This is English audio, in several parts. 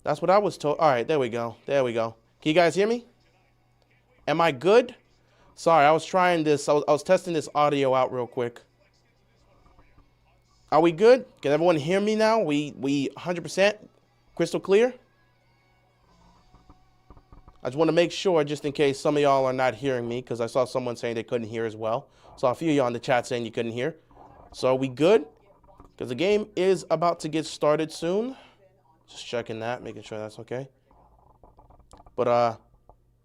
That's what I was told. All right, there we go. There we go. Can you guys hear me? Am I good? Sorry, I was trying this. I was testing this audio out real quick. Are we good? Can everyone hear me now? We 100% crystal clear? I just want to make sure, just in case some of y'all are not hearing me, because I saw someone saying they couldn't hear as well. Saw a few of y'all in the chat saying you couldn't hear. So are we good? Because the game is about to get started soon. Just checking that, making sure that's okay. But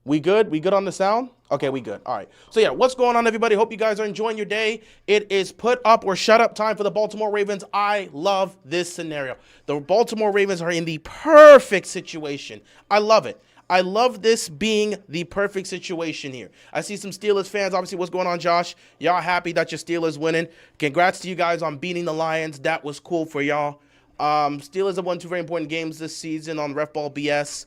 we good? We good on the sound? Okay, we good. All right. So yeah, what's going on, everybody? Hope you guys are enjoying your day. It is put up or shut up time for the Baltimore Ravens. I love this scenario. The Baltimore Ravens are in the perfect situation. I love it. I love this being the perfect situation here. I see some Steelers fans. Obviously, what's going on, Josh? Y'all happy that your Steelers winning. Congrats to you guys on beating the Lions. That was cool for y'all. Steelers have won two very important games this season on ref ball BS.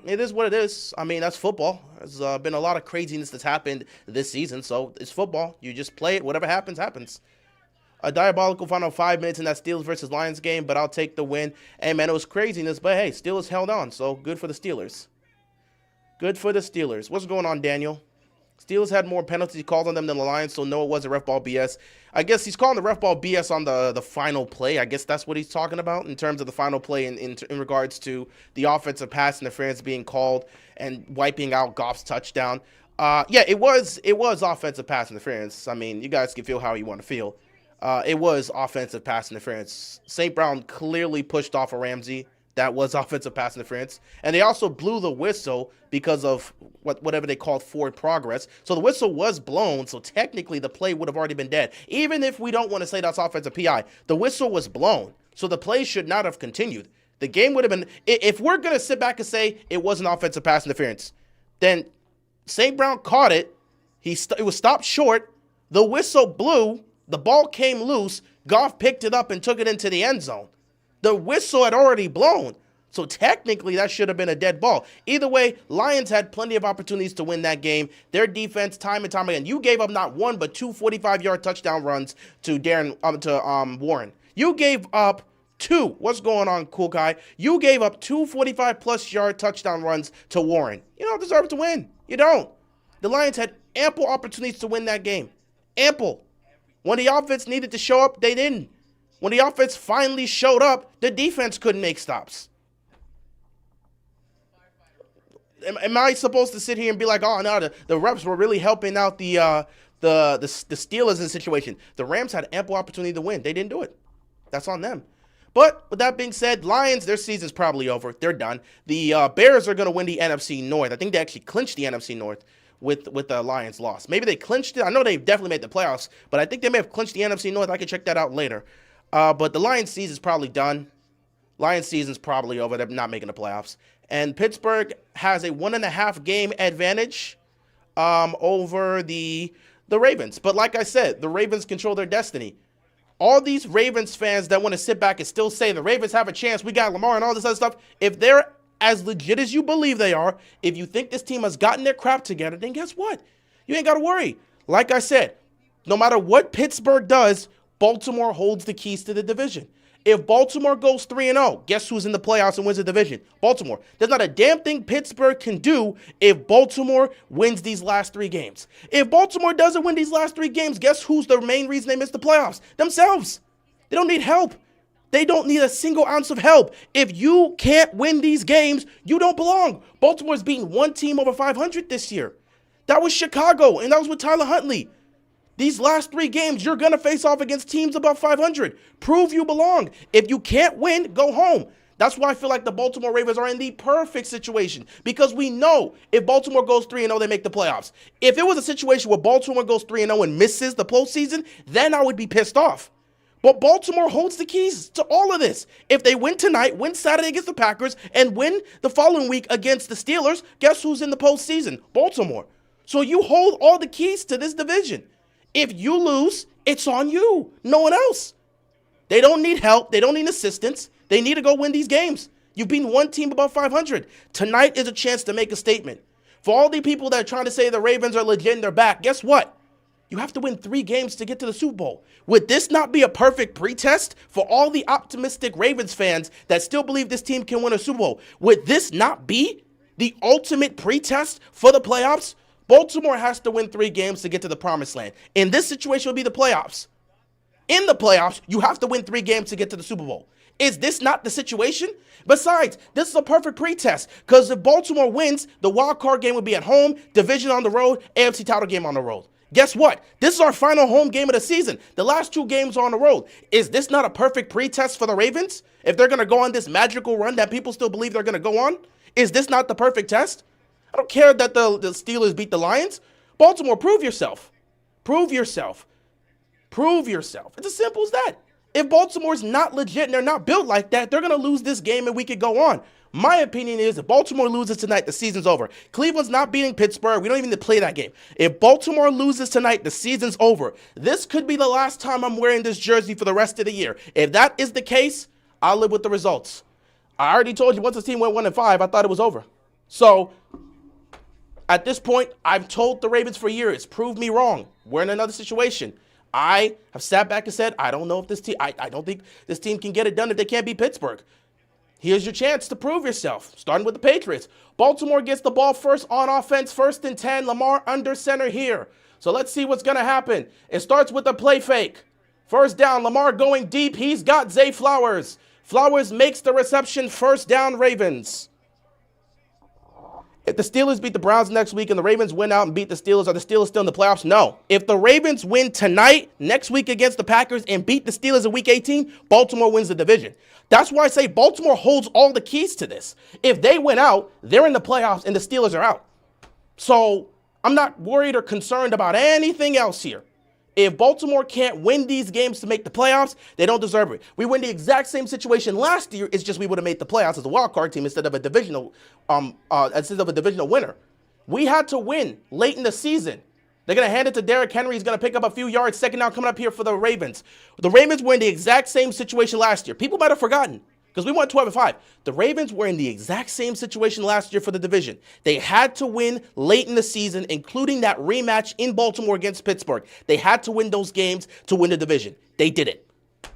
It is what it is. I mean, that's football. There's been a lot of craziness that's happened this season, so it's football. You just play it. Whatever happens, happens. A diabolical final 5 minutes in that Steelers versus Lions game, but I'll take the win. Hey, man, it was craziness, but hey, Steelers held on, so good for the Steelers. Good for the Steelers. What's going on, Daniel? Steelers had more penalties called on them than the Lions, so no, it wasn't ref ball BS. I guess he's calling the ref ball BS on the final play. I guess that's what he's talking about in terms of the final play in regards to the offensive pass interference being called and wiping out Goff's touchdown. Yeah, it was offensive pass interference. I mean, you guys can feel how you want to feel. It was offensive pass interference. St. Brown clearly pushed off a Ramsey. That was offensive pass interference. And they also blew the whistle because of whatever they called forward progress. So the whistle was blown, so technically the play would have already been dead. Even if we don't want to say that's offensive PI, the whistle was blown, so the play should not have continued. The game would have been, if we're going to sit back and say it wasn't offensive pass interference, then St. Brown caught it, it was stopped short, the whistle blew, the ball came loose, Goff picked it up and took it into the end zone. The whistle had already blown, so technically that should have been a dead ball. Either way, Lions had plenty of opportunities to win that game. Their defense, time and time again, you gave up not one but two 45-yard touchdown runs to Warren. You gave up two. What's going on, cool guy? You gave up two 45-plus yard touchdown runs to Warren. You don't deserve to win. You don't. The Lions had ample opportunities to win that game. Ample. When the offense needed to show up, they didn't. When the offense finally showed up, the defense couldn't make stops. Am I supposed to sit here and be like, oh, no, the refs were really helping out the Steelers in the situation? The Rams had ample opportunity to win. They didn't do it. That's on them. But with that being said, Lions, their season's probably over. They're done. The Bears are going to win the NFC North. I think they actually clinched the NFC North with the Lions loss. Maybe they clinched it. I know they definitely made the playoffs, but I think they may have clinched the NFC North. I can check that out later. But the Lions season's probably done. Lions season's probably over. They're not making the playoffs. And Pittsburgh has a 1.5 game advantage over the Ravens. But like I said, the Ravens control their destiny. All these Ravens fans that want to sit back and still say the Ravens have a chance, we got Lamar and all this other stuff, if they're as legit as you believe they are, if you think this team has gotten their crap together, then guess what? You ain't got to worry. Like I said, no matter what Pittsburgh does, Baltimore holds the keys to the division. If Baltimore goes 3-0, guess who's in the playoffs and wins the division? Baltimore. There's not a damn thing Pittsburgh can do if Baltimore wins these last 3 games. If Baltimore doesn't win these last 3 games, guess who's the main reason they missed the playoffs? Themselves. They don't need help. They don't need a single ounce of help. If you can't win these games, you don't belong. Baltimore's beaten one team over 500 this year. That was Chicago, and that was with Tyler Huntley. These last 3 games, you're going to face off against teams above 500. Prove you belong. If you can't win, go home. That's why I feel like the Baltimore Ravens are in the perfect situation, because we know if Baltimore goes 3-0, they make the playoffs. If it was a situation where Baltimore goes 3-0 and misses the postseason, then I would be pissed off. But Baltimore holds the keys to all of this. If they win tonight, win Saturday against the Packers, and win the following week against the Steelers, guess who's in the postseason? Baltimore. So you hold all the keys to this division. If you lose, it's on you. No one else. They don't need help. They don't need assistance. They need to go win these games. You've beaten one team above 500. Tonight is a chance to make a statement. For all the people that are trying to say the Ravens are legit and they're back, guess what? You have to win 3 games to get to the Super Bowl. Would this not be a perfect pretest for all the optimistic Ravens fans that still believe this team can win a Super Bowl? Would this not be the ultimate pretest for the playoffs? Baltimore has to win 3 games to get to the promised land. In this situation, it would be the playoffs. In the playoffs, you have to win 3 games to get to the Super Bowl. Is this not the situation? Besides, this is a perfect pretest because if Baltimore wins, the wild card game would be at home, division on the road, AFC title game on the road. Guess what? This is our final home game of the season. The last 2 games are on the road. Is this not a perfect pretest for the Ravens? If they're going to go on this magical run that people still believe they're going to go on, is this not the perfect test? I don't care that the Steelers beat the Lions. Baltimore, prove yourself. Prove yourself. Prove yourself. It's as simple as that. If Baltimore's not legit and they're not built like that, they're going to lose this game and we could go on. My opinion is if Baltimore loses tonight, the season's over. Cleveland's not beating Pittsburgh. We don't even need to play that game. If Baltimore loses tonight, the season's over. This could be the last time I'm wearing this jersey for the rest of the year. If that is the case, I'll live with the results. I already told you once this team went 1-5, I thought it was over. So at this point, I've told the Ravens for years, prove me wrong. We're in another situation. I have sat back and said, I don't know if this team, I don't think this team can get it done if they can't beat Pittsburgh. Here's your chance to prove yourself, starting with the Patriots. Baltimore gets the ball first on offense, 1st and 10. Lamar under center here. So let's see what's going to happen. It starts with a play fake. First down, Lamar going deep. He's got Zay Flowers. Flowers makes the reception, 1st down Ravens. If the Steelers beat the Browns next week and the Ravens win out and beat the Steelers, are the Steelers still in the playoffs? No. If the Ravens win tonight, next week against the Packers, and beat the Steelers in Week 18, Baltimore wins the division. That's why I say Baltimore holds all the keys to this. If they win out, they're in the playoffs and the Steelers are out. So I'm not worried or concerned about anything else here. If Baltimore can't win these games to make the playoffs, they don't deserve it. We win the exact same situation last year. It's just we would have made the playoffs as a wild card team instead of a divisional winner. We had to win late in the season. They're going to hand it to Derrick Henry. He's going to pick up a few yards. 2nd down coming up here for the Ravens. The Ravens were in the exact same situation last year. People might have forgotten because we went 12-5. The Ravens were in the exact same situation last year for the division. They had to win late in the season, including that rematch in Baltimore against Pittsburgh. They had to win those games to win the division. They did it.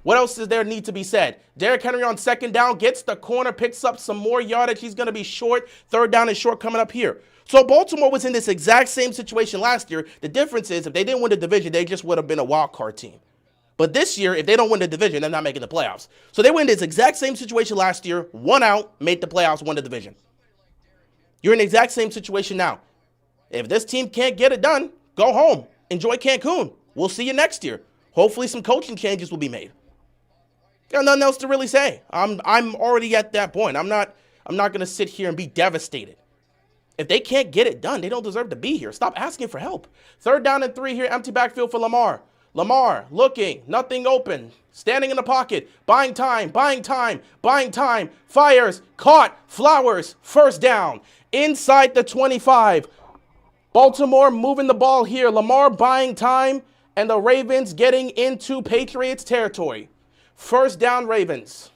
What else does there need to be said? Derrick Henry on 2nd down gets the corner, picks up some more yardage. He's going to be short. 3rd down is short coming up here. So Baltimore was in this exact same situation last year. The difference is if they didn't win the division, they just would have been a wild card team. But this year, if they don't win the division, they're not making the playoffs. So they were in this exact same situation last year, won out, made the playoffs, won the division. You're in the exact same situation now. If this team can't get it done, go home. Enjoy Cancun. We'll see you next year. Hopefully some coaching changes will be made. Got nothing else to really say. I'm already at that point. I'm not going to sit here and be devastated. If they can't get it done, they don't deserve to be here. Stop asking for help. 3rd down and 3 here, empty backfield for Lamar. Lamar looking, nothing open, standing in the pocket, buying time, fires, caught, Flowers, 1st down, inside the 25. Baltimore moving the ball here, Lamar buying time, and the Ravens getting into Patriots territory. 1st down Ravens.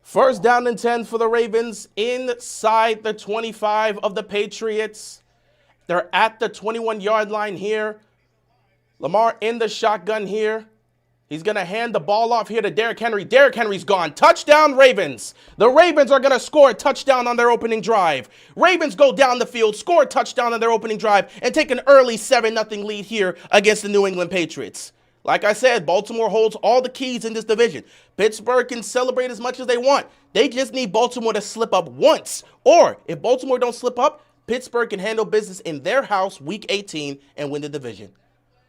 First down and 10 for the Ravens inside the 25 of the Patriots. They're at the 21-yard line here. Lamar in the shotgun here. He's going to hand the ball off here to Derrick Henry. Derrick Henry's gone. Touchdown, Ravens. The Ravens are going to score a touchdown on their opening drive. Ravens go down the field, score a touchdown on their opening drive, and take an early 7-0 lead here against the New England Patriots. Like I said, Baltimore holds all the keys in this division. Pittsburgh can celebrate as much as they want. They just need Baltimore to slip up once. Or if Baltimore don't slip up, Pittsburgh can handle business in their house Week 18 and win the division.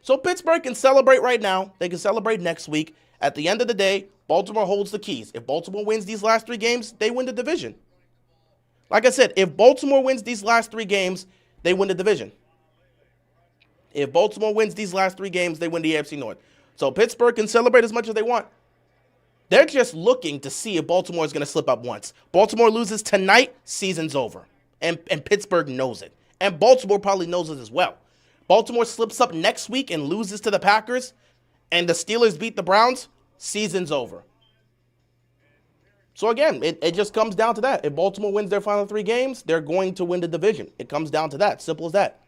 So Pittsburgh can celebrate right now. They can celebrate next week. At the end of the day, Baltimore holds the keys. If Baltimore wins these last 3 games, they win the division. Like I said, if Baltimore wins these last 3 games, they win the division. If Baltimore wins these last 3 games, they win the AFC North. So Pittsburgh can celebrate as much as they want. They're just looking to see if Baltimore is going to slip up once. Baltimore loses tonight, season's over. And Pittsburgh knows it. And Baltimore probably knows it as well. Baltimore slips up next week and loses to the Packers, and the Steelers beat the Browns, season's over. So again, it just comes down to that. If Baltimore wins their final 3 games, they're going to win the division. It comes down to that. Simple as that.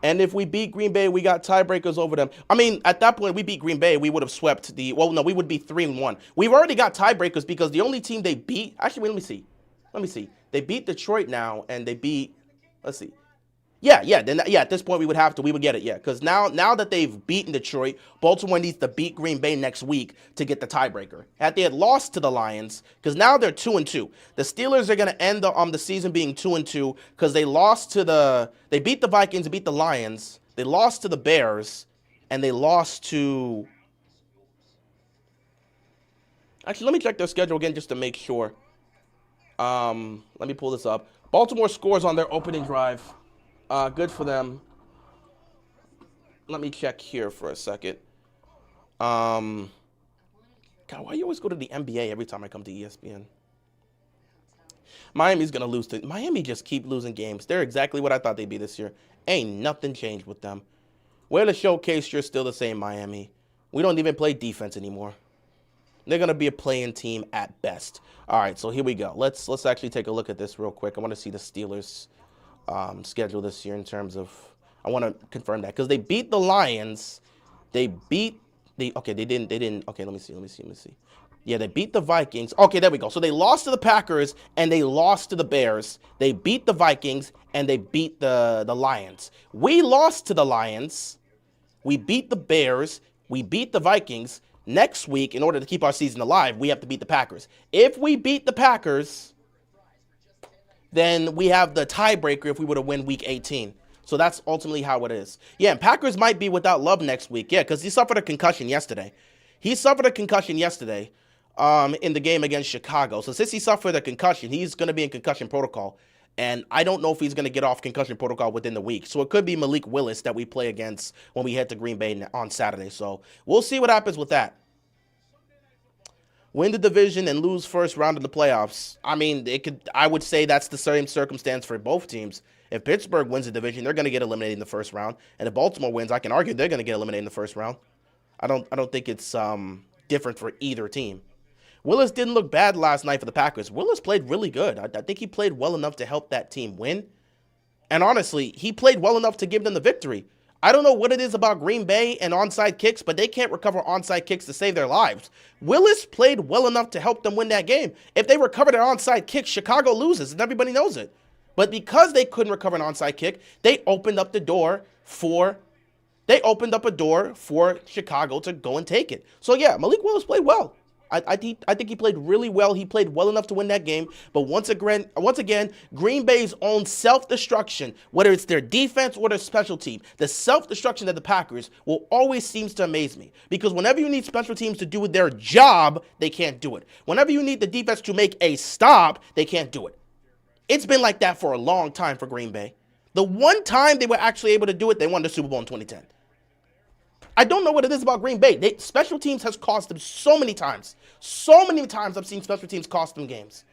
And if we beat Green Bay, we got tiebreakers over them. I mean, at that point, we beat Green Bay, we would have swept the, well, no, we would be 3-1. We've already got tiebreakers because the only team they beat, actually, wait, let me see. They beat Detroit now, and they beat, let's see. Then at this point we would get it, because now that they've beaten Detroit, Baltimore needs to beat Green Bay next week to get the tiebreaker. Had they had lost to the Lions, because now they're 2-2. The Steelers are going to end the season being 2-2 because they beat the Vikings, beat the Lions, they lost to the Bears, and they lost to. Actually, let me check their schedule again just to make sure. Let me pull this up. Baltimore scores on their opening drive. Good for them. Let me check here for a second. God, why do you always go to the NBA every time I come to ESPN? Miami's going to lose. Miami just keep losing games. They're exactly what I thought they'd be this year. Ain't nothing changed with them. Way to showcase you're still the same, Miami. We don't even play defense anymore. They're going to be a playing team at best. All right, so here we go. Let's actually take a look at this real quick. I want to see the Steelers' schedule this year in terms of, I want to confirm that because they beat the Lions, they didn't, okay, let me see. Yeah, they beat the Vikings. Okay, there we go. So they lost to the Packers and they lost to the Bears. They beat the Vikings and they beat the Lions. We lost to the Lions. We beat the Bears. We beat the Vikings. Next week, in order to keep our season alive, we have to beat the Packers. If we beat the Packers, then we have the tiebreaker if we were to win week 18. So that's ultimately how it is. Yeah, and Packers might be without Love next week. Yeah, because he suffered a concussion yesterday. In the game against Chicago. So since he suffered a concussion, he's going to be in concussion protocol. And I don't know if he's going to get off concussion protocol within the week. So it could be Malik Willis that we play against when we head to Green Bay on Saturday. So we'll see what happens with that. Win the division and lose first round of the playoffs. I mean, I would say that's the same circumstance for both teams. If Pittsburgh wins the division, they're going to get eliminated in the first round. And if Baltimore wins, I can argue they're going to get eliminated in the first round. I don't think it's different for either team. Willis didn't look bad last night for the Packers. Willis played really good. I think he played well enough to help that team win. And honestly, he played well enough to give them the victory. I don't know what it is about Green Bay and onside kicks, but they can't recover onside kicks to save their lives. Willis played well enough to help them win that game. If they recovered an onside kick, Chicago loses, and everybody knows it. But because they couldn't recover an onside kick, they opened up a door for Chicago to go and take it. So yeah, Malik Willis played well. I think he played really well. He played well enough to win that game. But once again, Green Bay's own self-destruction, whether it's their defense or their special team, the self-destruction of the Packers will always seems to amaze me. Because whenever you need special teams to do their job, they can't do it. Whenever you need the defense to make a stop, they can't do it. It's been like that for a long time for Green Bay. The one time they were actually able to do it, they won the Super Bowl in 2010. I don't know what it is about Green Bay. Special teams has cost them so many times. So many times I've seen special teams cost them games.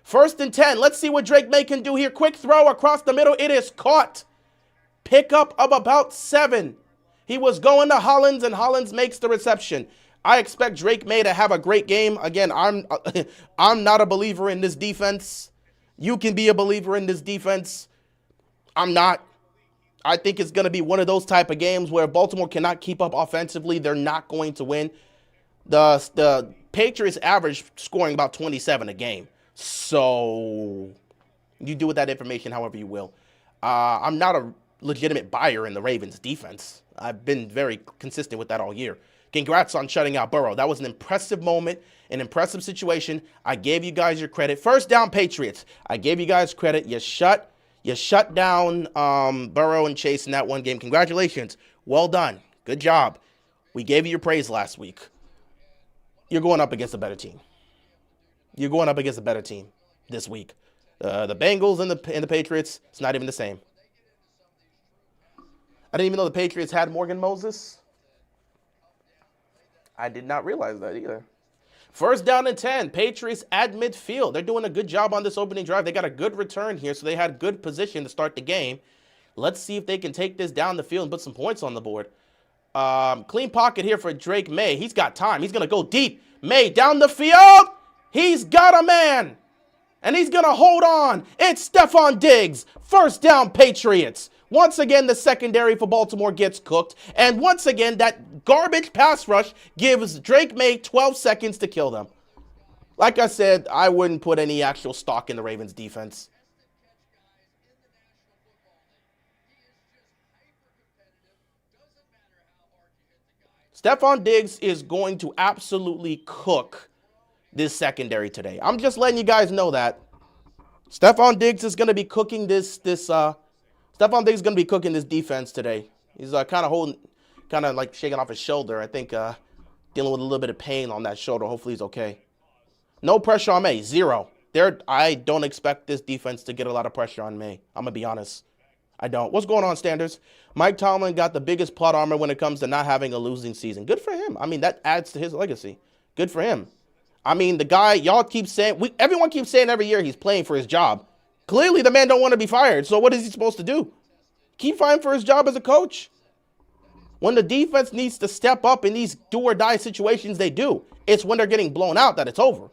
1st and 10. Let's see what Drake May can do here. Quick throw across the middle. It is caught. Pickup of about 7. He was going to Hollins, and Hollins makes the reception. I expect Drake May to have a great game. Again, I'm not a believer in this defense. You can be a believer in this defense. I'm not. I think it's going to be one of those type of games where Baltimore cannot keep up offensively. They're not going to win. The Patriots average scoring about 27 a game. So you do with that information however you will. I'm not a legitimate buyer in the Ravens defense. I've been very consistent with that all year. Congrats on shutting out Burrow. That was an impressive moment, an impressive situation. I gave you guys your credit. First down, Patriots. I gave you guys credit. You shut down Burrow and Chase in that one game. Congratulations. Well done. Good job. We gave you your praise last week. You're going up against a better team. You're going up against a better team this week. The Bengals and the Patriots, it's not even the same. I didn't even know the Patriots had Morgan Moses. I did not realize that either. 1st down and 10. Patriots at midfield. They're doing a good job on this opening drive. They got a good return here, so they had good position to start the game. Let's see if they can take this down the field and put some points on the board. Clean pocket here for Drake May. He's got time. He's going to go deep. May down the field. He's got a man. And he's going to hold on. It's Stephon Diggs. First down, Patriots. Once again, the secondary for Baltimore gets cooked. And once again, that garbage pass rush gives Drake May 12 seconds to kill them. Like I said, I wouldn't put any actual stock in the Ravens defense. Stephon Diggs is going to absolutely cook this secondary today. I'm just letting you guys know that. Stephon Diggs is going to be cooking Stephon Diggs is going to be cooking this defense today. He's kind of like shaking off his shoulder. I think dealing with a little bit of pain on that shoulder. Hopefully he's okay. No pressure on May. Zero. I don't expect this defense to get a lot of pressure on May. I'm going to be honest. I don't. What's going on, Standards? Mike Tomlin got the biggest plot armor when it comes to not having a losing season. Good for him. I mean, that adds to his legacy. Good for him. I mean, the guy, y'all keep saying, everyone keeps saying every year he's playing for his job. Clearly, the man don't want to be fired. So what is he supposed to do? Keep fighting for his job as a coach. When the defense needs to step up in these do-or-die situations, they do. It's when they're getting blown out that it's over.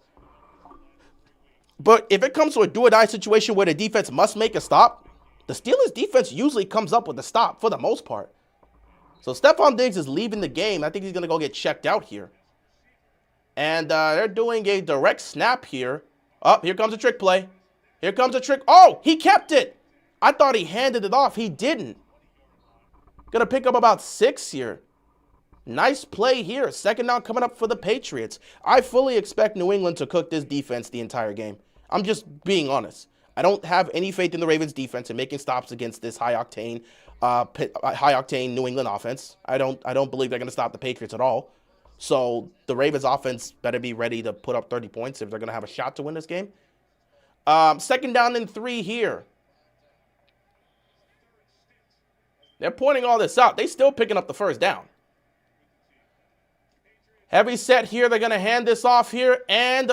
But if it comes to a do-or-die situation where the defense must make a stop, the Steelers defense usually comes up with a stop for the most part. So Stephon Diggs is leaving the game. I think he's going to go get checked out here. And they're doing a direct snap here. Oh, here comes a trick play. Here comes a trick. Oh, he kept it. I thought he handed it off. He didn't. Going to pick up about 6 here. Nice play here. Second down coming up for the Patriots. I fully expect New England to cook this defense the entire game. I'm just being honest. I don't have any faith in the Ravens defense in making stops against this high-octane New England offense. I don't believe they're going to stop the Patriots at all. So the Ravens offense better be ready to put up 30 points if they're going to have a shot to win this game. Second down and 3 here. They're pointing all this out. They still picking up the first down. Heavy set here. They're going to hand this off here, and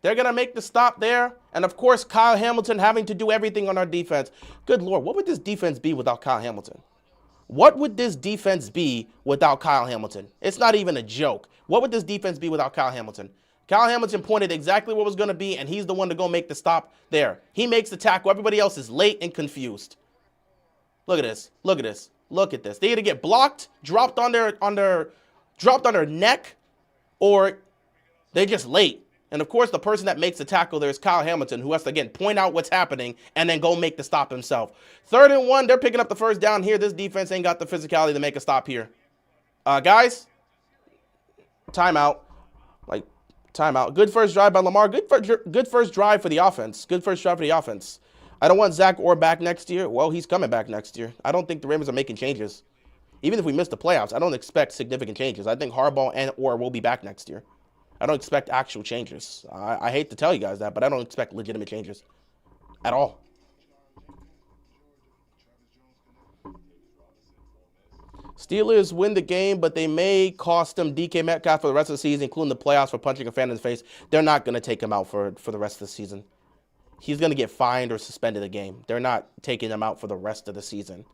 they're going to make the stop there. And, of course, Kyle Hamilton having to do everything on our defense. Good Lord, what would this defense be without Kyle Hamilton? What would this defense be without Kyle Hamilton? It's not even a joke. What would this defense be without Kyle Hamilton? Kyle Hamilton pointed exactly what was going to be, and he's the one to go make the stop there. He makes the tackle. Everybody else is late and confused. Look at this. Look at this. Look at this. They either get blocked, dropped on their neck, or they're just late. And, of course, the person that makes the tackle there is Kyle Hamilton, who has to, again, point out what's happening and then go make the stop himself. 3rd and 1, they're picking up the first down here. This defense ain't got the physicality to make a stop here. Guys, timeout. Timeout. Good first drive by Lamar. Good first drive for the offense. Good first drive for the offense. I don't want Zach Orr back next year. Well, he's coming back next year. I don't think the Ravens are making changes. Even if we miss the playoffs, I don't expect significant changes. I think Harbaugh and Orr will be back next year. I don't expect actual changes. I hate to tell you guys that, but I don't expect legitimate changes at all. Steelers win the game, but they may cost them DK Metcalf for the rest of the season, including the playoffs for punching a fan in the face. They're not going to take him out for the rest of the season. He's going to get fined or suspended a game. They're not taking him out for the rest of the season.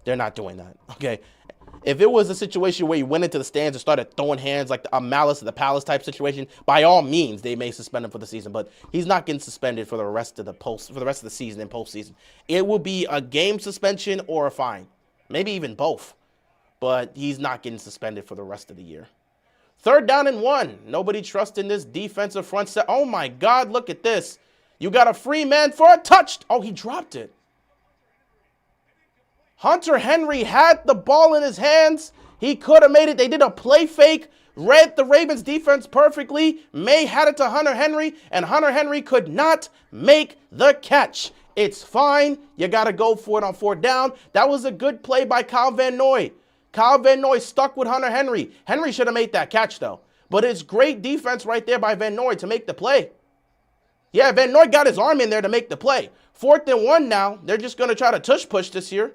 They're not doing that, okay? If it was a situation where you went into the stands and started throwing hands like a Malice of the Palace type situation, by all means, they may suspend him for the season. But he's not getting suspended for the rest of the season and postseason. It will be a game suspension or a fine, maybe even both. But he's not getting suspended for the rest of the year. 3rd down and 1. Nobody trusting this defensive front set. Oh my God! Look at this. You got a free man for a touch. Oh, he dropped it. Hunter Henry had the ball in his hands. He could have made it. They did a play fake, read the Ravens defense perfectly. May had it to Hunter Henry, and Hunter Henry could not make the catch. It's fine. You got to go for it on 4th down. That was a good play by Kyle Van Noy. Kyle Van Noy stuck with Hunter Henry. Henry should have made that catch, though. But it's great defense right there by Van Noy to make the play. Yeah, Van Noy got his arm in there to make the play. 4th and 1 now. They're just going to try to tush push this here.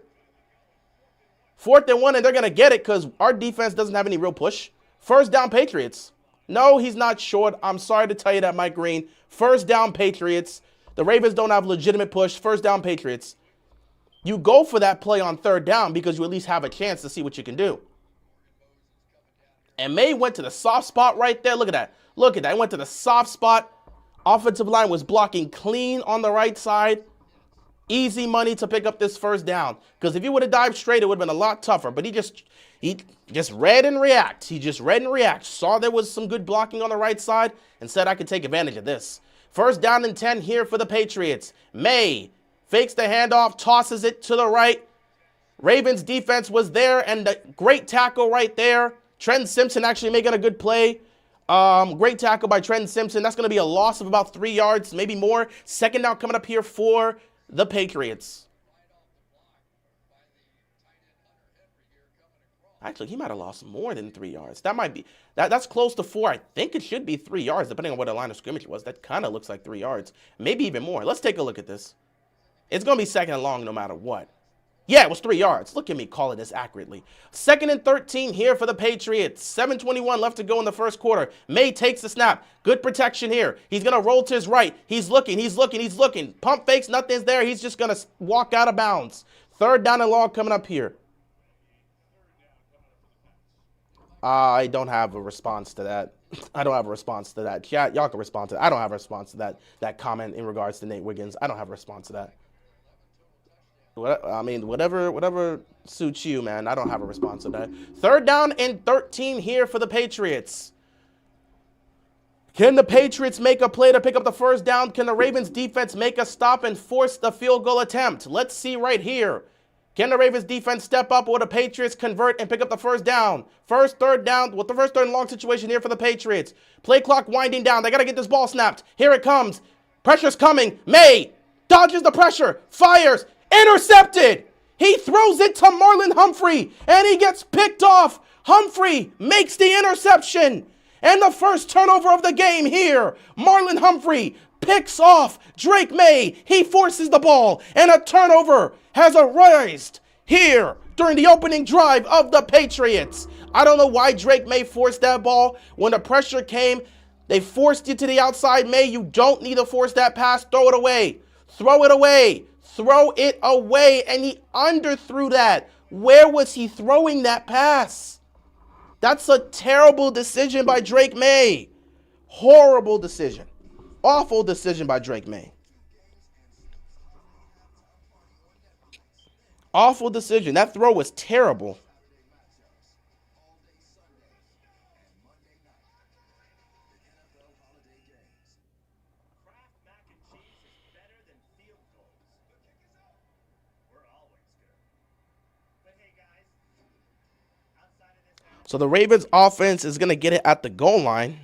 4th and 1, and they're going to get it because our defense doesn't have any real push. First down, Patriots. No, he's not short. I'm sorry to tell you that, Mike Green. First down, Patriots. The Ravens don't have legitimate push. First down, Patriots. You go for that play on third down because you at least have a chance to see what you can do. And May went to the soft spot right there. Look at that. Look at that. He went to the soft spot. Offensive line was blocking clean on the right side. Easy money to pick up this first down. Because if he would have dived straight, it would have been a lot tougher. But he just read and react. He just read and react. Saw there was some good blocking on the right side and said I could take advantage of this. First down and 10 here for the Patriots. May fakes the handoff, tosses it to the right. Ravens defense was there, and the great tackle right there. Trenton Simpson actually making a good play. Great tackle by Trenton Simpson. That's going to be a loss of about 3 yards, maybe more. Second down coming up here for the Patriots. Actually, he might have lost more than 3 yards. That might be, that's close to 4. I think it should be 3 yards, depending on what the line of scrimmage was. That kind of looks like 3 yards, maybe even more. Let's take a look at this. It's going to be second and long no matter what. Yeah, it was 3 yards. Look at me calling this accurately. Second and 13 here for the Patriots. 7:21 left to go in the first quarter. May takes the snap. Good protection here. He's going to roll to his right. He's looking. Pump fakes, nothing's there. He's just going to walk out of bounds. Third down and long coming up here. I don't have a response to that. I don't have a response to that. Y'all can respond to that. I don't have a response to that comment in regards to Nate Wiggins. I don't have a response to that. I mean, whatever suits you, man. I don't have a response to that. Third down and 13 here for the Patriots. Can the Patriots make a play to pick up the first down? Can the Ravens defense make a stop and force the field goal attempt? Let's see right here. Can the Ravens defense step up, or will the Patriots convert and pick up the first down? Third down, with the first third and long situation here for the Patriots. Play clock winding down. They got to get this ball snapped. Here it comes. Pressure's coming. May dodges the pressure, fires, intercepted. He throws it to Marlon Humphrey, and he gets picked off. Humphrey makes the interception. And the first turnover of the game here. Marlon Humphrey picks off Drake May. He forces the ball, and a turnover has arisen here during the opening drive of the Patriots. I don't know why Drake May forced that ball. When the pressure came, they forced it to the outside. May, you don't need to force that pass. Throw it away. Throw it away. Throw it away. And he underthrew that. Where was he throwing that pass? That's a terrible decision by Drake May. Horrible decision. Awful decision by Drake May. Awful decision. That throw was terrible. So the Ravens offense is going to get it at the goal line.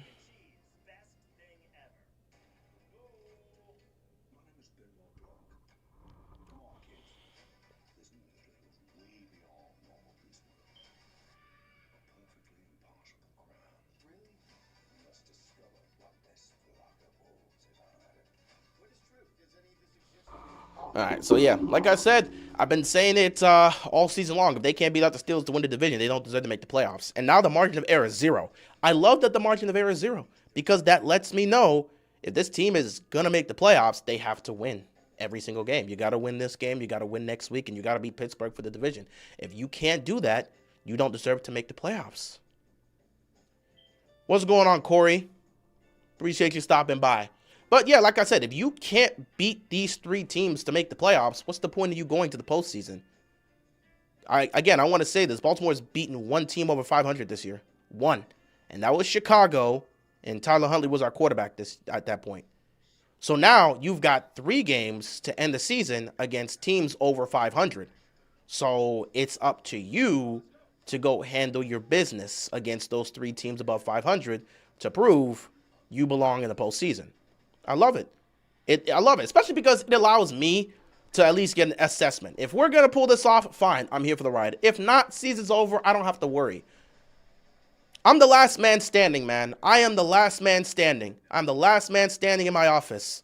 All right, so yeah, like I said, I've been saying it all season long. If they can't beat out the Steelers to win the division, they don't deserve to make the playoffs. And now the margin of error is 0. I love that the margin of error is 0 because that lets me know if this team is going to make the playoffs, they have to win every single game. You got to win this game, you got to win next week, and you got to beat Pittsburgh for the division. If you can't do that, you don't deserve to make the playoffs. What's going on, Corey? Appreciate you stopping by. But yeah, like I said, if you can't beat these 3 teams to make the playoffs, what's the point of you going to the postseason? I want to say this. Baltimore's beaten 1 team over 500 this year. 1. And that was Chicago, and Tyler Huntley was our quarterback at that point. So now you've got 3 games to end the season against teams over 500. So it's up to you to go handle your business against those 3 teams above 500 to prove you belong in the postseason. I love it. I love it, especially because it allows me to at least get an assessment. If we're going to pull this off, fine, I'm here for the ride. If not, season's over, I don't have to worry. I'm the last man standing, man. I am the last man standing. I'm the last man standing in my office.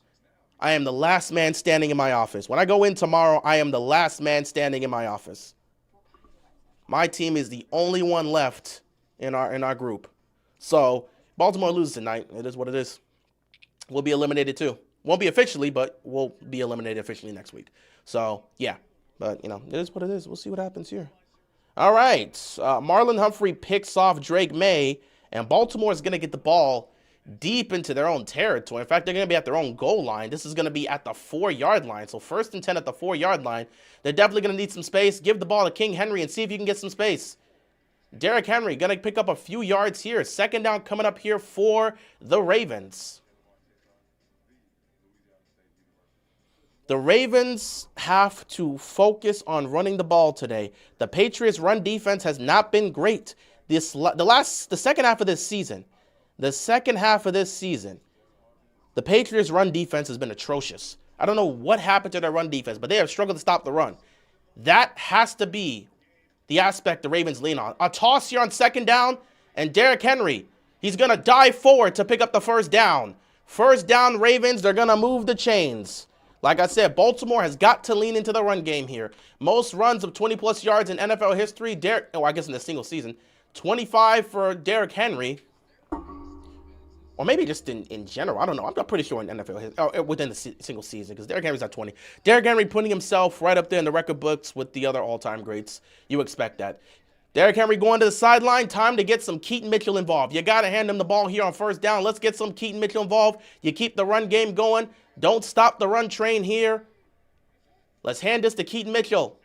I am the last man standing in my office. When I go in tomorrow, I am the last man standing in my office. My team is the only one left in our group. So Baltimore loses tonight. It is what it is. We'll be eliminated too. Won't be officially, but we'll be eliminated officially next week. So, yeah. But, you know, it is what it is. We'll see what happens here. All right. Marlon Humphrey picks off Drake May, and Baltimore is going to get the ball deep into their own territory. In fact, they're going to be at their own goal line. This is going to be at the 4-yard line. So 1st and 10 at the 4-yard line. They're definitely going to need some space. Give the ball to King Henry and see if you can get some space. Derrick Henry going to pick up a few yards here. 2nd down coming up here for the Ravens. The Ravens have to focus on running the ball today. The Patriots' run defense has not been great. The second half of this season, the Patriots' run defense has been atrocious. I don't know what happened to their run defense, but they have struggled to stop the run. That has to be the aspect the Ravens lean on. A toss here on 2nd down, and Derrick Henry, he's going to dive forward to pick up the 1st down. 1st down, Ravens, they're going to move the chains. Like I said, Baltimore has got to lean into the run game here. Most runs of 20-plus yards in NFL history. I guess in a single season. 25 for Derrick Henry. Or maybe just in general. I don't know. I'm pretty sure in NFL history. Within the single season. Because Derrick Henry's at 20. Derrick Henry putting himself right up there in the record books with the other all-time greats. You expect that. Derrick Henry going to the sideline. Time to get some Keaton Mitchell involved. You got to hand him the ball here on 1st down. Let's get some Keaton Mitchell involved. You keep the run game going. Don't stop the run train here. Let's hand this to Keaton Mitchell.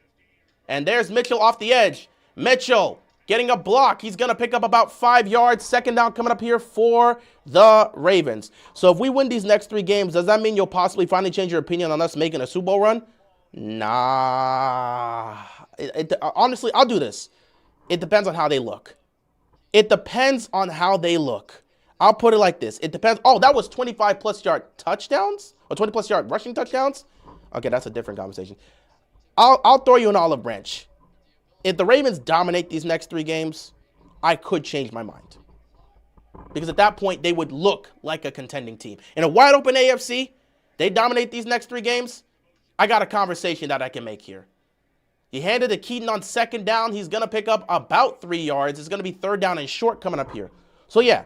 And there's Mitchell off the edge. Mitchell getting a block. He's going to pick up about 5 yards. 2nd down coming up here for the Ravens. So if we win these next 3 games, does that mean you'll possibly finally change your opinion on us making a Super Bowl run? Nah. Honestly, I'll do this. It depends on how they look. I'll put it like this. It depends. Oh, that was 25-plus yard touchdowns? Or 20-plus yard rushing touchdowns? Okay, that's a different conversation. I'll throw you an olive branch. If the Ravens dominate these next 3 games, I could change my mind. Because at that point, they would look like a contending team. In a wide-open AFC, they dominate these next 3 games, I got a conversation that I can make here. He handed to Keaton on 2nd down. He's going to pick up about 3 yards. It's going to be 3rd down and short coming up here. So, yeah.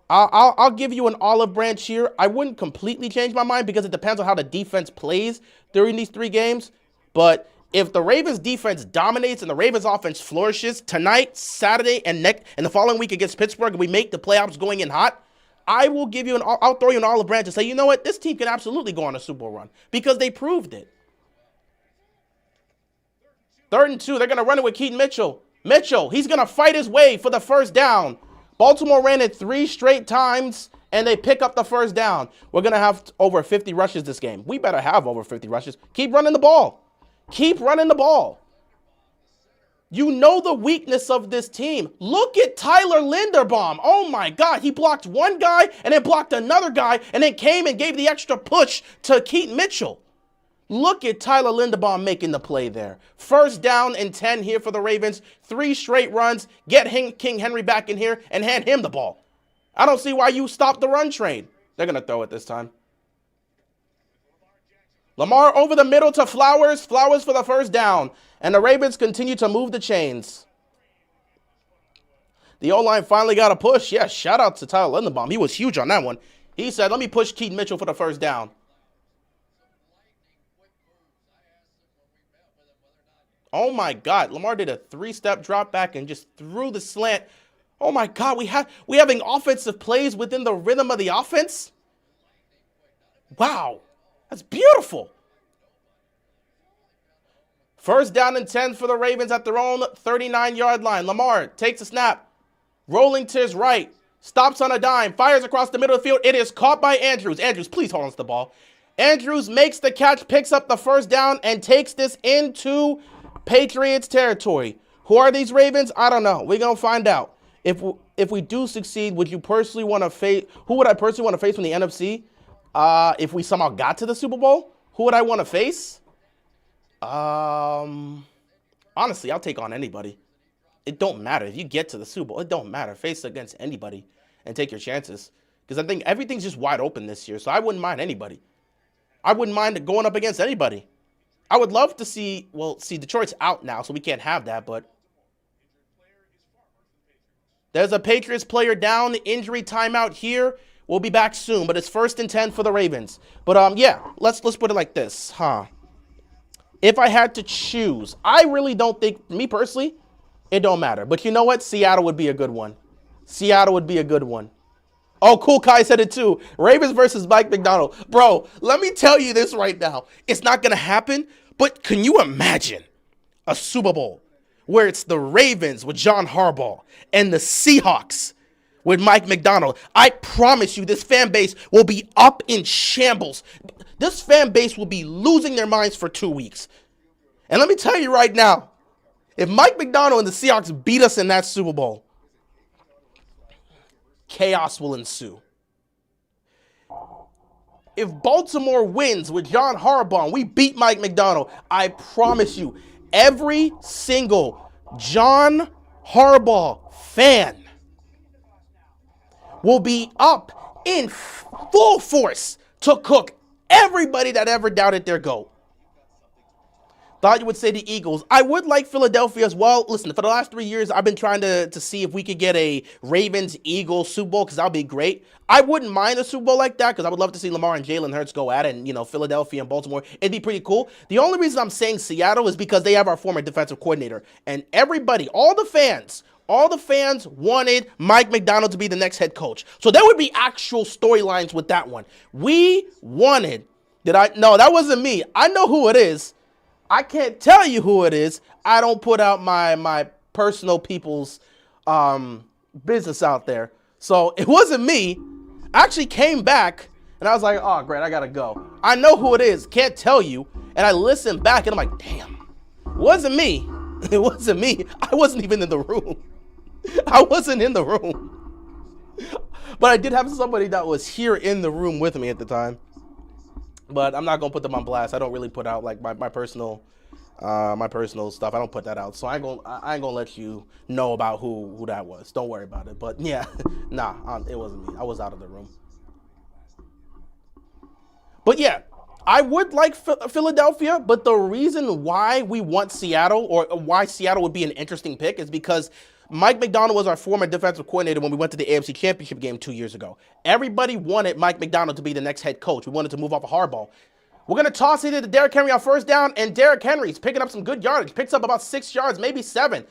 I'll give you an olive branch here. I wouldn't completely change my mind because it depends on how the defense plays during these 3 games. But if the Ravens defense dominates and the Ravens offense flourishes tonight, Saturday, and the following week against Pittsburgh, and we make the playoffs going in hot, I'll throw you an olive branch and say, you know what? This team can absolutely go on a Super Bowl run because they proved it. 3rd and 2, they're going to run it with Keaton Mitchell. Mitchell, he's going to fight his way for the 1st down. Baltimore ran it 3 straight times, and they pick up the 1st down. We're going to have over 50 rushes this game. We better have over 50 rushes. Keep running the ball. Keep running the ball. You know the weakness of this team. Look at Tyler Linderbaum. Oh, my God. He blocked one guy and then blocked another guy and then came and gave the extra push to Keaton Mitchell. Look at Tyler Linderbaum making the play there. 1st down and 10 here for the Ravens. 3 straight runs. Get King Henry back in here and hand him the ball. I don't see why you stopped the run train. They're going to throw it this time. Lamar over the middle to Flowers. Flowers for the 1st down. And the Ravens continue to move the chains. The O-line finally got a push. Yeah, shout out to Tyler Linderbaum. He was huge on that one. He said, let me push Keaton Mitchell for the 1st down. Oh, my God. Lamar did a 3-step drop back and just threw the slant. Oh, my God. We having offensive plays within the rhythm of the offense? Wow. That's beautiful. 1st down and 10 for the Ravens at their own 39-yard line. Lamar takes a snap. Rolling to his right. Stops on a dime. Fires across the middle of the field. It is caught by Andrews. Andrews, please hold on to the ball. Andrews makes the catch, picks up the 1st down, and takes this into Patriots territory. Who are these Ravens? I don't know. We're going to find out. If we do succeed, would you personally want to face? Who would I personally want to face from the NFC? If we somehow got to the Super Bowl, who would I want to face? Honestly, I'll take on anybody. It don't matter. If you get to the Super Bowl, it don't matter. Face against anybody and take your chances. Because I think everything's just wide open this year, so I wouldn't mind anybody. I wouldn't mind going up against anybody. I would love to see, Detroit's out now, so we can't have that, but there's a Patriots player down, injury timeout here. We'll be back soon, but it's 1st and 10 for the Ravens. But yeah, let's put it like this, If I had to choose, I really don't think, me personally, it don't matter. But you know what? Seattle would be a good one. Seattle would be a good one. Oh, Cool Kai said it too. Ravens versus Mike McDonald. Bro, let me tell you this right now. It's not going to happen, but can you imagine a Super Bowl where it's the Ravens with John Harbaugh and the Seahawks with Mike McDonald? I promise you this fan base will be up in shambles. This fan base will be losing their minds for 2 weeks. And let me tell you right now, if Mike McDonald and the Seahawks beat us in that Super Bowl, chaos will ensue. If Baltimore wins with John Harbaugh and we beat Mike McDonald, I promise you, every single John Harbaugh fan will be up in full force to cook everybody that ever doubted their GOAT. Thought you would say the Eagles. I would like Philadelphia as well. Listen, for the last 3 years, I've been trying to see if we could get a Ravens-Eagles Super Bowl because that would be great. I wouldn't mind a Super Bowl like that because I would love to see Lamar and Jalen Hurts go at it and, Philadelphia and Baltimore. It'd be pretty cool. The only reason I'm saying Seattle is because they have our former defensive coordinator. And everybody, all the fans wanted Mike McDonald to be the next head coach. So there would be actual storylines with that one. We wanted, no, that wasn't me. I know who it is. I can't tell you who it is. I don't put out my personal people's business out there. So it wasn't me. I actually came back and I was like, oh, great, I gotta go. I know who it is. Can't tell you. And I listened back and I'm like, damn, it wasn't me. It wasn't me. I wasn't even in the room. I wasn't in the room. But I did have somebody that was here in the room with me at the time. But I'm not gonna put them on blast. I don't really put out like my personal stuff. I don't put that out. So I ain't gonna let you know about who that was. Don't worry about it. But yeah, nah, it wasn't me. I was out of the room. But yeah, I would like Philadelphia. But the reason why we want Seattle, or why Seattle would be an interesting pick, is because Mike McDonald was our former defensive coordinator when we went to the AFC Championship game 2 years ago. Everybody wanted Mike McDonald to be the next head coach. We wanted to move off of Harbaugh. We're going to toss it to Derrick Henry on 1st down, and Derrick Henry's picking up some good yardage. Picks up about 6 yards, maybe 7.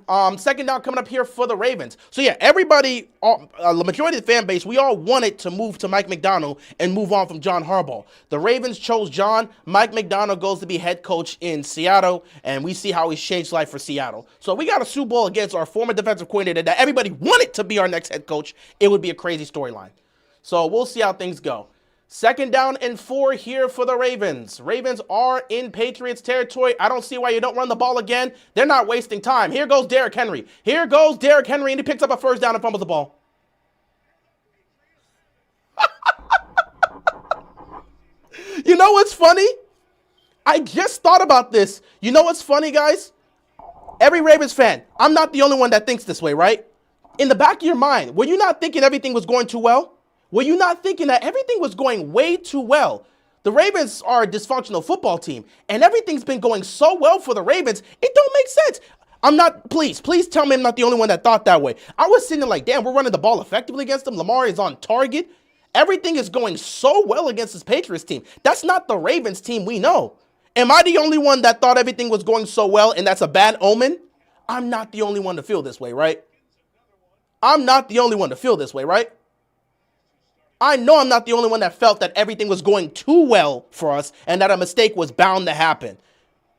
2nd down coming up here for the Ravens. So yeah, everybody, the majority of the fan base, we all wanted to move to Mike McDonald and move on from John Harbaugh. The Ravens chose John. Mike McDonald goes to be head coach in Seattle, and we see how he's changed life for Seattle. So we got a Super Bowl against our former defensive coordinator that everybody wanted to be our next head coach. It would be a crazy storyline. So we'll see how things go. 2nd down and 4 here for the Ravens. Ravens are in Patriots territory. I don't see why you don't run the ball again. They're not wasting time. Here goes Derrick Henry. Here goes Derrick Henry, and he picks up a 1st down and fumbles the ball. You know what's funny? I just thought about this. You know what's funny, guys? Every Ravens fan, I'm not the only one that thinks this way, right? In the back of your mind, were you not thinking everything was going too well? Were you not thinking that everything was going way too well? The Ravens are a dysfunctional football team, and everything's been going so well for the Ravens, it don't make sense. I'm not, please tell me I'm not the only one that thought that way. I was sitting there like, damn, we're running the ball effectively against them. Lamar is on target. Everything is going so well against this Patriots team. That's not the Ravens team we know. Am I the only one that thought everything was going so well and that's a bad omen? I'm not the only one to feel this way, right? I'm not the only one to feel this way, right? I know I'm not the only one that felt that everything was going too well for us and that a mistake was bound to happen.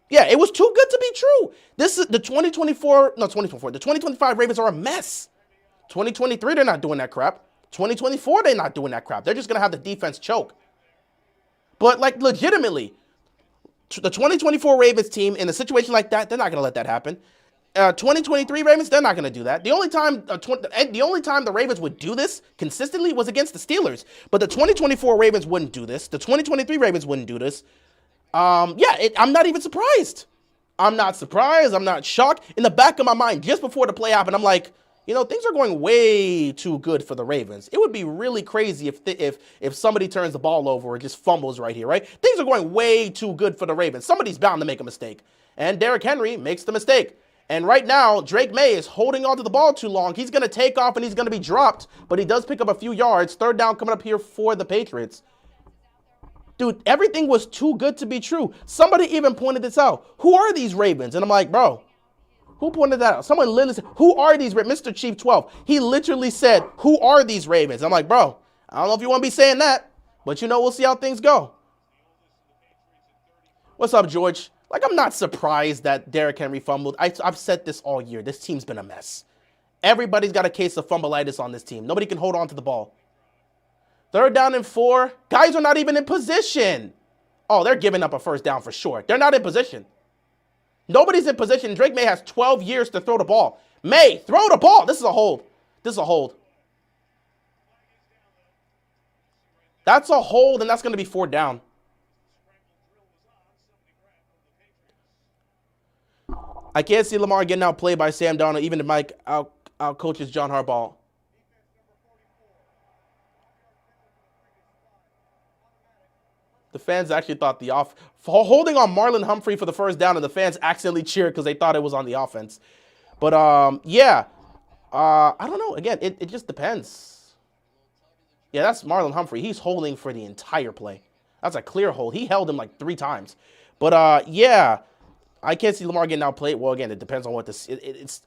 Yeah, it was too good to be true. This is the 2025 Ravens are a mess. 2023, they're not doing that crap. 2024, they're not doing that crap. They're just going to have the defense choke. But like legitimately, the 2024 Ravens team in a situation like that, they're not going to let that happen. 2023 Ravens, they're not going to do that. The only time the Ravens would do this consistently was against the Steelers. But the 2024 Ravens wouldn't do this. The 2023 Ravens wouldn't do this. I'm not even surprised. I'm not surprised. I'm not shocked. In the back of my mind, just before the play happened, I'm like, things are going way too good for the Ravens. It would be really crazy if somebody turns the ball over or just fumbles right here, right? Things are going way too good for the Ravens. Somebody's bound to make a mistake. And Derrick Henry makes the mistake. And right now, Drake May is holding onto the ball too long. He's going to take off and he's going to be dropped, but he does pick up a few yards. Third down coming up here for the Patriots. Dude, everything was too good to be true. Somebody even pointed this out. Who are these Ravens? And I'm like, bro, who pointed that out? Someone literally said, who are these Ravens? Mr. Chief 12. He literally said, who are these Ravens? I'm like, bro, I don't know if you want to be saying that, but we'll see how things go. What's up, George? Like, I'm not surprised that Derrick Henry fumbled. I've said this all year. This team's been a mess. Everybody's got a case of fumbleitis on this team. Nobody can hold on to the ball. Third down and 4. Guys are not even in position. Oh, they're giving up a first down for sure. They're not in position. Nobody's in position. Drake May has 12 years to throw the ball. May, throw the ball. This is a hold. This is a hold. That's a hold, and that's going to be 4th down. I can't see Lamar getting outplayed by Sam Darnold, even if Mike out-coaches John Harbaugh. The fans actually thought holding on Marlon Humphrey for the first down, and the fans accidentally cheered because they thought it was on the offense. But, yeah. I don't know. Again, it just depends. Yeah, that's Marlon Humphrey. He's holding for the entire play. That's a clear hold. He held him like 3 times. But, yeah. I can't see Lamar getting outplayed. Well, again, it depends on what it's.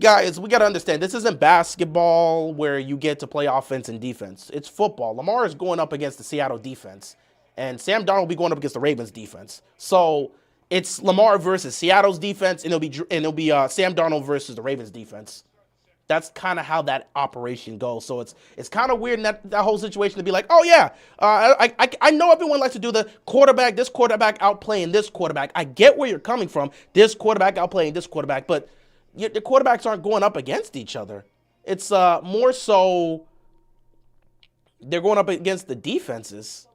Guys, we got to understand, this isn't basketball where you get to play offense and defense. It's football. Lamar is going up against the Seattle defense, and Sam Darnold will be going up against the Ravens defense. So it's Lamar versus Seattle's defense, and it'll be Sam Darnold versus the Ravens defense. That's kind of how that operation goes. So it's kind of weird in that whole situation to be like, oh, yeah, I know everyone likes to do the this quarterback outplaying this quarterback. I get where you're coming from, this quarterback outplaying this quarterback, but the quarterbacks aren't going up against each other. It's more so they're going up against the defenses.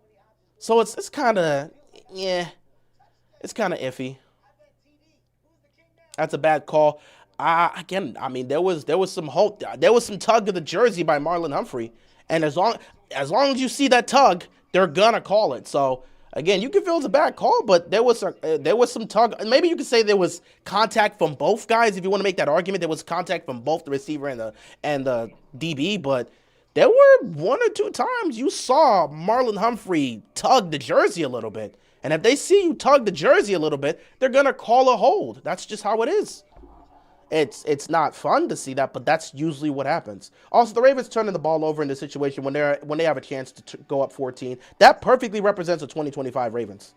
So it's kind of, yeah, it's kind of iffy. That's a bad call. Again, I mean, there was some hope. There was some tug of the jersey by Marlon Humphrey, and as long as you see that tug, they're gonna call it. So again, you can feel it's a bad call, but there was some tug. Maybe you could say there was contact from both guys if you want to make that argument. There was contact from both the receiver and the DB, but there were 1 or 2 times you saw Marlon Humphrey tug the jersey a little bit, and if they see you tug the jersey a little bit, they're gonna call a hold. That's just how it is. It's not fun to see that, but that's usually what happens. Also, the Ravens turning the ball over in this situation when they have a chance to go up 14. That perfectly represents the 2025 Ravens.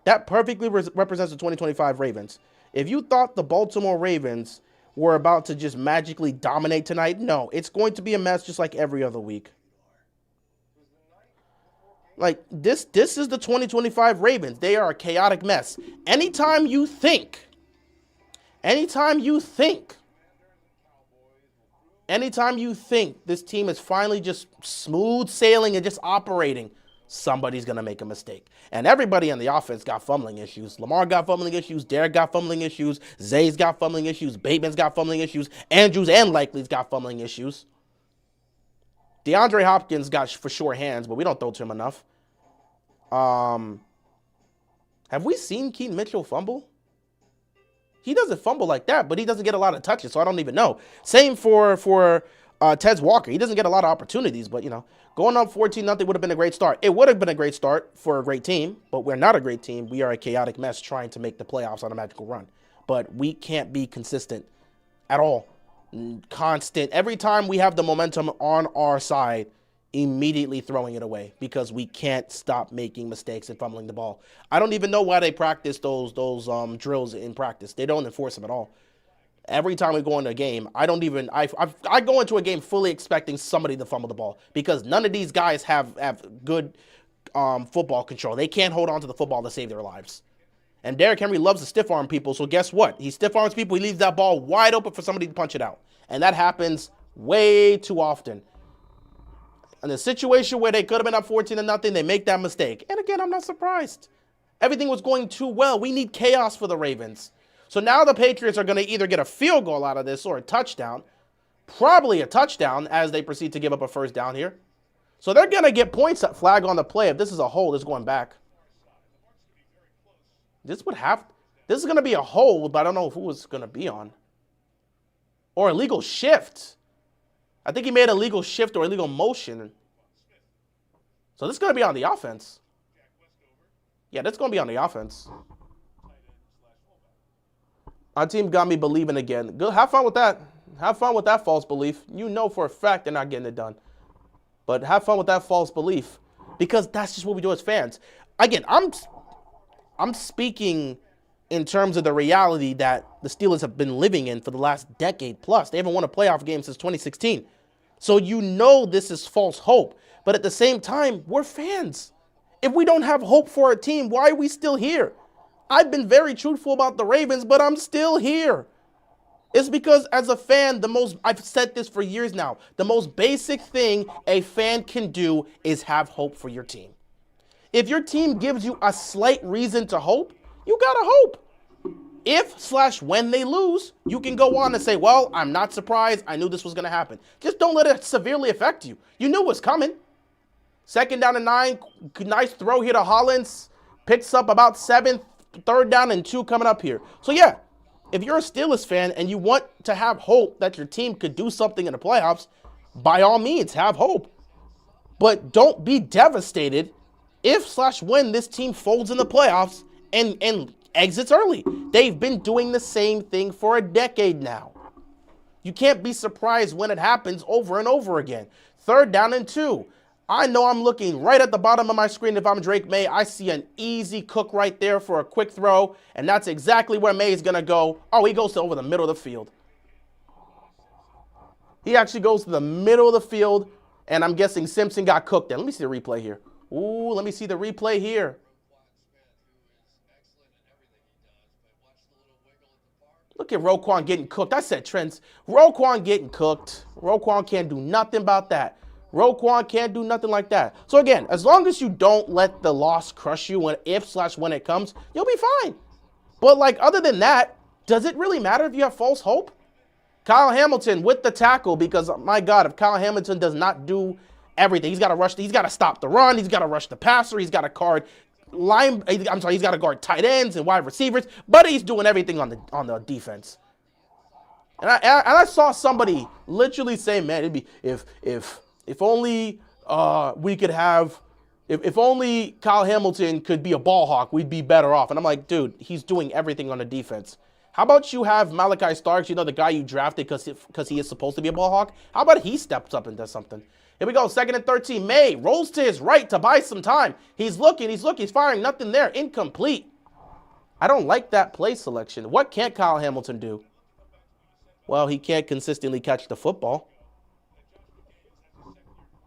That perfectly represents the 2025 Ravens. If you thought the Baltimore Ravens were about to just magically dominate tonight, no, it's going to be a mess just like every other week. Like, this is the 2025 Ravens. They are a chaotic mess. Anytime you think this team is finally just smooth sailing and just operating, somebody's going to make a mistake. And everybody on the offense got fumbling issues. Lamar got fumbling issues. Derek got fumbling issues. Zay's got fumbling issues. Bateman's got fumbling issues. Andrews and Likely's got fumbling issues. DeAndre Hopkins got for sure hands, but we don't throw to him enough. Have we seen Keaton Mitchell fumble? He doesn't fumble like that, but he doesn't get a lot of touches, so I don't even know. Same for Tez Walker. He doesn't get a lot of opportunities, but, going up 14-0 would have been a great start. It would have been a great start for a great team, but we're not a great team. We are a chaotic mess trying to make the playoffs on a magical run. But we can't be consistent at all. Constant. Every time we have the momentum on our side, immediately throwing it away because we can't stop making mistakes and fumbling the ball. I don't even know why they practice those drills in practice. They don't enforce them at all. Every time we go into a game, I go into a game fully expecting somebody to fumble the ball because none of these guys have good football control. They can't hold on to the football to save their lives. And Derrick Henry loves to stiff arm people, so guess what? He stiff arms people, he leaves that ball wide open for somebody to punch it out. And that happens way too often. In a situation where they could have been up 14-0, they make that mistake. And again, I'm not surprised. Everything was going too well. We need chaos for the Ravens. So now the Patriots are going to either get a field goal out of this or a touchdown. Probably a touchdown as they proceed to give up a first down here. So they're going to get points at flag on the play. If this is a hold, it's going back. This would have... This is going to be a hold, but I don't know who it's going to be on. Or illegal shift. I think he made a legal shift or illegal motion. So this is going to be on the offense. Yeah, that's going to be on the offense. Our team got me believing again. Good. Have fun with that. Have fun with that false belief. You know for a fact they're not getting it done. But have fun with that false belief. Because that's just what we do as fans. Again, I'm speaking in terms of the reality that the Steelers have been living in for the last decade plus. They haven't won a playoff game since 2016. So you know this is false hope. But at the same time, we're fans. If we don't have hope for our team, why are we still here? I've been very truthful about the Ravens, but I'm still here. It's because as a fan, I've said this for years now, the most basic thing a fan can do is have hope for your team. If your team gives you a slight reason to hope, you gotta hope. If/when they lose, you can go on and say, well, I'm not surprised. I knew this was going to happen. Just don't let it severely affect you. You knew it was coming. 2nd down and 9. Nice throw here to Hollins. Picks up about 7. 3rd down and 2 coming up here. So, yeah, if you're a Steelers fan and you want to have hope that your team could do something in the playoffs, by all means, have hope. But don't be devastated if/when this team folds in the playoffs and exits early. They've been doing the same thing for a decade now. You can't be surprised when it happens over and over again. 3rd down and 2. I know I'm looking right at the bottom of my screen. If I'm Drake May, I see an easy cook right there for a quick throw, and that's exactly where May is going to go. Oh, he goes to over the middle of the field. He actually goes to the middle of the field, and I'm guessing Simpson got cooked there. Let me see the replay here. Ooh, let me see the replay here. Look at Roquan getting cooked. I said Trent's. Roquan getting cooked. Roquan can't do nothing about that. Roquan can't do nothing like that. So again, as long as you don't let the loss crush you when it comes, you'll be fine. But like other than that, does it really matter if you have false hope? Kyle Hamilton with the tackle, because my God, if Kyle Hamilton does not do everything, he's got to rush. He's got to stop the run. He's got to rush the passer. He's got to guard he's got to guard tight ends and wide receivers, but he's doing everything on the defense. And I saw somebody literally say, man, it'd be if only we could have if only Kyle Hamilton could be a ball hawk, we'd be better off. And I'm like, dude, he's doing everything on the defense. How about you have Malachi Starks, the guy you drafted because he is supposed to be a ball hawk? How about he steps up and does something? Here we go, 2nd and 13. May rolls to his right to buy some time. He's looking, he's firing, nothing there, incomplete. I don't like that play selection. What can't Kyle Hamilton do? Well, he can't consistently catch the football.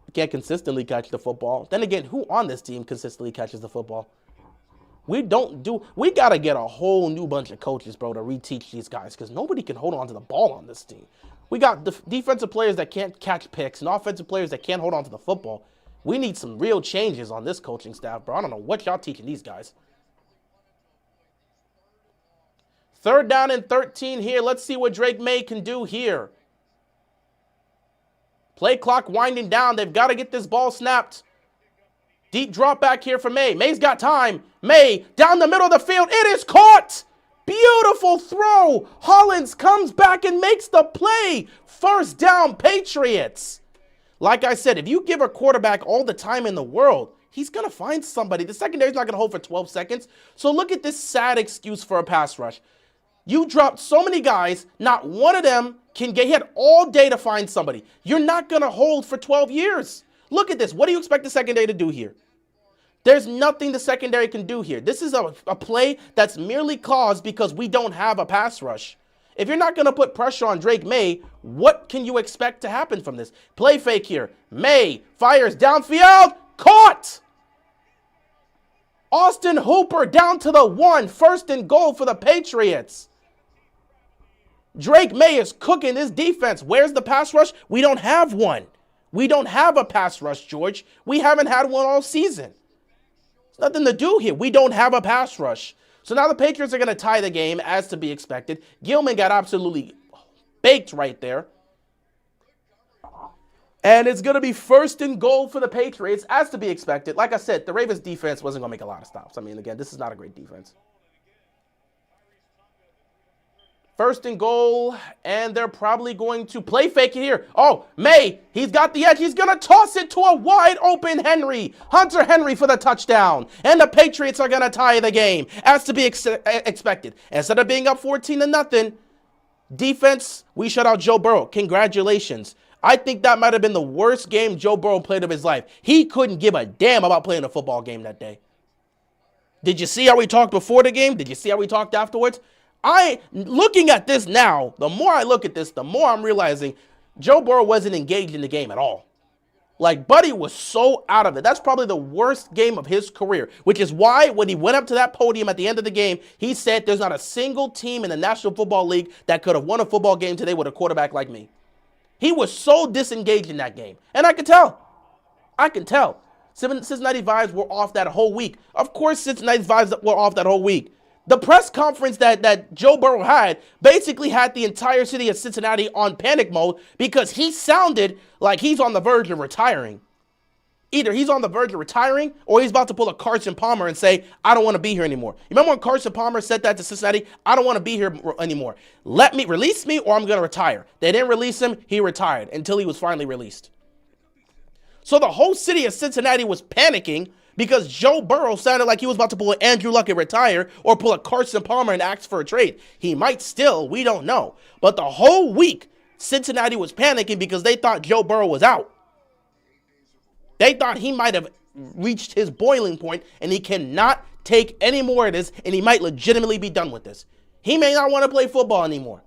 He can't consistently catch the football. Then again, who on this team consistently catches the football? We got to get a whole new bunch of coaches, bro, to reteach these guys because nobody can hold on to the ball on this team. We got defensive players that can't catch picks and offensive players that can't hold on to the football. We need some real changes on this coaching staff, bro. I don't know what y'all teaching these guys. 3rd down and 13 here. Let's see what Drake May can do here. Play clock winding down. They've got to get this ball snapped. Deep drop back here for May. May's got time. May down the middle of the field. It is caught. Beautiful throw. Hollins comes back and makes the play. 1st down, Patriots. Like I said, if you give a quarterback all the time in the world, he's going to find somebody. The secondary's not going to hold for 12 seconds. So look at this sad excuse for a pass rush. You dropped so many guys, not one of them can get hit all day to find somebody. You're not going to hold for 12 years. Look at this. What do you expect the secondary to do here? There's nothing the secondary can do here. This is a play that's merely caused because we don't have a pass rush. If you're not going to put pressure on Drake May, what can you expect to happen from this? Play fake here. May fires downfield. Caught! Austin Hooper down to the 1. 1st and goal for the Patriots. Drake May is cooking this defense. Where's the pass rush? We don't have one. We don't have a pass rush, George. We haven't had one all season. There's nothing to do here. We don't have a pass rush. So now the Patriots are going to tie the game as to be expected. Gilman got absolutely baked right there. And it's going to be 1st and goal for the Patriots as to be expected. Like I said, the Ravens defense wasn't going to make a lot of stops. I mean, again, this is not a great defense. First and goal, and they're probably going to play fake it here. Oh, May, he's got the edge. He's going to toss it to a wide open Henry. Hunter Henry for the touchdown. And the Patriots are going to tie the game, as to be expected. Instead of being up 14-0, defense, we shut out Joe Burrow. Congratulations. I think that might have been the worst game Joe Burrow played of his life. He couldn't give a damn about playing a football game that day. Did you see how we talked before the game? Did you see how we talked afterwards? Looking at this now, the more I look at this, the more I'm realizing Joe Burrow wasn't engaged in the game at all. Like, Buddy was so out of it. That's probably the worst game of his career, which is why when he went up to that podium at the end of the game, he said there's not a single team in the National Football League that could have won a football game today with a quarterback like me. He was so disengaged in that game. And I could tell. I can tell. Cincinnati vibes were off that whole week. Of course, Cincinnati vibes were off that whole week. The press conference that Joe Burrow had basically had the entire city of Cincinnati on panic mode because he sounded like he's on the verge of retiring. Either he's on the verge of retiring or he's about to pull a Carson Palmer and say, I don't want to be here anymore. You remember when Carson Palmer said that to Cincinnati? I don't want to be here anymore. Release me or I'm going to retire. They didn't release him. He retired until he was finally released. So the whole city of Cincinnati was panicking because Joe Burrow sounded like he was about to pull an Andrew Luck and retire or pull a Carson Palmer and ask for a trade. He might still, we don't know. But the whole week, Cincinnati was panicking because they thought Joe Burrow was out. They thought he might have reached his boiling point and he cannot take any more of this and he might legitimately be done with this. He may not want to play football anymore.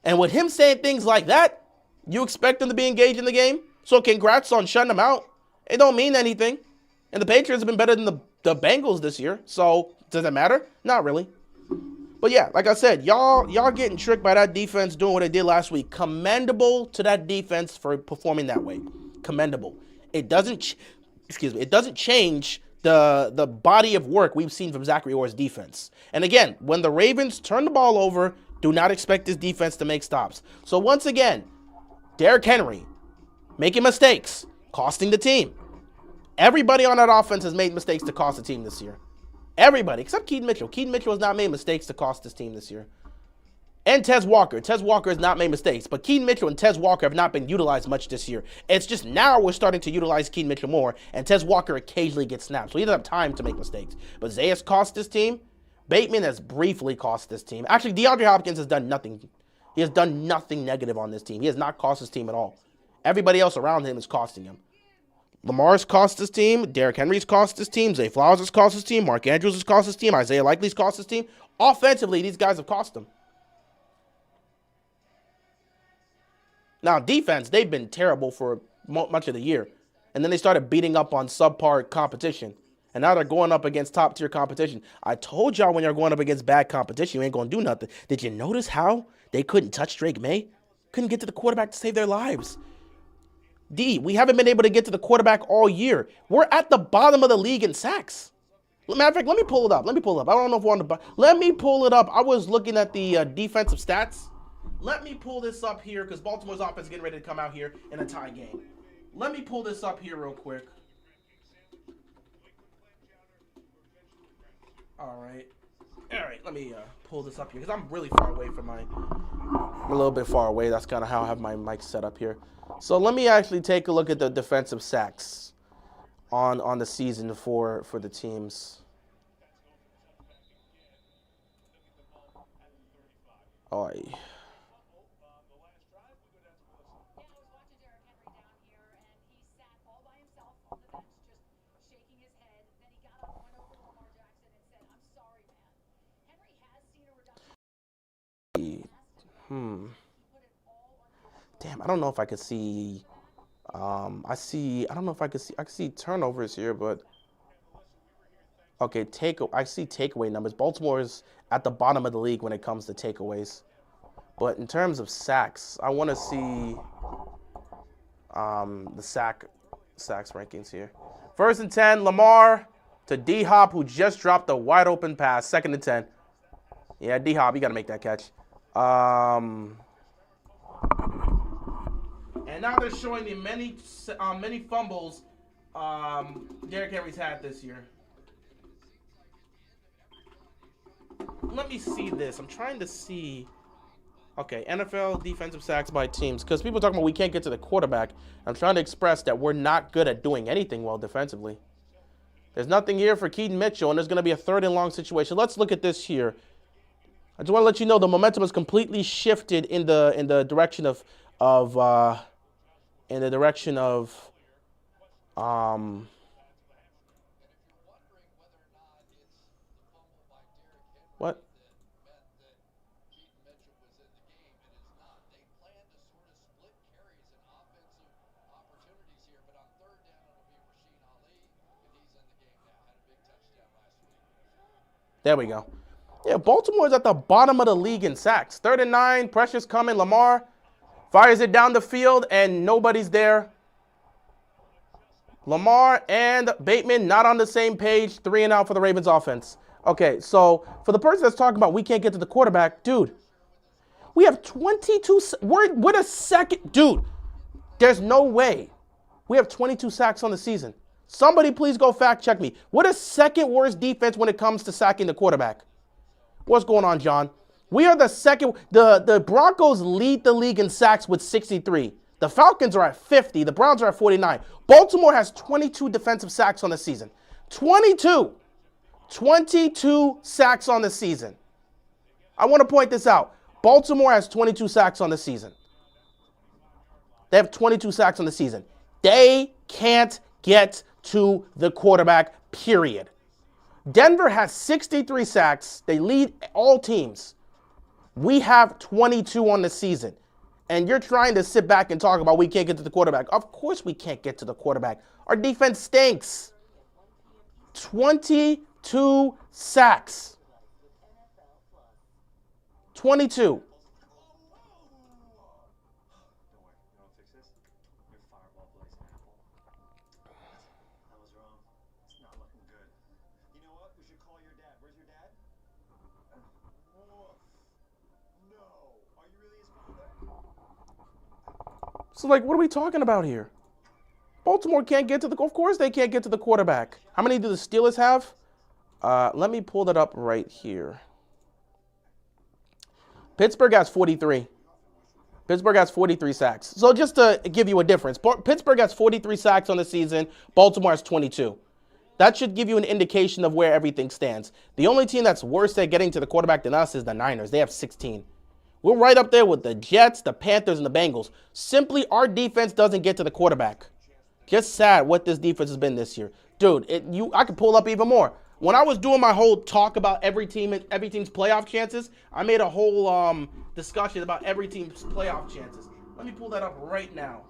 And with him saying things like that, you expect him to be engaged in the game? So congrats on shutting him out. It don't mean anything. And the Patriots have been better than the Bengals this year. So does it matter? Not really. But yeah, like I said, y'all getting tricked by that defense doing what they did last week. Commendable to that defense for performing that way. Commendable. It doesn't change the body of work we've seen from Zachary Orr's defense. And again, when the Ravens turn the ball over, do not expect this defense to make stops. So once again, Derrick Henry making mistakes, costing the team. Everybody on that offense has made mistakes to cost the team this year. Everybody, except Keaton Mitchell. Keaton Mitchell has not made mistakes to cost this team this year. And Tez Walker. Tez Walker has not made mistakes, but Keaton Mitchell and Tez Walker have not been utilized much this year. It's just now we're starting to utilize Keaton Mitchell more, and Tez Walker occasionally gets snapped, so he doesn't have time to make mistakes. But Zay has cost this team. Bateman has briefly cost this team. Actually, DeAndre Hopkins has done nothing. He has done nothing negative on this team. He has not cost his team at all. Everybody else around him is costing him. Lamar's cost his team. Derrick Henry's cost his team. Zay Flowers has cost his team. Mark Andrews has cost his team. Isaiah Likely's cost his team. Offensively, these guys have cost them. Now, defense, they've been terrible for much of the year. And then they started beating up on subpar competition. And now they're going up against top-tier competition. I told y'all when you're going up against bad competition, you ain't going to do nothing. Did you notice how they couldn't touch Drake May? Couldn't get to the quarterback to save their lives. We haven't been able to get to the quarterback all year. We're at the bottom of the league in sacks. Matter of fact, let me pull it up. I don't know if we're on the... Let me pull it up. I was looking at the defensive stats. Let me pull this up here because Baltimore's offense is getting ready to come out here in a tie game. Let me pull this up here real quick. All right, let me pull this up here because I'm really far away from I'm a little bit far away. That's kind of how I have my mic set up here. So let me actually take a look at the defensive sacks on the season for the teams. Oh, damn, I don't know if I could see. I don't know if I could see. I can see turnovers here, but okay, I see takeaway numbers. Baltimore's at the bottom of the league when it comes to takeaways, but in terms of sacks, I want to see the sacks rankings here. 1st and 10, Lamar to D-Hop, who just dropped a wide open pass. 2nd and 10. Yeah, D-Hop, you got to make that catch. And now they're showing the many fumbles Derrick Henry's had this year. let me see this. I'm trying to see. Okay, NFL defensive sacks by teams. Because people are talking about we can't get to the quarterback. I'm trying to express that we're not good at doing anything well defensively. There's nothing here for Keaton Mitchell, and there's going to be a 3rd and long situation. Let's look at this here. I just want to let you know the momentum is completely shifted in the direction of what? There we go. Yeah, Baltimore is at the bottom of the league in sacks. 3rd and 9, pressure's coming. Lamar fires it down the field, and nobody's there. Lamar and Bateman not on the same page. 3 and out for the Ravens offense. Okay, so for the person that's talking about we can't get to the quarterback, dude, we have 22. What a second. Dude, there's no way. We have 22 sacks on the season. Somebody please go fact check me. What a second worst defense when it comes to sacking the quarterback. What's going on, John? We are the second. The Broncos lead the league in sacks with 63. The Falcons are at 50. The Browns are at 49. Baltimore has 22 defensive sacks on the season. 22. 22 sacks on the season. I want to point this out. Baltimore has 22 sacks on the season. They have 22 sacks on the season. They can't get to the quarterback, period. Denver has 63 sacks. They lead all teams. We have 22 on the season. And you're trying to sit back and talk about we can't get to the quarterback. Of course we can't get to the quarterback. Our defense stinks. 22 sacks. 22. So, like, what are we talking about here? Baltimore can't get to the... Of course they can't get to the quarterback. How many do the Steelers have? Let me pull that up right here. Pittsburgh has 43. Pittsburgh has 43 sacks. So just to give you a difference, Pittsburgh has 43 sacks on the season. Baltimore has 22. That should give you an indication of where everything stands. The only team that's worse at getting to the quarterback than us is the Niners. They have 16. We're right up there with the Jets, the Panthers, and the Bengals. Simply, our defense doesn't get to the quarterback. Just sad what this defense has been this year. Dude, I could pull up even more. When I was doing my whole talk about every team's playoff chances, I made a whole discussion about every team's playoff chances. Let me pull that up right now.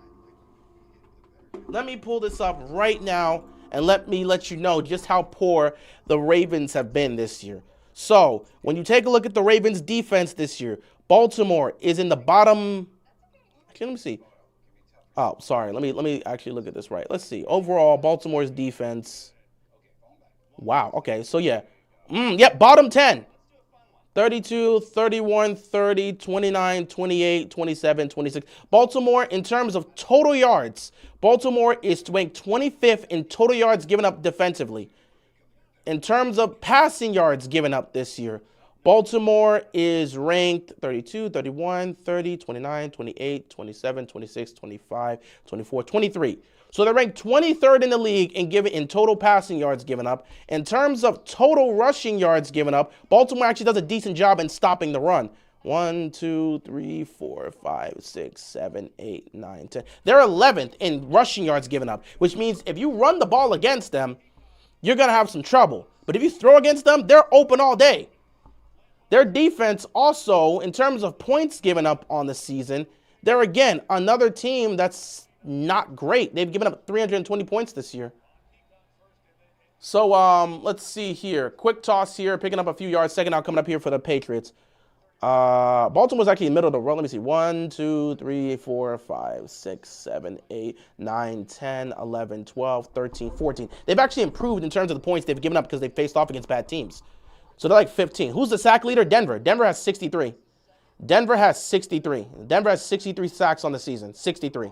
Let me pull this up right now, and let me let you know just how poor the Ravens have been this year. So, when you take a look at the Ravens' defense this year, Baltimore is in the bottom. Actually, let me see. Oh, sorry. Let me actually look at this right. Let's see. Overall, Baltimore's defense. Wow. Okay. So, yeah. Yep. Bottom 10. 32, 31, 30, 29, 28, 27, 26. Baltimore, in terms of total yards, Baltimore is ranked 25th in total yards given up defensively. In terms of passing yards given up this year, Baltimore is ranked 32, 31, 30, 29, 28, 27, 26, 25, 24, 23. So they're ranked 23rd in the league in total passing yards given up. In terms of total rushing yards given up, Baltimore actually does a decent job in stopping the run. 1, 2, 3, 4, 5, 6, 7, 8, 9, 10. They're 11th in rushing yards given up, which means if you run the ball against them, you're going to have some trouble. But if you throw against them, they're open all day. Their defense also, in terms of points given up on the season, they're, again, another team that's not great. They've given up 320 points this year. So, let's see here. Quick toss here, picking up a few yards. Second out coming up here for the Patriots. Baltimore's actually in the middle of the road. Let me see. 1, 2, 3, 4, 5, 6, 7, 8, 9, 10, 11, 12, 13, 14. They've actually improved in terms of the points they've given up because they've faced off against bad teams. So they're like 15. Who's the sack leader? Denver. Denver has 63. Denver has 63. Denver has 63 sacks on the season. 63.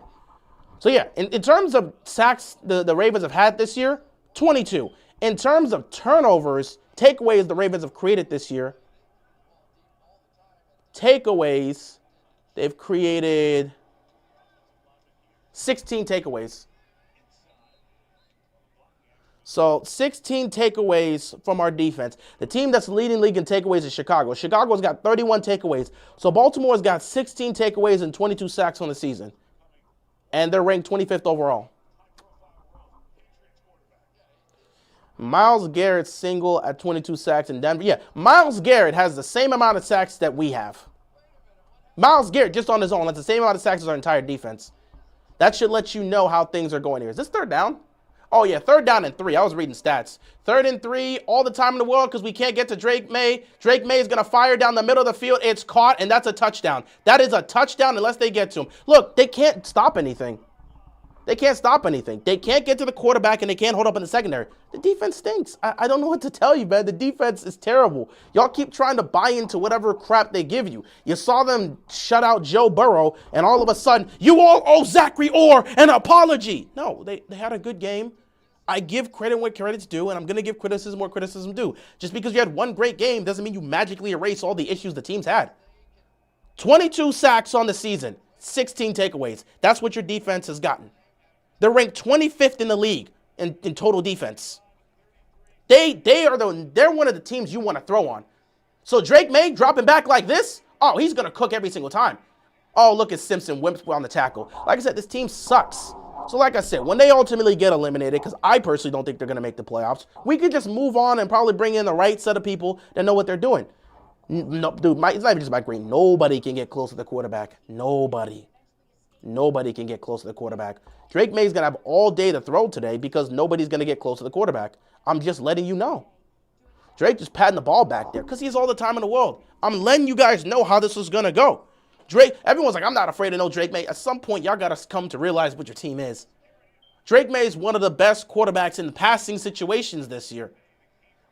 So, yeah, in terms of sacks the Ravens have had this year, 22. In terms of turnovers, takeaways the Ravens have created this year, takeaways, they've created 16 takeaways. So 16 takeaways from our defense. The team that's leading league in takeaways is Chicago. Chicago's got 31 takeaways. So Baltimore's got 16 takeaways and 22 sacks on the season. And they're ranked 25th overall. Myles Garrett single at 22 sacks in Denver. Yeah, Myles Garrett has the same amount of sacks that we have. Myles Garrett, just on his own, that's the same amount of sacks as our entire defense. That should let you know how things are going here. Is this third down? Oh, yeah, 3rd down and 3. I was reading stats. 3rd and 3, all the time in the world because we can't get to Drake May. Drake May is going to fire down the middle of the field. It's caught, and that's a touchdown. That is a touchdown unless they get to him. Look, they can't stop anything. They can't stop anything. They can't get to the quarterback, and they can't hold up in the secondary. The defense stinks. I don't know what to tell you, man. The defense is terrible. Y'all keep trying to buy into whatever crap they give you. You saw them shut out Joe Burrow, and all of a sudden, you all owe Zachary Orr an apology. No, they had a good game. I give credit where credit's due, and I'm going to give criticism where criticism due. Just because you had one great game doesn't mean you magically erase all the issues the team's had. 22 sacks on the season, 16 takeaways. That's what your defense has gotten. They're ranked 25th in the league in total defense. They're one of the teams you want to throw on. So Drake May dropping back like this, oh, he's going to cook every single time. Oh, look at Simpson wimps on the tackle. Like I said, this team sucks. So like I said, when they ultimately get eliminated, because I personally don't think they're going to make the playoffs, we could just move on and probably bring in the right set of people that know what they're doing. No, dude, it's not even just about Green. Nobody can get close to the quarterback. Nobody can get close to the quarterback. Drake May's going to have all day to throw today because nobody's going to get close to the quarterback. I'm just letting you know. Drake just patting the ball back there because he has all the time in the world. I'm letting you guys know how this is going to go. Drake, everyone's like, I'm not afraid of no Drake May. At some point, y'all got to come to realize what your team is. Drake May is one of the best quarterbacks in passing situations this year.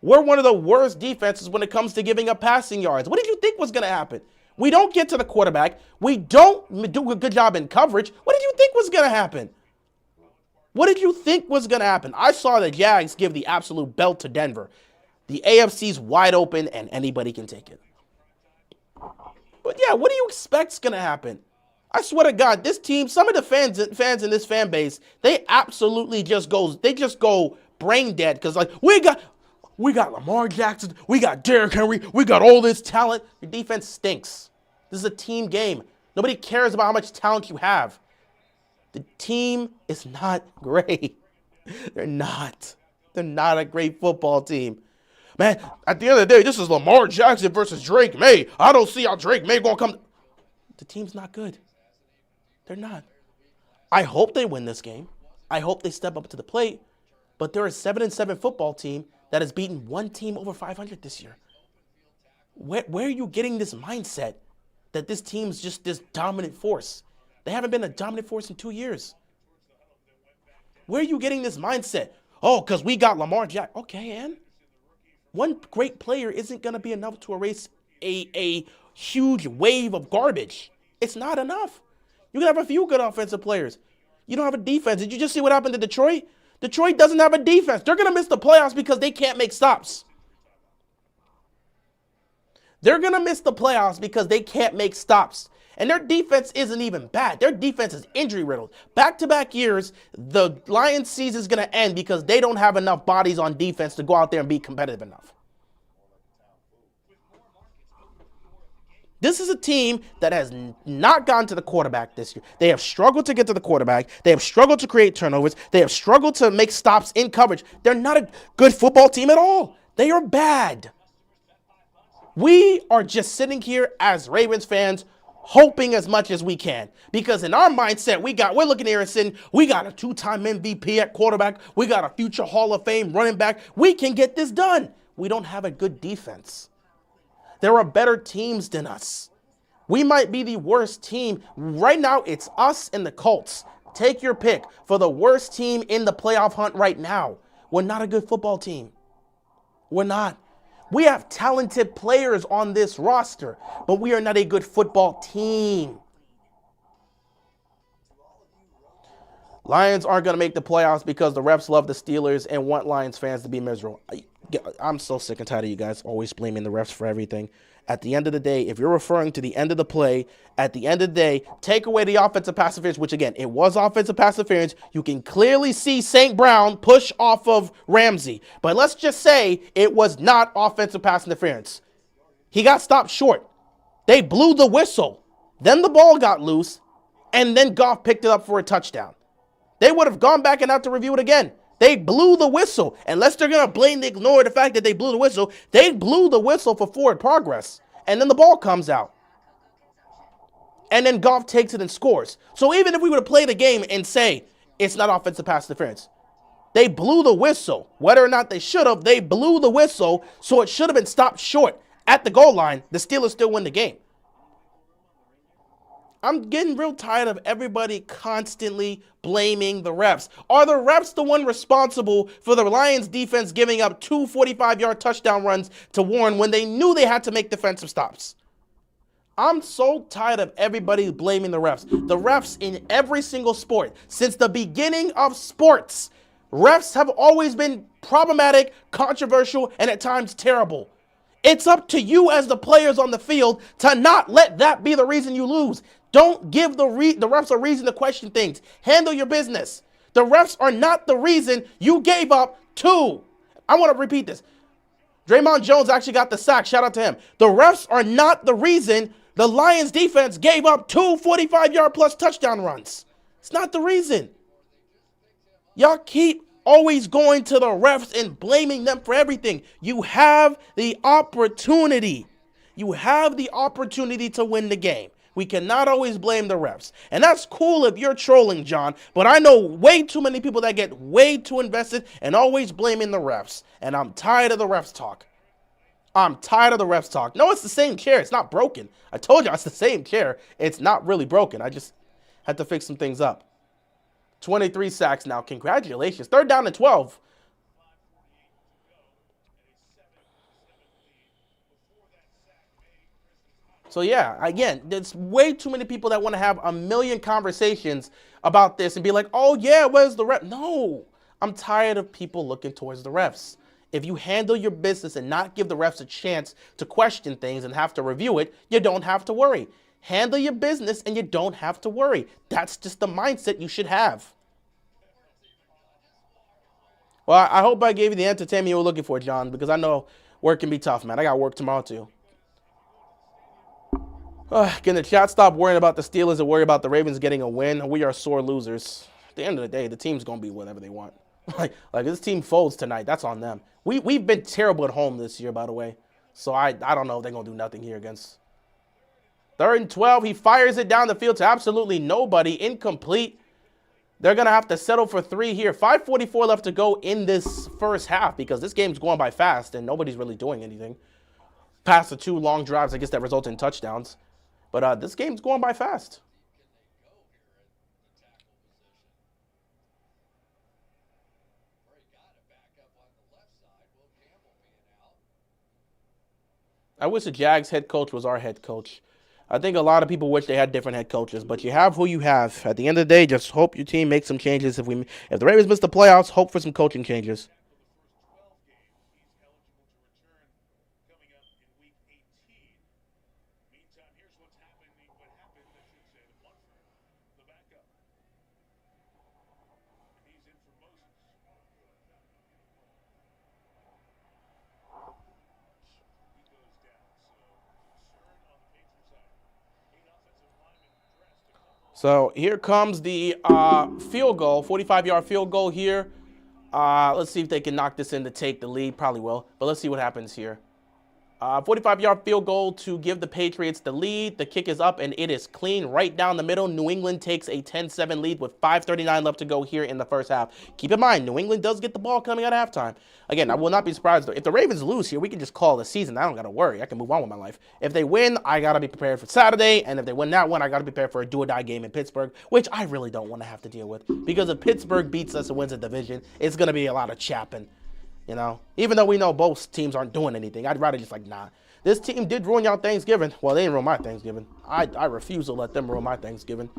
We're one of the worst defenses when it comes to giving up passing yards. What did you think was going to happen? We don't get to the quarterback. We don't do a good job in coverage. What did you think was going to happen? What did you think was going to happen? I saw the Jags give the absolute belt to Denver. The AFC's wide open and anybody can take it. But yeah, what do you expect's going to happen? I swear to God, this team, some of the fans in this fan base, they absolutely just go brain dead because like we got Lamar Jackson, we got Derrick Henry, we got all this talent. Your defense stinks. This is a team game. Nobody cares about how much talent you have. The team is not great. They're not. They're not a great football team. Man, at the end of the day, this is Lamar Jackson versus Drake May. I don't see how Drake May gonna come. The team's not good. They're not. I hope they win this game. I hope they step up to the plate. But they're a 7-7 football team that has beaten one team over 500 this year. Where are you getting this mindset that this team's just this dominant force? They haven't been a dominant force in 2 years. Where are you getting this mindset? Oh, because we got Lamar Jackson. Okay, and one great player isn't going to be enough to erase a huge wave of garbage. It's not enough. You can have a few good offensive players. You don't have a defense. Did you just see what happened to Detroit? Detroit doesn't have a defense. They're going to miss the playoffs because they can't make stops. They're going to miss the playoffs because they can't make stops. And their defense isn't even bad. Their defense is injury-riddled. Back-to-back years, the Lions' season is going to end because they don't have enough bodies on defense to go out there and be competitive enough. This is a team that has not gotten to the quarterback this year. They have struggled to get to the quarterback. They have struggled to create turnovers. They have struggled to make stops in coverage. They're not a good football team at all. They are bad. We are just sitting here as Ravens fans hoping as much as we can. Because in our mindset, we're looking here and saying, we got a 2-time MVP at quarterback. We got a future Hall of Fame running back. We can get this done. We don't have a good defense. There are better teams than us. We might be the worst team. Right now, it's us and the Colts. Take your pick for the worst team in the playoff hunt right now. We're not a good football team. We're not. We have talented players on this roster, but we are not a good football team. Lions aren't going to make the playoffs because the refs love the Steelers and want Lions fans to be miserable. I'm so sick and tired of you guys always blaming the refs for everything. At the end of the day, if you're referring to the end of the play, at the end of the day, take away the offensive pass interference, which again, it was offensive pass interference. You can clearly see St. Brown push off of Ramsey. But let's just say it was not offensive pass interference. He got stopped short. They blew the whistle. Then the ball got loose, and then Goff picked it up for a touchdown. They would have gone back and had to review it again. They blew the whistle. Unless they're going to blatantly ignore the fact that they blew the whistle, they blew the whistle for forward progress. And then the ball comes out. And then Goff takes it and scores. So even if we were to play the game and say it's not offensive pass interference, they blew the whistle. Whether or not they should have, they blew the whistle, so it should have been stopped short. At the goal line, the Steelers still win the game. I'm getting real tired of everybody constantly blaming the refs. Are the refs the one responsible for the Lions defense giving up 2 45-yard touchdown runs to Warren when they knew they had to make defensive stops? I'm so tired of everybody blaming the refs. The refs in every single sport, since the beginning of sports, refs have always been problematic, controversial, and at times terrible. It's up to you as the players on the field to not let that be the reason you lose. Don't give the refs a reason to question things. Handle your business. The refs are not the reason you gave up 2. I want to repeat this. Draymond Jones actually got the sack. Shout out to him. The refs are not the reason the Lions defense gave up 2 45-yard plus touchdown runs. It's not the reason. Y'all keep always going to the refs and blaming them for everything. You have the opportunity. You have the opportunity to win the game. We cannot always blame the refs. And that's cool if you're trolling, John, but I know way too many people that get way too invested and always blaming the refs. And I'm tired of the refs talk. I'm tired of the refs talk. No, it's the same chair. It's not broken. I told you it's the same chair. It's not really broken. I just had to fix some things up. 23 sacks now. Congratulations. 3rd down and 12. So yeah, again, there's way too many people that want to have a million conversations about this and be like, oh yeah, where's the ref? No, I'm tired of people looking towards the refs. If you handle your business and not give the refs a chance to question things and have to review it, you don't have to worry. Handle your business and you don't have to worry. That's just the mindset you should have. Well, I hope I gave you the entertainment you were looking for, John, because I know work can be tough, man. I got work tomorrow, too. Can the chat stop worrying about the Steelers and worry about the Ravens getting a win? We are sore losers. At the end of the day, the team's going to be whatever they want. like this team folds tonight. That's on them. We've been terrible at home this year, by the way. So I don't know if they're going to do nothing here against. 3rd and 12. He fires it down the field to absolutely nobody. Incomplete. They're going to have to settle for 3 here. 5:44 left to go in this first half because this game's going by fast and nobody's really doing anything. Past the 2 long drives, I guess that result in touchdowns. But this game's going by fast. I wish the Jags head coach was our head coach. I think a lot of people wish they had different head coaches, but you have who you have. At the end of the day, just hope your team makes some changes. If the Ravens miss the playoffs, hope for some coaching changes. So here comes the field goal, 45-yard field goal here. Let's see if they can knock this in to take the lead. Probably will, but let's see what happens here. 45-yard field goal to give the Patriots the lead. The kick is up, and it is clean right down the middle. New England takes a 10-7 lead with 5:39 left to go here in the first half. Keep in mind, New England does get the ball coming out of halftime. Again, I will not be surprised. If the Ravens lose here, we can just call the season. I don't got to worry. I can move on with my life. If they win, I got to be prepared for Saturday, and if they win that one, I got to be prepared for a do-or-die game in Pittsburgh, which I really don't want to have to deal with. Because if Pittsburgh beats us and wins a division, it's going to be a lot of chapping. You know, even though we know both teams aren't doing anything, I'd rather just like, nah. This team did ruin y'all Thanksgiving. Well, they didn't ruin my Thanksgiving. I refuse to let them ruin my Thanksgiving.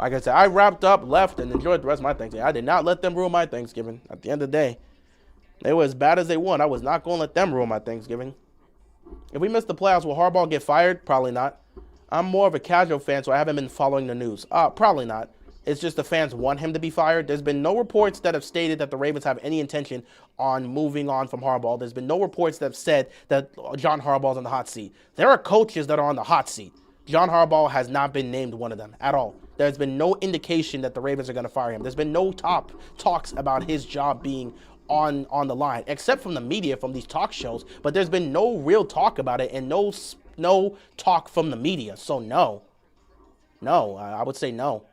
Like I said, I wrapped up, left, and enjoyed the rest of my Thanksgiving. I did not let them ruin my Thanksgiving. At the end of the day, they were as bad as they won. I was not going to let them ruin my Thanksgiving. If we miss the playoffs, will Harbaugh get fired? Probably not. I'm more of a casual fan, so I haven't been following the news. Probably not. It's just the fans want him to be fired. There's been no reports that have stated that the Ravens have any intention on moving on from Harbaugh. There's been no reports that have said that John Harbaugh's on the hot seat. There are coaches that are on the hot seat. John Harbaugh has not been named one of them at all. There's been no indication that the Ravens are going to fire him. There's been no talks about his job being on the line, except from the media, from these talk shows. But there's been no real talk about it and no talk from the media. So no. No, I would say no.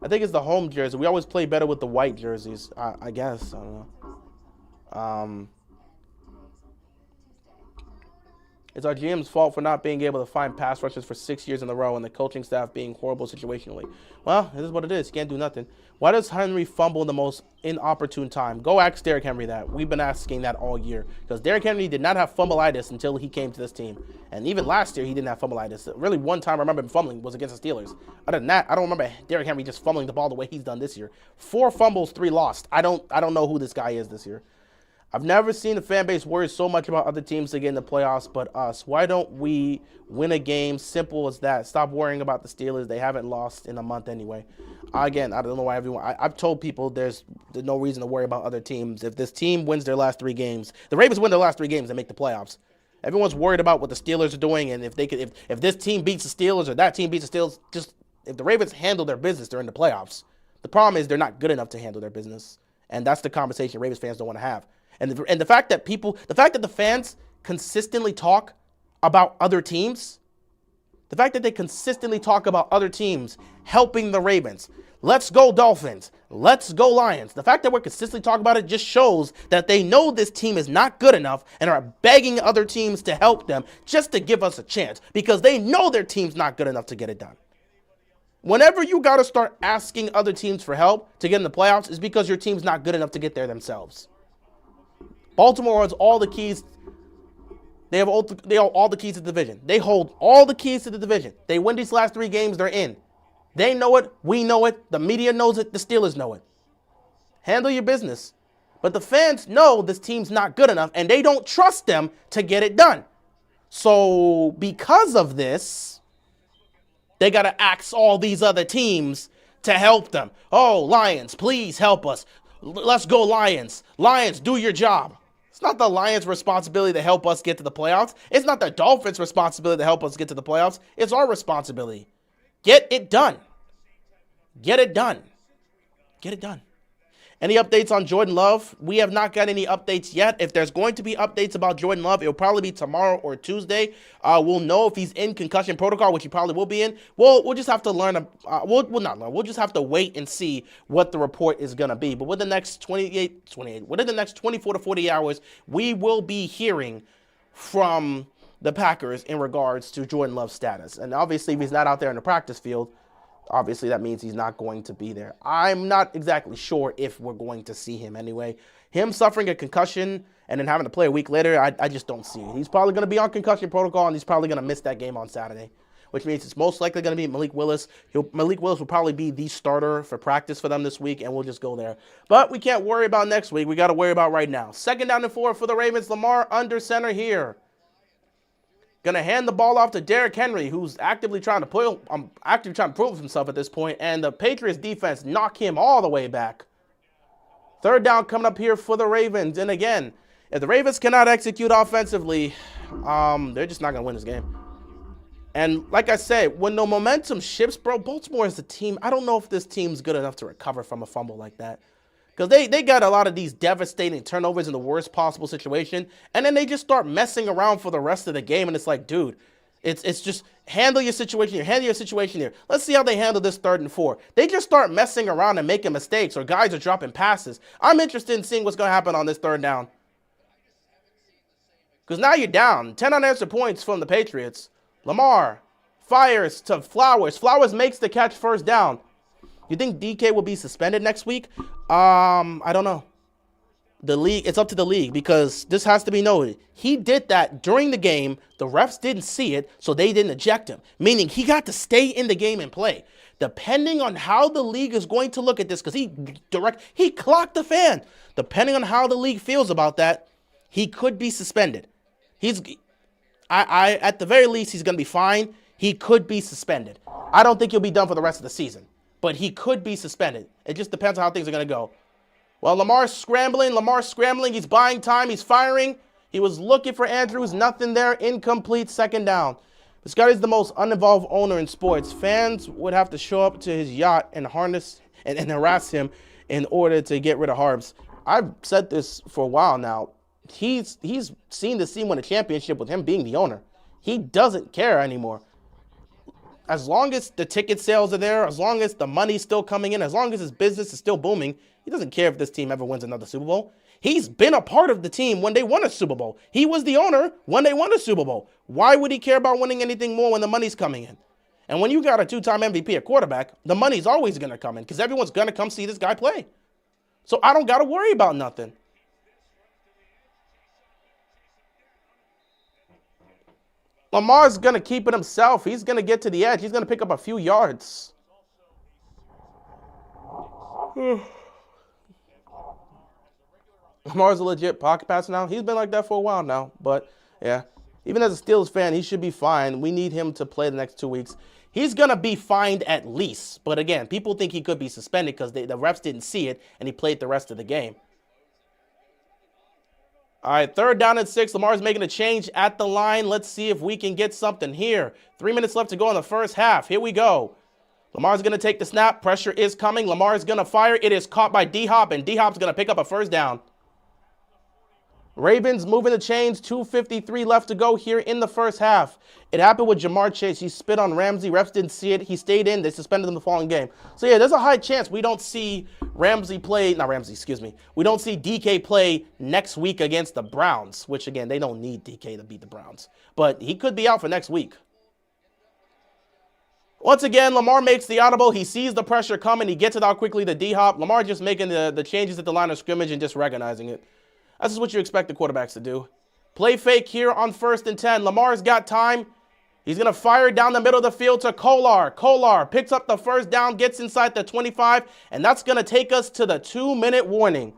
I think it's the home jersey. We always play better with the white jerseys, I guess. I don't know. It's our GM's fault for not being able to find pass rushers for 6 years in a row and the coaching staff being horrible situationally. Well, it is what it is. You can't do nothing. Why does Henry fumble in the most inopportune time? Go ask Derrick Henry that. We've been asking that all year. Because Derrick Henry did not have fumbleitis until he came to this team. And even last year, he didn't have fumbleitis. Really, one time I remember him fumbling was against the Steelers. Other than that, I don't remember Derrick Henry just fumbling the ball the way he's done this year. 4 fumbles, 3 lost. I don't know who this guy is this year. I've never seen the fan base worry so much about other teams to get in the playoffs but us. Why don't we win a game? Simple as that. Stop worrying about the Steelers. They haven't lost in a month anyway. Again, I don't know why everyone... I've told people there's no reason to worry about other teams. If this team wins their last 3 games... The Ravens win their last 3 games and make the playoffs. Everyone's worried about what the Steelers are doing, and if this team beats the Steelers or that team beats the Steelers, if the Ravens handle their business, they're in the playoffs. The problem is they're not good enough to handle their business. And that's the conversation Ravens fans don't want to have. And the fact that the fans consistently talk about other teams, the fact that they consistently talk about other teams helping the Ravens, let's go Dolphins, let's go Lions. The fact that we're consistently talking about it just shows that they know this team is not good enough and are begging other teams to help them just to give us a chance because they know their team's not good enough to get it done. Whenever you got to start asking other teams for help to get in the playoffs, is because your team's not good enough to get there themselves. Baltimore has all the keys. They have all the keys to the division. They hold all the keys to the division. They win these last 3 games, they're in. They know it. We know it. The media knows it. The Steelers know it. Handle your business. But the fans know this team's not good enough, and they don't trust them to get it done. So because of this, they got to ask all these other teams to help them. Oh, Lions, please help us. Let's go Lions. Lions, do your job. It's not the Lions' responsibility to help us get to the playoffs. It's not the Dolphins' responsibility to help us get to the playoffs. It's our responsibility. Get it done. Get it done. Get it done. Any updates on Jordan Love? We have not got any updates yet. If there's going to be updates about Jordan Love, it'll probably be tomorrow or Tuesday. We'll know if he's in concussion protocol, which he probably will be in. We'll just have to learn. We'll just have to wait and see what the report is going to be. But within the next within the next 24 to 40 hours, we will be hearing from the Packers in regards to Jordan Love's status. And obviously, if he's not out there in the practice field, obviously, that means he's not going to be there. I'm not exactly sure if we're going to see him anyway. Him suffering a concussion and then having to play a week later, I just don't see it. He's probably going to be on concussion protocol, and he's probably going to miss that game on Saturday, which means it's most likely going to be Malik Willis. Malik Willis will probably be the starter for practice for them this week, and we'll just go there. But we can't worry about next week. We got to worry about right now. 2nd down and 4 for the Ravens. Lamar under center here. Going to hand the ball off to Derrick Henry, who's actively trying to prove himself at this point, and the Patriots defense knock him all the way back. 3rd down coming up here for the Ravens. And again, if the Ravens cannot execute offensively, they're just not going to win this game. And like I said, when the momentum shifts, bro, Baltimore is the team. I don't know if this team's good enough to recover from a fumble like that. Because they got a lot of these devastating turnovers in the worst possible situation. And then they just start messing around for the rest of the game. And it's like, dude, it's just handle your situation here. Handle your situation here. Let's see how they handle this 3rd and 4. They just start messing around and making mistakes, or guys are dropping passes. I'm interested in seeing what's going to happen on this 3rd down. Because now you're down. 10 unanswered points from the Patriots. Lamar fires to Flowers. Flowers makes the catch 1st down. You think DK will be suspended next week? I don't know. The league, it's up to the league because this has to be noted. He did that during the game. The refs didn't see it, so they didn't eject him, meaning he got to stay in the game and play. Depending on how the league is going to look at this, because he clocked the fan. Depending on how the league feels about that, he could be suspended. At the very least, he's going to be fined. He could be suspended. I don't think he'll be done for the rest of the season, but he could be suspended. It just depends on how things are going to go. Well, Lamar's scrambling. He's buying time. He's firing. He was looking for Andrews. Nothing there. Incomplete. Second down. This guy is the most uninvolved owner in sports. Fans would have to show up to his yacht and harness and harass him in order to get rid of Harbs. I've said this for a while now. He's seen the team win a championship with him being the owner. He doesn't care anymore. As long as the ticket sales are there, as long as the money's still coming in, as long as his business is still booming, he doesn't care if this team ever wins another Super Bowl. He's been a part of the team when they won a Super Bowl. He was the owner when they won a Super Bowl. Why would he care about winning anything more when the money's coming in? And when you got a two-time MVP at quarterback, the money's always going to come in because everyone's going to come see this guy play. So I don't got to worry about nothing. Lamar's going to keep it himself. He's going to get to the edge. He's going to pick up a few yards. Lamar's a legit pocket passer now. He's been like that for a while now. But, yeah, even as a Steelers fan, he should be fine. We need him to play the next 2 weeks. He's going to be fined at least. But, again, people think he could be suspended because the refs didn't see it, and he played the rest of the game. All right, 3rd down and 6. Lamar's making a change at the line. Let's see if we can get something here. 3 minutes left to go in the first half. Here we go. Lamar's going to take the snap. Pressure is coming. Lamar's going to fire. It is caught by D-Hop, and D-Hop's going to pick up a first down. Ravens moving the chains. 2:53 left to go here in the first half. It happened with Jamar Chase. He spit on Ramsey. Refs didn't see it. He stayed in. They suspended him the following game. So, yeah, there's a high chance we don't see we don't see DK play next week against the Browns, which, again, they don't need DK to beat the Browns. But he could be out for next week. Once again, Lamar makes the audible. He sees the pressure coming. He gets it out quickly to D-Hop. Lamar just making the changes at the line of scrimmage and just recognizing it. This is what you expect the quarterbacks to do. Play fake here on 1st and 10. Lamar's got time. He's going to fire down the middle of the field to Kolar. Kolar picks up the first down, gets inside the 25, and that's going to take us to the 2-minute warning.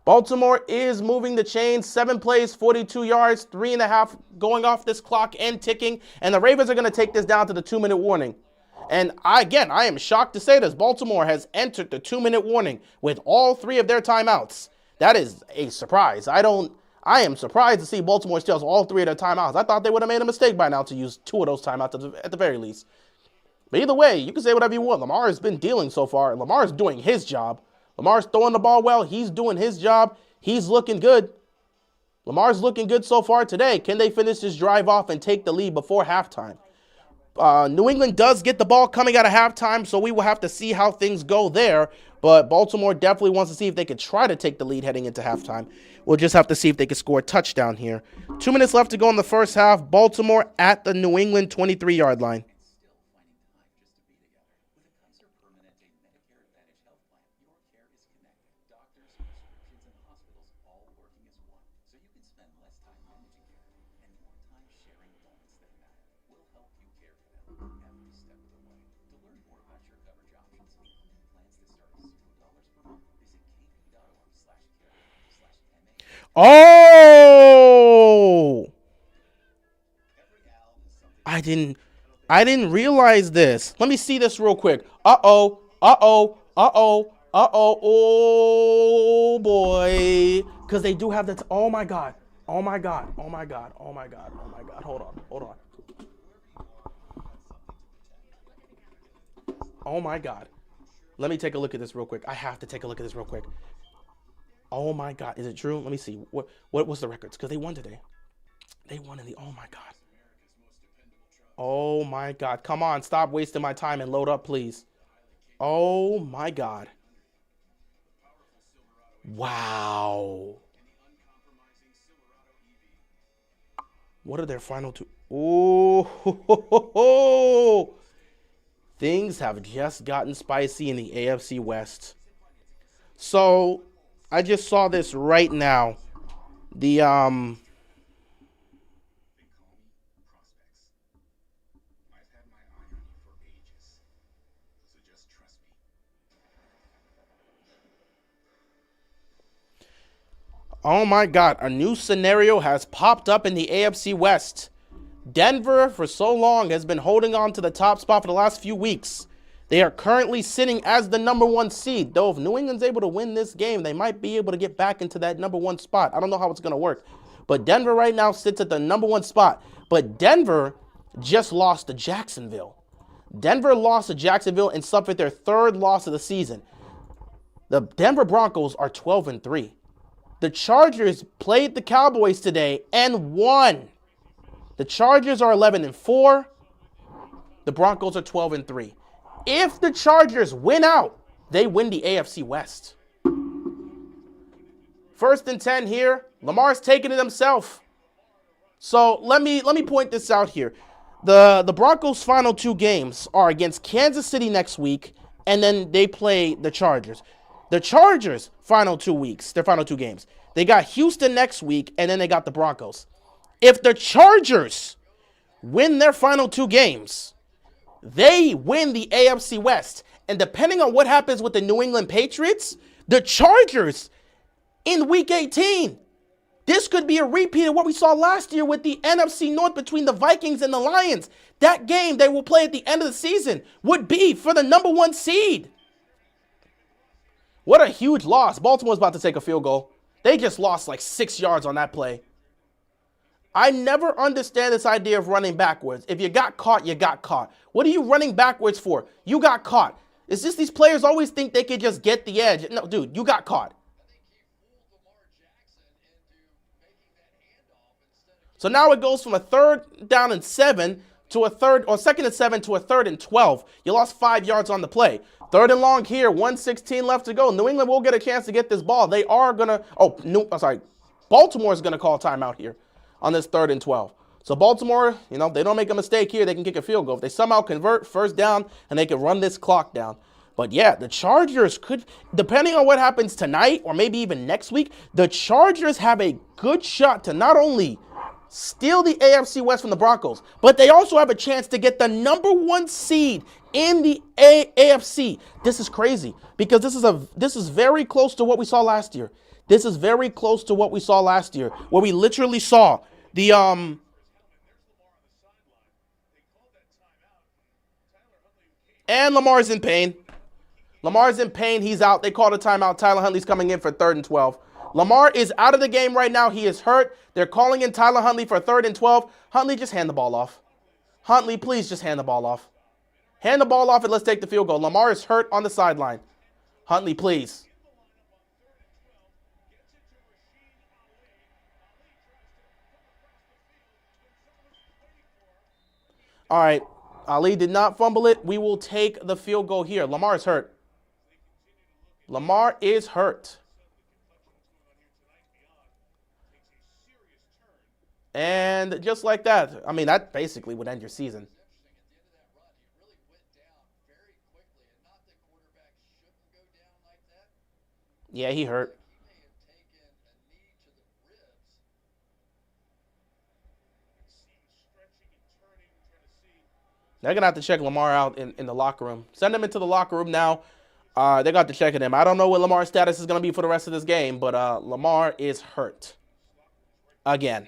Baltimore is moving the chains. 7 plays, 42 yards, 3.5 going off this clock and ticking, and the Ravens are going to take this down to the 2-minute warning. And I am shocked to say this. Baltimore has entered the 2-minute warning with all 3 of their timeouts. That is a surprise. I am surprised to see Baltimore steals all 3 of their timeouts. I thought they would have made a mistake by now to use 2 of those timeouts at the very least. But either way, you can say whatever you want. Lamar has been dealing so far. Lamar's doing his job. Lamar's throwing the ball well. He's doing his job. He's looking good. Lamar's looking good so far today. Can they finish this drive off and take the lead before halftime? New England does get the ball coming out of halftime, so we will have to see how things go there. But Baltimore definitely wants to see if they could try to take the lead heading into halftime. We'll just have to see if they can score a touchdown here. 2 minutes left to go in the first half. Baltimore at the New England 23-yard line. Oh! I didn't realize this. Let me see this real quick. Uh-oh. Oh, boy. Because they do have that. Oh, my God. Hold on. Oh, my God. Let me take a look at this real quick. I have to take a look at this real quick. Oh, my God. Is it true? Let me see. What was the records? Because they won today. They won in the... Oh, my God. Oh, my God. Come on. Stop wasting my time and load up, please. Oh, my God. Wow. What are their final 2? Oh, things have just gotten spicy in the AFC West. So, I just saw this right now. The Oh my God, a new scenario has popped up in the AFC West. Denver, for so long, has been holding on to the top spot for the last few weeks. They are currently sitting as the #1 seed. Though if New England's able to win this game, they might be able to get back into that #1 spot. I don't know how it's going to work. But Denver right now sits at the #1 spot. But Denver just lost to Jacksonville. Denver lost to Jacksonville and suffered their 3rd loss of the season. The Denver Broncos are 12-3. The Chargers played the Cowboys today and won. The Chargers are 11-4. The Broncos are 12-3. If the Chargers win out, they win the AFC West. 1st and 10 here. Lamar's taking it himself. So let me point this out here. The Broncos' final 2 games are against Kansas City next week, and then they play the Chargers. The Chargers' final 2 weeks, their final 2 games, they got Houston next week, and then they got the Broncos. If the Chargers win their final 2 games, they win the AFC West. And depending on what happens with the New England Patriots, the Chargers in Week 18, this could be a repeat of what we saw last year with the NFC North between the Vikings and the Lions. That game they will play at the end of the season would be for the #1 seed. What a huge loss. Baltimore's about to take a field goal. They just lost like 6 yards on that play. I never understand this idea of running backwards. If you got caught, you got caught. What are you running backwards for? You got caught. It's just these players always think they could just get the edge. No, dude, you got caught. So now it goes from a 3rd down and 7 to a 2nd and 7 to a 3rd and 12. You lost 5 yards on the play. 3rd and long here, 1:16 left to go. New England will get a chance to get this ball. They are going to, Baltimore's going to call timeout here on this 3rd and 12. So Baltimore, they don't make a mistake here, they can kick a field goal. If they somehow convert 1st down, and they can run this clock down. But yeah, the Chargers could, depending on what happens tonight or maybe even next week, the Chargers have a good shot to not only steal the AFC West from the Broncos, but they also have a chance to get the #1 seed in the AFC. This is crazy because this is very close to what we saw last year. This is very close to what we saw last year, where we literally saw the and Lamar's in pain. Lamar's in pain. He's out. They called a timeout. Tyler Huntley's coming in for 3rd and 12. Lamar is out of the game right now. He is hurt. They're calling in Tyler Huntley for 3rd and 12. Huntley, just hand the ball off. Huntley, please just hand the ball off. Hand the ball off and let's take the field goal. Lamar is hurt on the sideline. Huntley, please. All right. Ali did not fumble it. We will take the field goal here. Lamar is hurt. Lamar is hurt. And just like that, that basically would end your season. Yeah, he hurt. They're going to have to check Lamar out in the locker room. Send him into the locker room now. They got to check him. I don't know what Lamar's status is going to be for the rest of this game, but Lamar is hurt. Again.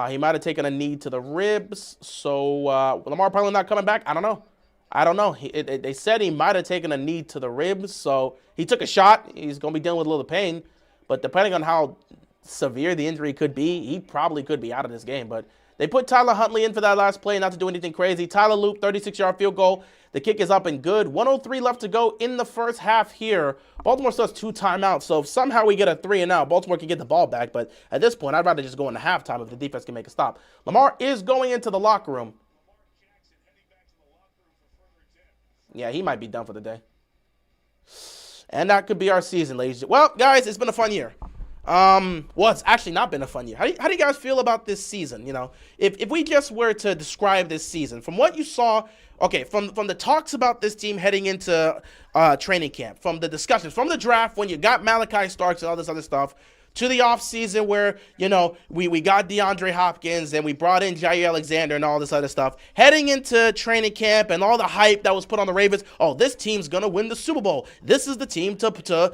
He might have taken a knee to the ribs, so Lamar probably not coming back. I don't know. They said he might have taken a knee to the ribs, so he took a shot. He's going to be dealing with a little pain, but depending on how severe the injury could be, he probably could be out of this game. But they put Tyler Huntley in for that last play, not to do anything crazy. Tyler Loop, 36-yard field goal. The kick is up and good. 1:03 left to go in the first half here. Baltimore still has 2 timeouts, so if somehow we get a 3 and out, Baltimore can get the ball back. But at this point, I'd rather just go into halftime if the defense can make a stop. Lamar is going into the locker room. Yeah, he might be done for the day. And that could be our season, ladies. Well, guys, it's been a fun year. Well, it's actually not been a fun year. How do you guys feel about this season? You know, if we just were to describe this season from what you saw, okay, from the talks about this team heading into training camp, from the discussions, from the draft when you got Malachi Starks and all this other stuff, to the offseason where, you know, we got DeAndre Hopkins and we brought in Jair Alexander and all this other stuff. Heading into training camp and all the hype that was put on the Ravens. Oh, this team's going to win the Super Bowl. This is the team to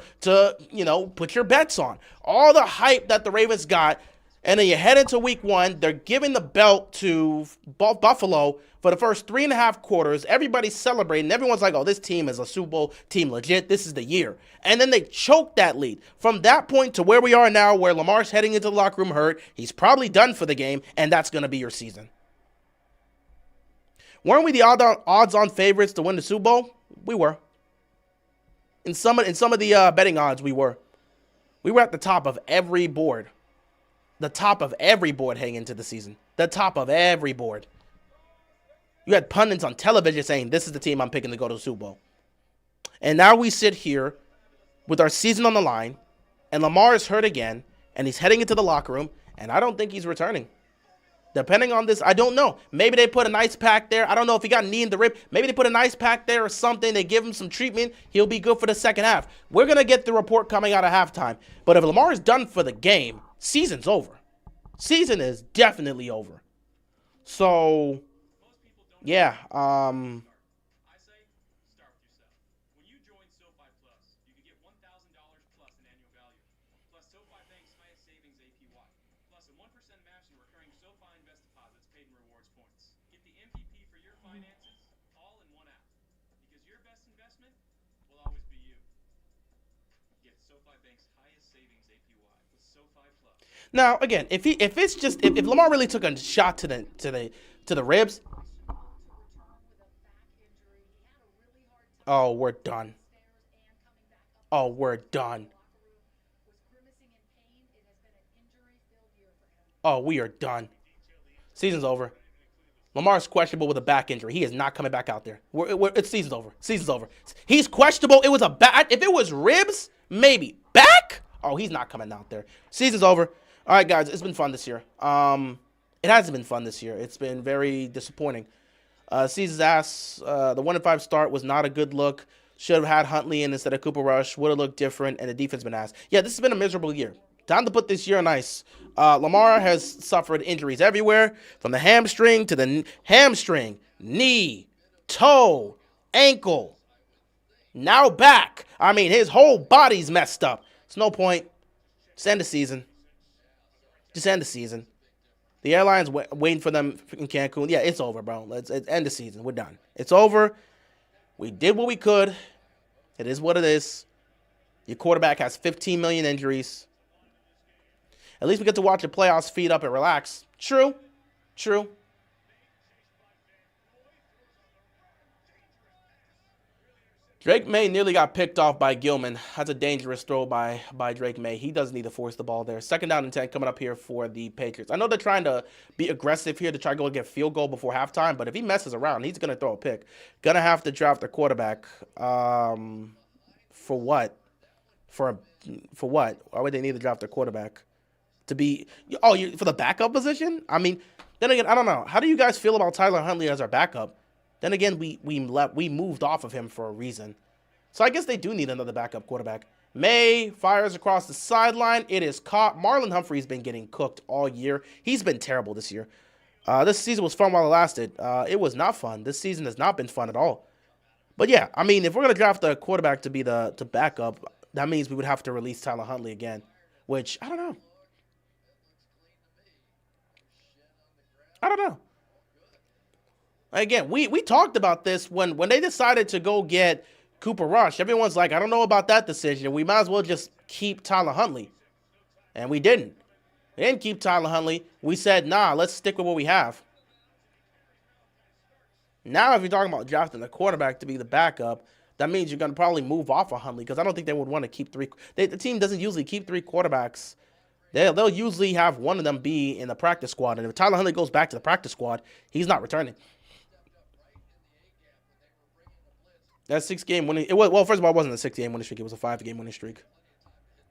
you know, put your bets on. All the hype that the Ravens got. And then you head into week one. They're giving the belt to Buffalo for the first 3.5 quarters. Everybody's celebrating. Everyone's like, oh, this team is a Super Bowl team legit. This is the year. And then they choke that lead. From that point to where we are now, where Lamar's heading into the locker room hurt, he's probably done for the game, and that's going to be your season. Weren't we the odds-on favorites to win the Super Bowl? We were. In some of the betting odds, we were. We were at the top of every board. The top of every board heading into the season. The top of every board. You had pundits on television saying, this is the team I'm picking to go to the Super Bowl. And now we sit here with our season on the line, and Lamar is hurt again, and he's heading into the locker room, and I don't think he's returning. Depending on this, I don't know. Maybe they put an ice pack there. I don't know if he got a knee in the rib. Maybe they put an ice pack there or something. They give him some treatment. He'll be good for the second half. We're going to get the report coming out of halftime. But if Lamar is done for the game, season's over. Season is definitely over. So, yeah. Now, again, if Lamar really took a shot to the ribs, oh, we're done. Oh, we're done. Oh, we are done. Season's over. Lamar's questionable with a back injury. He is not coming back out there. It's season's over. Season's over. He's questionable. It was a back. If it was ribs, maybe. Back? Oh, he's not coming out there. Season's over. All right, guys, it's been fun this year. It hasn't been fun this year. It's been very disappointing. Season's ass. The 1-5 start was not a good look. Should have had Huntley in instead of Cooper Rush. Would have looked different, and the defense been ass. Yeah, this has been a miserable year. Time to put this year on ice. Lamar has suffered injuries everywhere, from the hamstring to the hamstring, knee, toe, ankle, now back. I mean, his whole body's messed up. It's no point. Just end the season. Just end the season. The airline's waiting for them in Cancun. Yeah, it's over, bro. Let's end the season. We're done. It's over. We did what we could. It is what it is. Your quarterback has 15 million injuries. At least we get to watch the playoffs, feed up, and relax. True. True. Drake May nearly got picked off by Gilman. That's a dangerous throw by Drake May. He doesn't need to force the ball there. 2nd down and 10 coming up here for the Patriots. I know they're trying to be aggressive here to try to go get a field goal before halftime, but if he messes around, he's going to throw a pick. Going to have to draft a quarterback. For what? For what? Why would they need to draft a quarterback? To be, for the backup position? I mean, then again, I don't know. How do you guys feel about Tyler Huntley as our backup? Then again, we moved off of him for a reason. So I guess they do need another backup quarterback. May fires across the sideline. It is caught. Marlon Humphrey's been getting cooked all year. He's been terrible this year. This season was fun while it lasted. It was not fun. This season has not been fun at all. But yeah, I mean, if we're going to draft a quarterback to be the backup, that means we would have to release Tyler Huntley again, which, I don't know. Again, we talked about this when they decided to go get Cooper Rush. Everyone's like, I don't know about that decision. We might as well just keep Tyler Huntley. And we didn't. We didn't keep Tyler Huntley. We said, nah, let's stick with what we have. Now, if you're talking about drafting a quarterback to be the backup, that means you're going to probably move off of Huntley because I don't think they would want to keep three. The team doesn't usually keep 3 quarterbacks. They'll usually have one of them be in the practice squad. And if Tyler Huntley goes back to the practice squad, he's not returning. That 6-game winning. Well, first of all, it wasn't a 6-game winning streak. It was a 5-game winning streak.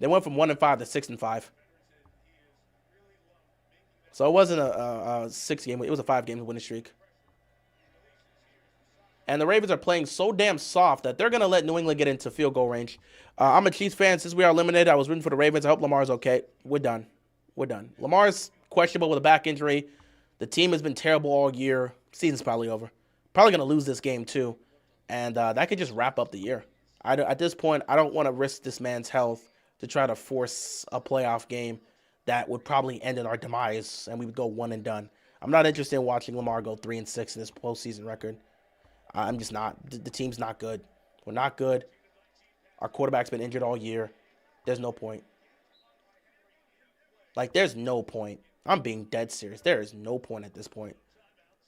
They went from 1-5 to 6-5. So it wasn't a 6-game. It was a 5-game winning streak. And the Ravens are playing so damn soft that they're going to let New England get into field goal range. I'm a Chiefs fan. Since we are eliminated, I was rooting for the Ravens. I hope Lamar's okay. We're done. We're done. Lamar's questionable with a back injury. The team has been terrible all year. Season's probably over. Probably going to lose this game too. And that could just wrap up the year. At this point, I don't want to risk this man's health to try to force a playoff game that would probably end in our demise, and we would go one and done. I'm not interested in watching Lamar go 3-6 in this postseason record. I'm just not. The team's not good. We're not good. Our quarterback's been injured all year. There's no point. Like, there's no point. I'm being dead serious. There is no point at this point.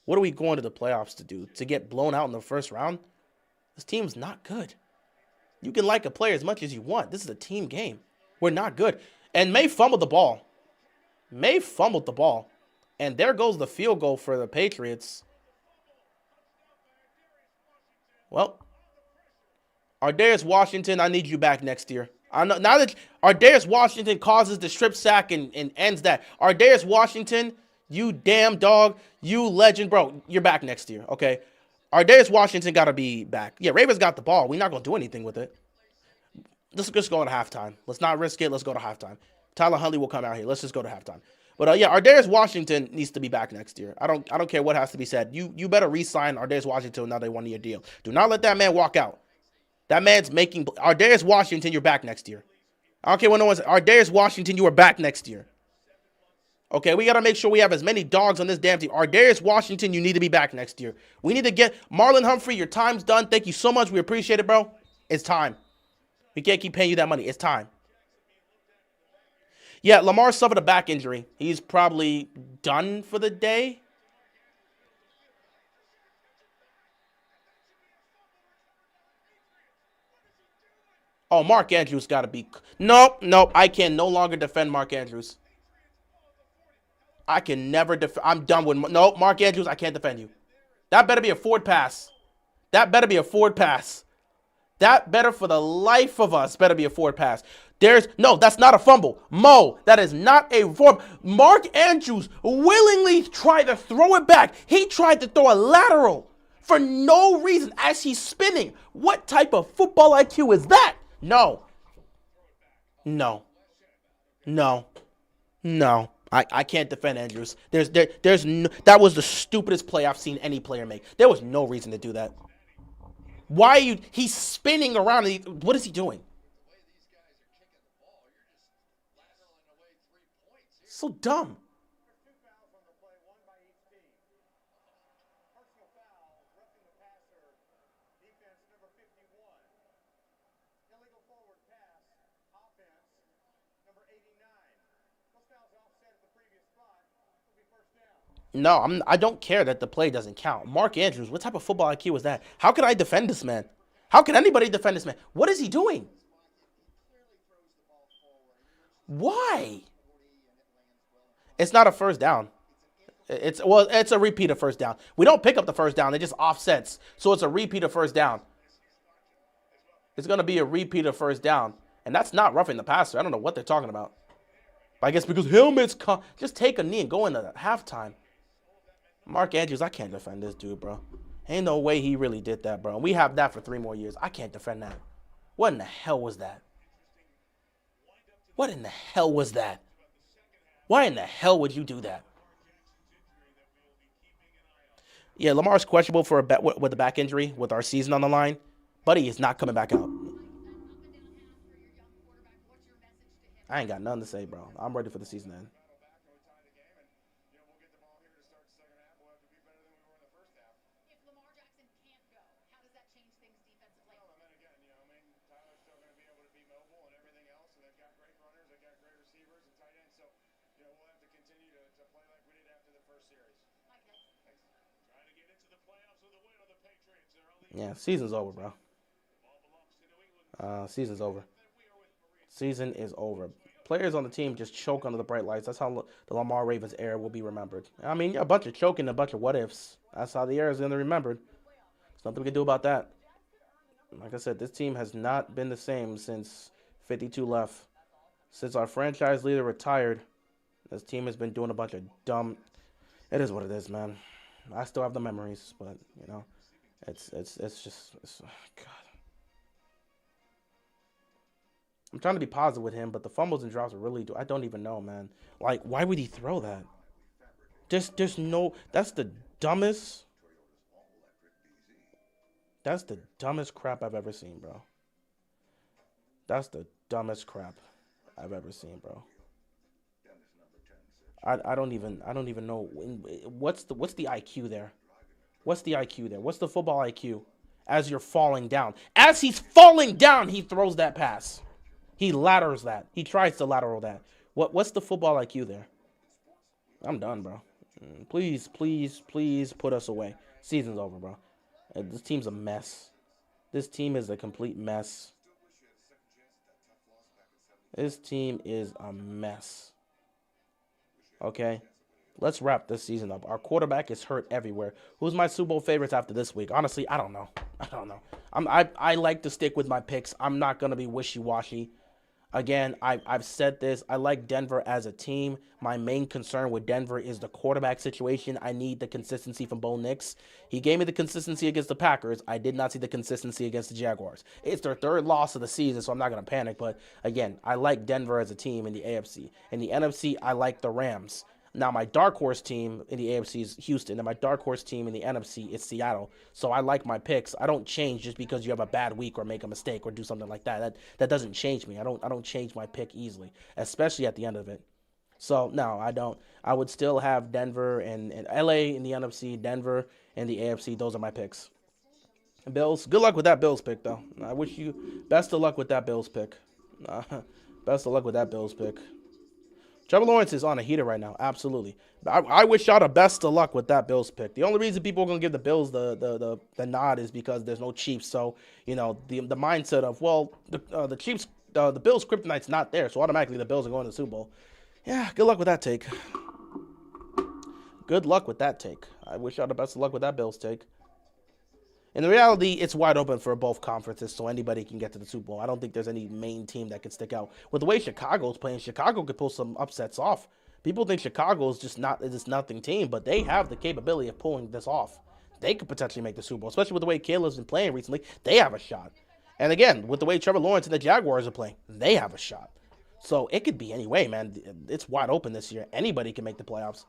What are we going to the playoffs to do? To get blown out in the first round? This team's not good. You can like a player as much as you want. This is a team game. We're not good. And May fumbled the ball. May fumbled the ball. And there goes the field goal for the Patriots. Well, Ardarius Washington, I need you back next year. I know now that Ardarius Washington causes the strip sack and ends that. Ardarius Washington, you damn dog, you legend, bro. You're back next year, okay? Ardarius Washington got to be back. Yeah, Ravens got the ball. We're not going to do anything with it. Let's just go to halftime. Let's not risk it. Let's go to halftime. Tyler Huntley will come out here. Let's just go to halftime. But yeah, Ardarius Washington needs to be back next year. I don't care what has to be said. You better re-sign Ardarius Washington to another 1-year deal. Do not let that man walk out. That man's making Ardarius Washington. You're back next year. I don't care what no one's. Ardarius Washington, you are back next year. Okay, we got to make sure we have as many dogs on this damn team. Ardarius Washington, you need to be back next year. We need to get Marlon Humphrey. Your time's done. Thank you so much. We appreciate it, bro. It's time. We can't keep paying you that money. It's time. Yeah, Lamar suffered a back injury. He's probably done for the day. Oh, Mark Andrews got to be. Nope. I can no longer defend Mark Andrews. I can never defend. I'm done with. No, Mark Andrews, I can't defend you. That better be a forward pass. That better be a forward pass. That better, for the life of us, better be a forward pass. No, that's not a fumble. Mo, that is not a form. Mark Andrews willingly tried to throw it back. He tried to throw a lateral for no reason as he's spinning. What type of football IQ is that? No. I can't defend Andrews. That was the stupidest play I've seen any player make. There was no reason to do that. Why are you? He's spinning around. What is he doing? So dumb. No, I don't care that the play doesn't count. Mark Andrews, what type of football IQ was that? How can I defend this man? How can anybody defend this man? What is he doing? Why? It's not a first down. It's a repeat of first down. We don't pick up the first down. It just offsets. So it's a repeat of first down. It's going to be a repeat of first down. And that's not roughing the passer. I don't know what they're talking about. But I guess because helmets come. Just take a knee and go into halftime. Mark Andrews, I can't defend this dude, bro. Ain't no way he really did that, bro. We have that for 3 more years. I can't defend that. What in the hell was that? What in the hell was that? Why in the hell would you do that? Yeah, Lamar's questionable for with a back injury with our season on the line. Buddy is not coming back out. I ain't got nothing to say, bro. I'm ready for the season to end. Yeah, season's over, bro. Season's over. Season is over. Players on the team just choke under the bright lights. That's how the Lamar Ravens era will be remembered. I mean, a bunch of choking, a bunch of what ifs. That's how the era is going to be remembered. There's nothing we can do about that. Like I said, this team has not been the same since 52 left. Since our franchise leader retired, this team has been doing a bunch of dumb. It is what it is, man. I still have the memories, but you know, it's just God. I'm trying to be positive with him, but the fumbles and drops really do. I don't even know, man. Like, why would he throw that? There's no. That's the dumbest. That's the dumbest crap I've ever seen, bro. That's the dumbest crap I've ever seen, bro. I don't even know what's the IQ there. What's the IQ there? What's the football IQ? As you're falling down, as he's falling down, he throws that pass. He laterals that. He tries to lateral that. What's the football IQ there? I'm done, bro. Please put us away. Season's over, bro. This team's a mess. This team is a complete mess. This team is a mess. Okay? Let's wrap this season up. Our quarterback is hurt everywhere. Who's my Super Bowl favorites after this week? Honestly, I don't know. I like to stick with my picks. I'm not going to be wishy-washy. Again, I've said this. I like Denver as a team. My main concern with Denver is the quarterback situation. I need the consistency from Bo Nix. He gave me the consistency against the Packers. I did not see the consistency against the Jaguars. It's their third loss of the season, so I'm not going to panic. But, again, I like Denver as a team in the AFC. In the NFC, I like the Rams. Now, my dark horse team in the AFC is Houston, and my dark horse team in the NFC is Seattle. So I like my picks. I don't change just because you have a bad week or make a mistake or do something like that. That doesn't change me. I don't change my pick easily, especially at the end of it. So, no, I don't. I would still have Denver and LA in the NFC, Denver in the AFC. Those are my picks. Bills, good luck with that Bills pick, though. I wish you best of luck with that Bills pick. Best of luck with that Bills pick. Trevor Lawrence is on a heater right now, absolutely. I wish y'all the best of luck with that Bills pick. The only reason people are gonna give the Bills the nod is because there's no Chiefs. So you know the mindset of the Chiefs, the Bills kryptonite's not there, so automatically the Bills are going to the Super Bowl. Yeah, good luck with that take. Good luck with that take. I wish y'all the best of luck with that Bills take. In reality, it's wide open for both conferences, so anybody can get to the Super Bowl. I don't think there's any main team that can stick out. With the way Chicago's playing, Chicago could pull some upsets off. People think Chicago's just nothing team, but they have the capability of pulling this off. They could potentially make the Super Bowl, especially with the way Caleb's been playing recently. They have a shot. And again, with the way Trevor Lawrence and the Jaguars are playing, they have a shot. So it could be any way, man. It's wide open this year. Anybody can make the playoffs.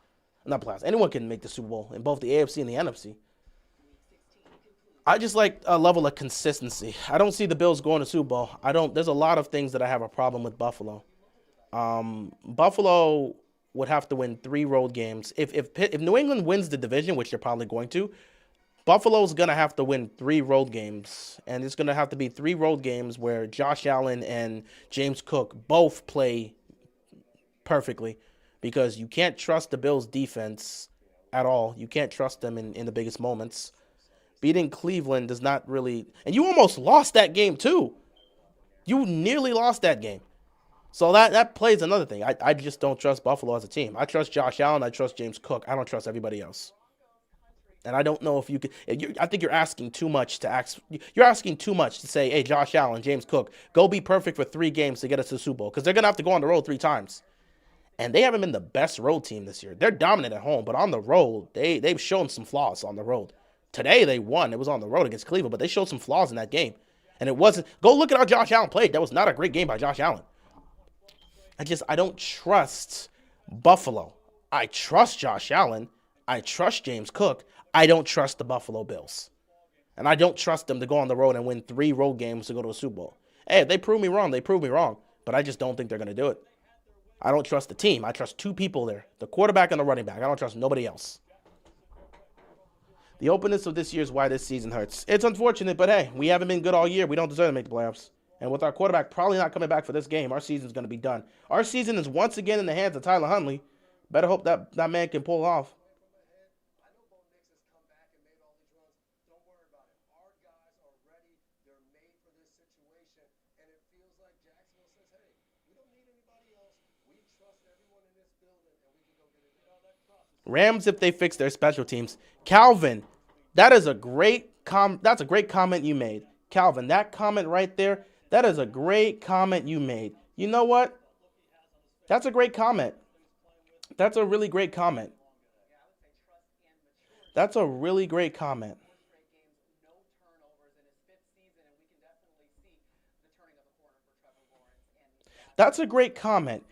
Not playoffs. Anyone can make the Super Bowl in both the AFC and the NFC. I just like a level of consistency. I don't see the Bills going to Super Bowl. There's a lot of things that I have a problem with Buffalo. Buffalo would have to win 3 road games. If New England wins the division, which they're probably going to, Buffalo's going to have to win 3 road games. And it's going to have to be 3 road games where Josh Allen and James Cook both play perfectly. Because you can't trust the Bills' defense at all. You can't trust them in the biggest moments. Beating Cleveland does not really... And you almost lost that game, too. You nearly lost that game. So that plays another thing. I just don't trust Buffalo as a team. I trust Josh Allen. I trust James Cook. I don't trust everybody else. And I don't know if you could... I think you're asking too much to ask... You're asking too much to say, hey, Josh Allen, James Cook, go be perfect for 3 games to get us to the Super Bowl. Because they're going to have to go on the road 3 times. And they haven't been the best road team this year. They're dominant at home, but on the road, they've shown some flaws on the road. Today they won. It was on the road against Cleveland, but they showed some flaws in that game. And it wasn't... Go look at how Josh Allen played. That was not a great game by Josh Allen. I don't trust Buffalo. I trust Josh Allen. I trust James Cook. I don't trust the Buffalo Bills. And I don't trust them to go on the road and win 3 road games to go to a Super Bowl. Hey, if they prove me wrong, they prove me wrong. But I just don't think they're going to do it. I don't trust the team. I trust 2 people there. The quarterback and the running back. I don't trust nobody else. The openness of this year is why this season hurts. It's unfortunate, but hey, we haven't been good all year. We don't deserve to make the playoffs. And with our quarterback probably not coming back for this game, our season's going to be done. Our season is once again in the hands of Tyler Huntley. Better hope that man can pull off. Rams, if they fix their special teams. Calvin, that's a great comment you made. Calvin, that comment right there, that is a great comment you made. You know what? That's a great comment. That's a really great comment. That's a really great comment. That's a great comment.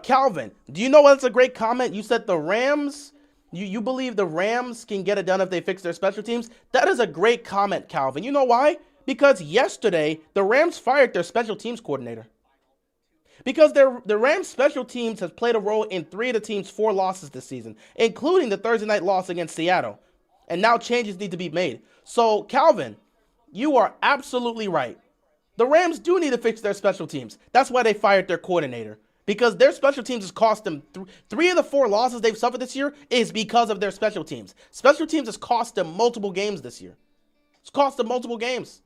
Calvin, do you know what's a great comment? You said the Rams. You believe the Rams can get it done if they fix their special teams? That is a great comment, Calvin. You know why? Because yesterday, the Rams fired their special teams coordinator. Because the Rams special teams has played a role in 3 of the team's 4 losses this season, including the Thursday night loss against Seattle. And now changes need to be made. So, Calvin, you are absolutely right. The Rams do need to fix their special teams. That's why they fired their coordinator. Because their special teams has cost them 3 of the 4 losses they've suffered this year is because of their special teams. Special teams has cost them multiple games this year. It's cost them multiple games.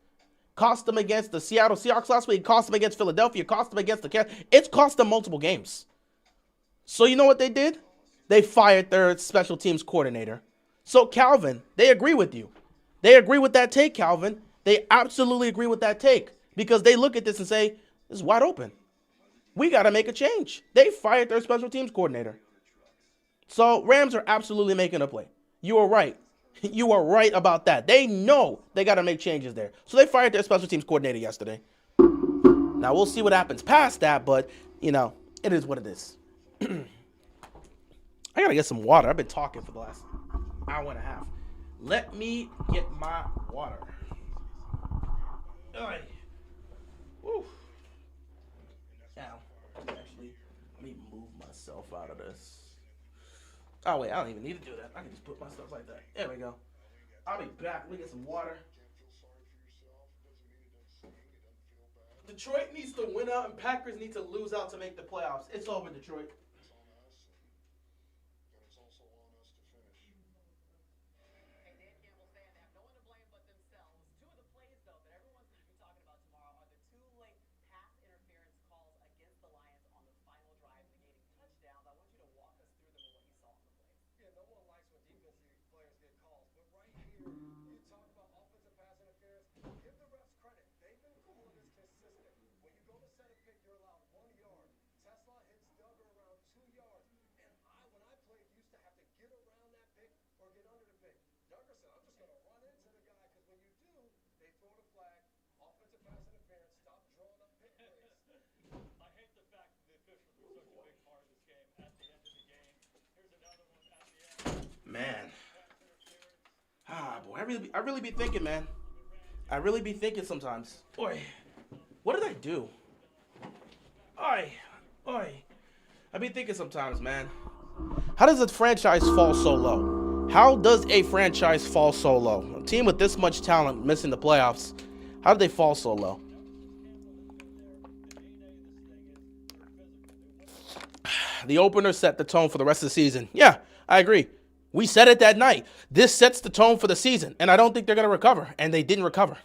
Cost them against the Seattle Seahawks last week. Cost them against Philadelphia. Cost them against the Cavs. It's cost them multiple games. So you know what they did? They fired their special teams coordinator. So Calvin, they agree with you. They agree with that take, Calvin. They absolutely agree with that take. Because they look at this and say, this is wide open. We got to make a change. They fired their special teams coordinator. So Rams are absolutely making a play. You are right. You are right about that. They know they got to make changes there. So they fired their special teams coordinator yesterday. Now we'll see what happens past that, but, you know, it is what it is. I got to get some water. I've been talking for the last hour and a half. Let me get my water. All right. Woo. Now, actually, let me move myself out of this. Oh, wait, I don't even need to do that. I can just put my stuff like that. There we go. I'll be back. We get some water. Detroit needs to win out, and Packers need to lose out to make the playoffs. It's over, Detroit. Man. Boy, I really be thinking, man. I really be thinking sometimes. Boy, what did I do? Oi, oi. I be thinking sometimes, man. How does a franchise fall so low? How does a franchise fall so low? A team with this much talent missing the playoffs, how did they fall so low? The opener set the tone for the rest of the season. Yeah, I agree. We said it that night. This sets the tone for the season, and I don't think they're going to recover, and they didn't recover.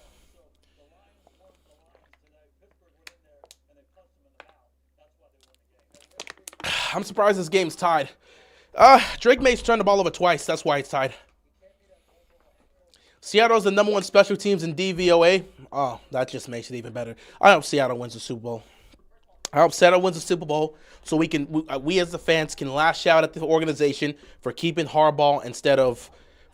I'm surprised this game's tied. Drake May's turned the ball over twice. That's why it's tied. Seattle's the number 1 special teams in DVOA. Oh, that just makes it even better. I hope Seattle wins the Super Bowl. I hope Seattle wins the Super Bowl so we as the fans can lash out at the organization for keeping Harbaugh instead of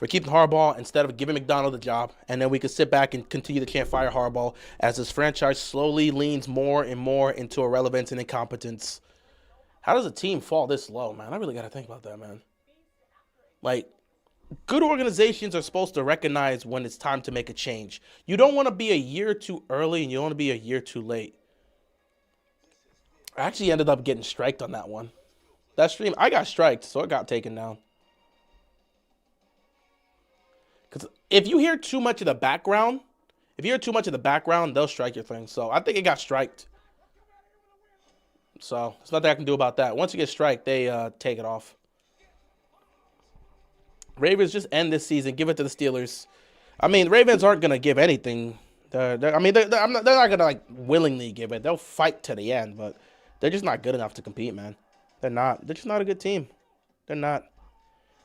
giving McDonald the job, and then we can sit back and continue to chant fire Harbaugh as this franchise slowly leans more and more into irrelevance and incompetence. How does a team fall this low, man? I really got to think about that, man. Like, good organizations are supposed to recognize when it's time to make a change. You don't want to be a year too early, and you don't want to be a year too late. I actually ended up getting striked on that one. That stream, I got striked, so it got taken down. Because if you hear too much of the background, they'll strike your thing. So I think it got striked. So there's nothing I can do about that. Once you get striked, they take it off. Ravens just end this season. Give it to the Steelers. I mean, the Ravens aren't going to give anything. They're not going to, like, willingly give it. They'll fight to the end, but they're just not good enough to compete, man. They're not. They're just not a good team. They're not.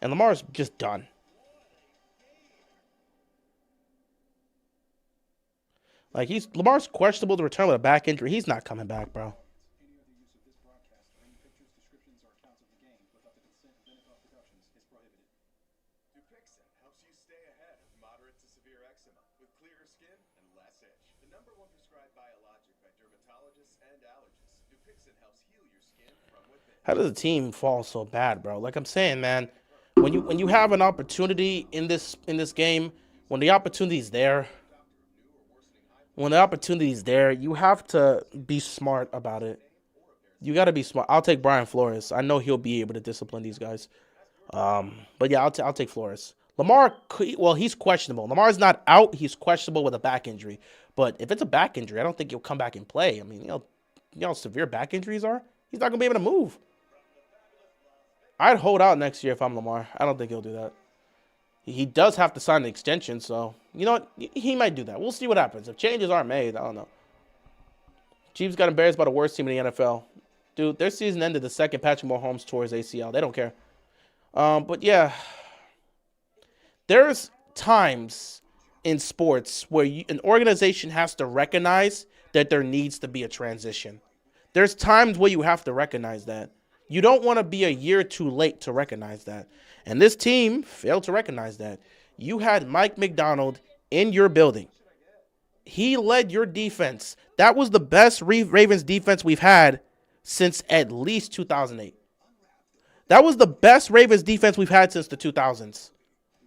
And Lamar's just done. Like, Lamar's questionable to return with a back injury. He's not coming back, bro. How does the team fall so bad, bro? Like I'm saying, man, when you have an opportunity in this game, when the opportunity's there, you have to be smart about it. You got to be smart. I'll take Brian Flores. I know he'll be able to discipline these guys. But yeah, I'll take Flores. Lamar, well, he's questionable. Lamar's not out. He's questionable with a back injury. But if it's a back injury, I don't think he'll come back and play. I mean, you know how severe back injuries are? He's not going to be able to move. I'd hold out next year if I'm Lamar. I don't think he'll do that. He does have to sign an extension, so you know what? He might do that. We'll see what happens. If changes aren't made, I don't know. Chiefs got embarrassed by the worst team in the NFL. Dude, their season ended the second Patrick Mahomes tore his ACL. They don't care. But yeah, there's times in sports where an organization has to recognize that there needs to be a transition. There's times where you have to recognize that. You don't want to be a year too late to recognize that. And this team failed to recognize that. You had Mike Macdonald in your building. He led your defense. That was the best Ravens defense we've had since at least 2008. That was the best Ravens defense we've had since the 2000s.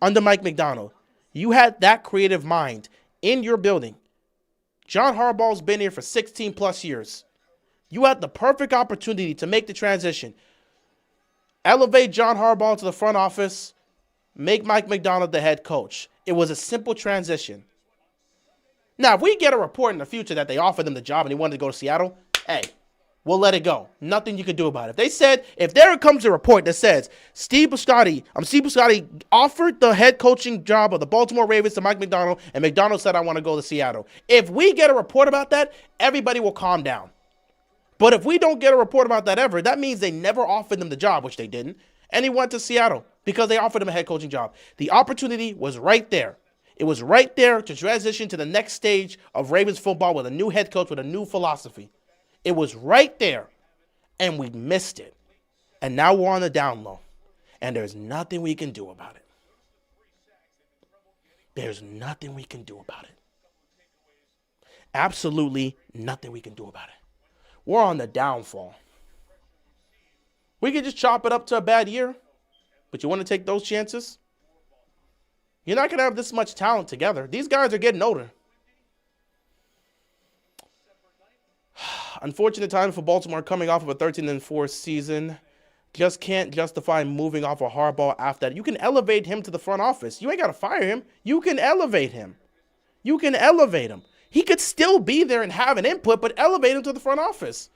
Under Mike Macdonald. You had that creative mind in your building. John Harbaugh's been here for 16 plus years. You had the perfect opportunity to make the transition. Elevate John Harbaugh to the front office. Make Mike Macdonald the head coach. It was a simple transition. Now, if we get a report in the future that they offered him the job and he wanted to go to Seattle, hey, we'll let it go. Nothing you can do about it. If there comes a report that says Steve Bisciotti offered the head coaching job of the Baltimore Ravens to Mike Macdonald, and Macdonald said, I want to go to Seattle. If we get a report about that, everybody will calm down. But if we don't get a report about that ever, that means they never offered him the job, which they didn't, and he went to Seattle because they offered him a head coaching job. The opportunity was right there. It was right there to transition to the next stage of Ravens football with a new head coach with a new philosophy. It was right there, and we missed it. And now we're on the down low, and there's nothing we can do about it. There's nothing we can do about it. Absolutely nothing we can do about it. We're on the downfall. We could just chop it up to a bad year, but you want to take those chances? You're not going to have this much talent together. These guys are getting older. Unfortunate time for Baltimore coming off of a 13-4 season. Just can't justify moving off of Harbaugh after that. You can elevate him to the front office. You ain't got to fire him. You can elevate him. He could still be there and have an input, but elevate him to the front office.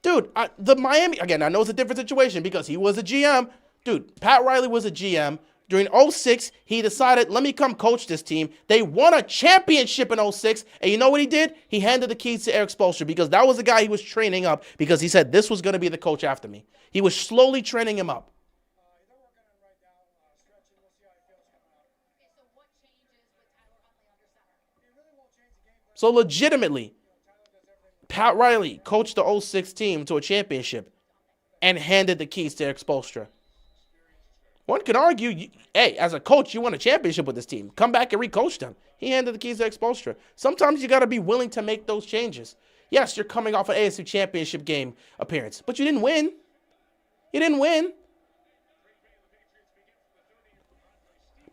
Dude, the Miami, again, I know it's a different situation because he was a GM. Dude, Pat Riley was a GM. During 06, he decided, let me come coach this team. They won a championship in 06, and you know what he did? He handed the keys to Eric Spoelstra because that was the guy he was training up because he said this was going to be the coach after me. He was slowly training him up. So legitimately, Pat Riley coached the 06 team to a championship and handed the keys to Eric Spoelstra. One can argue, hey, as a coach, you won a championship with this team. Come back and recoach them. He handed the keys to Eric Spoelstra. Sometimes you got to be willing to make those changes. Yes, you're coming off an AFC championship game appearance, but you didn't win.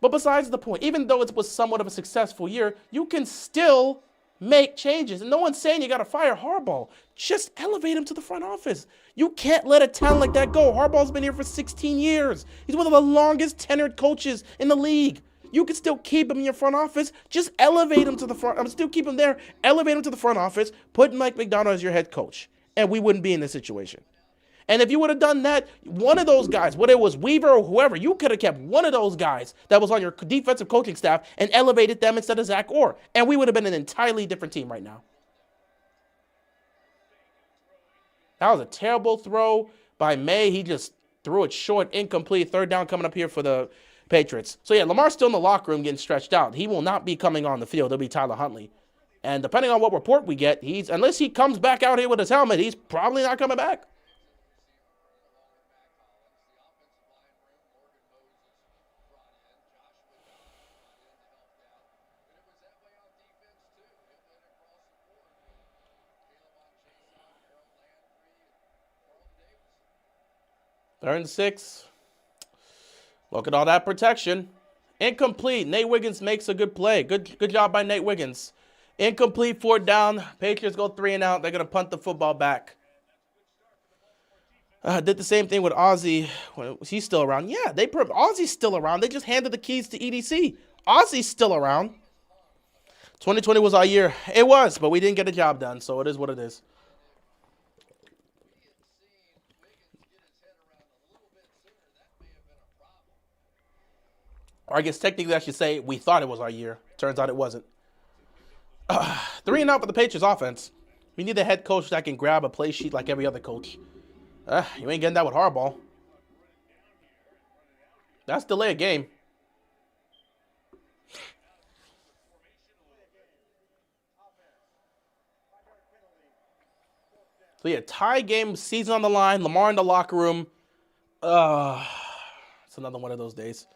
But besides the point, even though it was somewhat of a successful year, you can still make changes. And no one's saying you got to fire Harbaugh. Just elevate him to the front office. You can't let a talent like that go. Harbaugh's been here for 16 years. He's one of the longest tenured coaches in the league. You can still keep him in your front office. Just elevate him to the front. Still keep him there. Elevate him to the front office. Put Mike Macdonald as your head coach. And we wouldn't be in this situation. And if you would have done that, one of those guys, whether it was Weaver or whoever, you could have kept one of those guys that was on your defensive coaching staff and elevated them instead of Zach Orr. And we would have been an entirely different team right now. That was a terrible throw by May. He just threw it short, incomplete. Third down coming up here for the Patriots. So, yeah, Lamar's still in the locker room getting stretched out. He will not be coming on the field. It'll be Tyler Huntley. And depending on what report we get, unless he comes back out here with his helmet, he's probably not coming back. Third and 6. Look at all that protection. Incomplete. Nate Wiggins makes a good play. Good job by Nate Wiggins. Incomplete, 4th down. Patriots go 3 and out. They're going to punt the football back. Did the same thing with Ozzie. He's still around. Yeah, Ozzie's still around. They just handed the keys to EDC. Ozzie's still around. 2020 was our year. It was, but we didn't get the job done, so it is what it is. Or I guess technically I should say we thought it was our year. Turns out it wasn't. 3 and out for the Patriots offense. We need a head coach that can grab a play sheet like every other coach. You ain't getting that with Harbaugh. That's delay a game. So yeah, tie game, season on the line. Lamar in the locker room. It's another one of those days.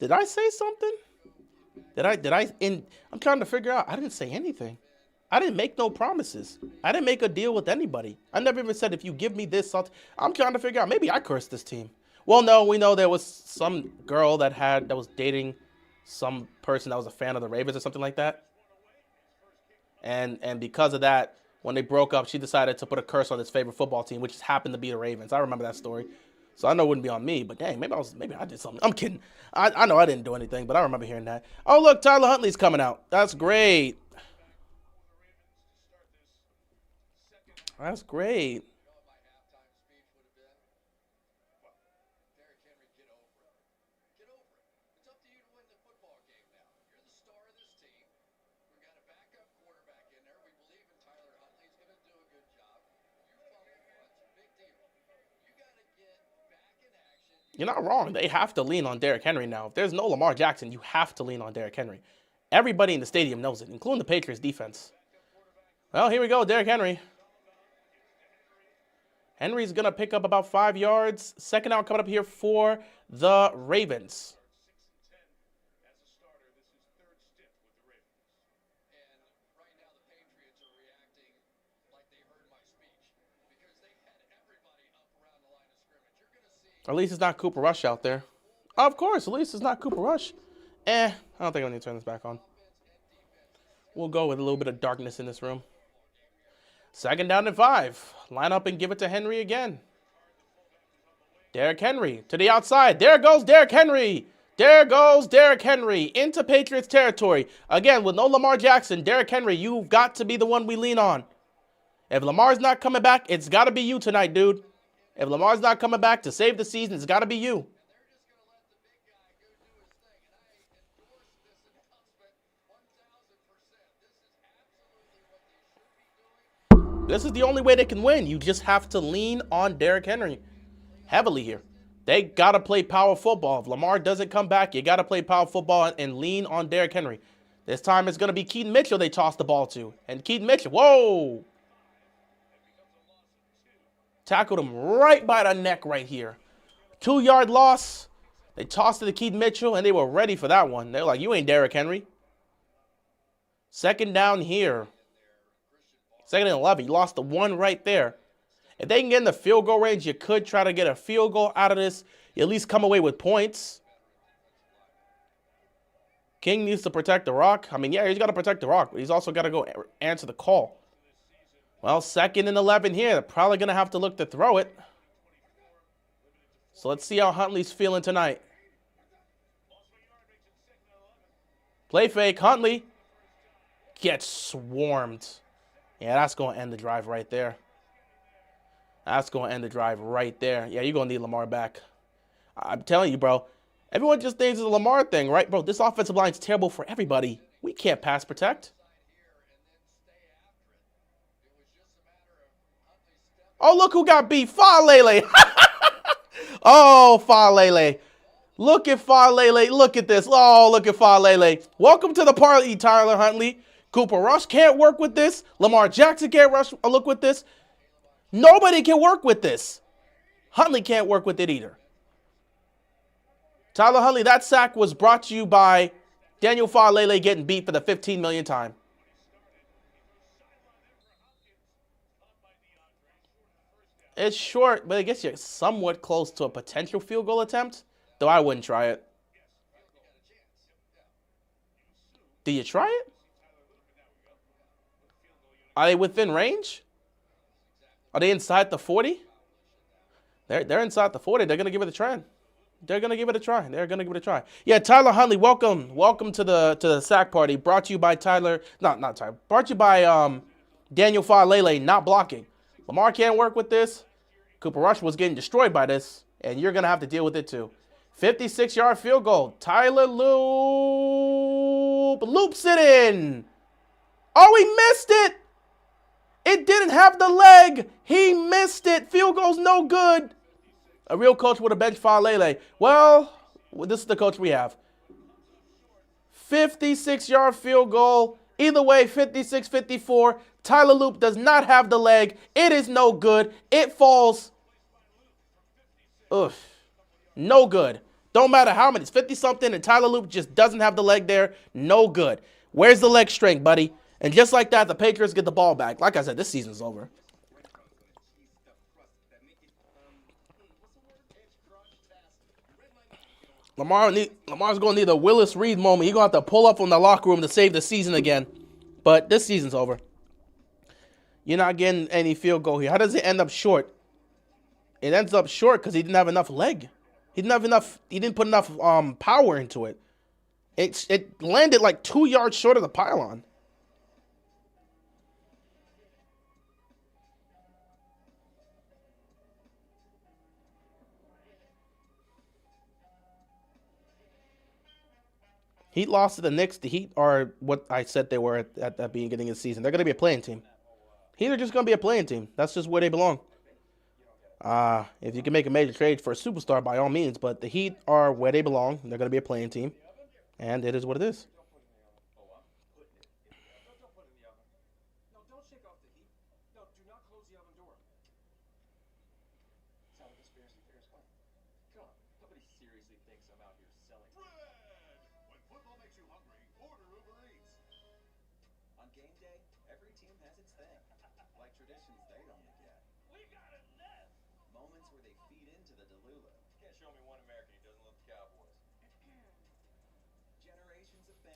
Did I say something? I'm trying to figure out. I didn't say anything. I didn't make no promises. I didn't make a deal with anybody. I never even said, if you give me this, I'm trying to figure out. Maybe I cursed this team. Well, no, we know there was some girl that was dating some person that was a fan of the Ravens or something like that. And because of that, when they broke up, she decided to put a curse on his favorite football team, which just happened to be the Ravens. I remember that story. So I know it wouldn't be on me, but dang, maybe I did something. I'm kidding. I know I didn't do anything, but I remember hearing that. Oh, look, Tyler Huntley's coming out. That's great. That's great. You're not wrong. They have to lean on Derrick Henry now. If there's no Lamar Jackson, you have to lean on Derrick Henry. Everybody in the stadium knows it, including the Patriots defense. Well, here we go, Derrick Henry. Henry's going to pick up about 5 yards. 2nd out coming up here for the Ravens. At least it's not Cooper Rush out there. Of course, at least it's not Cooper Rush. I don't think I need to turn this back on. We'll go with a little bit of darkness in this room. 2nd down and 5. Line up and give it to Henry again. Derrick Henry to the outside. There goes Derrick Henry. There goes Derrick Henry into Patriots territory. Again, with no Lamar Jackson, Derrick Henry, you've got to be the one we lean on. If Lamar's not coming back, it's got to be you tonight, dude. If Lamar's not coming back to save the season, it's got to be you. This is the only way they can win. You just have to lean on Derrick Henry heavily here. They got to play power football. If Lamar doesn't come back, you got to play power football and lean on Derrick Henry. This time it's going to be Keaton Mitchell they toss the ball to. And Keaton Mitchell, whoa! Tackled him right by the neck right here. 2-yard loss. They tossed it to Keaton Mitchell, and they were ready for that one. They're like, you ain't Derrick Henry. 2nd down here. 2nd and 11. You lost the 1 right there. If they can get in the field goal range, you could try to get a field goal out of this. You at least come away with points. King needs to protect the rock. I mean, yeah, he's got to protect the rock, but he's also got to go answer the call. Well, 2nd and 11 here. They're probably going to have to look to throw it. So let's see how Huntley's feeling tonight. Play fake. Huntley gets swarmed. Yeah, that's going to end the drive right there. That's going to end the drive right there. Yeah, you're going to need Lamar back. I'm telling you, bro. Everyone just thinks it's a Lamar thing, right? Bro, this offensive line is terrible for everybody. We can't pass protect. Oh, look who got beat. Falele. Oh, Falele. Look at Falele. Look at this. Oh, look at Falele. Welcome to the party, Tyler Huntley. Cooper Rush can't work with this. Lamar Jackson can't look with this. Nobody can work with this. Huntley can't work with it either. Tyler Huntley, that sack was brought to you by Daniel Falele getting beat for the 15 millionth time. It's short, but I guess you're somewhat close to a potential field goal attempt. Though I wouldn't try it. Do you try it? Are they within range? Are they inside the 40? They're inside the 40. They're gonna give it a try. They're gonna give it a try. They're gonna give it a try. Yeah, Tyler Huntley, welcome to the sack party. Brought to you by Tyler. Not Tyler. Brought to you by Daniel Falele not blocking. Lamar can't work with this. Cooper Rush was getting destroyed by this, and you're gonna have to deal with it too. 56-yard field goal. Tyler loops it in. Oh, he missed it. It didn't have the leg. He missed it. Field goal's no good. A real coach would have benched Falele. Well, this is the coach we have. 56-yard field goal. Either way, 56-54. Tyler Loop does not have the leg. It is no good. It falls. Ugh. No good. Don't matter how many. It's 50-something, and Tyler Loop just doesn't have the leg there. No good. Where's the leg strength, buddy? And just like that, the Patriots get the ball back. Like I said, this season's over. Lamar's going to need a Willis Reed moment. He's going to have to pull up from the locker room to save the season again. But this season's over. You're not getting any field goal here. How does it end up short? It ends up short because he didn't have enough leg. He didn't put enough power into it. It landed like 2 yards short of the pylon. Heat lost to the Knicks. The Heat are what I said they were at the beginning of the season. They're going to be a playing team. Heat are just going to be a playing team. That's just where they belong. If you can make a major trade for a superstar, by all means. But the Heat are where they belong. They're going to be a playing team. And it is what it is.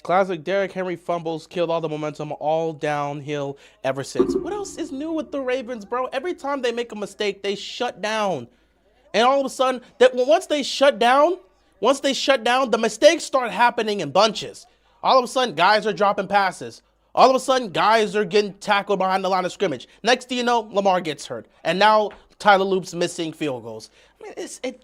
Classic Derrick Henry fumbles killed all the momentum, all downhill ever since. What else is new with the Ravens, bro? Every time they make a mistake, they shut down. And all of a sudden, once they shut down, the mistakes start happening in bunches. All of a sudden, guys are dropping passes. All of a sudden, guys are getting tackled behind the line of scrimmage. Next thing you know, Lamar gets hurt. And now Tyler Loop's missing field goals. I mean,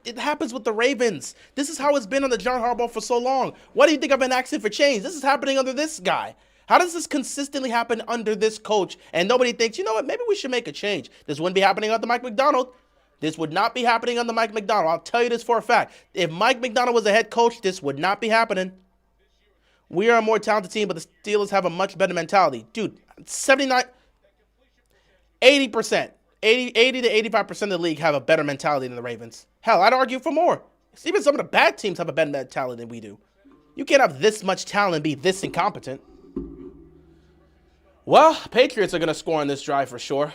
it happens with the Ravens. This is how it's been under John Harbaugh for so long. Why do you think I've been asking for change? This is happening under this guy. How does this consistently happen under this coach? And nobody thinks, you know what, maybe we should make a change. This wouldn't be happening under Mike Macdonald. This would not be happening under Mike Macdonald. I'll tell you this for a fact. If Mike Macdonald was the head coach, this would not be happening. We are a more talented team, but the Steelers have a much better mentality. Dude, 79, 80%. 80 to 85% of the league have a better mentality than the Ravens. Hell, I'd argue for more. Even some of the bad teams have a better mentality than we do. You can't have this much talent and be this incompetent. Well, Patriots are going to score on this drive for sure.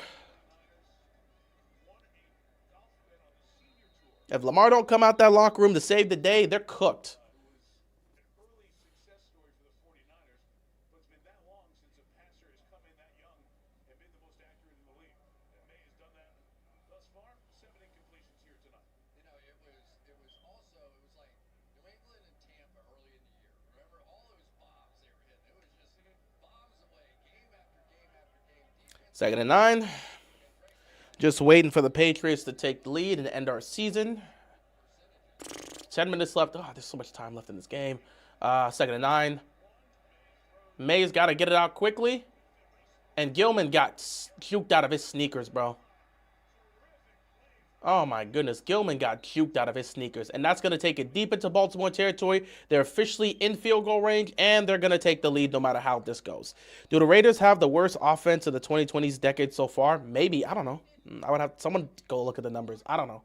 If Lamar don't come out that locker room to save the day, they're cooked. Second and 9. Just waiting for the Patriots to take the lead and end our season. 10 minutes left. Oh, there's so much time left in this game. Second and 9. May's got to get it out quickly. And Gilman got juked out of his sneakers, bro. Oh, my goodness. Gilman got juked out of his sneakers. And that's going to take it deep into Baltimore territory. They're officially in field goal range, and they're going to take the lead no matter how this goes. Do the Raiders have the worst offense of the 2020s decade so far? Maybe. I don't know. I would have someone go look at the numbers. I don't know.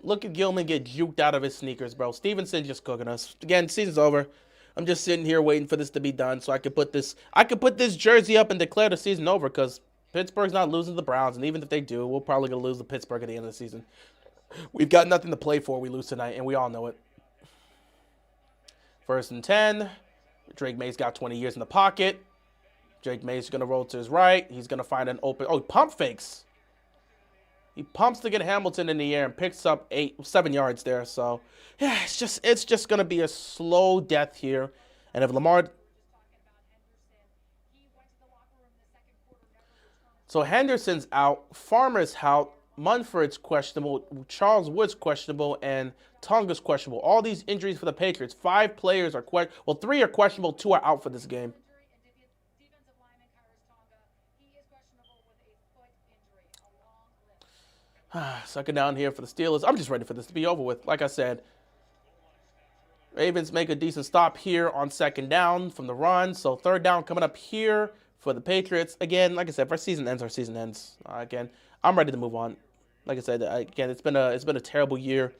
Look at Gilman get juked out of his sneakers, bro. Stevenson just cooking us. Again, season's over. I'm just sitting here waiting for this to be done so I could put this jersey up and declare the season over because Pittsburgh's not losing to the Browns, and even if they do, we're probably going to lose to Pittsburgh at the end of the season. We've got nothing to play for. We lose tonight, and we all know it. 1st and 10. Drake May's got 20 years in the pocket. Drake May's going to roll to his right. He's going to find an open... Oh, he pump fakes. He pumps to get Hamilton in the air and picks up 7 yards there. So, yeah, it's just going to be a slow death here. And if Lamar... So Henderson's out, Farmer's out, Munford's questionable, Charles Wood's questionable, and Tonga's questionable. All these injuries for the Patriots. 5 players are questionable. Well, 3 are questionable, 2 are out for this game. Second down here for the Steelers. I'm just ready for this to be over with. Like I said, Ravens make a decent stop here on 2nd down from the run. So 3rd down coming up here for the Patriots. Again, like I said, if our season ends, our season ends. Again, I'm ready to move on. Like I said, again, it's been a terrible year.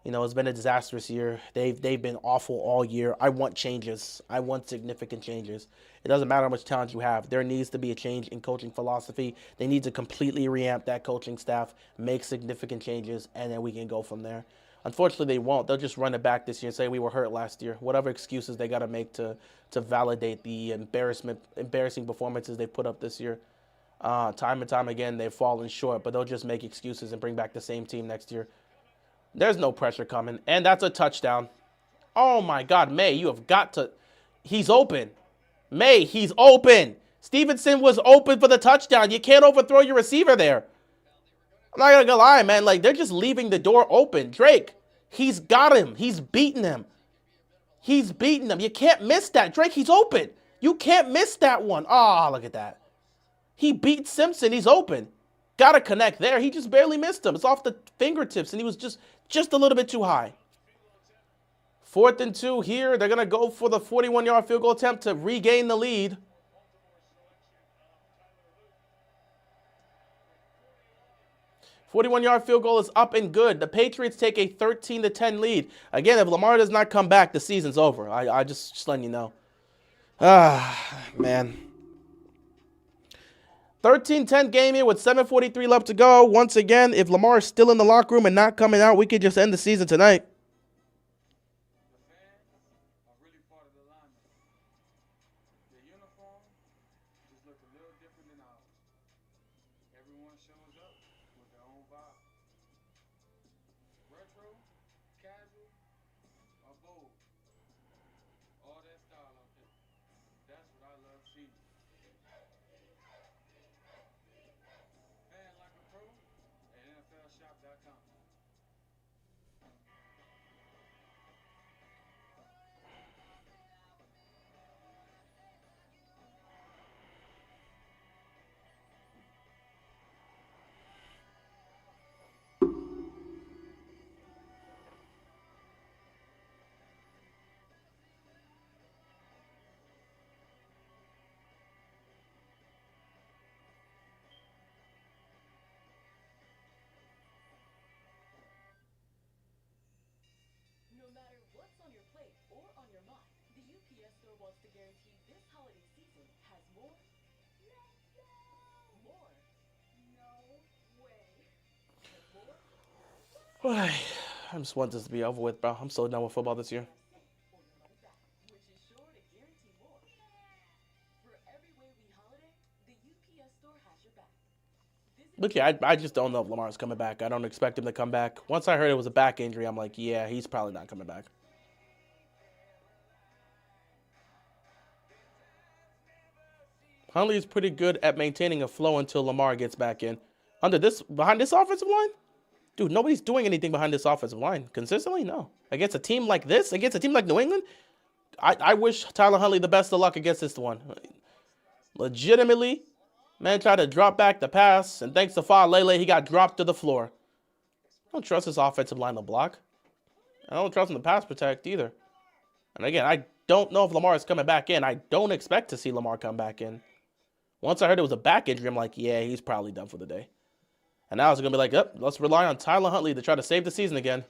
You know, it's been a disastrous year. They've been awful all year. I want changes. I want significant changes. It doesn't matter how much talent you have. There needs to be a change in coaching philosophy. They need to completely reamp that coaching staff, make significant changes, and then we can go from there. Unfortunately, they won't. They'll just run it back this year and say we were hurt last year. Whatever excuses they got to make to validate the embarrassing performances they put up this year. Time and time again, they've fallen short, but they'll just make excuses and bring back the same team next year. There's no pressure coming, and that's a touchdown. Oh, my God, May, you have got to – he's open. May, he's open. Stevenson was open for the touchdown. You can't overthrow your receiver there. I'm not going to lie, man. Like, they're just leaving the door open. Drake, he's got him. He's beaten him. He's beaten him. You can't miss that. Drake, he's open. You can't miss that one. Oh, look at that. He beat Simpson. He's open. Got to connect there. He just barely missed him. It's off the fingertips, and he was just a little bit too high. 4th and 2 here. They're going to go for the 41-yard field goal attempt to regain the lead. $41-yard field goal is up and good. The Patriots take a 13-10 lead. Again, if Lamar does not come back, the season's over. I just letting you know. Man. 13-10 game here with 7:43 left to go. Once again, if Lamar is still in the locker room and not coming out, we could just end the season tonight. No matter what's on your plate or on your mind, the UPS store wants to guarantee this holiday season has more. More. No way. I just want this to be over with, bro. I'm so done with football this year. Which is sure to guarantee more. For every wavy holiday, the UPS store has your back. Look here, I just don't know if Lamar's coming back. I don't expect him to come back. Once I heard it was a back injury, I'm like, yeah, he's probably not coming back. Huntley is pretty good at maintaining a flow until Lamar gets back in. Behind this offensive line? Dude, nobody's doing anything behind this offensive line. Consistently? No. Against a team like this? Against a team like New England? I wish Tyler Huntley the best of luck against this one. Legitimately, man tried to drop back the pass, and thanks to Lele, he got dropped to the floor. I don't trust this offensive line to block. I don't trust him to pass protect either. And again, I don't know if Lamar is coming back in. I don't expect to see Lamar come back in. Once I heard it was a back injury, I'm like, yeah, he's probably done for the day. And now it's going to be like, yep, let's rely on Tyler Huntley to try to save the season again.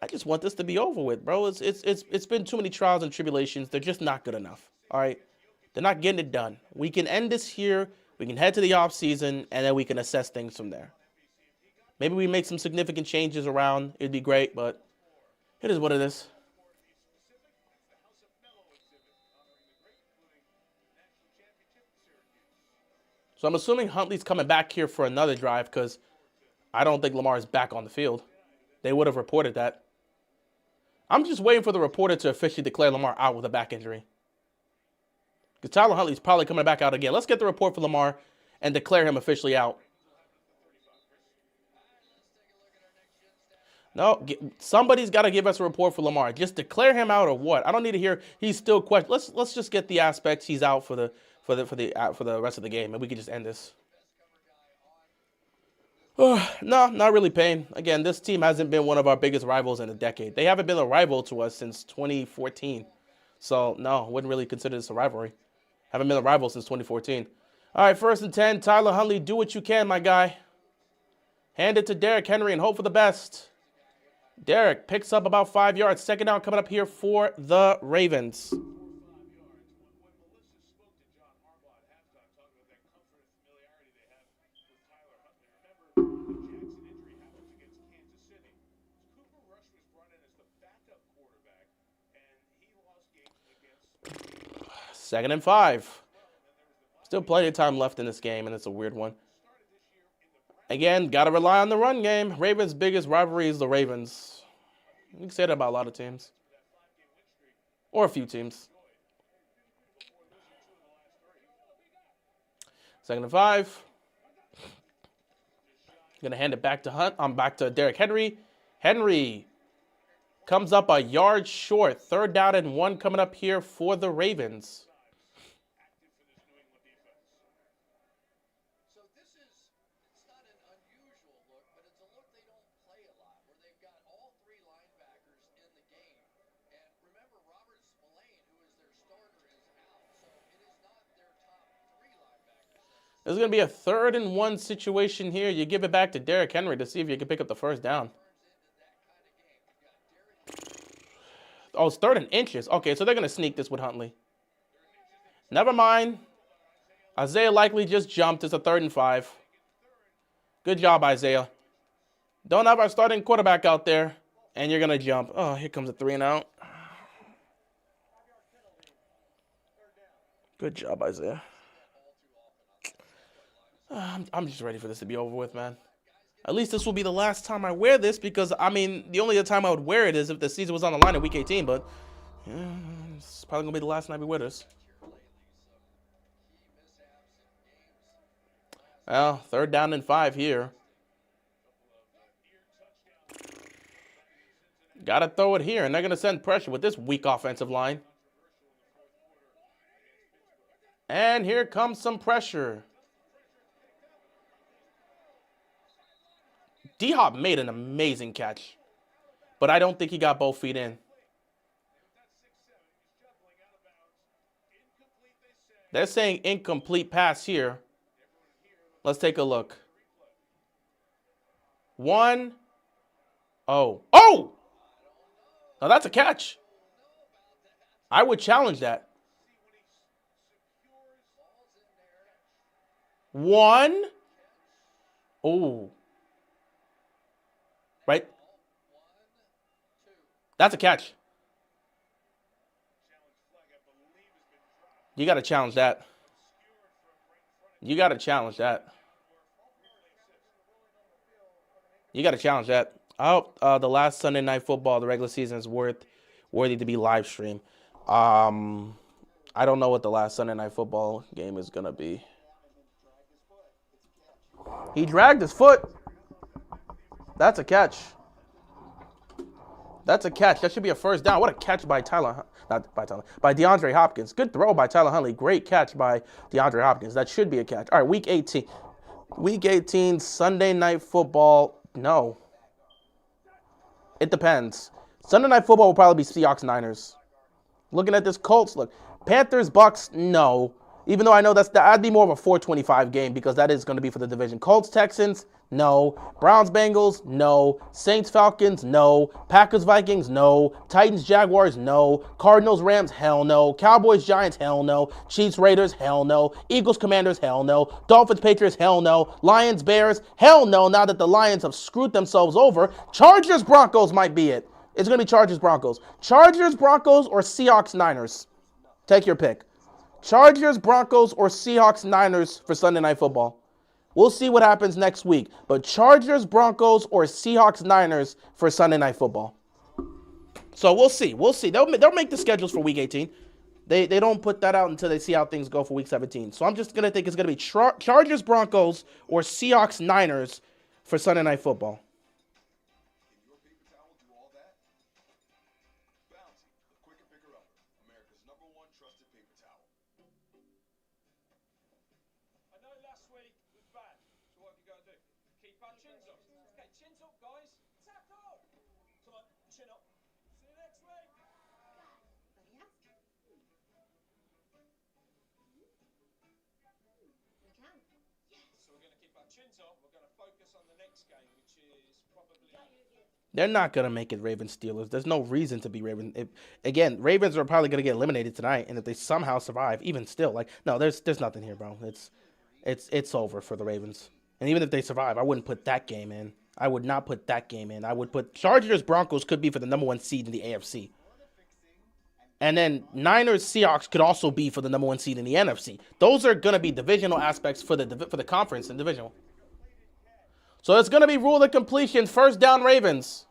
I just want this to be over with, bro. It's been too many trials and tribulations. They're just not good enough, all right? They're not getting it done. We can end this here. We can head to the offseason, and then we can assess things from there. Maybe we make some significant changes around. It'd be great, but it is what it is. So I'm assuming Huntley's coming back here for another drive because I don't think Lamar is back on the field. They would have reported that. I'm just waiting for the reporter to officially declare Lamar out with a back injury. Because Tyler Huntley's probably coming back out again. Let's get the report for Lamar and declare him officially out. No, somebody's got to give us a report for Lamar. Just declare him out or what? I don't need to hear he's still questioned. Let's just get the aspects he's out for the rest of the game, and we can just end this. No, not really, Payne. Again, this team hasn't been one of our biggest rivals in a decade. They haven't been a rival to us since 2014. So, no, wouldn't really consider this a rivalry. Haven't been a rival since 2014. All right, 1st and 10. Tyler Huntley, do what you can, my guy. Hand it to Derrick Henry and hope for the best. Derrick picks up about 5 yards. 2nd down coming up here for the Ravens. Second and 5. Still plenty of time left in this game, and it's a weird one. Again, got to rely on the run game. Ravens' biggest rivalry is the Ravens. You can say that about a lot of teams. Or a few teams. 2nd and 5. Going to hand it back to back to Derrick Henry. Henry comes up a yard short. 3rd down and 1 coming up here for the Ravens. There's going to be a 3rd and 1 situation here. You give it back to Derrick Henry to see if you can pick up the 1st down. Oh, it's 3rd and inches. Okay, so they're going to sneak this with Huntley. Never mind. Isaiah likely just jumped. It's a 3rd and 5. Good job, Isaiah. Don't have our starting quarterback out there, and you're going to jump. Oh, here comes a 3 and out. Good job, Isaiah. I'm just ready for this to be over with, man. At least this will be the last time I wear this because, I mean, the only other time I would wear it is if the season was on the line in Week 18, but yeah, it's probably going to be the last time we wear this. Well, 3rd down and 5 here. Got to throw it here, and they're going to send pressure with this weak offensive line. And here comes some pressure. D-Hop made an amazing catch, but I don't think he got both feet in. They're saying incomplete pass here. Let's take a look. 1. Oh. Oh! Now that's a catch. I would challenge that. 1. Oh. Right? That's a catch. You got to challenge that. You got to challenge that. You got to challenge that. I hope the last Sunday Night Football, the regular season, is worthy to be live streamed. I don't know what the last Sunday Night Football game is going to be. He dragged his foot. That's a catch. That's a catch. That should be a 1st down. What a catch by by DeAndre Hopkins. Good throw by Tyler Huntley. Great catch by DeAndre Hopkins. That should be a catch. All right, Week 18. Week 18, Sunday Night Football. No. It depends. Sunday Night Football will probably be Seahawks Niners. Looking at this Colts, look. Panthers, Bucks, no. Even though I know that'd be more of a 425 game because that is going to be for the division. Colts, Texans, no. Browns, Bengals, no. Saints, Falcons, no. Packers, Vikings, no. Titans, Jaguars, no. Cardinals, Rams, hell no. Cowboys, Giants, hell no. Chiefs, Raiders, hell no. Eagles, Commanders, hell no. Dolphins, Patriots, hell no. Lions, Bears, hell no. Now that the Lions have screwed themselves over, Chargers, Broncos might be it. It's going to be Chargers, Broncos. Chargers, Broncos, or Seahawks, Niners. Take your pick. Chargers, Broncos, or Seahawks, Niners for Sunday Night Football. We'll see what happens next week. But Chargers, Broncos, or Seahawks, Niners for Sunday Night Football. So we'll see. We'll see. They'll make the schedules for Week 18. They don't put that out until they see how things go for Week 17. So I'm just going to think it's going to be Chargers, Broncos, or Seahawks, Niners for Sunday Night Football. They're not going to make it Ravens-Steelers. There's no reason to be Ravens. Again, Ravens are probably going to get eliminated tonight, and if they somehow survive, even still, no, there's nothing here, bro. It's over for the Ravens. And even if they survive, I wouldn't put that game in. I would not put that game in. I would put Chargers-Broncos could be for the number 1 seed in the AFC. And then Niners-Seahawks could also be for the number 1 seed in the NFC. Those are going to be divisional aspects for the conference and divisional. So it's going to be rule of completion, first down Ravens.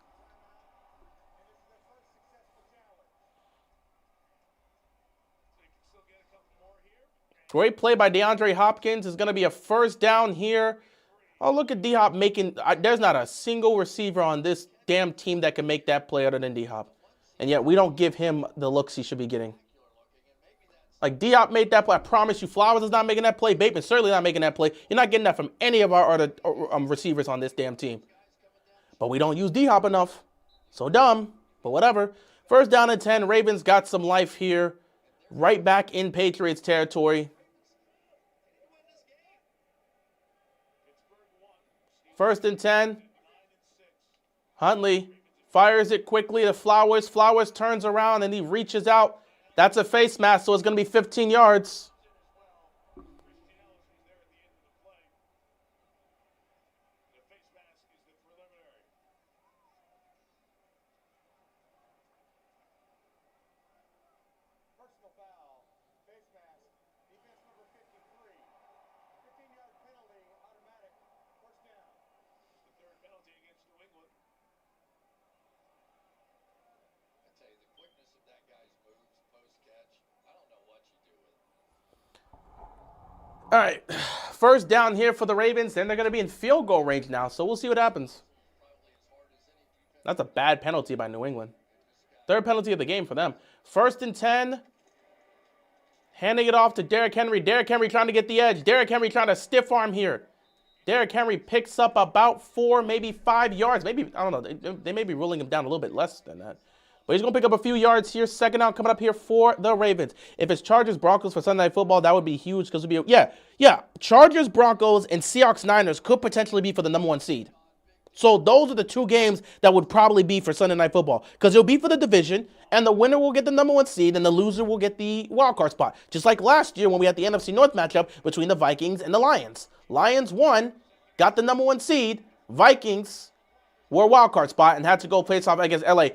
Great play by DeAndre Hopkins. It's going to be a first down here. Oh, look at D-Hop making... there's not a single receiver on this damn team that can make that play other than D-Hop. And yet we don't give him the looks he should be getting. Like, D-Hop made that play. I promise you, Flowers is not making that play. Bateman's certainly not making that play. You're not getting that from any of our other receivers on this damn team. But we don't use D-Hop enough. So dumb, but whatever. First down and 10. Ravens got some life here. Right back in Patriots territory. First and 10. Huntley fires it quickly to Flowers. Flowers turns around and he reaches out. That's a face mask, so it's going to be 15 yards. All right, first down here for the Ravens, and they're going to be in field goal range now, so we'll see what happens. That's a bad penalty by New England. Third penalty of the game for them. First and 10, handing it off to Derrick Henry. Derrick Henry trying to get the edge. Derrick Henry trying to stiff arm here. Derrick Henry picks up about 4, maybe 5 yards. Maybe, I don't know, they may be ruling him down a little bit less than that. But he's going to pick up a few yards here. Second down coming up here for the Ravens. If it's Chargers, Broncos for Sunday Night Football, that would be huge because it would be, yeah. Chargers, Broncos, and Seahawks, Niners could potentially be for the number 1 seed. So those are the 2 games that would probably be for Sunday Night Football because it'll be for the division, and the winner will get the number 1 seed, and the loser will get the wild card spot. Just like last year when we had the NFC North matchup between the Vikings and the Lions. Lions won, got the number 1 seed. Vikings were a wild card spot and had to go face off against LA.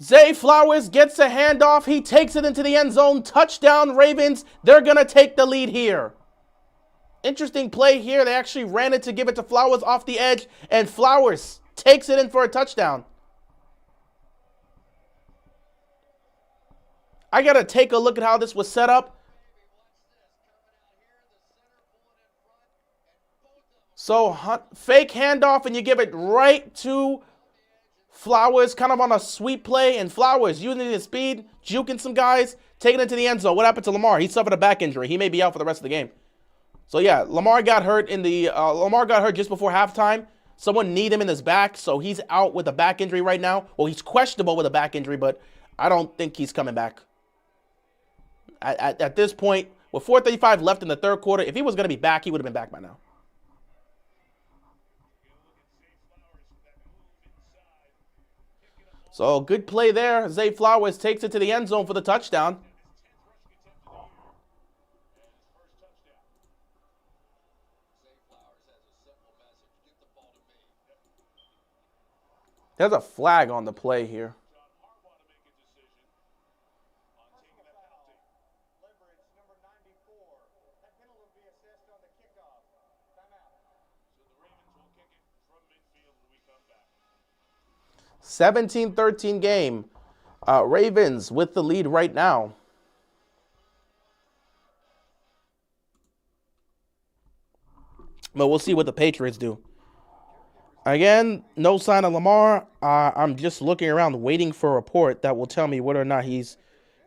Zay Flowers gets a handoff. He takes it into the end zone. Touchdown, Ravens. They're going to take the lead here. Interesting play here. They actually ran it to give it to Flowers off the edge, and Flowers takes it in for a touchdown. I got to take a look at how this was set up. So, fake handoff, and you give it right to Flowers, kind of on a sweep play, and Flowers using his speed, juking some guys, taking it to the end zone. What happened to Lamar? He suffered a back injury. He may be out for the rest of the game. So yeah, Lamar got hurt just before halftime. Someone kneed him in his back, so he's out with a back injury right now. Well, he's questionable with a back injury, but I don't think he's coming back. At this point, with 4:35 left in the third quarter, if he was going to be back, he would have been back by now. So good play there. Zay Flowers takes it to the end zone for the touchdown. There's a flag on the play here. Come 17-13 game. Ravens with the lead right now. But we'll see what the Patriots do. Again, no sign of Lamar. I'm just looking around waiting for a report that will tell me whether or not he's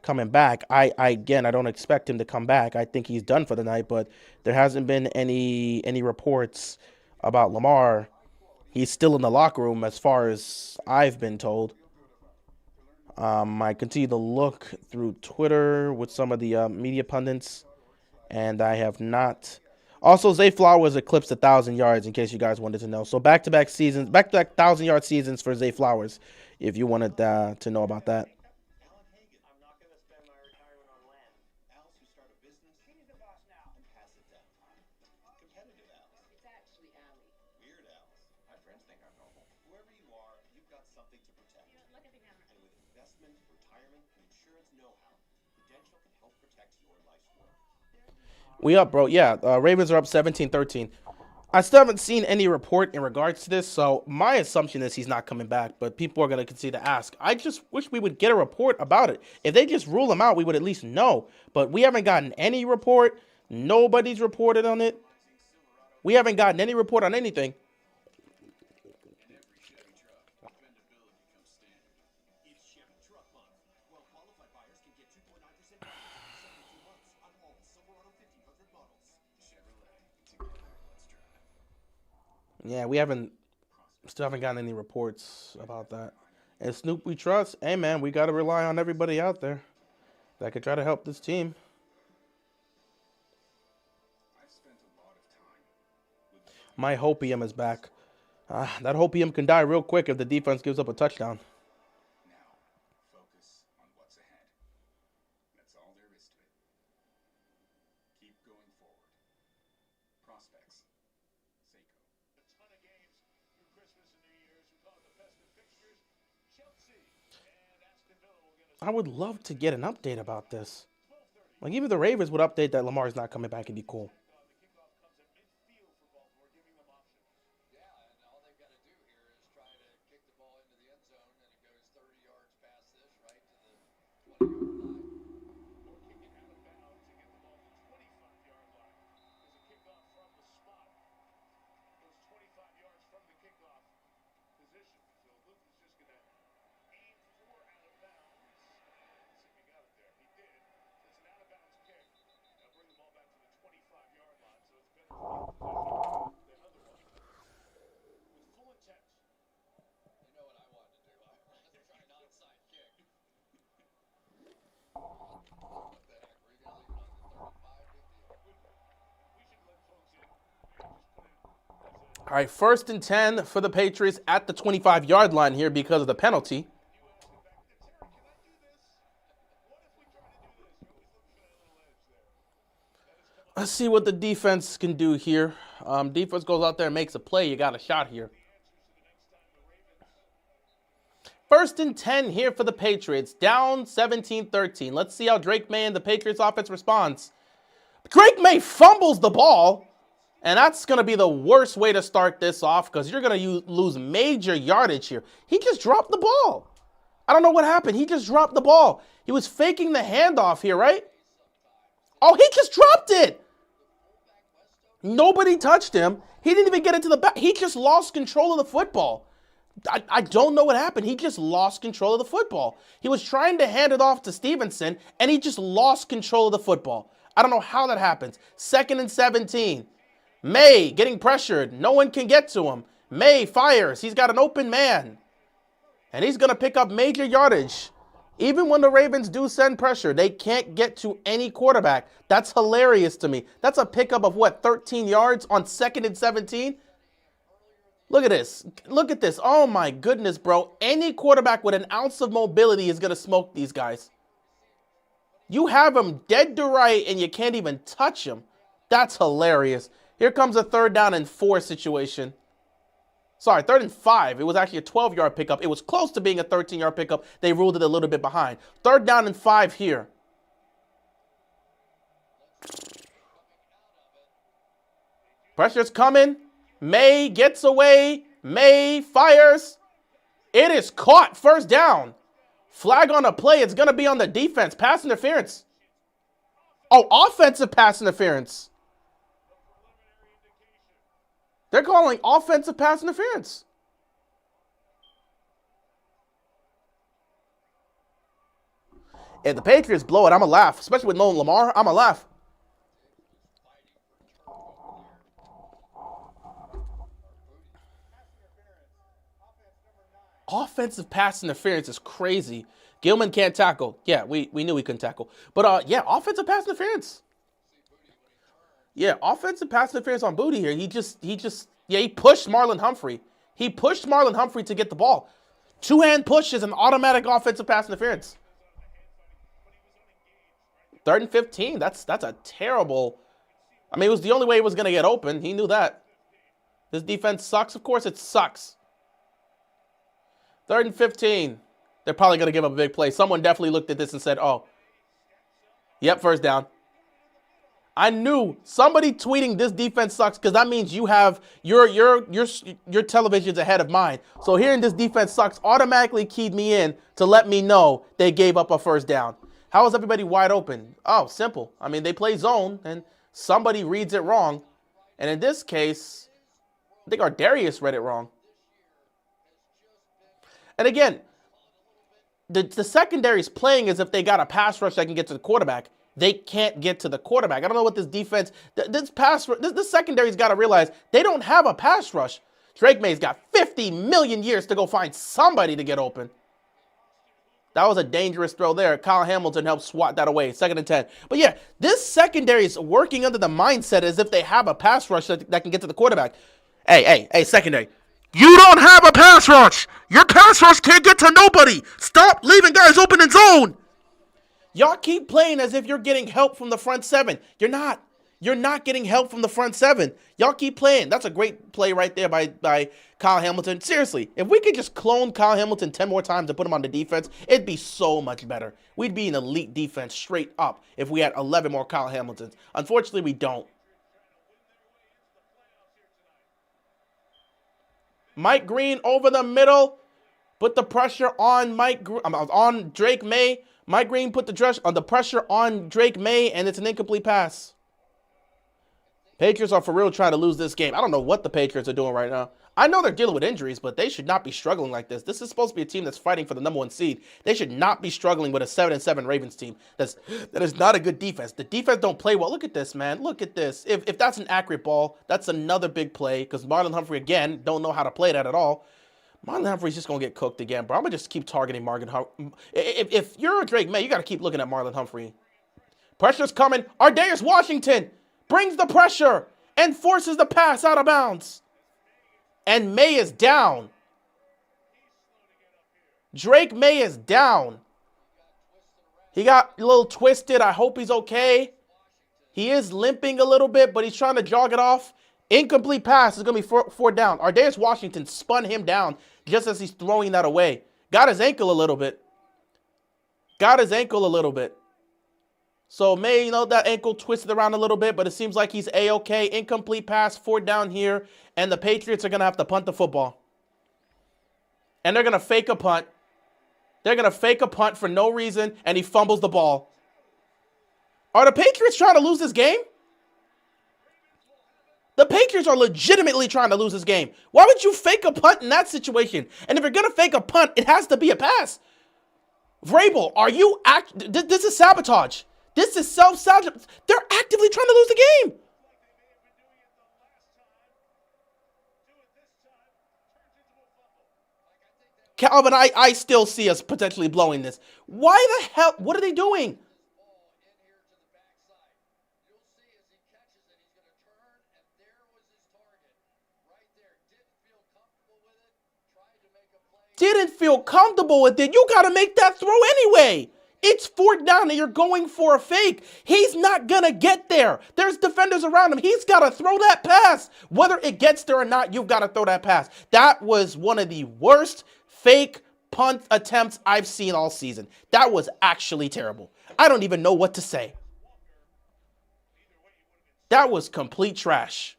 coming back. Again, I don't expect him to come back. I think he's done for the night, but there hasn't been any reports about Lamar. He's still in the locker room as far as I've been told. I continue to look through Twitter with some of the media pundits, and I have not. Also, Zay Flowers eclipsed 1,000 yards, in case you guys wanted to know. So back-to-back seasons, back-to-back 1,000-yard seasons for Zay Flowers, if you wanted to know about that. I'm not going to spend my retirement on land. Alice who start a business He's the boss now. and pass it down. Competitive Alice. It's actually Allie. Weird Alice. My friends think I'm normal. Whoever you are, you've got something to protect. Look at the camera. And with investment, retirement, and insurance know-how, Prudential can help protect your life's work. We up, bro. Yeah, Ravens are up 17-13. I still haven't seen any report in regards to this, so my assumption is he's not coming back, but people are going to continue to ask. I just wish we would get a report about it. If they just rule him out, we would at least know, but we haven't gotten any report. Nobody's reported on it. We haven't gotten any report on anything. In every Chevy truck, dependability comes standard. It's Chevy Truck Month. Well-qualified buyers can get 2.9% in 72 months on all Silverado 1500 models. Chevrolet. Together, let's drive. Yeah, still haven't gotten any reports about that. And Snoop we trust. Hey, man, we got to rely on everybody out there that could try to help this team. I've spent a lot of time with My hopium is back. That hopium can die real quick if the defense gives up a touchdown. now. Focus on what's ahead. That's all there is to it. Keep going forward. Prospects. Seiko. A ton of games through Christmas and New Year's. We call it the festive fixtures. Chelsea and Aston Villa will get I would love to get an update about this. Like, even the Ravens would update that Lamar's not coming back. It'd be cool. the kickoff comes at midfield for Baltimore, giving them options. Yeah, and all they've got to do here is try to kick the ball into the end zone, and it goes 30 yards past this, right to the 20-yard line. Or kick it out of bounds and get the ball to the 25-yard line. There's a kickoff from the spot. Goes 25 yards from the kickoff position. So Luke is just going to aim for out of bounds. And see if he got it there. He did. It's an out of bounds kick. That'll bring the ball back to the 25-yard line. So it's better field position than otherwise. With full intent. You know what I wanted to do? I wanted to try an onside kick. What the heck? Were you going to leave it on the 35, big deal? We should let folks in and just put it as a All right, 1st and 10 for the Patriots at the 25-yard line here because of the penalty. Let's see what the defense can do here. Defense goes out there and makes a play. You got a shot here. 1st and 10 here for the Patriots. Down 17-13. Let's see how Drake May and the Patriots offense responds. Drake May fumbles the ball. And that's going to be the worst way to start this off because you're going to lose major yardage here. He just dropped the ball. I don't know what happened. He just dropped the ball. He was faking the handoff here, right? Oh, he just dropped it. Nobody touched him. He didn't even get into the back. He just lost control of the football. I don't know what happened. He just lost control of the football. He was trying to hand it off to Stevenson, and he just lost control of the football. I don't know how that happens. 2nd and 17. May getting pressured. No one can get to him. May fires. He's got an open man. And he's going to pick up major yardage. Even when the Ravens do send pressure, they can't get to any quarterback. That's hilarious to me. That's a pickup of what, 13 yards on 2nd and 17? Look at this. Look at this. Oh my goodness, bro. Any quarterback with an ounce of mobility is going to smoke these guys. You have them dead to right and you can't even touch them. That's hilarious. Here comes a 3rd down and 4 situation. Sorry, 3rd and 5. It was actually a 12-yard pickup. It was close to being a 13-yard pickup. They ruled it a little bit behind. 3rd down and 5 here. Pressure's coming. May gets away. May fires. It is caught. 1st down. Flag on a play. It's going to be on the defense. Pass interference. Oh, offensive pass interference. They're calling offensive pass interference. If the Patriots blow it, I'm going to laugh. Especially with no Lamar, I'm going to laugh. Offensive pass interference is crazy. Gilman can't tackle. Yeah, we knew he couldn't tackle. But, yeah, offensive pass interference. Yeah, offensive pass interference on Booty here. He pushed Marlon Humphrey. He pushed Marlon Humphrey to get the ball. 2-hand push is an automatic offensive pass interference. 3rd and 15. That's a terrible. I mean, it was the only way it was going to get open. He knew that. This defense sucks. Of course it sucks. 3rd and 15. They're probably going to give up a big play. Someone definitely looked at this and said, oh, yep, 1st down. I knew somebody tweeting this defense sucks because that means you have your television's ahead of mine. So hearing this defense sucks automatically keyed me in to let me know they gave up a 1st down. How is everybody wide open? Oh, simple. I mean, they play zone and somebody reads it wrong. And in this case, I think Ardarius read it wrong. And again, the secondary is playing as if they got a pass rush that can get to the quarterback. They can't get to the quarterback. I don't know what this defense, this secondary's got to realize they don't have a pass rush. Drake May's got 50 million years to go find somebody to get open. That was a dangerous throw there. Kyle Hamilton helped swat that away. 2nd and 10. But yeah, this secondary is working under the mindset as if they have a pass rush that can get to the quarterback. Hey, secondary. You don't have a pass rush. Your pass rush can't get to nobody. Stop leaving guys open in zone. Y'all keep playing as if you're getting help from the front 7. You're not. You're not getting help from the front 7. Y'all keep playing. That's a great play right there by Kyle Hamilton. Seriously, if we could just clone Kyle Hamilton 10 more times and put him on the defense, it'd be so much better. We'd be an elite defense straight up if we had 11 more Kyle Hamiltons. Unfortunately, we don't. Mike Green over the middle. Put the pressure on on Drake May. Mike Green put the pressure on Drake May, and it's an incomplete pass. Patriots are for real trying to lose this game. I don't know what the Patriots are doing right now. I know they're dealing with injuries, but they should not be struggling like this. This is supposed to be a team that's fighting for the #1 seed. They should not be struggling with a 7-7 Ravens team. That is not a good defense. The defense don't play well. Look at this, man. Look at this. If that's an accurate ball, that's another big play because Marlon Humphrey, again, don't know how to play that at all. Marlon Humphrey's just going to get cooked again, bro. I'm going to just keep targeting Marlon Humphrey. If you're a Drake May, you got to keep looking at Marlon Humphrey. Pressure's coming. Ardarius Washington brings the pressure and forces the pass out of bounds. And May is down. Drake May is down. He got a little twisted. I hope he's okay. He is limping a little bit, but he's trying to jog it off. Incomplete pass is going to be 4 down. Ardarius Washington spun him down just as he's throwing that away. Got his ankle a little bit. So May, that ankle twisted around a little bit, but it seems like he's A-okay. Incomplete pass, 4 down here, and the Patriots are going to have to punt the football. And they're going to fake a punt. They're going to fake a punt for no reason, and he fumbles the ball. Are the Patriots trying to lose this game? The Patriots are legitimately trying to lose this game. Why would you fake a punt in that situation? And if you're going to fake a punt, it has to be a pass. Vrabel, this is sabotage. This is self-sabotage. They're actively trying to lose the game. Calvin, I still see us potentially blowing this. Why the hell? What are they doing? Ball in here to the backside. You'll see as he catches it, he's going to turn, and there was his target. Right there. Didn't feel comfortable with it. Tried to make a play. Didn't feel comfortable with it. You got to make that throw anyway. It's 4th down and you're going for a fake. He's not going to get there. There's defenders around him. He's got to throw that pass. Whether it gets there or not, you've got to throw that pass. That was one of the worst fake punt attempts I've seen all season. That was actually terrible. I don't even know what to say. That was complete trash.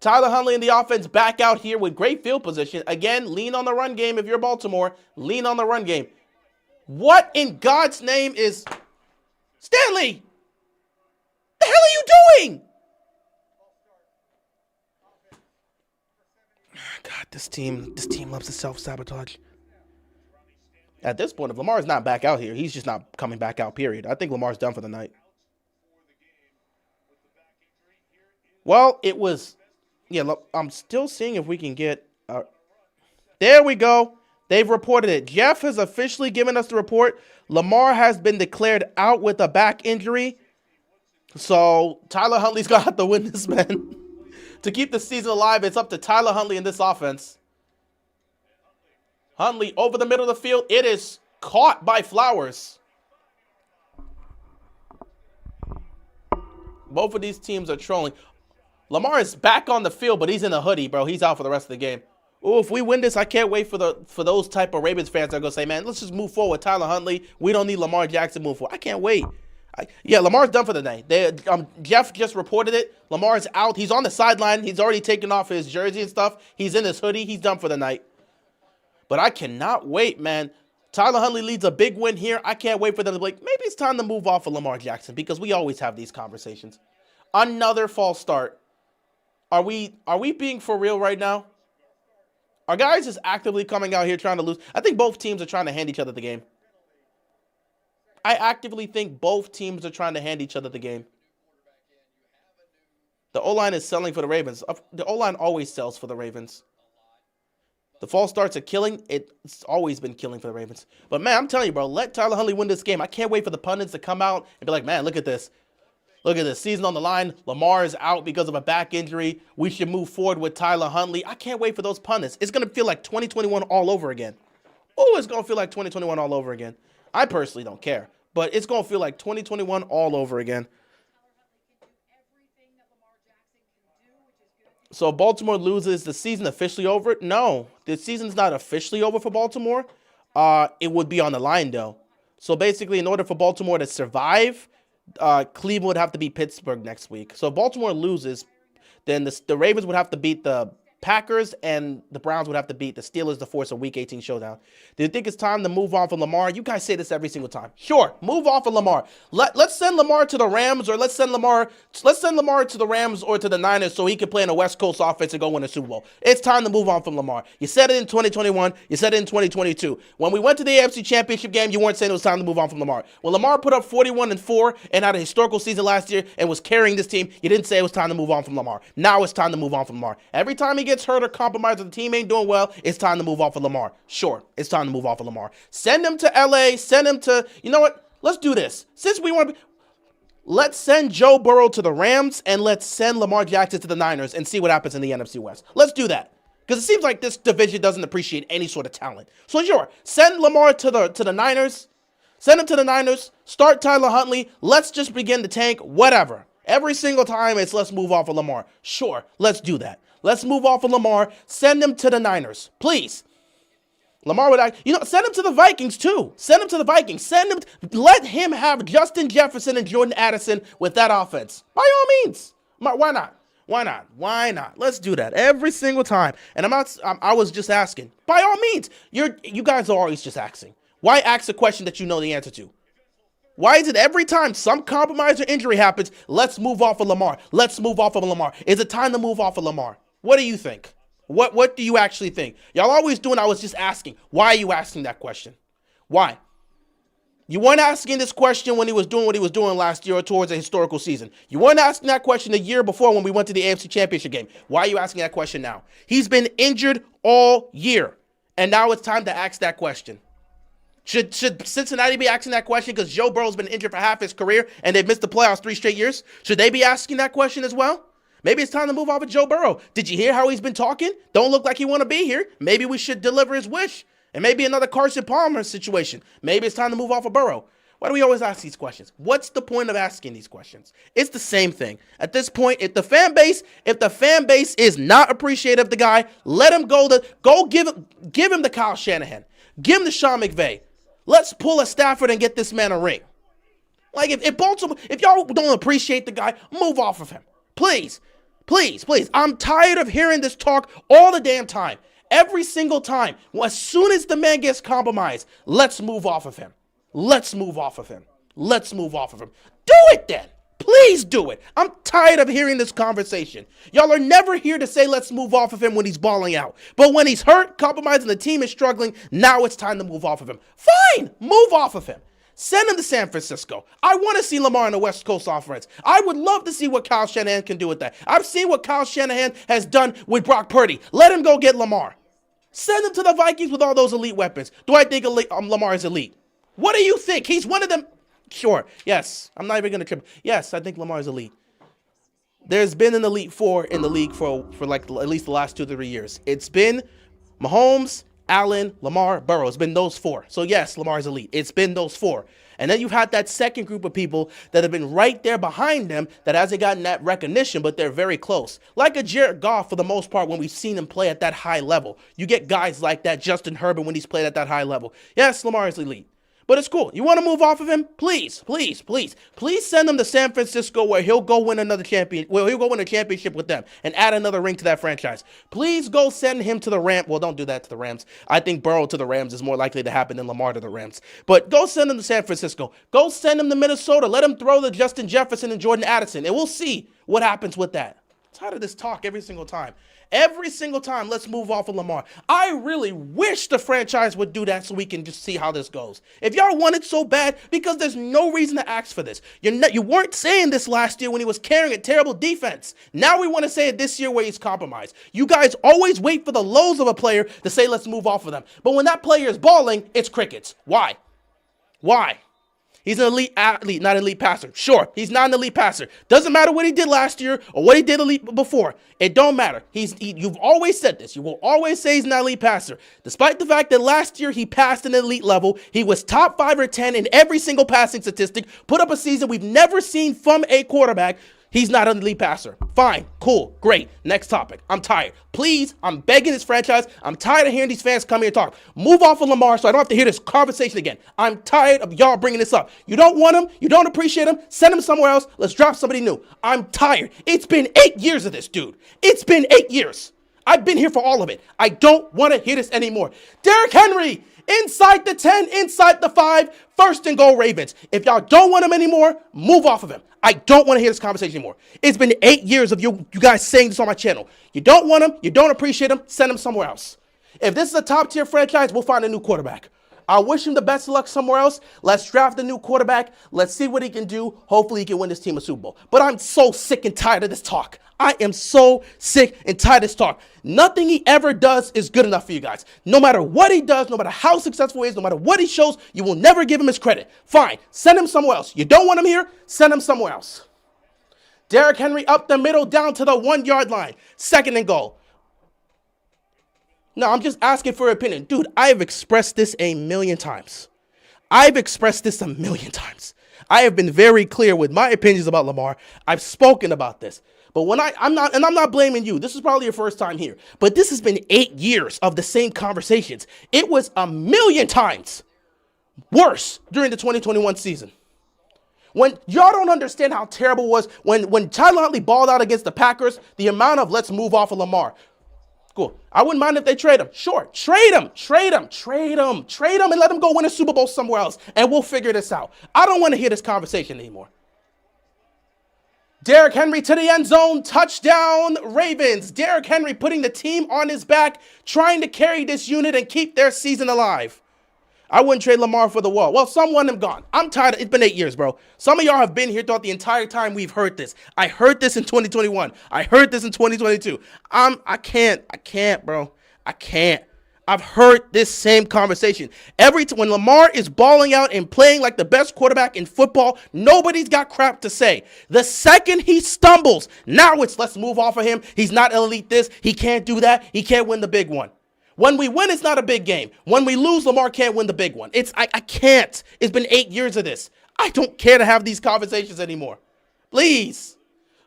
Tyler Huntley and the offense back out here with great field position. Again, lean on the run game if you're Baltimore. Lean on the run game. What in God's name is... Stanley! The hell are you doing? God, this team loves to self-sabotage. At this point, if Lamar's not back out here, he's just not coming back out, period. I think Lamar's done for the night. Well, it was... Yeah, look, I'm still seeing if we can get... there we go. They've reported it. Jeff has officially given us the report. Lamar has been declared out with a back injury. So Tyler Huntley's going to have to win this, man. To keep the season alive, it's up to Tyler Huntley in this offense. Huntley over the middle of the field. It is caught by Flowers. Both of these teams are trolling. Lamar is back on the field, but he's in a hoodie, bro. He's out for the rest of the game. Oh, if we win this, I can't wait for those type of Ravens fans that are going to say, man, let's just move forward. Tyler Huntley, we don't need Lamar Jackson to move forward. I can't wait. Yeah, Lamar's done for the night. Jeff just reported it. Lamar's out. He's on the sideline. He's already taken off his jersey and stuff. He's in his hoodie. He's done for the night. But I cannot wait, man. Tyler Huntley leads a big win here. I can't wait for them to be like, maybe it's time to move off of Lamar Jackson because we always have these conversations. Another false start. Are we being for real right now? Are guys just actively coming out here trying to lose? I think both teams are trying to hand each other the game. I actively think both teams are trying to hand each other the game. The O-line is selling for the Ravens. The O-line always sells for the Ravens. The false starts are killing. It's always been killing for the Ravens. But, man, I'm telling you, bro, let Tyler Huntley win this game. I can't wait for the pundits to come out and be like, man, look at this. Look at this. Season on the line. Lamar is out because of a back injury. We should move forward with Tyler Huntley. I can't wait for those pundits. It's going to feel like 2021 all over again. Oh, it's going to feel like 2021 all over again. I personally don't care. But it's going to feel like 2021 all over again. So Baltimore loses. The season officially over? No, the season's not officially over for Baltimore. It would be on the line, though. So basically, in order for Baltimore to survive, Cleveland would have to beat Pittsburgh next week. So if Baltimore loses, then the Ravens would have to beat the Packers and the Browns would have to beat the Steelers to force a Week 18 showdown. Do you think it's time to move on from Lamar? You guys say this every single time. Sure, move on from Lamar. Let's send Lamar to the Rams, or let's send Lamar to the Rams or to the Niners so he can play in a West Coast offense and go win a Super Bowl. It's time to move on from Lamar. You said it in 2021. You said it in 2022. When we went to the AFC Championship game, you weren't saying it was time to move on from Lamar. When Lamar put up 41-4 and had a historical season last year and was carrying this team, you didn't say it was time to move on from Lamar. Now it's time to move on from Lamar. Every time he gets hurt or compromised or the team ain't doing well, it's time to move off of Lamar. Sure, it's time to move off of Lamar. Send him to LA. Send him to, you know what? Let's do this. Since we want to, let's send Joe Burrow to the Rams and let's send Lamar Jackson to the Niners and see what happens in the NFC West. Let's do that. Because it seems like this division doesn't appreciate any sort of talent. So sure, send Lamar to the Niners. Send him to the Niners. Start Tyler Huntley. Let's just begin the tank. Whatever. Every single time it's let's move off of Lamar. Sure, let's do that. Let's move off of Lamar. Send him to the Niners. Please. Lamar would act, send him to the Vikings too. Send him to the Vikings. Let him have Justin Jefferson and Jordan Addison with that offense. By all means. Why not? Why not? Why not? Let's do that every single time. And I was just asking. By all means. You guys are always just asking. Why ask a question that you know the answer to? Why is it every time some compromise or injury happens, let's move off of Lamar? Let's move off of Lamar. Is it time to move off of Lamar? What do you think? What do you actually think? Y'all always doing, I was just asking. Why are you asking that question? Why? You weren't asking this question when he was doing what he was doing last year or towards a historical season. You weren't asking that question the year before when we went to the AFC Championship game. Why are you asking that question now? He's been injured all year. And now it's time to ask that question. Should Cincinnati be asking that question because Joe Burrow's been injured for half his career and they've missed the playoffs 3 straight years? Should they be asking that question as well? Maybe it's time to move off of Joe Burrow. Did you hear how he's been talking? Don't look like he want to be here. Maybe we should deliver his wish. And maybe another Carson Palmer situation. Maybe it's time to move off of Burrow. Why do we always ask these questions? What's the point of asking these questions? It's the same thing. At this point, if the fan base is not appreciative of the guy, let him go. Give him the Kyle Shanahan. Give him the Sean McVay. Let's pull a Stafford and get this man a ring. Like if Baltimore, if y'all don't appreciate the guy, move off of him. Please. Please. I'm tired of hearing this talk all the damn time. Every single time. Well, as soon as the man gets compromised, let's move off of him. Let's move off of him. Do it then. Please do it. I'm tired of hearing this conversation. Y'all are never here to say let's move off of him when he's balling out. But when he's hurt, compromised, and the team is struggling, now it's time to move off of him. Fine. Move off of him. Send him to San Francisco. I want to see Lamar in the West Coast offense. I would love to see what Kyle Shanahan can do with that. I've seen what Kyle Shanahan has done with Brock Purdy. Let him go get Lamar. Send him to the Vikings with all those elite weapons. Do I think Lamar is elite? What do you think? He's one of them. Sure. Yes. I'm not even going to trip. Yes, I think Lamar is elite. There's been an elite 4 in the league for like at least the last 2 to 3 years. It's been Mahomes, Allen, Lamar, Burrow. It's been those 4. So yes, Lamar is elite. It's been those 4. And then you've had that second group of people that have been right there behind them that hasn't gotten that recognition, but they're very close. Like a Jared Goff for the most part when we've seen him play at that high level. You get guys like that, Justin Herbert when he's played at that high level. Yes, Lamar is elite. But it's cool. You want to move off of him? Please send him to San Francisco where he'll go win a championship with them and add another ring to that franchise. Please go send him to the Rams. Well, don't do that to the Rams. I think Burrow to the Rams is more likely to happen than Lamar to the Rams. But go send him to San Francisco. Go send him to Minnesota. Let him throw to Justin Jefferson and Jordan Addison, and we'll see what happens with that. I'm tired of this talk every single time. Every single time, let's move off of Lamar. I really wish the franchise would do that so we can just see how this goes. If y'all want it so bad, because there's no reason to ask for this. You weren't saying this last year when he was carrying a terrible defense. Now we want to say it this year where he's compromised. You guys always wait for the lows of a player to say let's move off of them. But when that player is balling, it's crickets. Why? He's an elite athlete, not an elite passer. Sure, he's not an elite passer. Doesn't matter what he did last year or what he did elite before. It don't matter. You've always said this. You will always say he's not an elite passer. Despite the fact that last year he passed an elite level, he was top 5 or 10 in every single passing statistic, put up a season we've never seen from a quarterback. He's not an elite passer. Fine, cool, great. Next topic. I'm tired. Please, I'm begging this franchise. I'm tired of hearing these fans come here and talk. Move off of Lamar so I don't have to hear this conversation again. I'm tired of y'all bringing this up. You don't want him. You don't appreciate him. Send him somewhere else. Let's drop somebody new. I'm tired. It's been 8 years of this, dude. It's been 8 years. I've been here for all of it. I don't want to hear this anymore. Derrick Henry, inside the 10, inside the 5, first and goal Ravens. If y'all don't want him anymore, move off of him. I don't want to hear this conversation anymore. It's been 8 years of you guys saying this on my channel. You don't want him, you don't appreciate him, send him somewhere else. If this is a top tier franchise, we'll find a new quarterback. I wish him the best of luck somewhere else. Let's draft a new quarterback. Let's see what he can do. Hopefully he can win this team a Super Bowl. But I'm so sick and tired of this talk. I am so sick and tired of this talk. Nothing he ever does is good enough for you guys. No matter what he does, no matter how successful he is, no matter what he shows, you will never give him his credit. Fine, send him somewhere else. You don't want him here, send him somewhere else. Derrick Henry up the middle, down to the 1 yard line. Second and goal. No, I'm just asking for your opinion. Dude, I have expressed this a million times. I have been very clear with my opinions about Lamar. I've spoken about this. But when I'm not blaming you. This is probably your first time here. But this has been 8 years of the same conversations. It was a million times worse during the 2021 season. When y'all don't understand how terrible it was when Tyler Huntley balled out against the Packers, the amount of let's move off of Lamar. Cool. I wouldn't mind if they trade him. Sure. Trade him and let him go win a Super Bowl somewhere else. And we'll figure this out. I don't want to hear this conversation anymore. Derrick Henry to the end zone. Touchdown, Ravens. Derrick Henry putting the team on his back, trying to carry this unit and keep their season alive. I wouldn't trade Lamar for the world. Well, some want him gone. I'm tired. It's been 8 years, bro. Some of y'all have been here throughout the entire time we've heard this. I heard this in 2021. I heard this in 2022. I can't, bro. I can't. I've heard this same conversation. When Lamar is balling out and playing like the best quarterback in football, nobody's got crap to say. The second he stumbles, now it's let's move off of him. He's not elite this. He can't do that. He can't win the big one. When we win, it's not a big game. When we lose, Lamar can't win the big one. I can't. It's been 8 years of this. I don't care to have these conversations anymore. Please,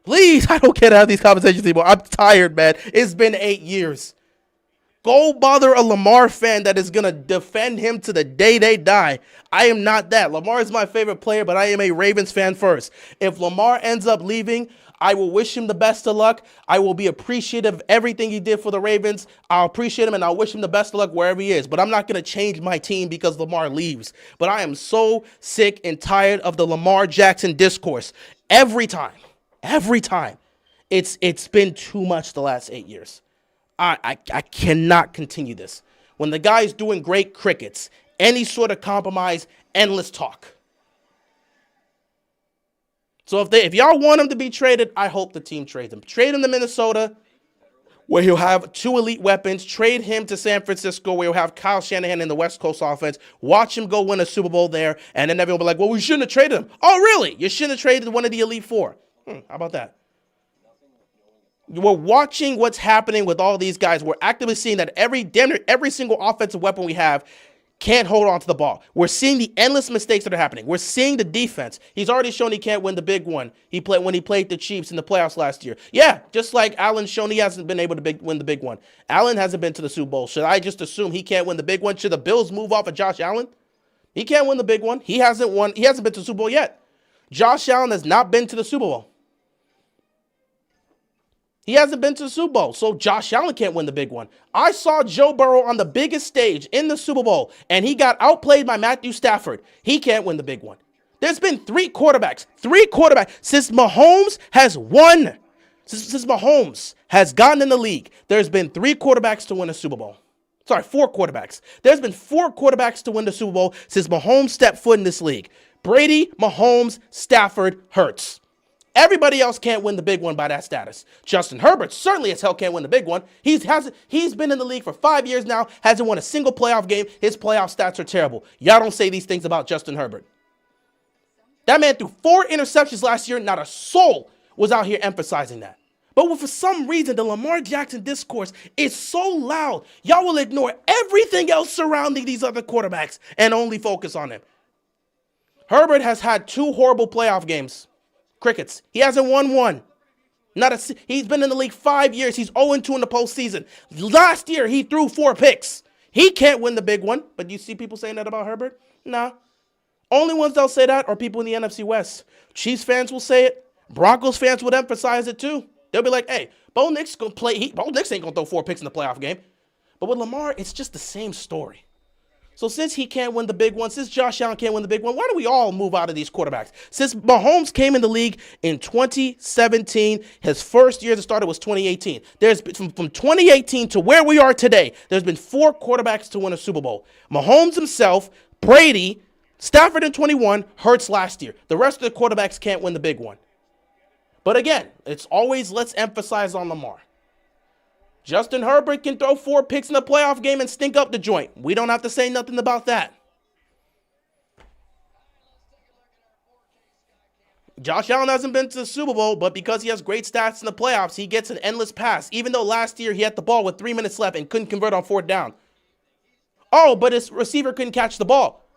I don't care to have these conversations anymore. I'm tired, man. It's been 8 years. Go bother a Lamar fan that is going to defend him to the day they die. I am not that. Lamar is my favorite player, but I am a Ravens fan first. If Lamar ends up leaving, I will wish him the best of luck. I will be appreciative of everything he did for the Ravens. I'll appreciate him and I'll wish him the best of luck wherever he is. But I'm not going to change my team because Lamar leaves. But I am so sick and tired of the Lamar Jackson discourse. Every time. It's been too much the last 8 years. I cannot continue this. When the guy's doing great, crickets. Any sort of compromise, endless talk. So if y'all want him to be traded, I hope the team trades him. Trade him to Minnesota, where he'll have 2 elite weapons. Trade him to San Francisco, where he'll have Kyle Shanahan in the West Coast offense. Watch him go win a Super Bowl there, and then everyone will be like, well, we shouldn't have traded him. Oh, really? You shouldn't have traded one of the Elite Four. How about that? We're watching what's happening with all these guys. We're actively seeing that every single offensive weapon we have can't hold on to the ball. We're seeing the endless mistakes that are happening. We're seeing the defense. He's already shown he can't win the big one. When he played the Chiefs in the playoffs last year. Yeah, just like Allen's shown he hasn't been able to win the big one. Allen hasn't been to the Super Bowl. Should I just assume he can't win the big one? Should the Bills move off of Josh Allen? He can't win the big one. He hasn't won. He hasn't been to the Super Bowl yet. Josh Allen has not been to the Super Bowl. He hasn't been to the Super Bowl, so Josh Allen can't win the big one. I saw Joe Burrow on the biggest stage in the Super Bowl, and he got outplayed by Matthew Stafford. He can't win the big one. There's been 3 quarterbacks. Since Mahomes has won, since Mahomes has gotten in the league, there's been 3 quarterbacks to win a Super Bowl. Sorry, 4 quarterbacks. There's been 4 quarterbacks to win the Super Bowl since Mahomes stepped foot in this league. Brady, Mahomes, Stafford, Hurts. Everybody else can't win the big one by that status. Justin Herbert certainly as hell can't win the big one. He's been in the league for 5 years now, hasn't won a single playoff game. His playoff stats are terrible. Y'all don't say these things about Justin Herbert. That man threw 4 interceptions last year. Not a soul was out here emphasizing that. But for some reason, the Lamar Jackson discourse is so loud, y'all will ignore everything else surrounding these other quarterbacks and only focus on him. Herbert has had 2 horrible playoff games. Crickets. He hasn't won one. He's been in the league 5 years. He's 0-2 in the postseason. Last year, he threw 4 picks. He can't win the big one. But you see people saying that about Herbert? Nah. Only ones that'll say that are people in the NFC West. Chiefs fans will say it. Broncos fans would emphasize it too. They'll be like, hey, Bo Nix gonna play. Bo Nix ain't gonna throw 4 picks in the playoff game. But with Lamar, it's just the same story. So since he can't win the big one, since Josh Allen can't win the big one, why don't we all move out of these quarterbacks? Since Mahomes came in the league in 2017, his first year as a starter was 2018. There's been, from 2018 to where we are today, there's been 4 quarterbacks to win a Super Bowl. Mahomes himself, Brady, Stafford in 21, Hurts last year. The rest of the quarterbacks can't win the big one. But again, it's always let's emphasize on Lamar. Justin Herbert can throw 4 picks in the playoff game and stink up the joint. We don't have to say nothing about that. Josh Allen hasn't been to the Super Bowl, but because he has great stats in the playoffs, he gets an endless pass, even though last year he had the ball with 3 minutes left and couldn't convert on 4th down. Oh, but his receiver couldn't catch the ball,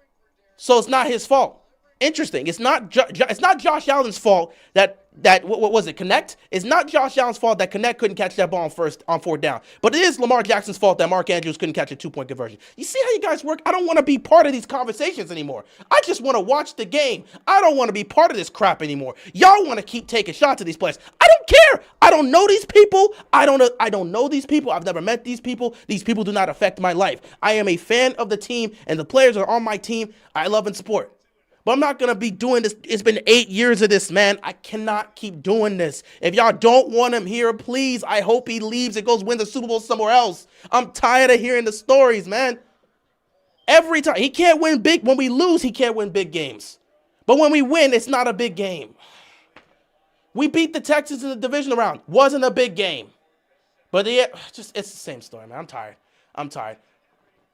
so it's not his fault. Interesting. It's not Josh Allen's fault that what was it, Connect? It's not Josh Allen's fault that Connect couldn't catch that ball on 4th down. But it is Lamar Jackson's fault that Mark Andrews couldn't catch a 2-point conversion. You see how you guys work? I don't want to be part of these conversations anymore. I just want to watch the game. I don't want to be part of this crap anymore. Y'all want to keep taking shots at these players. I don't care. I don't know these people. I don't know these people. I've never met these people. These people do not affect my life. I am a fan of the team, and the players are on my team. I love and support. But I'm not going to be doing this. It's been 8 years of this, man. I cannot keep doing this. If y'all don't want him here, please, I hope he leaves and goes win the Super Bowl somewhere else. I'm tired of hearing the stories, man. Every time. He can't win big. When we lose, he can't win big games. But when we win, it's not a big game. We beat the Texans in the divisional round. Wasn't a big game. But it's the same story, man. I'm tired.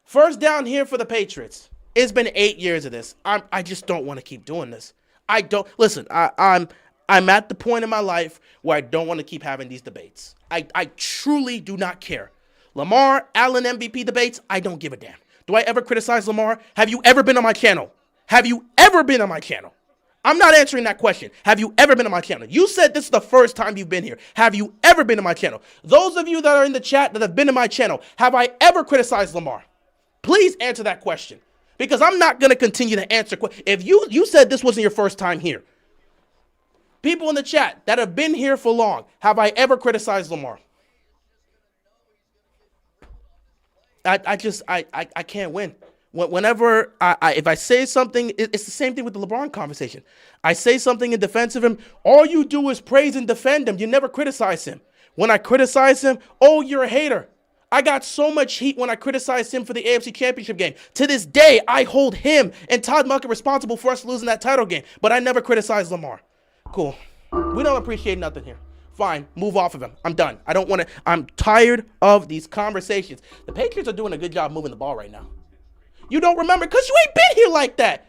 First down here for the Patriots. It's been 8 years of this. I just don't want to keep doing this. I don't listen. I'm at the point in my life where I don't want to keep having these debates. I truly do not care. Lamar, Allen MVP debates, I don't give a damn. Do I ever criticize Lamar? Have you ever been on my channel? Have you ever been on my channel? I'm not answering that question. Have you ever been on my channel? You said this is the first time you've been here. Have you ever been on my channel? Those of you that are in the chat that have been on my channel, have I ever criticized Lamar? Please answer that question. Because I'm not going to continue to answer. If you said this wasn't your first time here. People in the chat that have been here for long, have I ever criticized Lamar? I can't win. Whenever if I say something, it's the same thing with the LeBron conversation. I say something in defense of him, all you do is praise and defend him. You never criticize him. When I criticize him, oh, you're a hater. I got so much heat when I criticized him for the AFC Championship game. To this day, I hold him and Todd Mucker responsible for us losing that title game. But I never criticized Lamar. Cool. We don't appreciate nothing here. Fine, move off of him. I'm done. I don't want to. I'm tired of these conversations. The Patriots are doing a good job moving the ball right now. You don't remember because you ain't been here like that.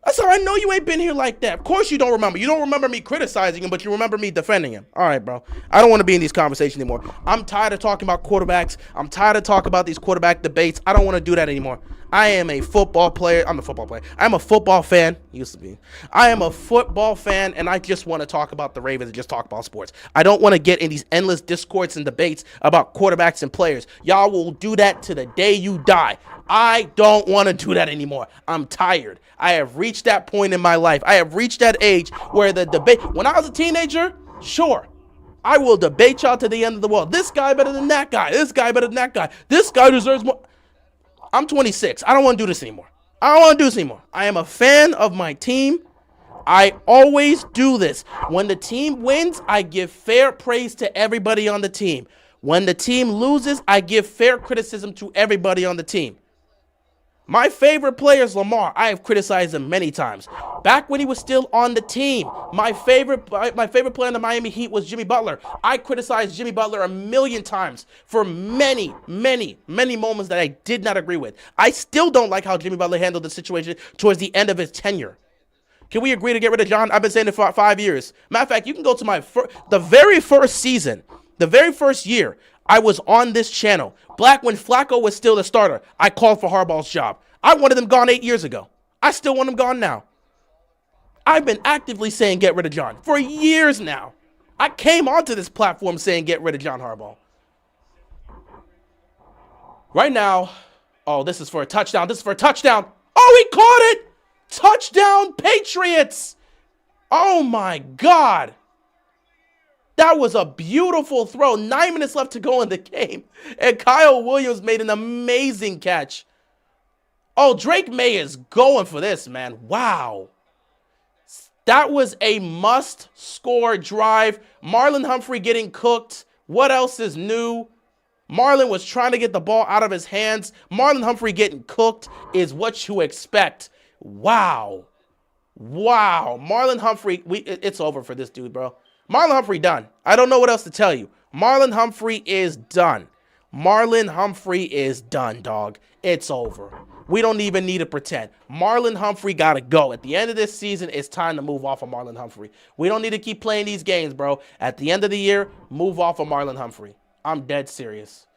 That's how I know you ain't been here like that. Of course you don't remember. You don't remember me criticizing him, but you remember me defending him. All right, bro. I don't want to be in these conversations anymore. I'm tired of talking about quarterbacks. I'm tired of talking about these quarterback debates. I don't want to do that anymore. I am a football player. I'm a football player. I'm a football fan. Used to be. I am a football fan, and I just want to talk about the Ravens and just talk about sports. I don't want to get in these endless discourse and debates about quarterbacks and players. Y'all will do that to the day you die. I don't want to do that anymore. I'm tired. I have reached that point in my life. I have reached that age where the debate, when I was a teenager, sure, I will debate y'all to the end of the world. This guy better than that guy. This guy better than that guy. This guy deserves more. I'm 26. I don't want to do this anymore. I don't want to do this anymore. I am a fan of my team. I always do this. When the team wins, I give fair praise to everybody on the team. When the team loses, I give fair criticism to everybody on the team. My favorite player is Lamar. I have criticized him many times. Back when he was still on the team, my favorite player in the Miami Heat was Jimmy Butler. I criticized Jimmy Butler a million times for many moments that I did not agree with. I still don't like how Jimmy Butler handled the situation towards the end of his tenure. Can we agree to get rid of John? I've been saying it for 5 years. Matter of fact, you can go to the very first season, the very first year I was on this channel. When Flacco was still the starter, I called for Harbaugh's job. I wanted him gone 8 years ago. I still want him gone now. I've been actively saying get rid of John for years now. I came onto this platform saying get rid of John Harbaugh. Right now, oh, this is for a touchdown. This is for a touchdown. Oh, he caught it. Touchdown, Patriots. Oh, my God. That was a beautiful throw. 9 minutes left to go in the game. And Kyle Williams made an amazing catch. Oh, Drake May is going for this, man. Wow. That was a must-score drive. Marlon Humphrey getting cooked. What else is new? Marlon was trying to get the ball out of his hands. Marlon Humphrey getting cooked is what you expect. Wow. Wow. Marlon Humphrey, it's over for this dude, bro. Marlon Humphrey done. I don't know what else to tell you. Marlon Humphrey is done. Marlon Humphrey is done, dog. It's over. We don't even need to pretend. Marlon Humphrey got to go. At the end of this season, it's time to move off of Marlon Humphrey. We don't need to keep playing these games, bro. At the end of the year, move off of Marlon Humphrey. I'm dead serious.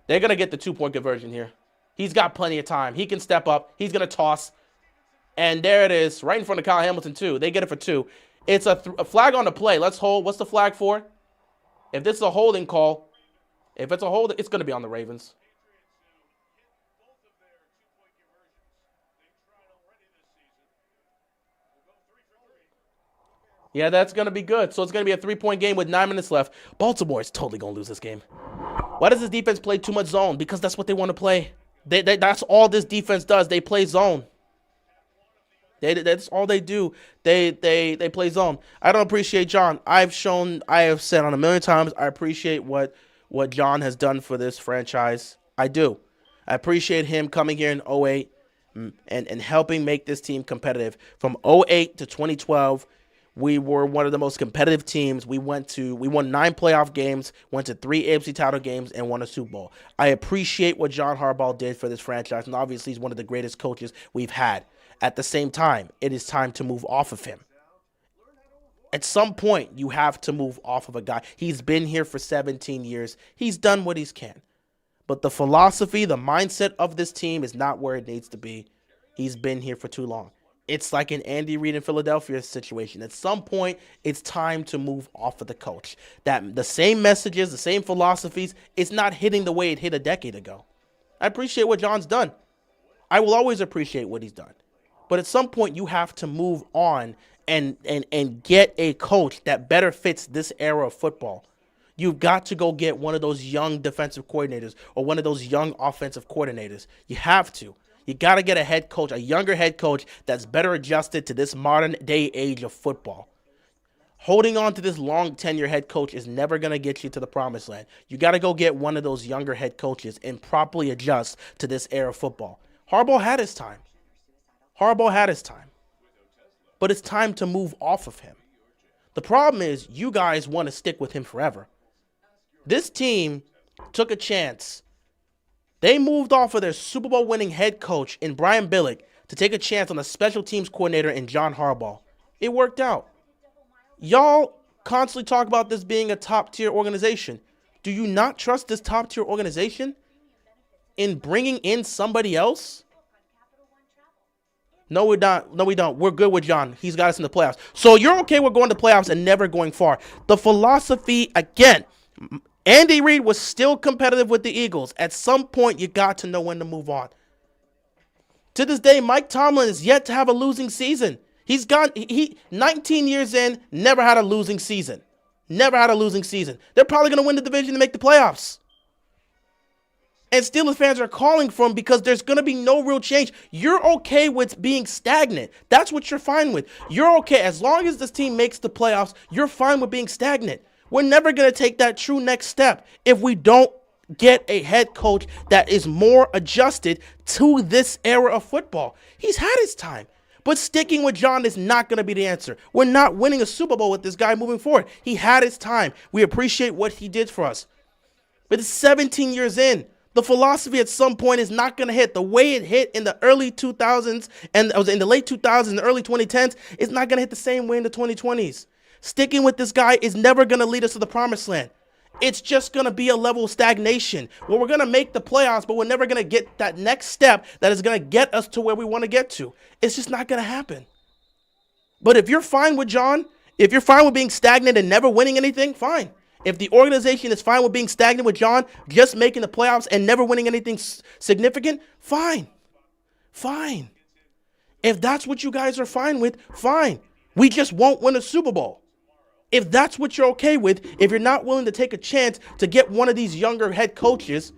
They're going to get the 2-point conversion here. He's got plenty of time. He can step up. He's going to toss. And there it is, right in front of Kyle Hamilton, too. They get it for 2. It's a flag on the play. Let's hold. What's the flag for? If this is a holding call, if it's a hold, it's going to be on the Ravens. Yeah, that's going to be good. So it's going to be a 3-point game with 9 minutes left. Baltimore is totally going to lose this game. Why does this defense play too much zone? Because that's what they want to play. That's all this defense does. They play zone. That's all they do. They play zone. I don't appreciate John. I have said on a million times, I appreciate what John has done for this franchise. I do. I appreciate him coming here in 2008 and helping make this team competitive. From 2008 to 2012, We were one of the most competitive teams. We won 9 playoff games, went to 3 AFC title games, and won a Super Bowl. I appreciate what John Harbaugh did for this franchise, and obviously he's one of the greatest coaches we've had. At the same time, it is time to move off of him. At some point, you have to move off of a guy. He's been here for 17 years. He's done what he can. But the philosophy, the mindset of this team is not where it needs to be. He's been here for too long. It's like an Andy Reid in Philadelphia situation. At some point, it's time to move off of the coach. That the same messages, the same philosophies, it's not hitting the way it hit a decade ago. I appreciate what John's done. I will always appreciate what he's done. But at some point, you have to move on and get a coach that better fits this era of football. You've got to go get one of those young defensive coordinators or one of those young offensive coordinators. You have to. You got to get a head coach, a younger head coach that's better adjusted to this modern day age of football. Holding on to this long tenure head coach is never going to get you to the promised land. You got to go get one of those younger head coaches and properly adjust to this era of football. Harbaugh had his time. But it's time to move off of him. The problem is you guys want to stick with him forever. This team took a chance. They moved off of their Super Bowl winning head coach in Brian Billick to take a chance on a special teams coordinator in John Harbaugh. It worked out. Y'all constantly talk about this being a top tier organization. Do you not trust this top tier organization in bringing in somebody else? No, we don't. We're good with John. He's got us in the playoffs. So you're okay with going to playoffs and never going far. The philosophy, again, Andy Reid was still competitive with the Eagles. At some point, you got to know when to move on. To this day, Mike Tomlin is yet to have a losing season. He 19 years in, never had a losing season. They're probably going to win the division to make the playoffs. And Steelers fans are calling for him because there's going to be no real change. You're okay with being stagnant. That's what you're fine with. You're okay. As long as this team makes the playoffs, you're fine with being stagnant. We're never going to take that true next step if we don't get a head coach that is more adjusted to this era of football. He's had his time. But sticking with John is not going to be the answer. We're not winning a Super Bowl with this guy moving forward. He had his time. We appreciate what he did for us. But it's 17 years in. The philosophy at some point is not going to hit. The way it hit in the early 2000s and it was in the late 2000s and the early 2010s, it's not going to hit the same way in the 2020s. Sticking with this guy is never going to lead us to the promised land. It's just going to be a level of stagnation where we're going to make the playoffs, but we're never going to get that next step that is going to get us to where we want to get to. It's just not going to happen. But if you're fine with John, if you're fine with being stagnant and never winning anything, fine. If the organization is fine with being stagnant with John, just making the playoffs and never winning anything significant, fine. If that's what you guys are fine with, fine. We just won't win a Super Bowl. If that's what you're okay with, if you're not willing to take a chance to get one of these younger head coaches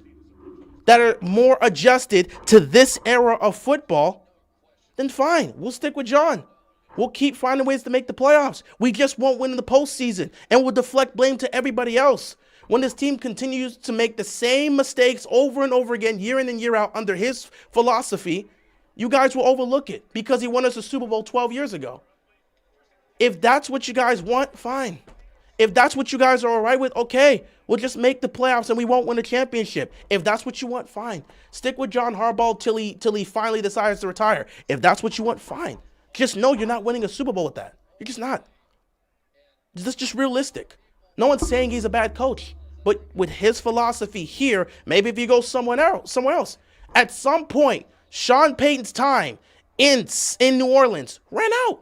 that are more adjusted to this era of football, then fine. We'll stick with John. We'll keep finding ways to make the playoffs. We just won't win in the postseason, and we'll deflect blame to everybody else. When this team continues to make the same mistakes over and over again, year in and year out, under his philosophy, you guys will overlook it because he won us a Super Bowl 12 years ago. If that's what you guys want, fine. If that's what you guys are all right with, okay. We'll just make the playoffs and we won't win a championship. If that's what you want, fine. Stick with John Harbaugh till he finally decides to retire. If that's what you want, fine. Just know you're not winning a Super Bowl with that. You're just not. That's just realistic. No one's saying he's a bad coach. But with his philosophy here, maybe if you go somewhere else. At some point, Sean Payton's time in New Orleans ran out.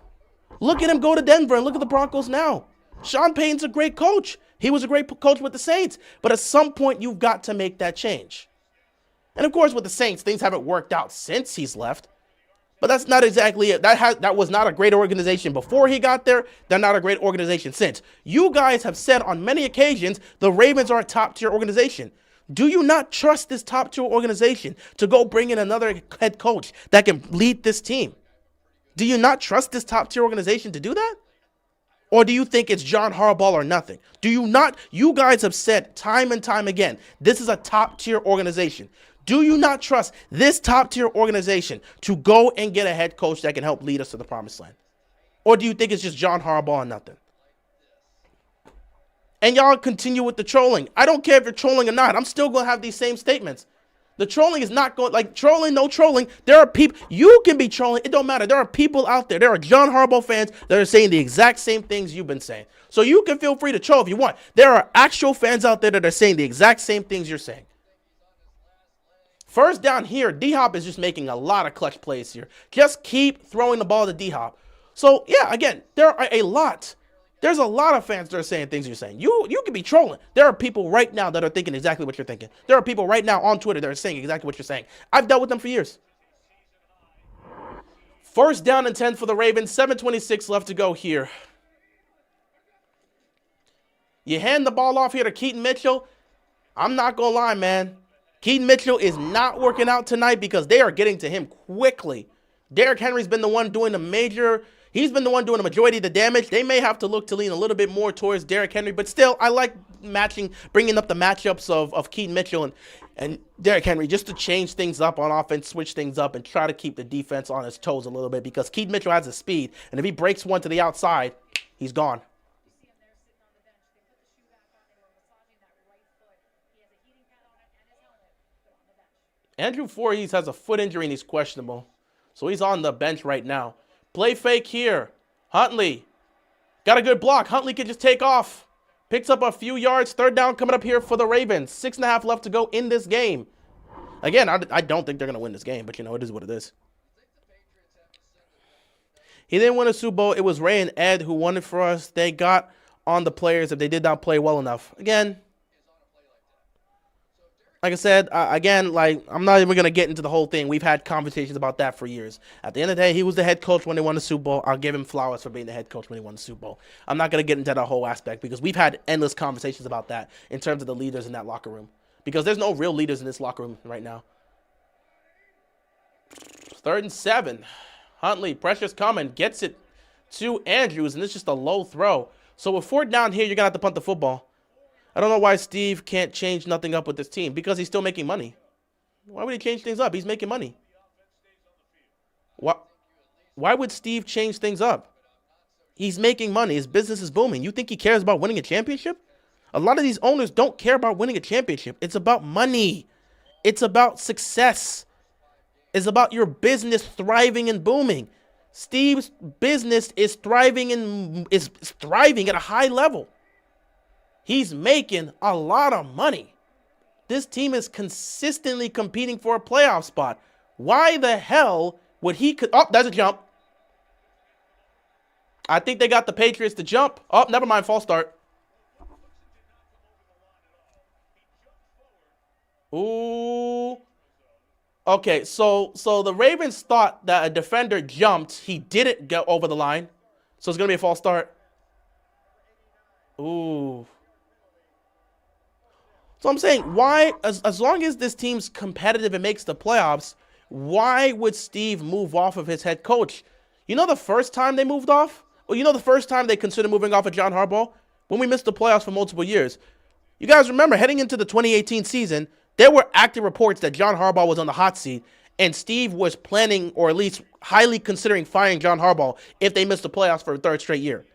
Look at him go to Denver and look at the Broncos now. Sean Payton's a great coach. He was a great coach with the Saints. But at some point, you've got to make that change. And of course, with the Saints, things haven't worked out since he's left. But that's not exactly it. That was not a great organization before he got there. They're not a great organization since. You guys have said on many occasions the Ravens are a top-tier organization. Do you not trust this top-tier organization to go bring in another head coach that can lead this team? Do you not trust this top-tier organization to do that? Or do you think it's John Harbaugh or nothing? Do you not? You guys have said time and time again, this is a top-tier organization. Do you not trust this top-tier organization to go and get a head coach that can help lead us to the promised land? Or do you think it's just John Harbaugh and nothing? And y'all continue with the trolling. I don't care if you're trolling or not. I'm still going to have these same statements. The trolling is not going, like trolling, no trolling. There are people, you can be trolling. It don't matter. There are people out there. There are John Harbaugh fans that are saying the exact same things you've been saying. So you can feel free to troll if you want. There are actual fans out there that are saying the exact same things you're saying. First down here, D-Hop is just making a lot of clutch plays here. Just keep throwing the ball to D-Hop. So, yeah, again, there are a lot. There's a lot of fans that are saying things you're saying. You can be trolling. There are people right now that are thinking exactly what you're thinking. There are people right now on Twitter that are saying exactly what you're saying. I've dealt with them for years. First down and 10 for the Ravens. 7:26 left to go here. You hand the ball off here to Keaton Mitchell. I'm not going to lie, man. Keaton Mitchell is not working out tonight because they are getting to him quickly. Derrick Henry's been the one doing the major. He's been the one doing the majority of the damage. They may have to look to lean a little bit more towards Derrick Henry, but still, I like bringing up the matchups of Keaton Mitchell and Derrick Henry just to change things up on offense, switch things up, and try to keep the defense on his toes a little bit because Keaton Mitchell has the speed, and if he breaks one to the outside, he's gone. You see him there sitting on the bench. They put the shoe back on and were massaging that right foot. He has a heating pad on it and his helmet, but on the bench. Andrew Voorhees has a foot injury and he's questionable, so he's on the bench right now. Play fake here. Huntley. Got a good block. Huntley can just take off. Picks up a few yards. Third down coming up here for the Ravens. 6.5 left to go in this game. Again, I don't think they're going to win this game, but, it is what it is. He didn't win a Super Bowl. It was Ray and Ed who won it for us. They got on the players if they did not play well enough. Again, like I said, I'm not even going to get into the whole thing. We've had conversations about that for years. At the end of the day, he was the head coach when they won the Super Bowl. I'll give him flowers for being the head coach when he won the Super Bowl. I'm not going to get into that whole aspect because we've had endless conversations about that in terms of the leaders in that locker room. Because there's no real leaders in this locker room right now. 3rd and 7. Huntley, pressure's coming, gets it to Andrews, and it's just a low throw. So with 4th down here, you're going to have to punt the football. I don't know why Steve can't change nothing up with this team. Because he's still making money. Why would he change things up? He's making money. Why would Steve change things up? He's making money. His business is booming. You think he cares about winning a championship? A lot of these owners don't care about winning a championship. It's about money. It's about success. It's about your business thriving and booming. Steve's business is thriving at a high level. He's making a lot of money. This team is consistently competing for a playoff spot. Why the hell would he... Oh, there's a jump. I think they got the Patriots to jump. Oh, never mind. False start. Ooh. Okay, so the Ravens thought that a defender jumped. He didn't go over the line. So it's going to be a false start. Ooh. So I'm saying, why, as long as this team's competitive and makes the playoffs, why would Steve move off of his head coach? You know the first time they moved off? Well, you know the first time they considered moving off of John Harbaugh? When we missed the playoffs for multiple years. You guys remember, heading into the 2018 season, there were active reports that John Harbaugh was on the hot seat, and Steve was planning, or at least highly considering firing John Harbaugh if they missed the playoffs for a 3rd straight year.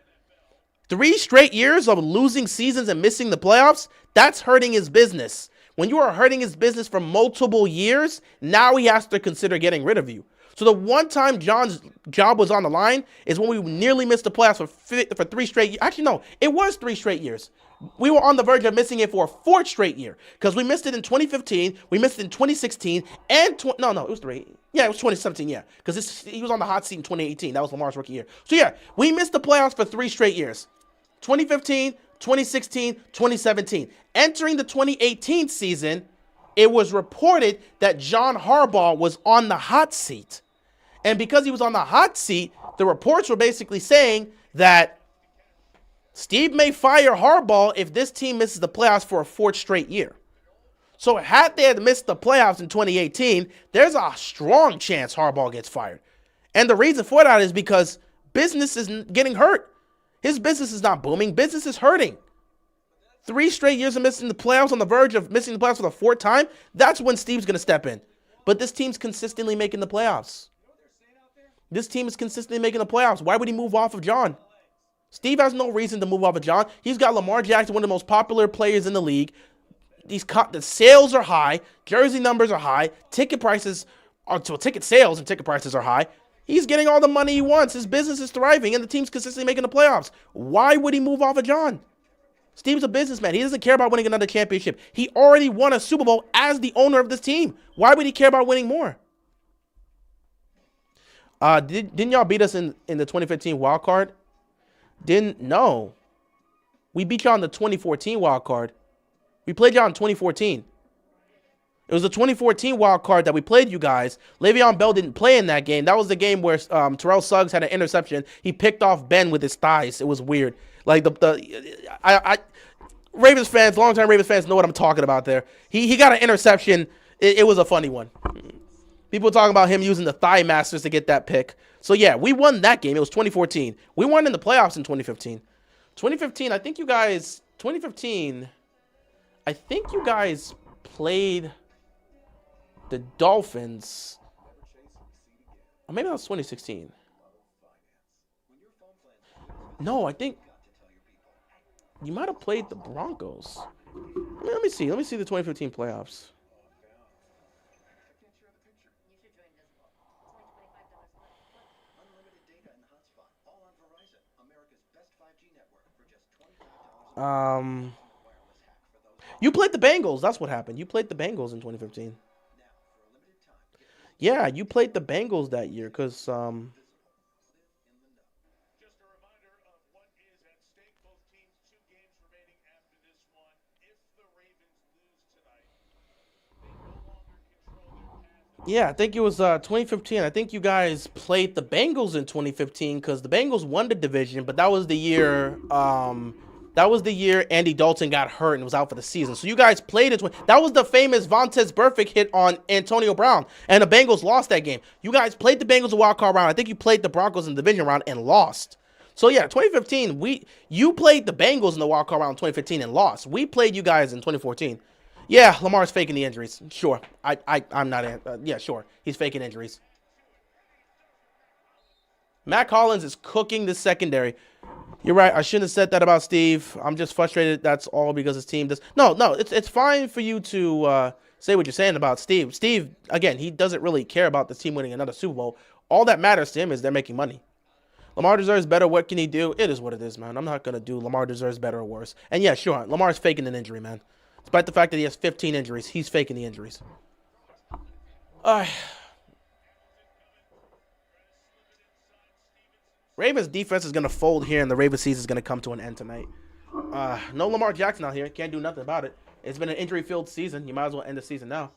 3 straight years of losing seasons and missing the playoffs, that's hurting his business. When you are hurting his business for multiple years, now he has to consider getting rid of you. So the one time John's job was on the line is when we nearly missed the playoffs for 3 straight years. Actually, no, it was 3 straight years. We were on the verge of missing it for a 4th straight year because we missed it in 2015, we missed it in 2016, and it was 3. Yeah, it was 2017, yeah, because he was on the hot seat in 2018. That was Lamar's rookie year. So yeah, we missed the playoffs for 3 straight years. 2015, 2016, 2017. Entering the 2018 season, it was reported that John Harbaugh was on the hot seat. And because he was on the hot seat, the reports were basically saying that Steve may fire Harbaugh if this team misses the playoffs for a 4th straight year. So had they had missed the playoffs in 2018, there's a strong chance Harbaugh gets fired. And the reason for that is because business is getting hurt. His business is not booming. Business is hurting. 3 straight years of missing the playoffs, on the verge of missing the playoffs for the 4th time. That's when Steve's going to step in. But this team's consistently making the playoffs. This team is consistently making the playoffs. Why would he move off of John? Steve has no reason to move off of John. He's got Lamar Jackson, one of the most popular players in the league. The sales are high. Jersey numbers are high. Ticket sales and ticket prices are high. He's getting all the money he wants. His business is thriving, and the team's consistently making the playoffs. Why would he move off of John? Steve's a businessman. He doesn't care about winning another championship. He already won a Super Bowl as the owner of this team. Why would he care about winning more? Didn't y'all beat us in the 2015 wild card? No. We beat y'all in the 2014 wild card. We played y'all in 2014. It was the 2014 wild card that we played you guys. Le'Veon Bell didn't play in that game. That was the game where Terrell Suggs had an interception. He picked off Ben with his thighs. It was weird. Like Ravens fans, longtime Ravens fans know what I'm talking about there. He got an interception. It was a funny one. People talking about him using the thigh masters to get that pick. So yeah, we won that game. It was 2014. We won in the playoffs in 2015. 2015, I think you guys played the Dolphins. Or maybe that was 2016. No, I think you might have played the Broncos. Let me see. Let me see the 2015 playoffs. Unlimited data and hotspot, all on Verizon, America's best 5G network for just $25. You played the Bengals. That's what happened. You played the Bengals in 2015. Yeah, you played the Bengals that year because Just a reminder of what is at stake. Both teams 2 games remaining after this one. If the Ravens lose tonight, they no longer control their path. yeah, I think it was 2015. I think you guys played the Bengals in 2015 because the Bengals won the division, but that was the year Andy Dalton got hurt and was out for the season. So you guys played it. That was the famous Vontaze Burfict hit on Antonio Brown, and the Bengals lost that game. You guys played the Bengals in the wild card round. I think you played the Broncos in the division round and lost. So yeah, 2015, you played the Bengals in the wild card round in 2015 and lost. We played you guys in 2014. Yeah, Lamar's faking the injuries. Sure, I'm not. Yeah, sure, he's faking injuries. Matt Collins is cooking the secondary. You're right. I shouldn't have said that about Steve. I'm just frustrated. That's all because his team does. No. It's fine for you to say what you're saying about Steve. Steve, again, he doesn't really care about the team winning another Super Bowl. All that matters to him is they're making money. Lamar deserves better. What can he do? It is what it is, man. I'm not gonna do Lamar deserves better or worse. And yeah, sure, Lamar's faking an injury, man. Despite the fact that he has 15 injuries, he's faking the injuries. All right. Ravens defense is going to fold here, and the Ravens season is going to come to an end tonight. No Lamar Jackson out here. Can't do nothing about it. It's been an injury-filled season. You might as well end the season now.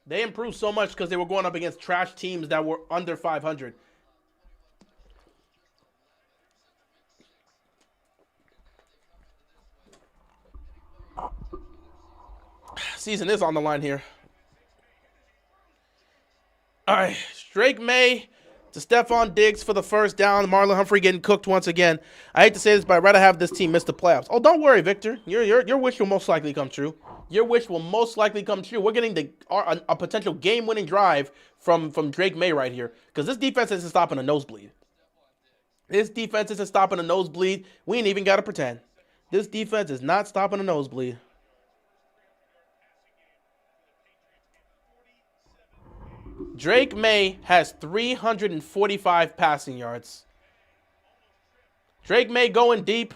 They improved so much because they were going up against trash teams that were under 500. Season is on the line here. All right, Drake May to Stephon Diggs for the first down. Marlon Humphrey getting cooked once again. I hate to say this, but I'd rather have this team miss the playoffs. Oh, don't worry, Victor. Your wish will most likely come true. Your wish will most likely come true. We're getting a potential game-winning drive from Drake May right here because this defense isn't stopping a nosebleed. This defense isn't stopping a nosebleed. We ain't even got to pretend. This defense is not stopping a nosebleed. Drake May has 345 passing yards. Drake May going deep.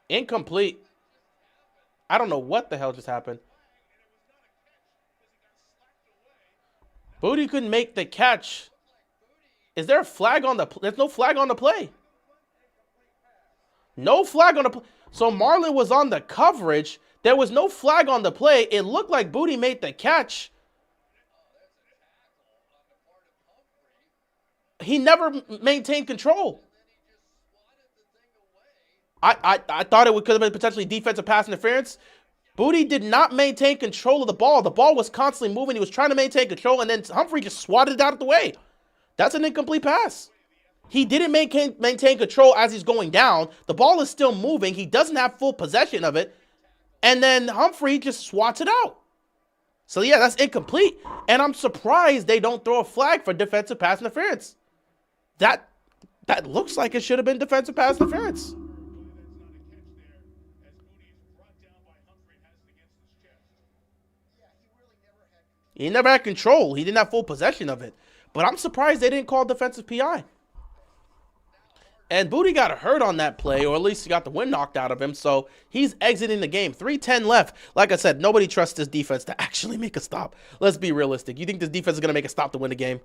Incomplete. I don't know what the hell just happened. Booty couldn't make the catch. Is there a flag on the play? There's no flag on the play. No flag on the play. So Marlon was on the coverage. There was no flag on the play. It looked like Booty made the catch. He never maintained control. I thought it could have been potentially defensive pass interference. Booty did not maintain control of the ball. The ball was constantly moving. He was trying to maintain control, and then Humphrey just swatted it out of the way. That's an incomplete pass. He didn't maintain control as he's going down. The ball is still moving. He doesn't have full possession of it. And then Humphrey just swats it out. So, yeah, that's incomplete. And I'm surprised they don't throw a flag for defensive pass interference. That looks like it should have been defensive pass interference. He never had control. He didn't have full possession of it. But I'm surprised they didn't call defensive PI. And Booty got hurt on that play, or at least he got the wind knocked out of him, so he's exiting the game. 3:10 left. Like I said, nobody trusts this defense to actually make a stop. Let's be realistic. You think this defense is going to make a stop to win the game?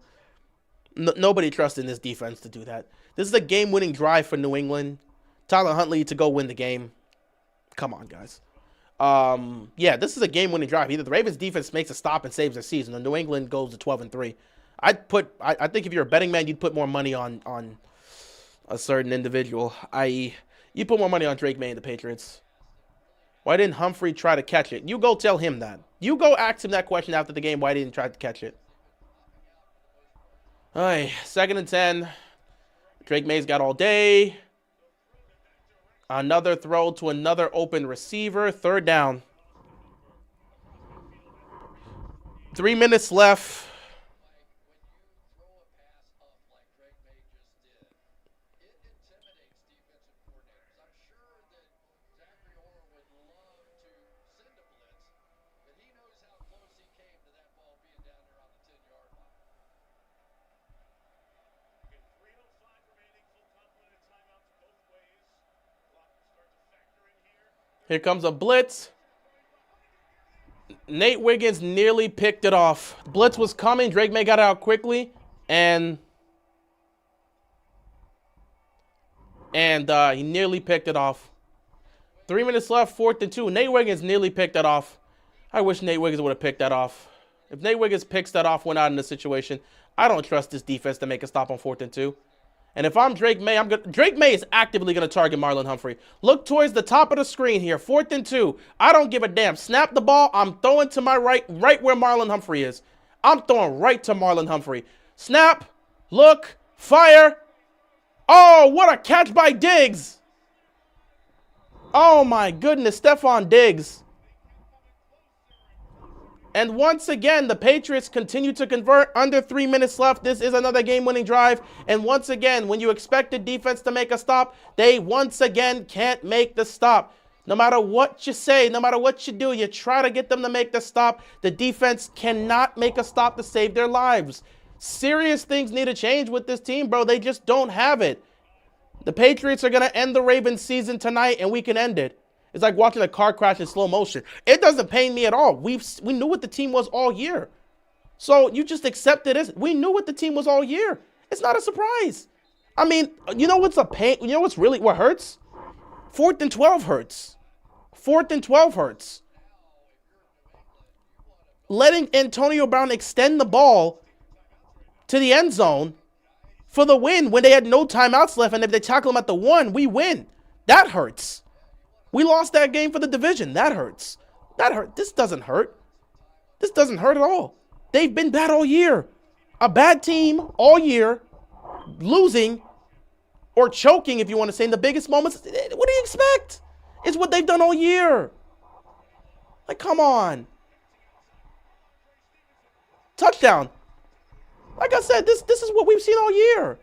Nobody trusts in this defense to do that. This is a game-winning drive for New England. Tyler Huntley to go win the game. Come on, guys. Yeah, this is a game-winning drive. Either the Ravens defense makes a stop and saves their season, or New England goes to 12-3. I think if you're a betting man, you'd put more money on a certain individual, i.e., you put more money on Drake May and the Patriots. Why didn't Humphrey try to catch it? You go tell him that. You go ask him that question after the game, why didn't he try to catch it? All right, 2nd and 10. Drake May's got all day. Another throw to another open receiver. 3rd down. 3 minutes left. Here comes a blitz. Nate Wiggins nearly picked it off. Blitz was coming. Drake May got out quickly. And he nearly picked it off. 3 minutes left, 4th and 2. Nate Wiggins nearly picked that off. I wish Nate Wiggins would have picked that off. If Nate Wiggins picks that off when out in this situation, I don't trust this defense to make a stop on 4th and 2. And if I'm Drake May, Drake May is actively going to target Marlon Humphrey. Look towards the top of the screen here. 4th and 2. I don't give a damn. Snap the ball. I'm throwing to my right where Marlon Humphrey is. I'm throwing right to Marlon Humphrey. Snap. Look. Fire. Oh, what a catch by Diggs. Oh, my goodness. Stephon Diggs. And once again, the Patriots continue to convert. Under 3 minutes left. This is another game-winning drive. And once again, when you expect the defense to make a stop, they once again can't make the stop. No matter what you say, no matter what you do, you try to get them to make the stop. The defense cannot make a stop to save their lives. Serious things need to change with this team, bro. They just don't have it. The Patriots are going to end the Ravens season tonight, and we can end it. It's like watching a car crash in slow motion. It doesn't pain me at all. We knew what the team was all year. So you just accepted it. We knew what the team was all year. It's not a surprise. I mean, you know what's a pain? You know what's really what hurts? 4th and 12 hurts. 4th and 12 hurts. Letting Antonio Brown extend the ball to the end zone for the win when they had no timeouts left, and if they tackle him at the 1, we win. That hurts. We lost that game for the division. That hurts. That hurt. This doesn't hurt. This doesn't hurt at all. They've been bad all year. A bad team all year, losing or choking, if you want to say, in the biggest moments. What do you expect? It's what they've done all year. Like, come on. Touchdown. Like I said, this is what we've seen all year.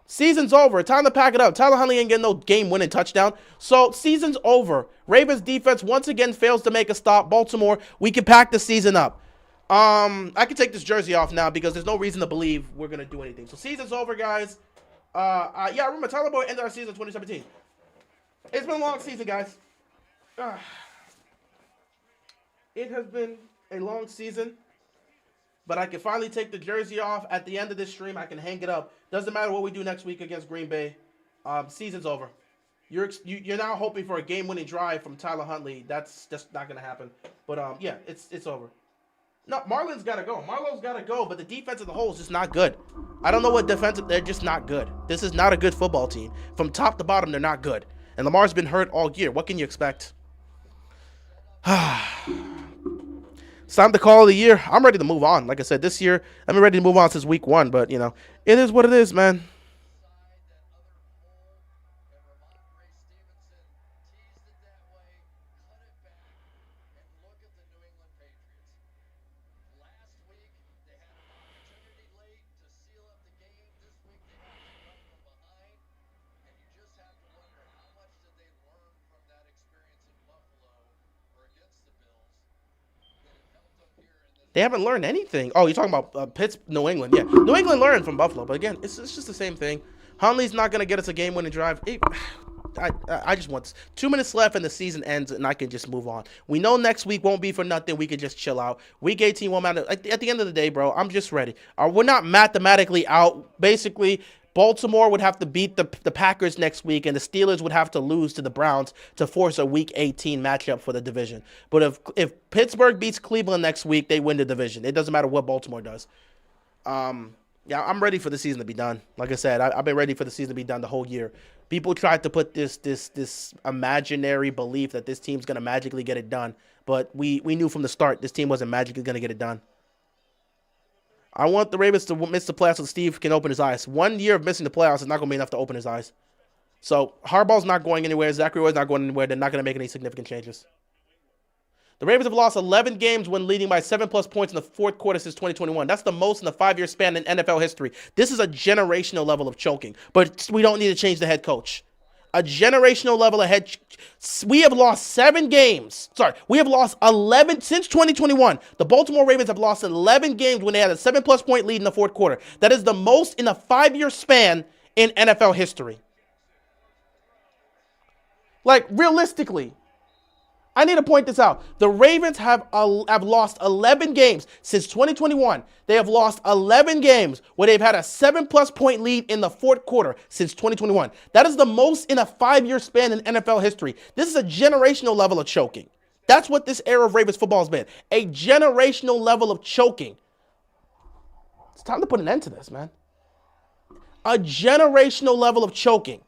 Season's over. Time to pack it up. Tyler Huntley ain't getting no game-winning touchdown. So, season's over. Ravens defense once again fails to make a stop. Baltimore, we can pack the season up. I can take this jersey off now because there's no reason to believe we're going to do anything. So, season's over, guys. Yeah, remember, Tyler Boyd ended our season in 2017. It's been a long season, guys. It has been a long season. But I can finally take the jersey off at the end of this stream. I can hang it up. Doesn't matter what we do next week against Green Bay. Season's over. You're now hoping for a game-winning drive from Tyler Huntley. That's just not going to happen. But, yeah, it's over. No, Marlon's got to go. Marlo's got to go, but the defense as a whole is just not good. I don't know what defensive. They're just not good. This is not a good football team. From top to bottom, they're not good. And Lamar's been hurt all year. What can you expect? It's time to call it a year. I'm ready to move on. Like I said, this year, I've been ready to move on since week 1. But, you know, it is what it is, man. They haven't learned anything. Oh, you're talking about New England. Yeah, New England learned from Buffalo. But again, it's just the same thing. Huntley's not going to get us a game-winning drive. I just want this. 2 minutes left and the season ends, and I can just move on. We know next week won't be for nothing. We can just chill out. Week 18 won't matter. At the end of the day, bro, I'm just ready. We're not mathematically out. Basically, Baltimore would have to beat the Packers next week, and the Steelers would have to lose to the Browns to force a Week 18 matchup for the division. But if Pittsburgh beats Cleveland next week, they win the division. It doesn't matter what Baltimore does. Yeah, I'm ready for the season to be done. Like I said, I've been ready for the season to be done the whole year. People tried to put this imaginary belief that this team's gonna magically get it done, but we knew from the start this team wasn't magically gonna get it done. I want the Ravens to miss the playoffs so Steve can open his eyes. 1 year of missing the playoffs is not gonna be enough to open his eyes. So Harbaugh's not going anywhere. Zachary Roy's not going anywhere. They're not gonna make any significant changes. The Ravens have lost 11 games when leading by 7+ points in the fourth quarter since 2021. That's the most in the 5-year span in NFL history. This is a generational level of choking, but we don't need to change the head coach. A generational level of we have lost 7 games. We have lost 11 since 2021. The Baltimore Ravens have lost 11 games when they had a 7+ point lead in the fourth quarter. That is the most in a 5-year span in NFL history. Like, realistically, I need to point this out. The Ravens have lost 11 games since 2021. They have lost 11 games where they've had a 7+ point lead in the fourth quarter since 2021. That is the most in a 5-year span in NFL history. This is a generational level of choking. That's what this era of Ravens football has been. A generational level of choking. It's time to put an end to this, man. A generational level of choking.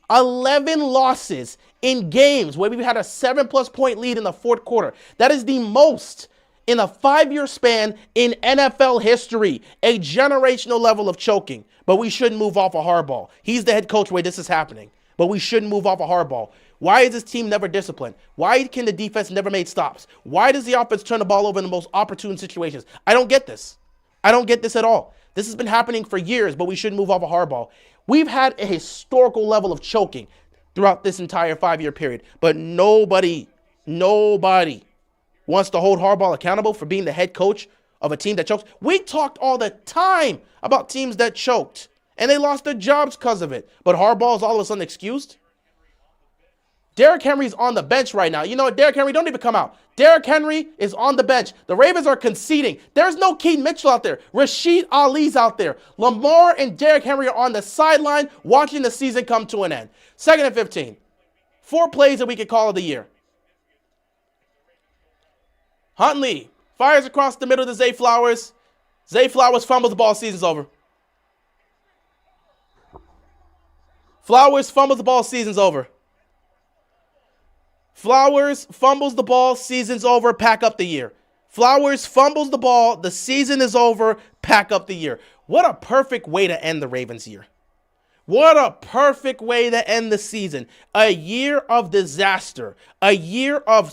11 losses in games where we've had a 7+ point lead in the fourth quarter. That is the most in a 5-year span in NFL history. A generational level of choking. But we shouldn't move off of Harbaugh. He's the head coach where this is happening. But we shouldn't move off of Harbaugh. Why is this team never disciplined? Why can the defense never make stops? Why does the offense turn the ball over in the most opportune situations? I don't get this. I don't get this at all. This has been happening for years, but we shouldn't move off of Harbaugh. We've had a historical level of choking throughout this entire 5-year period, but nobody wants to hold Harbaugh accountable for being the head coach of a team that chokes. We talked all the time about teams that choked, and they lost their jobs because of it, but Harbaugh is all of a sudden excused? Derrick Henry's on the bench right now. You know what, Derrick Henry, don't even come out. Derrick Henry is on the bench. The Ravens are conceding. There's no Keaton Mitchell out there. Rashid Ali's out there. Lamar and Derrick Henry are on the sideline watching the season come to an end. 2nd and 15. 4 plays that we could call of the year. Huntley fires across the middle to Zay Flowers. Zay Flowers fumbles the ball. Season's over. Flowers fumbles the ball. Season's over. Flowers fumbles the ball, season's over, pack up the year. Flowers fumbles the ball, the season is over, pack up the year. What a perfect way to end the Ravens year. What a perfect way to end the season. A year of disaster. A year of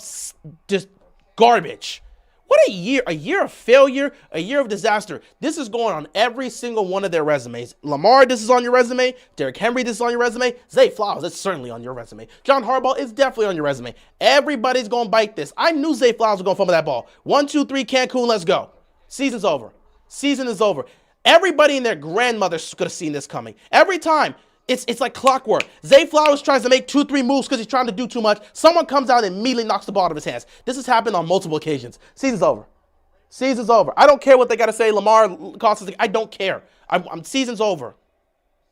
just garbage. What a year of failure, a year of disaster. This is going on every single one of their resumes. Lamar, this is on your resume. Derrick Henry, this is on your resume. Zay Flowers, it's certainly on your resume. John Harbaugh is definitely on your resume. Everybody's going to bite this. I knew Zay Flowers was going to fumble that ball. 1, 2, 3, Cancun, let's go. Season's over. Season is over. Everybody and their grandmother could have seen this coming. Every time. It's like clockwork. Zay Flowers tries to make 2-3 moves because he's trying to do too much. Someone comes out and immediately knocks the ball out of his hands. This has happened on multiple occasions. Season's over. Season's over. I don't care what they got to say. Lamar costs us. I don't care. Season's over.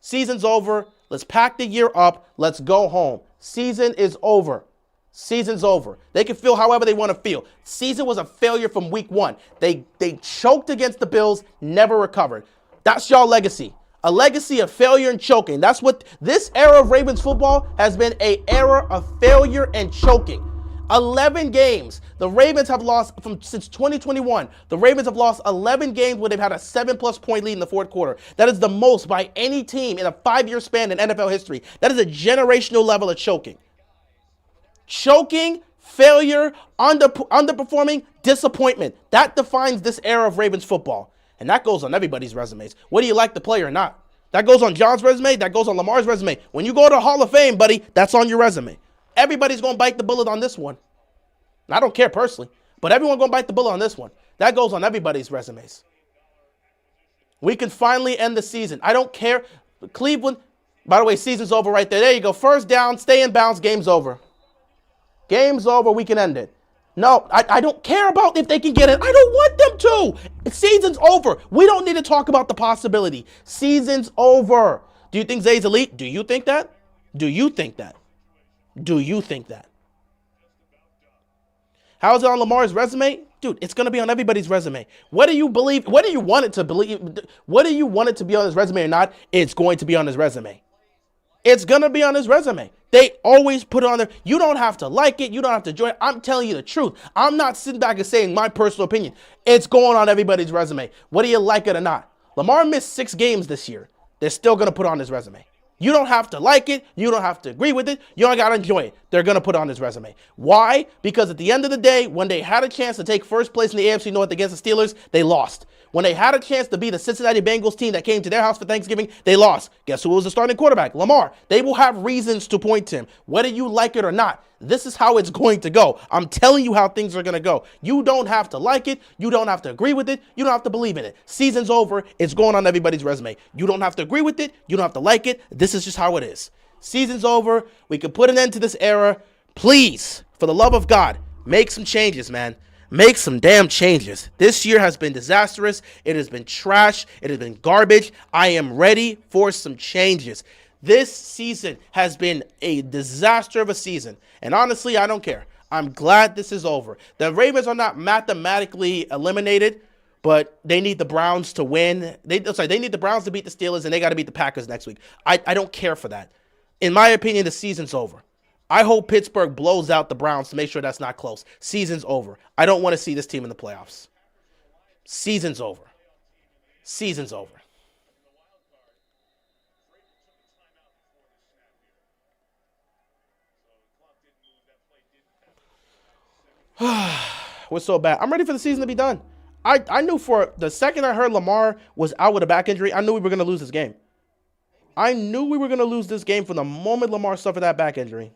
Season's over. Let's pack the year up. Let's go home. Season is over. Season's over. They can feel however they want to feel. Season was a failure from week 1. They choked against the Bills, never recovered. That's y'all legacy. A legacy of failure and choking. That's what this era of Ravens football has been, an era of failure and choking. 11 games. The Ravens have lost since 2021. The Ravens have lost 11 games where they've had a 7+ point lead in the fourth quarter. That is the most by any team in a 5-year span in NFL history. That is a generational level of choking. Choking, failure, underperforming, disappointment. That defines this era of Ravens football. And that goes on everybody's resumes. Whether you like the player or not. That goes on John's resume. That goes on Lamar's resume. When you go to Hall of Fame, buddy, that's on your resume. Everybody's going to bite the bullet on this one. And I don't care personally, but everyone's going to bite the bullet on this one. That goes on everybody's resumes. We can finally end the season. I don't care. Cleveland, by the way, season's over right there. There you go. First down, stay in bounds, game's over. Game's over, we can end it. No, I don't care about if they can get it. I don't want them to. Season's over. We don't need to talk about the possibility. Season's over. Do you think Zay's elite? Do you think that? Do you think that? Do you think that? How's it on Lamar's resume? Dude, it's going to be on everybody's resume. Whether you believe, whether you want it to believe, whether you want it to be on his resume or not, it's going to be on his resume. It's going to be on his resume. They always put it on there. You don't have to like it. You don't have to enjoy it. I'm telling you the truth. I'm not sitting back and saying my personal opinion. It's going on everybody's resume, whether you like it or not. Lamar missed 6 games this year. They're still going to put it on his resume. You don't have to like it. You don't have to agree with it. You don't got to enjoy it. They're going to put it on his resume. Why? Because at the end of the day, when they had a chance to take first place in the AFC North against the Steelers, they lost. When they had a chance to be the Cincinnati Bengals team that came to their house for Thanksgiving, they lost. Guess who was the starting quarterback? Lamar. They will have reasons to point to him, whether you like it or not. This is how it's going to go. I'm telling you how things are going to go. You don't have to like it. You don't have to agree with it. You don't have to believe in it. Season's over. It's going on everybody's resume. You don't have to agree with it. You don't have to like it. This is just how it is. Season's over. We can put an end to this era. Please, for the love of God, make some changes, man. Make some damn changes. This year has been disastrous. It has been trash. It has been garbage. I am ready for some changes. This season has been a disaster of a season. And honestly, I don't care. I'm glad this is over. The Ravens are not mathematically eliminated, but they need the Browns to win. They need the Browns to beat the Steelers, and they got to beat the Packers next week. I don't care for that. In my opinion, the season's over. I hope Pittsburgh blows out the Browns to make sure that's not close. Season's over. I don't want to see this team in the playoffs. Season's over. Season's over. We're so bad. I'm ready for the season to be done. I knew for the second I heard Lamar was out with a back injury, I knew we were going to lose this game. I knew we were going to lose this game from the moment Lamar suffered that back injury.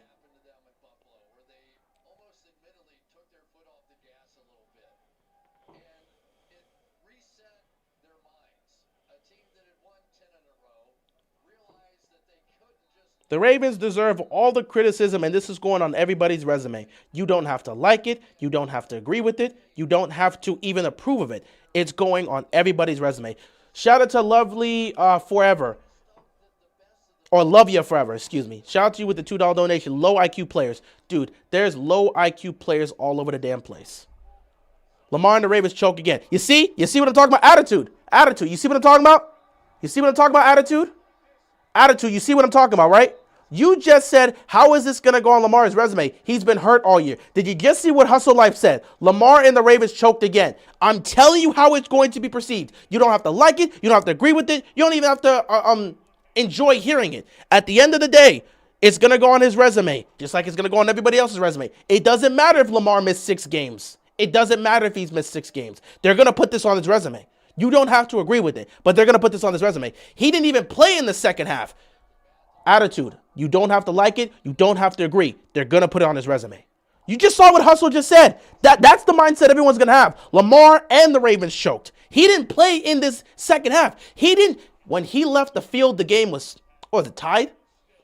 The Ravens deserve all the criticism, and this is going on everybody's resume. You don't have to like it. You don't have to agree with it. You don't have to even approve of it. It's going on everybody's resume. Shout out to Lovely Forever. Or Love Ya Forever, excuse me. Shout out to you with the $2 donation. Low IQ players. Dude, there's low IQ players all over the damn place. Lamar and the Ravens choke again. You see? You see what I'm talking about? Attitude. Attitude. You see what I'm talking about? You see what I'm talking about? Attitude. Attitude. You see what I'm talking about, right? You just said, how is this going to go on Lamar's resume? He's been hurt all year. Did you just see what Hustle Life said? Lamar and the Ravens choked again. I'm telling you how it's going to be perceived. You don't have to like it. You don't have to agree with it. You don't even have to enjoy hearing it. At the end of the day, it's going to go on his resume, just like it's going to go on everybody else's resume. It doesn't matter if Lamar missed 6 games. It doesn't matter if he's missed 6 games. They're going to put this on his resume. You don't have to agree with it, but they're going to put this on his resume. He didn't even play in the second half. Attitude. You don't have to like it. You don't have to agree. They're going to put it on his resume. You just saw what Hustle just said. That's the mindset everyone's going to have. Lamar and the Ravens choked. He didn't play in this second half. He didn't. When he left the field, the game was it tied?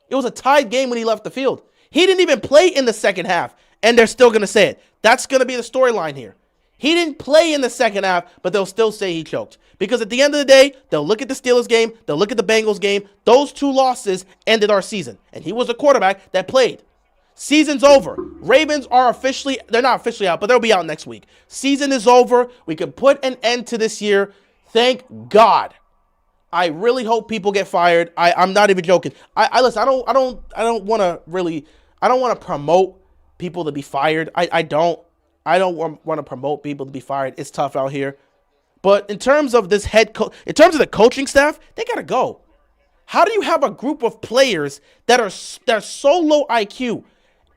It was a tied game when he left the field. He didn't even play in the second half, and they're still going to say it. That's going to be the storyline here. He didn't play in the second half, but they'll still say he choked. Because at the end of the day, they'll look at the Steelers game, they'll look at the Bengals game. Those 2 losses ended our season. And he was a quarterback that played. Season's over. Ravens are they're not officially out, but they'll be out next week. Season is over. We can put an end to this year. Thank God. I really hope people get fired. I'm not even joking. Listen, I don't want to promote people to be fired. I don't want to promote people to be fired. It's tough out here. But in terms of this in terms of the coaching staff, they got to go. How do you have a group of players that are so low IQ?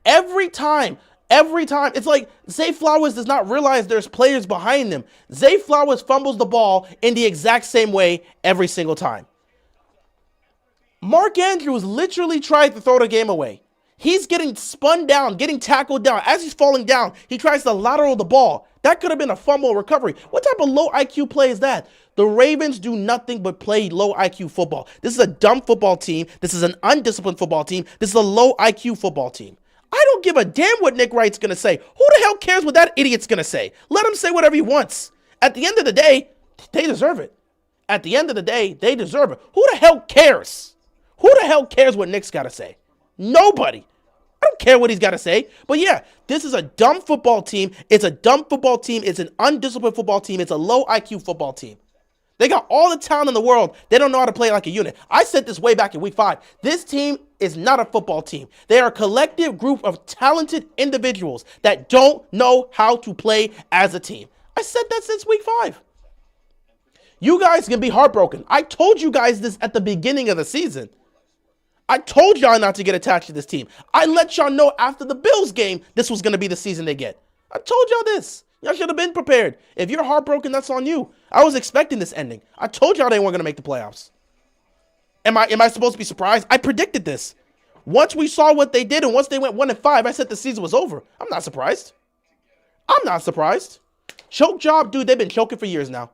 Every time, it's like Zay Flowers does not realize there's players behind them. Zay Flowers fumbles the ball in the exact same way every single time. Mark Andrews literally tried to throw the game away. He's getting spun down, getting tackled down. As he's falling down, he tries to lateral the ball. That could have been a fumble recovery. What type of low IQ play is that? The Ravens do nothing but play low IQ football. This is a dumb football team. This is an undisciplined football team. This is a low IQ football team. I don't give a damn what Nick Wright's going to say. Who the hell cares what that idiot's going to say? Let him say whatever he wants. At the end of the day, they deserve it. At the end of the day, they deserve it. Who the hell cares? Who the hell cares what Nick's got to say? Nobody. I don't care what he's got to say. But yeah, this is a dumb football team. It's a dumb football team. It's an undisciplined football team. It's a low IQ football team. They got all the talent in the world. They don't know how to play like a unit. I said this way back in week 5. This team is not a football team. They are a collective group of talented individuals that don't know how to play as a team. I said that since week 5. You guys can be heartbroken. I told you guys this at the beginning of the season. I told y'all not to get attached to this team. I let y'all know after the Bills game, this was going to be the season they get. I told y'all this. Y'all should have been prepared. If you're heartbroken, that's on you. I was expecting this ending. I told y'all they weren't going to make the playoffs. Am I supposed to be surprised? I predicted this. Once we saw what they did and once they went 1-5, I said the season was over. I'm not surprised. I'm not surprised. Choke job, dude, they've been choking for years now.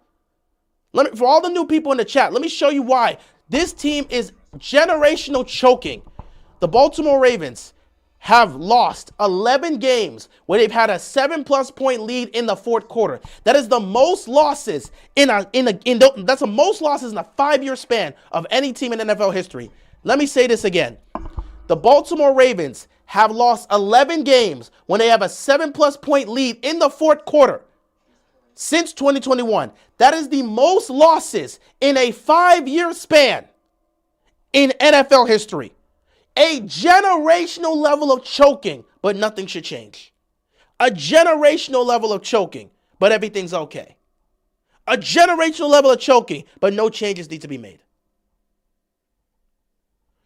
For all the new people in the chat, let me show you why. This team is generational choking. The Baltimore Ravens have lost 11 games where they've had a 7+ point lead in the fourth quarter. That is the most losses that's the most losses in a 5-year span of any team in NFL history. Let me say this again. The Baltimore Ravens have lost 11 games when they have a 7+ point lead in the fourth quarter since 2021. That is the most losses in a 5-year span in NFL history. A generational level of choking, but nothing should change. A generational level of choking, but everything's okay. A generational level of choking, but no changes need to be made.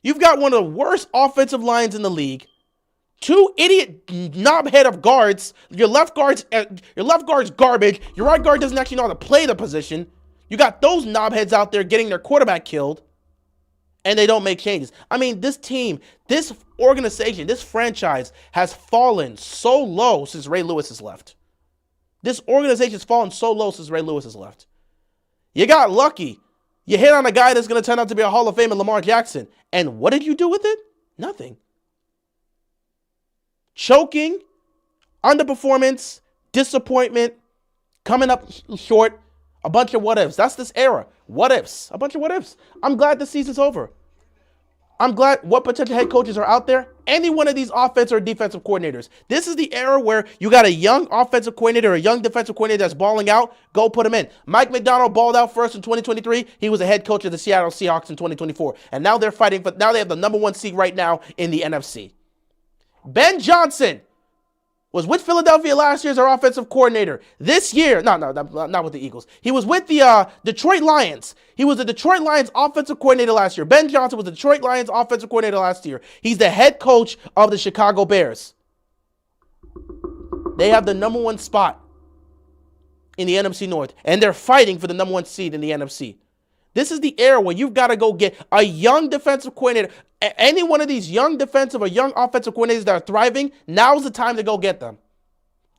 You've got one of the worst offensive lines in the league. 2 idiot knobhead of guards. Your left guard's garbage. Your right guard doesn't actually know how to play the position. You got those knobheads out there getting their quarterback killed. And they don't make changes. I mean, this team, this organization, this franchise has fallen so low since Ray Lewis has left. This organization has fallen so low since Ray Lewis has left. You got lucky. You hit on a guy that's going to turn out to be a Hall of Famer, Lamar Jackson. And what did you do with it? Nothing. Choking, underperformance, disappointment, coming up short, a bunch of what ifs. That's this era. What ifs. A bunch of what ifs. I'm glad the season's over. I'm glad what potential head coaches are out there. Any one of these offensive or defensive coordinators. This is the era where you got a young offensive coordinator or a young defensive coordinator that's balling out. Go put him in. Mike McDonald balled out first in 2023. He was a head coach of the Seattle Seahawks in 2024. And now they're fighting for, now they have the number 1 seed right now in the NFC. Ben Johnson was with Philadelphia last year as our offensive coordinator. This year, not with the Eagles. He was with the Detroit Lions. He was the Detroit Lions offensive coordinator last year. Ben Johnson was the Detroit Lions offensive coordinator last year. He's the head coach of the Chicago Bears. They have the number 1 spot in the NFC North, and they're fighting for the number 1 seed in the NFC. This is the era where you've got to go get a young defensive coordinator. Any one of these young defensive or young offensive coordinators that are thriving, now's the time to go get them.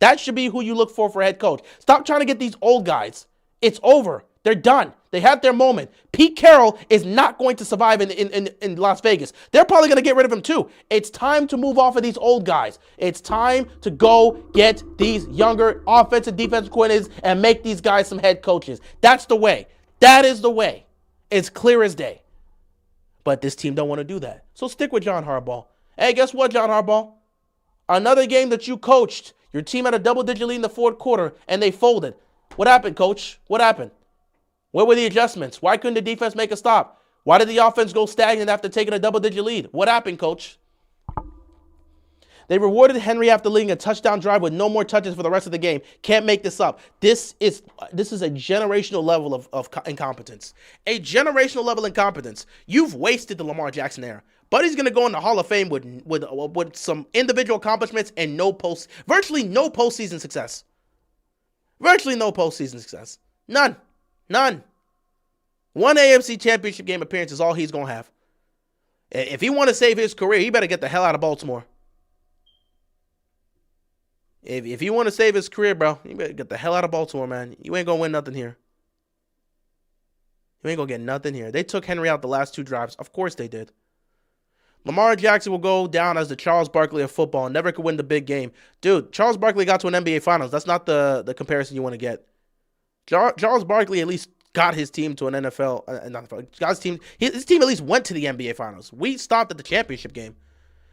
That should be who you look for head coach. Stop trying to get these old guys. It's over. They're done. They had their moment. Pete Carroll is not going to survive in Las Vegas. They're probably going to get rid of him too. It's time to move off of these old guys. It's time to go get these younger offensive defensive coordinators and make these guys some head coaches. That's the way. That is the way. It's clear as day. But this team don't want to do that. So stick with John Harbaugh. Hey, guess what, John Harbaugh? Another game that you coached, your team had a double-digit lead in the fourth quarter, and they folded. What happened, coach? What happened? Where were the adjustments? Why couldn't the defense make a stop? Why did the offense go stagnant after taking a double-digit lead? What happened, coach? They rewarded Henry after leading a touchdown drive with no more touches for the rest of the game. Can't make this up. This is a generational level of incompetence. A generational level of incompetence. You've wasted the Lamar Jackson era. Buddy's going to go in the Hall of Fame with some individual accomplishments and virtually no postseason success. Virtually no postseason success. None. One AFC Championship game appearance is all he's going to have. If he want to save his career, he better get the hell out of Baltimore. If you want to save his career, bro, you better get the hell out of Baltimore, man. You ain't going to win nothing here. You ain't going to get nothing here. They took Henry out the last 2 drives. Of course they did. Lamar Jackson will go down as the Charles Barkley of football and never could win the big game. Dude, Charles Barkley got to an NBA Finals. That's not the comparison you want to get. Charles Barkley at least got his team to an NFL. His team at least went to the NBA Finals. We stopped at the championship game.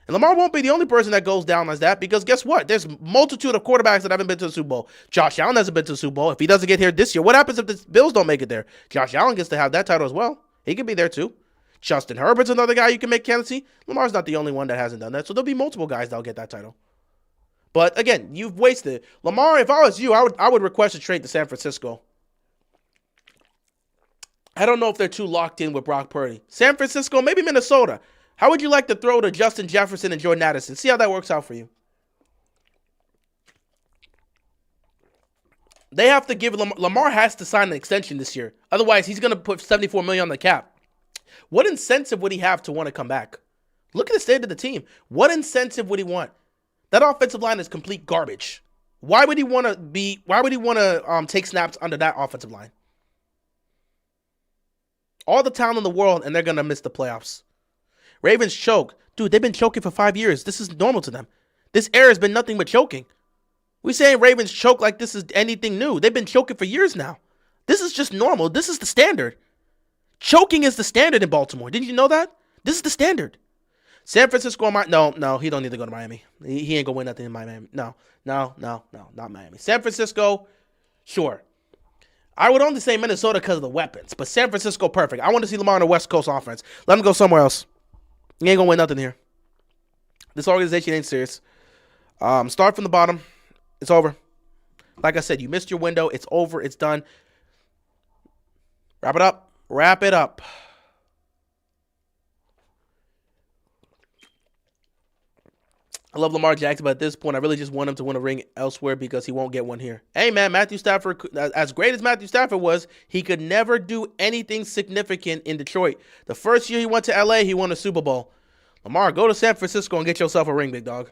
And Lamar won't be the only person that goes down as that, because guess what? There's a multitude of quarterbacks that haven't been to the Super Bowl. Josh Allen hasn't been to the Super Bowl. If he doesn't get here this year, what happens if the Bills don't make it there? Josh Allen gets to have that title as well. He could be there too. Justin Herbert's another guy you can make candidacy. Lamar's not the only one that hasn't done that, so there'll be multiple guys that'll get that title. But again, you've wasted. Lamar, if I was you, I would request a trade to San Francisco. I don't know if they're too locked in with Brock Purdy. San Francisco, maybe Minnesota. How would you like to throw to Justin Jefferson and Jordan Addison? See how that works out for you. They have to give Lamar has to sign an extension this year. Otherwise, he's going to put $74 million on the cap. What incentive would he have to want to come back? Look at the state of the team. What incentive would he want? That offensive line is complete garbage. Why would he want to take snaps under that offensive line? All the talent in the world, and they're going to miss the playoffs. Ravens choke. Dude, they've been choking for 5 years. This is normal to them. This era has been nothing but choking. We saying Ravens choke like this is anything new. They've been choking for years now. This is just normal. This is the standard. Choking is the standard in Baltimore. Didn't you know that? This is the standard. San Francisco, no, he don't need to go to Miami. He ain't going to win nothing in Miami. No, not Miami. San Francisco, sure. I would only say Minnesota because of the weapons, but San Francisco, perfect. I want to see Lamar on the West Coast offense. Let him go somewhere else. He ain't going to win nothing here. This organization ain't serious. Start from the bottom. It's over. Like I said, you missed your window. It's over. It's done. Wrap it up. Wrap it up. I love Lamar Jackson, but at this point, I really just want him to win a ring elsewhere because he won't get one here. Hey, man, Matthew Stafford, as great as Matthew Stafford was, he could never do anything significant in Detroit. The first year he went to L.A., he won a Super Bowl. Lamar, go to San Francisco and get yourself a ring, big dog.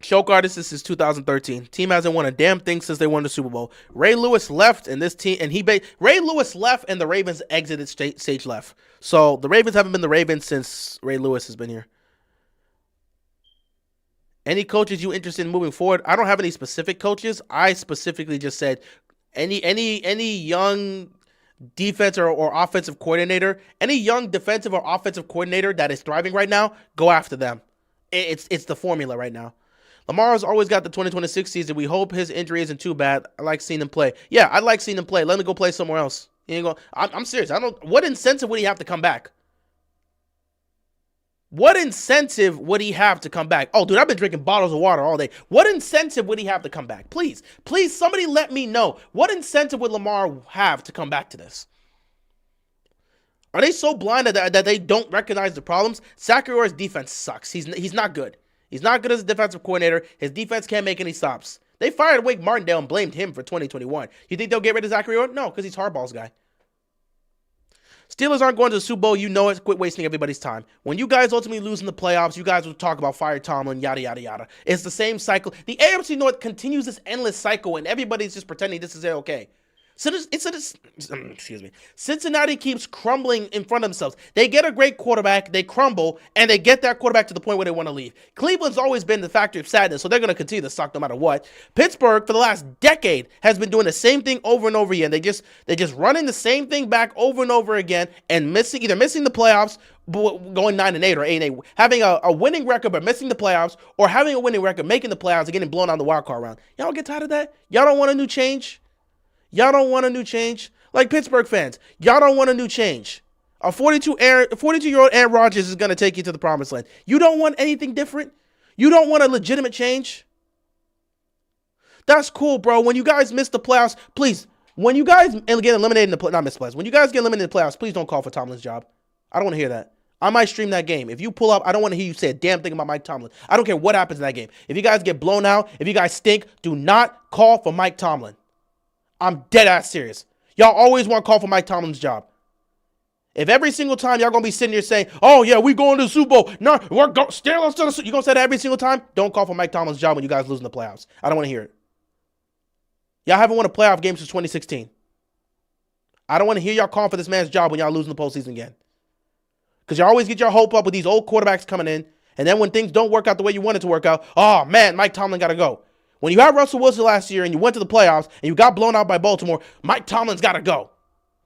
Choke artist since 2013. Team hasn't won a damn thing since they won the Super Bowl. Ray Lewis left, and this team, Ray Lewis left, and the Ravens exited stage left. So the Ravens haven't been the Ravens since Ray Lewis has been here. Any coaches you interested in moving forward? I don't have any specific coaches. I specifically just said any young defense or offensive coordinator, any young defensive or offensive coordinator that is thriving right now, go after them. It's the formula right now. Lamar's always got the 2026 season. We hope his injury isn't too bad. I like seeing him play. Yeah, I like seeing him play. Let me go play somewhere else. I'm serious. What incentive would he have to come back? What incentive would he have to come back? Oh, dude, I've been drinking bottles of water all day. What incentive would he have to come back? Please, somebody let me know. What incentive would Lamar have to come back to this? Are they so blind that they don't recognize the problems? Sakurai's defense sucks. He's not good. He's not good as a defensive coordinator. His defense can't make any stops. They fired Wake Martindale and blamed him for 2021. You think they'll get rid of Sakurai? No, because he's Harbaugh's guy. Steelers aren't going to the Super Bowl. You know it. Quit wasting everybody's time. When you guys ultimately lose in the playoffs, you guys will talk about fire Tomlin, yada, yada, yada. It's the same cycle. The AFC North continues this endless cycle, and everybody's just pretending this is okay. Cincinnati keeps crumbling in front of themselves. They get a great quarterback, they crumble, and they get that quarterback to the point where they want to leave. Cleveland's always been the factory of sadness, so they're going to continue to suck no matter what. Pittsburgh, for the last decade, has been doing the same thing over and over again. They're just running the same thing back over and over again and either missing the playoffs, going 9-8 or 8-8, having a winning record but missing the playoffs, or having a winning record, making the playoffs and getting blown out the wild card round. Y'all get tired of that? Y'all don't want a new change? Y'all don't want a new change? Like Pittsburgh fans, y'all don't want a new change. A 42-year-old Aaron Rodgers is going to take you to the promised land. You don't want anything different? You don't want a legitimate change? That's cool, bro. When you guys miss the playoffs, please, when you guys get eliminated in the not miss playoffs, when you guys get eliminated in the playoffs, please don't call for Tomlin's job. I don't want to hear that. I might stream that game. If you pull up, I don't want to hear you say a damn thing about Mike Tomlin. I don't care what happens in that game. If you guys get blown out, if you guys stink, do not call for Mike Tomlin. I'm dead ass serious. Y'all always want to call for Mike Tomlin's job. If every single time y'all going to be sitting here saying, oh, yeah, we going to the Super Bowl. No, we're going Steelers to the Super Bowl. You going to say that every single time? Don't call for Mike Tomlin's job when you guys lose in the playoffs. I don't want to hear it. Y'all haven't won a playoff game since 2016. I don't want to hear y'all calling for this man's job when y'all lose in the postseason again. Because you always get your hope up with these old quarterbacks coming in. And then when things don't work out the way you want it to work out, oh, man, Mike Tomlin got to go. When you had Russell Wilson last year and you went to the playoffs and you got blown out by Baltimore, Mike Tomlin's got to go.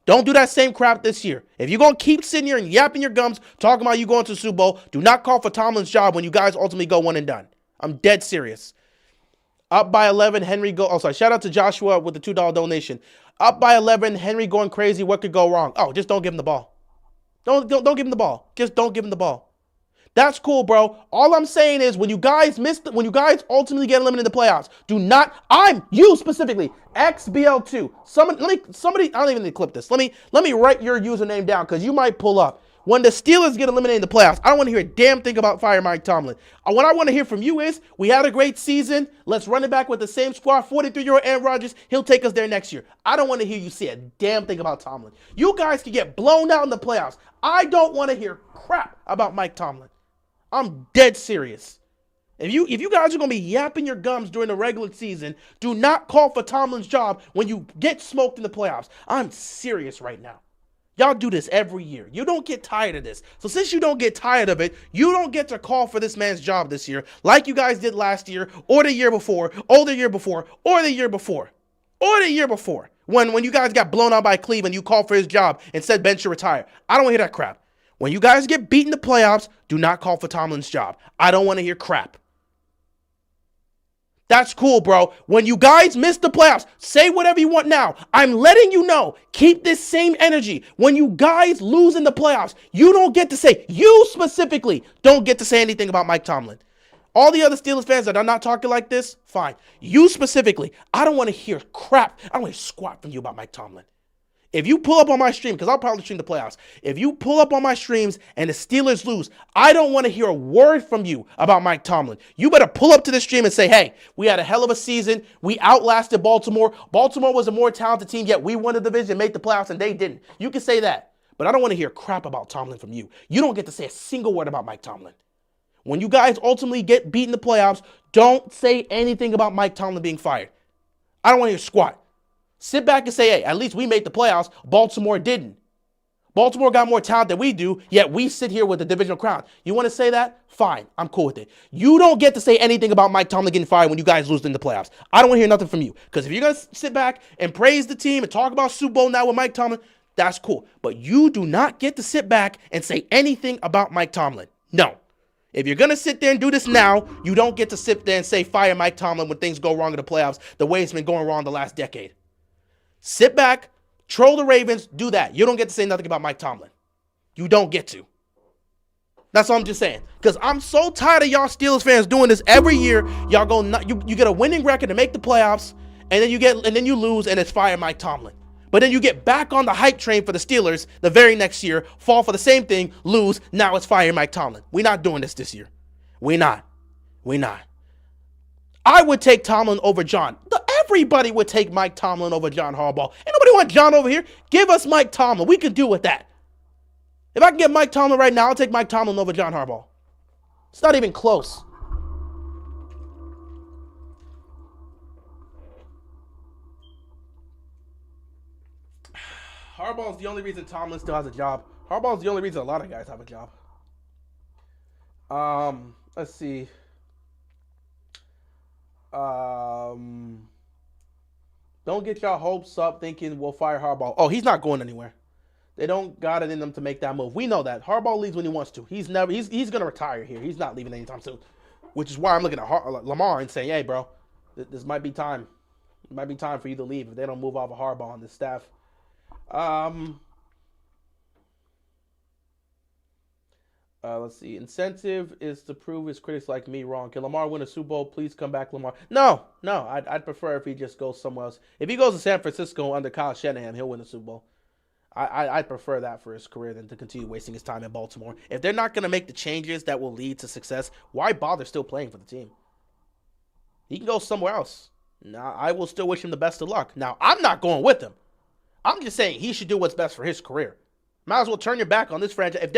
Don't do that same crap this year. If you're going to keep sitting here and yapping your gums, talking about you going to the Super Bowl, do not call for Tomlin's job when you guys ultimately go one and done. I'm dead serious. Up by 11, Henry go. Oh, sorry. Shout out to Joshua with the $2 donation. Up by 11, Henry going crazy. What could go wrong? Oh, just don't give him the ball. Don't give him the ball. Just don't give him the ball. That's cool, bro. All I'm saying is when you guys ultimately get eliminated in the playoffs, do not, you specifically, XBL2. Somebody, I don't even need to clip this. Let me write your username down because you might pull up. When the Steelers get eliminated in the playoffs, I don't want to hear a damn thing about fire Mike Tomlin. What I want to hear from you is, we had a great season. Let's run it back with the same squad. 43-year-old Aaron Rodgers, he'll take us there next year. I don't want to hear you say a damn thing about Tomlin. You guys can get blown out in the playoffs. I don't want to hear crap about Mike Tomlin. I'm dead serious. If you guys are going to be yapping your gums during the regular season, do not call for Tomlin's job when you get smoked in the playoffs. I'm serious right now. Y'all do this every year. You don't get tired of this. So since you don't get tired of it, you don't get to call for this man's job this year like you guys did last year or the year before or the year before or the year before or the year before. When you guys got blown out by Cleveland, you called for his job and said Ben should retire. I don't want to hear that crap. When you guys get beat in the playoffs, do not call for Tomlin's job. I don't want to hear crap. That's cool, bro. When you guys miss the playoffs, say whatever you want now. I'm letting you know. Keep this same energy. When you guys lose in the playoffs, you don't get to say, you specifically don't get to say anything about Mike Tomlin. All the other Steelers fans that are not talking like this, fine. You specifically, I don't want to hear crap. I don't want to hear squat from you about Mike Tomlin. If you pull up on my stream, because I'll probably stream the playoffs, if you pull up on my streams and the Steelers lose, I don't want to hear a word from you about Mike Tomlin. You better pull up to the stream and say, hey, we had a hell of a season. We outlasted Baltimore. Baltimore was a more talented team, yet we won the division, made the playoffs, and they didn't. You can say that. But I don't want to hear crap about Tomlin from you. You don't get to say a single word about Mike Tomlin. When you guys ultimately get beat in the playoffs, don't say anything about Mike Tomlin being fired. I don't want to hear squat. Sit back and say, hey, at least we made the playoffs. Baltimore didn't. Baltimore got more talent than we do, yet we sit here with the divisional crown. You want to say that? Fine. I'm cool with it. You don't get to say anything about Mike Tomlin getting fired when you guys lose in the playoffs. I don't want to hear nothing from you. Because if you're going to sit back and praise the team and talk about Super Bowl now with Mike Tomlin, that's cool. But you do not get to sit back and say anything about Mike Tomlin. No. If you're going to sit there and do this now, you don't get to sit there and say fire Mike Tomlin when things go wrong in the playoffs the way it's been going wrong the last decade. Sit back, troll the Ravens, do that. You don't get to say nothing about Mike Tomlin. You don't get to. That's all I'm just saying. Because I'm so tired of y'all Steelers fans doing this every year. Y'all go, you get a winning record to make the playoffs, and then you lose, and it's fire Mike Tomlin. But then you get back on the hype train for the Steelers the very next year, fall for the same thing, lose, now it's fire Mike Tomlin. We're not doing this year. We're not. I would take Tomlin over John. Everybody would take Mike Tomlin over John Harbaugh. Ain't nobody want John over here. Give us Mike Tomlin. We can deal with that. If I can get Mike Tomlin right now, I'll take Mike Tomlin over John Harbaugh. It's not even close. Harbaugh's the only reason Tomlin still has a job. Harbaugh's the only reason a lot of guys have a job. Let's see. Don't get y'all hopes up thinking we'll fire Harbaugh. Oh, he's not going anywhere. They don't got it in them to make that move. We know that. Harbaugh leaves when he wants to. He's going to retire here. He's not leaving anytime soon. Which is why I'm looking at Lamar and saying, hey, bro, this might be time. It might be time for you to leave if they don't move off of Harbaugh on this staff. Let's see. Incentive is to prove his critics like me wrong. Can Lamar win a Super Bowl? Please come back, Lamar. No. I'd prefer if he just goes somewhere else. If he goes to San Francisco under Kyle Shanahan, he'll win the Super Bowl. I'd prefer that for his career than to continue wasting his time in Baltimore. If they're not going to make the changes that will lead to success, why bother still playing for the team? He can go somewhere else. Now, I will still wish him the best of luck. Now, I'm not going with him. I'm just saying he should do what's best for his career. I'm Might as well turn your back on this franchise.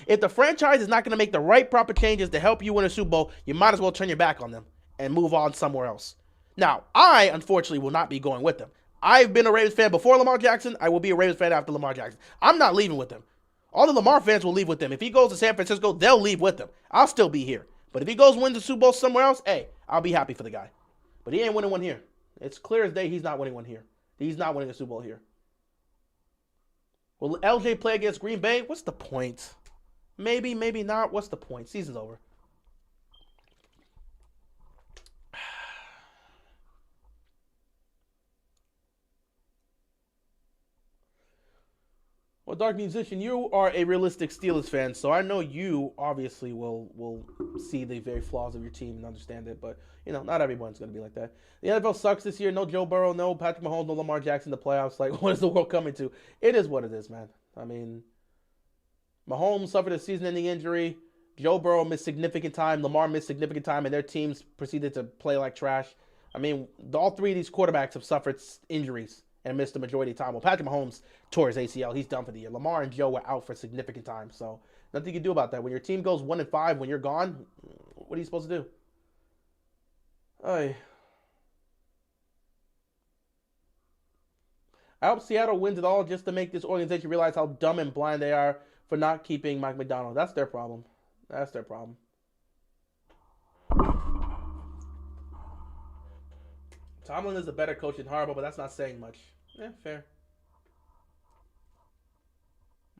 If the franchise is not going to make the right proper changes to help you win a Super Bowl, you might as well turn your back on them and move on somewhere else. Now, I, unfortunately, will not be going with them. I've been a Ravens fan before Lamar Jackson. I will be a Ravens fan after Lamar Jackson. I'm not leaving with them. All the Lamar fans will leave with him. If he goes to San Francisco, they'll leave with him. I'll still be here. But if he goes wins the Super Bowl somewhere else, hey, I'll be happy for the guy. But he ain't winning one here. It's clear as day he's not winning one here. He's not winning a Super Bowl here. Will LJ play against Green Bay? What's the point? Maybe, maybe not. What's the point? Season's over. Well, Dark Musician, you are a realistic Steelers fan, so I know you obviously will see the very flaws of your team and understand it, but, not everyone's going to be like that. The NFL sucks this year. No Joe Burrow, no Patrick Mahomes, no Lamar Jackson in the playoffs. Like, what is the world coming to? It is what it is, man. I mean, Mahomes suffered a season-ending injury. Joe Burrow missed significant time. Lamar missed significant time, and their teams proceeded to play like trash. I mean, all three of these quarterbacks have suffered injuries and missed the majority of time. Well, Patrick Mahomes tore his ACL. He's done for the year. Lamar and Joe were out for significant time. So nothing you can do about that. When your team goes 1-5, when you're gone, what are you supposed to do? I hope Seattle wins it all just to make this organization realize how dumb and blind they are for not keeping Mike McDonald. That's their problem. That's their problem. Tomlin is a better coach than Harbaugh, but that's not saying much. Yeah, fair.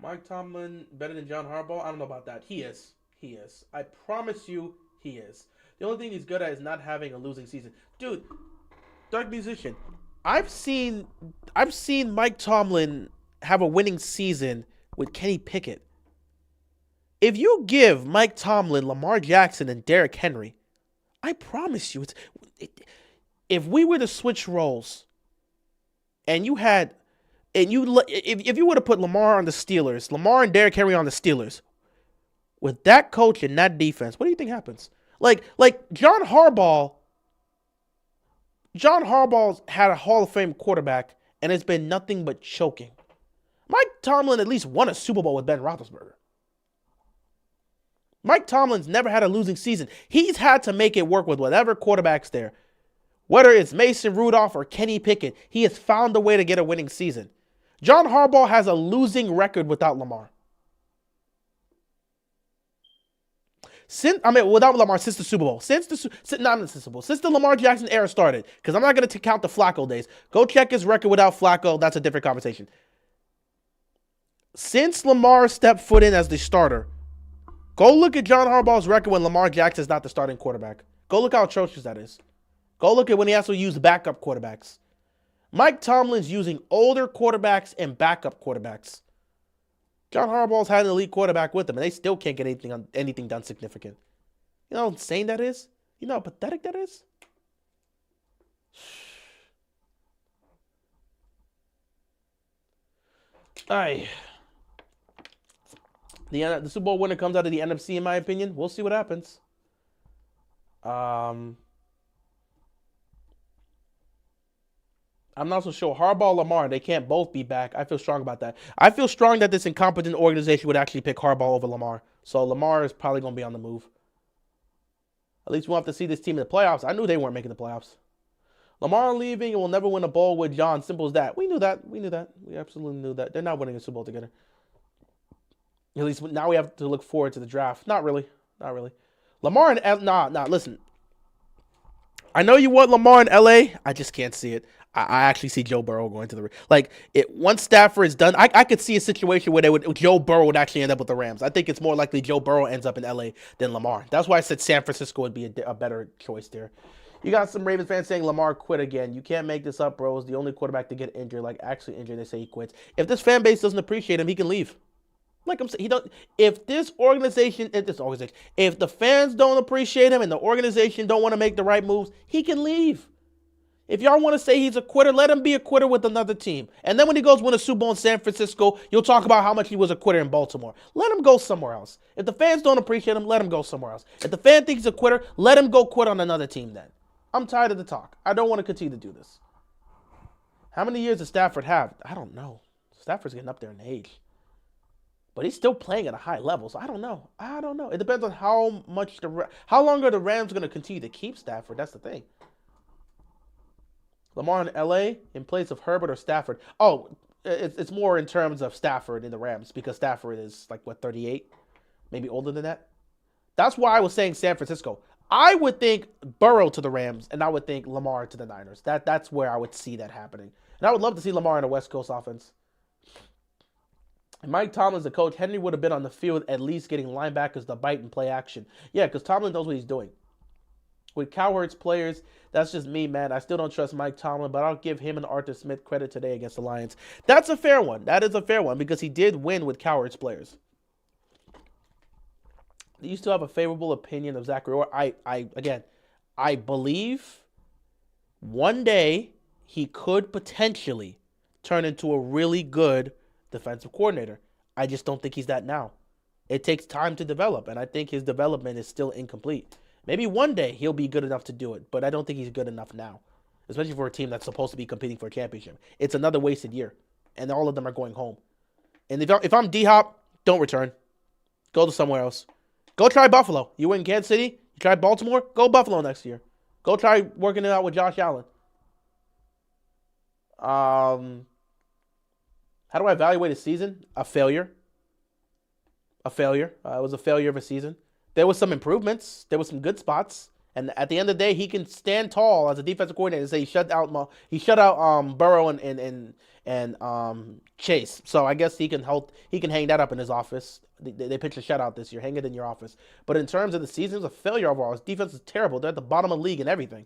Mike Tomlin better than John Harbaugh? I don't know about that. He is. He is. I promise you, he is. The only thing he's good at is not having a losing season. Dude, Dark Musician, I've seen Mike Tomlin have a winning season with Kenny Pickett. If you give Mike Tomlin, Lamar Jackson, and Derrick Henry, I promise you, if we were to switch roles, and if you were to put Lamar on the Steelers, Lamar and Derrick Henry on the Steelers, with that coach and that defense, what do you think happens? Like John Harbaugh's had a Hall of Fame quarterback, and it's been nothing but choking. Mike Tomlin at least won a Super Bowl with Ben Roethlisberger. Mike Tomlin's never had a losing season. He's had to make it work with whatever quarterback's there. Whether it's Mason Rudolph or Kenny Pickett, he has found a way to get a winning season. John Harbaugh has a losing record without Lamar. Without Lamar since the Super Bowl. Since the Lamar Jackson era started. Because I'm not going to count the Flacco days. Go check his record without Flacco. That's a different conversation. Since Lamar stepped foot in as the starter, go look at John Harbaugh's record when Lamar Jackson is not the starting quarterback. Go look how atrocious that is. Go look at when he has to use backup quarterbacks. Mike Tomlin's using older quarterbacks and backup quarterbacks. John Harbaugh's had an elite quarterback with them, and they still can't get anything done significant. You know how insane that is? You know how pathetic that is? The Super Bowl winner comes out of the NFC, in my opinion. We'll see what happens. I'm not so sure. Harbaugh, Lamar, they can't both be back. I feel strong about that. I feel strong that this incompetent organization would actually pick Harbaugh over Lamar. So Lamar is probably going to be on the move. At least we'll have to see this team in the playoffs. I knew they weren't making the playoffs. Lamar leaving and will never win a bowl with John. Simple as that. We knew that. We absolutely knew that. They're not winning a Super Bowl together. At least now we have to look forward to the draft. Not really. Lamar and listen. I know you want Lamar in LA. I just can't see it. I actually see Joe Burrow going to the once Stafford is done. I could see a situation where Joe Burrow would actually end up with the Rams. I think it's more likely Joe Burrow ends up in LA than Lamar. That's why I said San Francisco would be a better choice there. You got some Ravens fans saying Lamar quit again. You can't make this up, bro. He's the only quarterback to get injured, actually injured. They say he quits. If this fan base doesn't appreciate him, he can leave. Like I'm saying, if the fans don't appreciate him and the organization don't want to make the right moves, he can leave. If y'all want to say he's a quitter, let him be a quitter with another team. And then when he goes win a Super Bowl in San Francisco, you'll talk about how much he was a quitter in Baltimore. Let him go somewhere else. If the fans don't appreciate him, let him go somewhere else. If the fan thinks he's a quitter, let him go quit on another team then. I'm tired of the talk. I don't want to continue to do this. How many years does Stafford have? I don't know. Stafford's getting up there in age. But he's still playing at a high level, so I don't know. It depends on how long are the Rams going to continue to keep Stafford. That's the thing. Lamar in LA in place of Herbert or Stafford. Oh, it's more in terms of Stafford in the Rams because Stafford is like, what, 38? Maybe older than that? That's why I was saying San Francisco. I would think Burrow to the Rams, and I would think Lamar to the Niners. That's where I would see that happening. And I would love to see Lamar in a West Coast offense. And Mike Tomlin's the coach. Henry would have been on the field at least getting linebackers to bite and play action. Yeah, because Tomlin knows what he's doing. With Cowherd's players, that's just me, man. I still don't trust Mike Tomlin, but I'll give him and Arthur Smith credit today against the Lions. That's a fair one. That is a fair one because he did win with Cowherd's players. Do you still have a favorable opinion of Zachary Orr? I believe one day he could potentially turn into a really good defensive coordinator. I just don't think he's that now. It takes time to develop, and I think his development is still incomplete. Maybe one day he'll be good enough to do it, but I don't think he's good enough now, especially for a team that's supposed to be competing for a championship. It's another wasted year, and all of them are going home. And if I'm D-Hop, don't return. Go to somewhere else. Go try Buffalo. You win Kansas City, you try Baltimore, go Buffalo next year. Go try working it out with Josh Allen. How do I evaluate a season? A failure. It was a failure of a season. There was some improvements. There was some good spots. And at the end of the day, he can stand tall as a defensive coordinator and say he shut out Burrow and Chase. So I guess he can hang that up in his office. They pitched a shutout this year. Hang it in your office. But in terms of the season, it was a failure overall. His defense is terrible. They're at the bottom of the league in everything.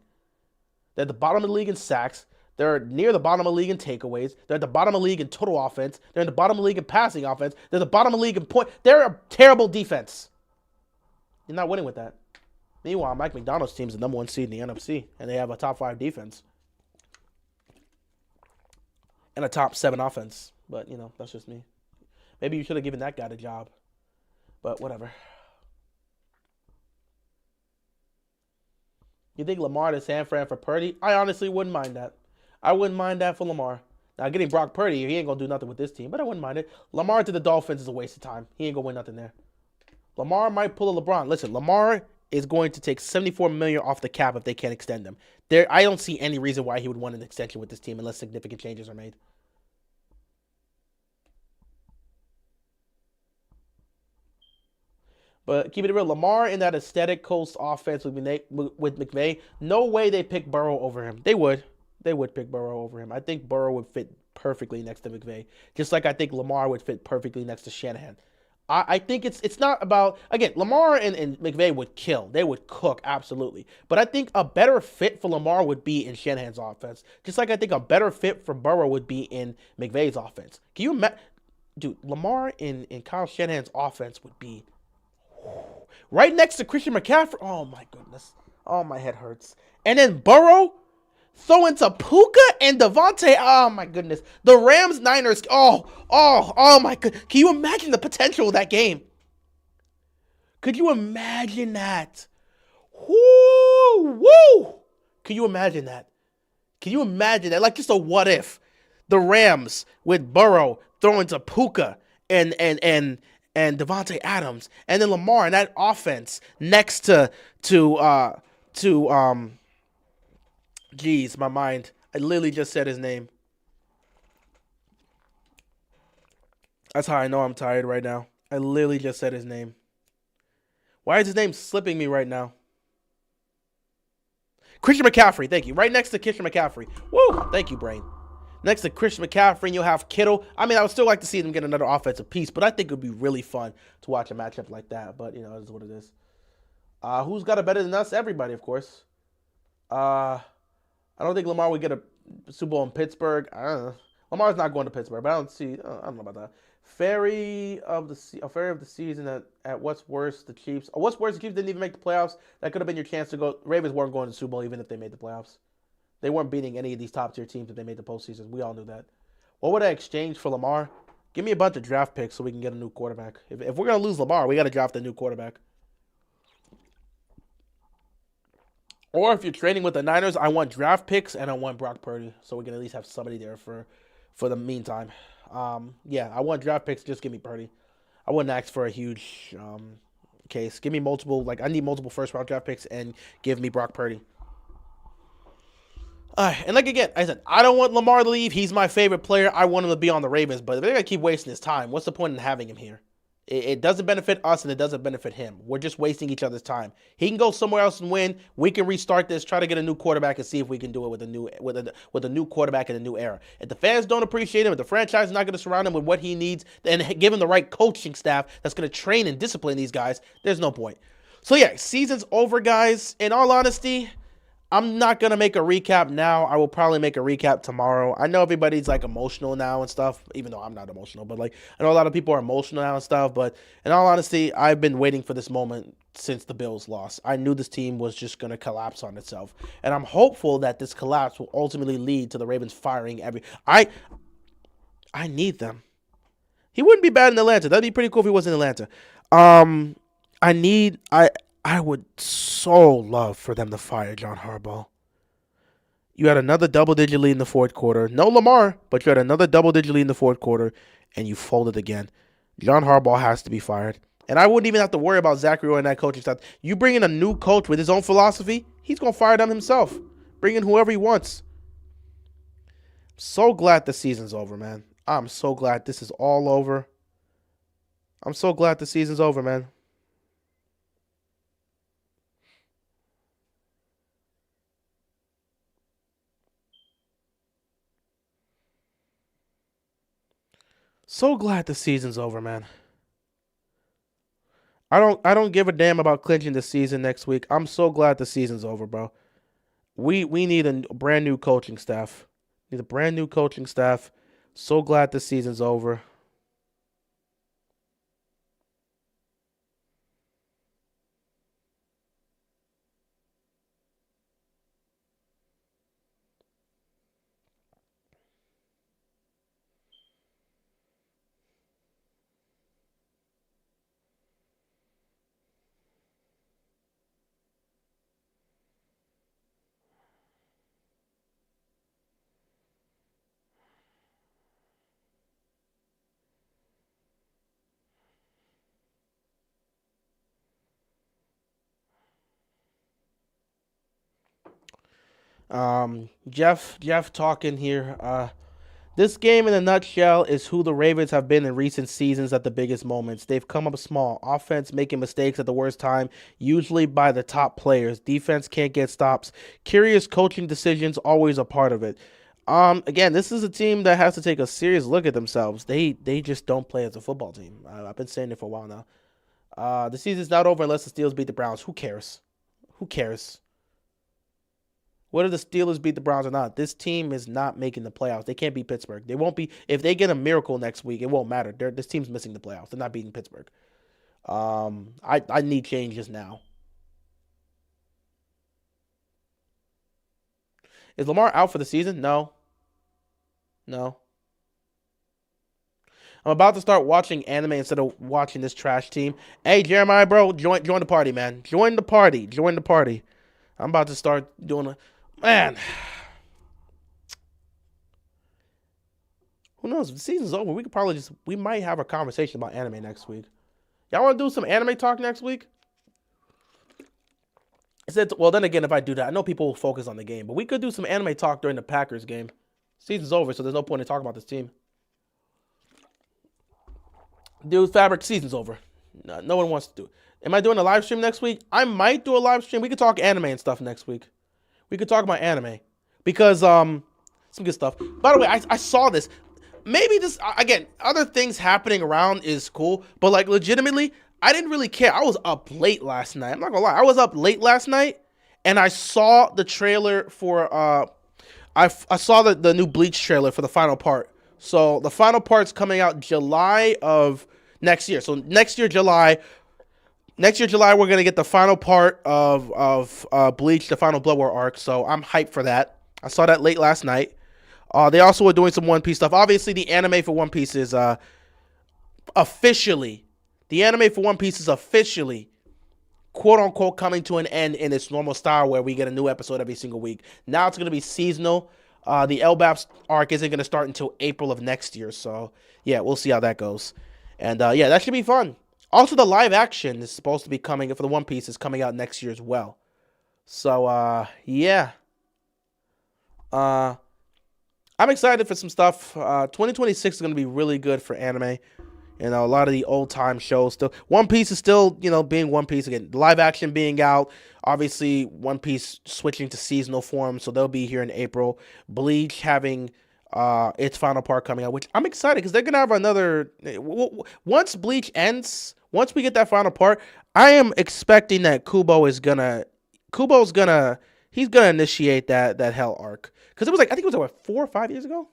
They're at the bottom of the league in sacks. They're near the bottom of the league in takeaways. They're at the bottom of the league in total offense. They're in the bottom of the league in passing offense. They're at the bottom of the league in point. They're a terrible defense. You're not winning with that. Meanwhile, Mike McDonald's team's the number 1 seed in the NFC, and they have a top 5 defense and a top 7 offense. But, that's just me. Maybe you should have given that guy the job. But whatever. You think Lamar to San Fran for Purdy? I honestly wouldn't mind that. I wouldn't mind that for Lamar. Now, getting Brock Purdy, he ain't going to do nothing with this team, but I wouldn't mind it. Lamar to the Dolphins is a waste of time. He ain't going to win nothing there. Lamar might pull a LeBron. Listen, Lamar is going to take $74 million off the cap if they can't extend him. I don't see any reason why he would want an extension with this team unless significant changes are made. But keep it real, Lamar in that aesthetic coast offense with McVay, no way they pick Burrow over him. They would pick Burrow over him. I think Burrow would fit perfectly next to McVay, just like I think Lamar would fit perfectly next to Shanahan. I think it's not about, again, Lamar and McVay would kill. They would cook, absolutely. But I think a better fit for Lamar would be in Shanahan's offense, just like I think a better fit for Burrow would be in McVay's offense. Can you imagine? Dude, Lamar in Kyle Shanahan's offense would be right next to Christian McCaffrey. Oh, my goodness. Oh, my head hurts. And then Burrow throwing to Puka and Devontae. Oh, my goodness. The Rams-Niners. Oh, my goodness. Can you imagine the potential of that game? Could you imagine that? Woo! Can you imagine that? Can you imagine that? Like just a what if. The Rams with Burrow throwing to Puka and Devontae Adams, and then Lamar in that offense next to geez, my mind. I literally just said his name. That's how I know I'm tired right now. I literally just said his name. Why is his name slipping me right now? Christian McCaffrey, thank you. Right next to Christian McCaffrey. Woo, thank you, brain. Next to Christian McCaffrey, you'll have Kittle. I mean, I would still like to see them get another offensive piece, but I think it would be really fun to watch a matchup like that. But, it is what it is. Who's got it better than us? Everybody, of course. I don't think Lamar would get a Super Bowl in Pittsburgh. I don't know. Lamar's not going to Pittsburgh, but I don't know about that. Fairy of the season at what's worse, the Chiefs. What's worse, the Chiefs didn't even make the playoffs. That could have been your chance to go. Ravens weren't going to the Super Bowl even if they made the playoffs. They weren't beating any of these top-tier teams if they made the postseason. We all knew that. What would I exchange for Lamar? Give me a bunch of draft picks so we can get a new quarterback. If we're going to lose Lamar, we got to draft a new quarterback. Or if you're trading with the Niners, I want draft picks and I want Brock Purdy so we can at least have somebody there for the meantime. Yeah, I want draft picks. Just give me Purdy. I wouldn't ask for a huge case. Give me multiple, I need multiple first round draft picks and give me Brock Purdy. And again, I said, I don't want Lamar to leave. He's my favorite player. I want him to be on the Ravens, but if they're going to keep wasting his time, what's the point in having him here? It doesn't benefit us, and it doesn't benefit him. We're just wasting each other's time. He can go somewhere else and win. We can restart this, try to get a new quarterback, and see if we can do it with a new quarterback in a new era. If the fans don't appreciate him, if the franchise is not going to surround him with what he needs, and give him the right coaching staff that's going to train and discipline these guys, there's no point. So yeah, season's over, guys. In all honesty, I'm not going to make a recap now. I will probably make a recap tomorrow. I know everybody's emotional now and stuff, even though I'm not emotional, but I know a lot of people are emotional now and stuff, but in all honesty, I've been waiting for this moment since the Bills lost. I knew this team was just going to collapse on itself, and I'm hopeful that this collapse will ultimately lead to the Ravens firing I need them. He wouldn't be bad in Atlanta. That'd be pretty cool if he was in Atlanta. I would so love for them to fire John Harbaugh. You had another double-digit lead in the fourth quarter. No Lamar, but you had another double-digit lead in the fourth quarter, and you folded again. John Harbaugh has to be fired. And I wouldn't even have to worry about Zachary Roy and that coaching staff. You bring in a new coach with his own philosophy, he's going to fire them himself. Bring in whoever he wants. So glad the season's over, man. I'm so glad this is all over. I'm so glad the season's over, man. So glad the season's over, man. I don't give a damn about clinching the season next week. I'm so glad the season's over, bro. We need a brand new coaching staff. Need a brand new coaching staff. So glad the season's over. Jeff talking here. This game in a nutshell is who the Ravens have been in recent seasons at the biggest moments. They've come up small. Offense making mistakes at the worst time, usually by the top players. Defense can't get stops. Curious coaching decisions, always a part of it. Again, this is a team that has to take a serious look at themselves. They just don't play as a football team. I've been saying it for a while now. The season's not over unless the Steelers beat the Browns. Who cares? Who cares? Whether the Steelers beat the Browns or not, this team is not making the playoffs. They can't beat Pittsburgh. They won't be. If they get a miracle next week, it won't matter. This team's missing the playoffs. They're not beating Pittsburgh. I need changes now. Is Lamar out for the season? No. I'm about to start watching anime instead of watching this trash team. Hey, Jeremiah, bro, join the party, man. Join the party. I'm about to start doing a... Man. Who knows? If the season's over, we might have a conversation about anime next week. Y'all want to do some anime talk next week? Well, then again, if I do that, I know people will focus on the game, but we could do some anime talk during the Packers game. Season's over, so there's no point in talking about this team. Dude, Fabric, season's over. No one wants to do it. Am I doing a live stream next week? I might do a live stream. We could talk anime and stuff next week. We could talk about anime. Because, some good stuff. By the way, I saw this. Maybe this, again, other things happening around is cool. But, legitimately, I didn't really care. I was up late last night. I'm not gonna lie. I was up late last night. And I saw the trailer for, I saw the new Bleach trailer for the final part. So, the final part's coming out July of next year. So, next year, July, we're going to get the final part of Bleach, the final Blood War arc. So I'm hyped for that. I saw that late last night. They also were doing some One Piece stuff. Obviously, the anime for One Piece is officially, quote-unquote, coming to an end in its normal style where we get a new episode every single week. Now it's going to be seasonal. The Elbap's arc isn't going to start until April of next year. So, yeah, we'll see how that goes. And yeah, that should be fun. Also, the live action is supposed to be coming for the One Piece is coming out next year as well. So yeah. I'm excited for some stuff. 2026 is going to be really good for anime. You know, a lot of the old time shows still. One Piece is still, being One Piece again. Live action being out. Obviously, One Piece switching to seasonal form, so they'll be here in April. Bleach having its final part coming out, which I'm excited because they're gonna have another. Once Bleach ends, once we get that final part, I am expecting that Kubo's gonna initiate that Hell arc because I think it was what 4 or 5 years ago.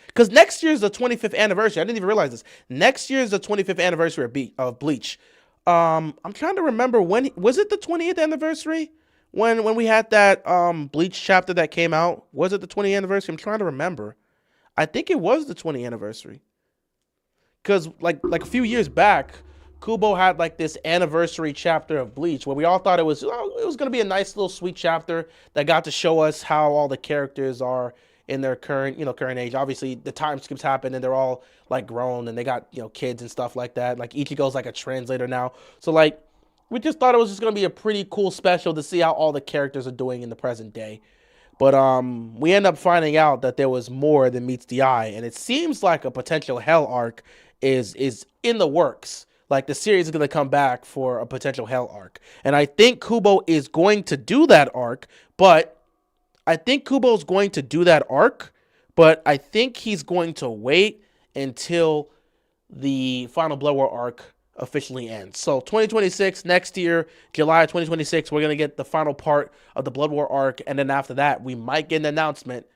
Because next year is the 25th anniversary. I didn't even realize this. Next year is the 25th anniversary of Bleach. I'm trying to remember when was it the 20th anniversary when we had that Bleach chapter that came out. Was it the 20th anniversary? I'm trying to remember. I think it was the 20th anniversary. Because like a few years back, Kubo had like this anniversary chapter of Bleach where we all thought it was going to be a nice little sweet chapter that got to show us how all the characters are in their current age. Obviously, the time skips happen and they're all like grown and they got, kids and stuff like that. Like Ichigo's like a translator now. So like we just thought it was just going to be a pretty cool special to see how all the characters are doing in the present day. But we end up finding out that there was more than meets the eye, and it seems like a potential Hell arc is in the works. Like the series is going to come back for a potential Hell arc. And I think Kubo is going to do that arc, but I think he's going to wait until the final Blood War arc officially ends. So 2026, next year, July 2026, we're going to get the final part of the Blood War arc. And then after that, we might get an announcement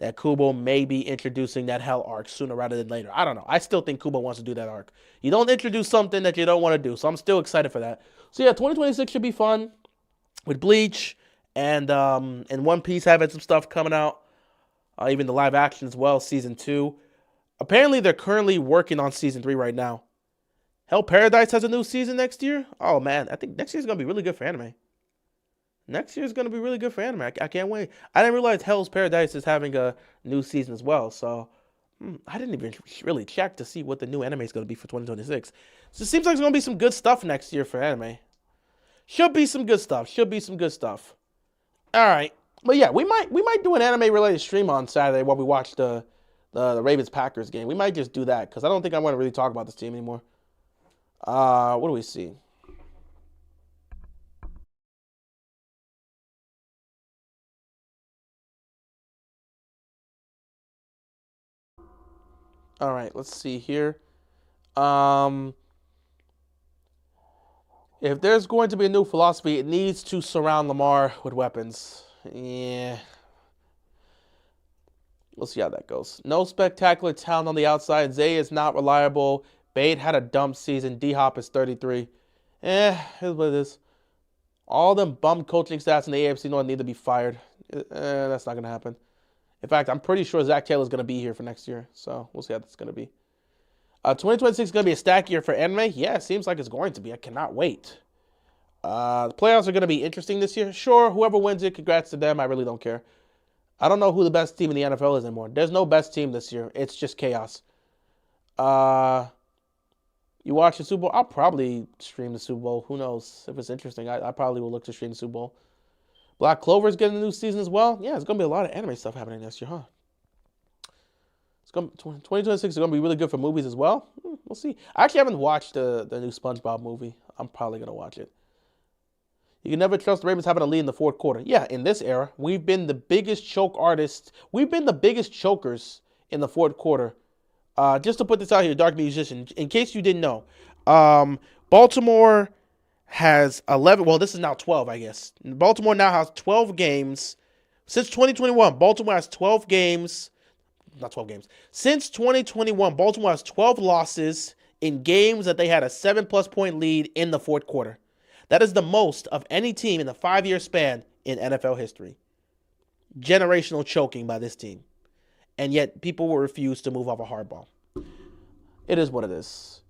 that Kubo may be introducing that Hell arc sooner rather than later. I don't know. I still think Kubo wants to do that arc. You don't introduce something that you don't want to do. So I'm still excited for that. So yeah, 2026 should be fun with Bleach. And One Piece having some stuff coming out, even the live action as well, season 2. Apparently, they're currently working on season 3 right now. Hell Paradise has a new season next year. Oh man, I think next year's gonna be really good for anime. I can't wait. I didn't realize Hell's Paradise is having a new season as well. So I didn't even really check to see what the new anime is gonna be for 2026. So it seems like there's gonna be some good stuff next year for anime. Should be some good stuff. All right, but yeah, we might do an anime related stream on Saturday while we watch the Ravens Packers game. We might just do that because I don't think I want to really talk about this team anymore. What do we see? All right, let's see here. If there's going to be a new philosophy, it needs to surround Lamar with weapons. Yeah. We'll see how that goes. No spectacular talent on the outside. Zay is not reliable. Bade had a dump season. D-Hop is 33. Here's what it is. All them bum coaching stats in the AFC North need to be fired. That's not going to happen. In fact, I'm pretty sure Zach Taylor's going to be here for next year. So we'll see how that's going to be. 2026 is going to be a stack year for anime. Yeah, it seems like it's going to be. I cannot wait. The playoffs are going to be interesting this year. Sure, whoever wins it, congrats to them. I really don't care. I don't know who the best team in the NFL is anymore. There's no best team this year. It's just chaos. You watch the Super Bowl? I'll probably stream the Super Bowl. Who knows? If it's interesting, I probably will look to stream the Super Bowl. Black Clover's getting a new season as well. Yeah, it's going to be a lot of anime stuff happening next year, huh? 2026 is going to be really good for movies as well. We'll see. I actually haven't watched the new SpongeBob movie. I'm probably going to watch it. You can never trust the Ravens having a lead in the fourth quarter. Yeah, in this era, we've been the biggest choke artists. We've been the biggest chokers in the fourth quarter. Just to put this out here, Dark Musician, in case you didn't know, Baltimore has 11. Well, this is now 12, I guess. Baltimore now has 12 games. Since 2021, Baltimore has 12 games. Not 12 games. Since 2021, Baltimore has 12 losses in games that they had a 7+ point lead in the fourth quarter. That is the most of any team in the 5-year span in NFL history. Generational choking by this team. And yet people will refuse to move off a hard ball. It is what it is.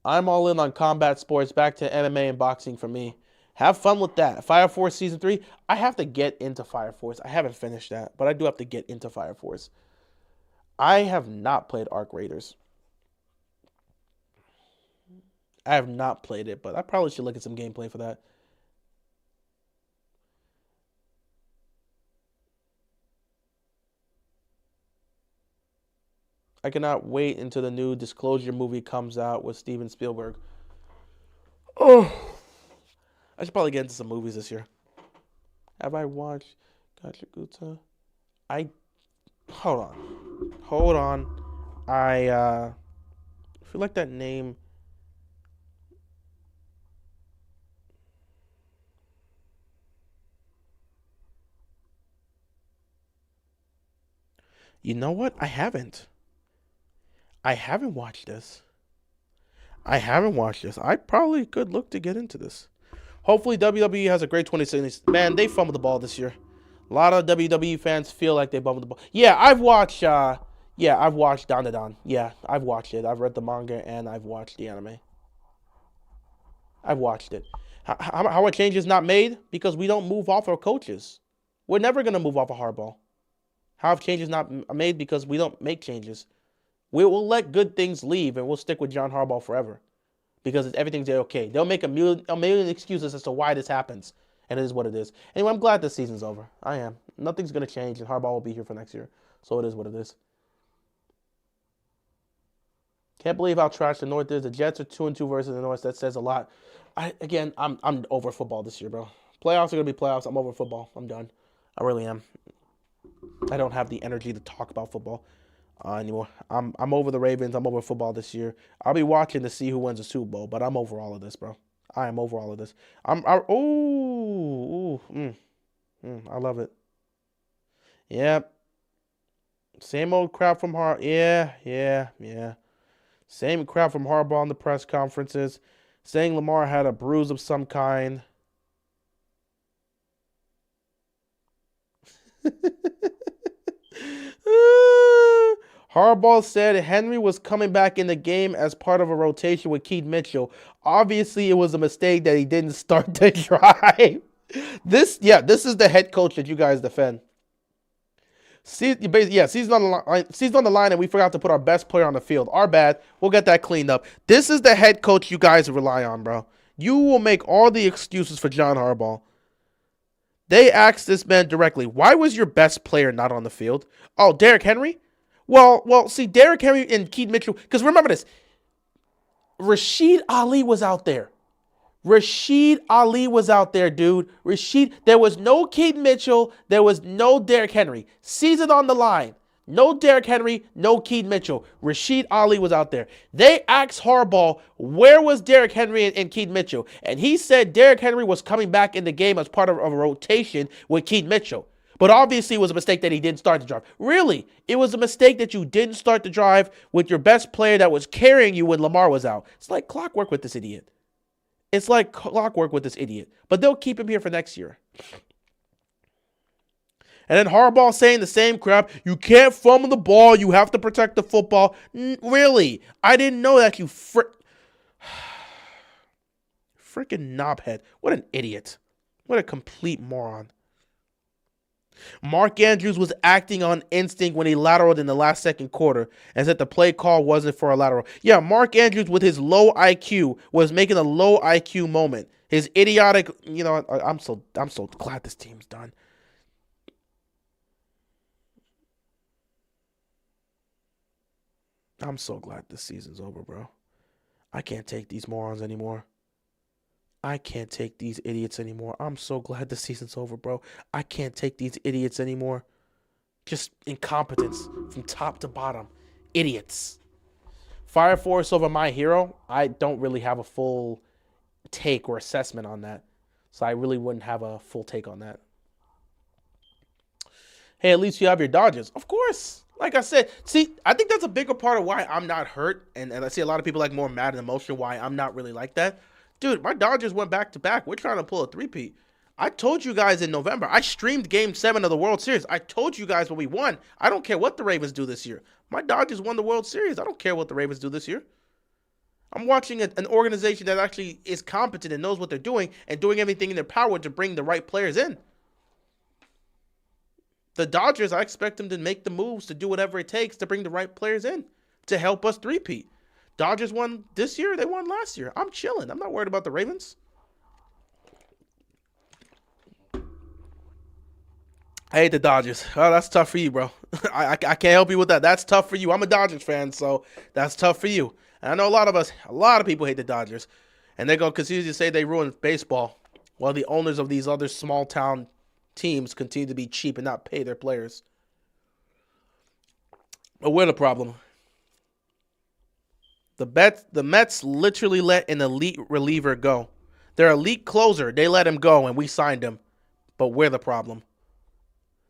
I'm all in on combat sports. Back to MMA and boxing for me. Have fun with that. Fire Force Season 3. I have to get into Fire Force. I haven't finished that, but I do have to get into Fire Force. I have not played Arc Raiders. I have not played it, but I probably should look at some gameplay for that. I cannot wait until the new Disclosure movie comes out with Steven Spielberg. Oh, I should probably get into some movies this year. Have I watched Gotcha Gutta? Hold on. I feel like that name. You know what? I haven't watched this. I probably could look to get into this. Hopefully WWE has a great 2016. Man, they fumbled the ball this year. A lot of WWE fans feel like they fumbled the ball. Yeah, I've watched Down to Dawn. Yeah, I've watched it. I've read the manga and I've watched the anime. I've watched it. How a change is not made? Because we don't move off our coaches. We're never going to move off a hardball. How a change is not made? Because we don't make changes. We will let good things leave and we'll stick with John Harbaugh forever. Because everything's okay. They'll make a million excuses as to why this happens. And it is what it is. Anyway, I'm glad this season's over. I am. Nothing's going to change and Harbaugh will be here for next year. So it is what it is. Can't believe how trash the North is. The Jets are 2-2 versus the North. That says a lot. I'm over football this year, bro. Playoffs are going to be playoffs. I'm over football. I'm done. I really am. I don't have the energy to talk about football anymore. I'm over the Ravens. I'm over football this year. I'll be watching to see who wins the Super Bowl, but I'm over all of this, bro. I am over all of this. I love it. Yep. Same old crap from Yeah. Same crap from Harbaugh in the press conferences, saying Lamar had a bruise of some kind. Harbaugh said Henry was coming back in the game as part of a rotation with Keith Mitchell. Obviously, it was a mistake that he didn't start the drive. This is the head coach that you guys defend. Season on the line, and we forgot to put our best player on the field. Our bad. We'll get that cleaned up. This is the head coach you guys rely on, bro. You will make all the excuses for John Harbaugh. They asked this man directly, why was your best player not on the field? Oh, Derrick Henry? Well, see, Derrick Henry and Keith Mitchell, because remember this, Rashid Ali was out there. Rashid Ali was out there, dude. There was no Keith Mitchell. There was no Derrick Henry. Season on the line. No Derrick Henry, no Keith Mitchell. Rashid Ali was out there. They asked Harbaugh, where was Derrick Henry and Keith Mitchell? And he said Derrick Henry was coming back in the game as part of a rotation with Keith Mitchell. But obviously it was a mistake that he didn't start the drive. Really, it was a mistake that you didn't start the drive with your best player that was carrying you when Lamar was out. It's like clockwork with this idiot. But they'll keep him here for next year. And then Harbaugh saying the same crap. You can't fumble the ball. You have to protect the football. Really? I didn't know that, you freaking knobhead. What an idiot. What a complete moron. Mark Andrews was acting on instinct when he lateraled in the last second quarter and said the play call wasn't for a lateral. Yeah, Mark Andrews with his low IQ was making a low IQ moment. His idiotic, I'm so glad this team's done. I'm so glad this season's over, bro. I can't take these morons anymore. I can't take these idiots anymore. I'm so glad the season's over, bro. I can't take these idiots anymore. Just incompetence from top to bottom. Idiots. Fire Force over My Hero. I don't really have a full take or assessment on that. So I really wouldn't have a full take on that. Hey, at least you have your Dodgers. Of course. Like I said, see, I think that's a bigger part of why I'm not hurt. And I see a lot of people like more mad and emotional why I'm not really like that. Dude, my Dodgers went back-to-back. We're trying to pull a three-peat. I told you guys in November. I streamed Game 7 of the World Series. I told you guys when we won. I don't care what the Ravens do this year. My Dodgers won the World Series. I don't care what the Ravens do this year. I'm watching an organization that actually is competent and knows what they're doing and doing everything in their power to bring the right players in. The Dodgers, I expect them to make the moves to do whatever it takes to bring the right players in to help us three-peat. Dodgers won this year. They won last year. I'm chilling. I'm not worried about the Ravens. I hate the Dodgers. Oh, that's tough for you, bro. I can't help you with that. That's tough for you. I'm a Dodgers fan, so that's tough for you. And I know a lot of people hate the Dodgers. And they're going to continue to say they ruined baseball while the owners of these other small town teams continue to be cheap and not pay their players. But we're the problem. The Mets literally let an elite reliever go. Their elite closer, they let him go, and we signed him. But we're the problem.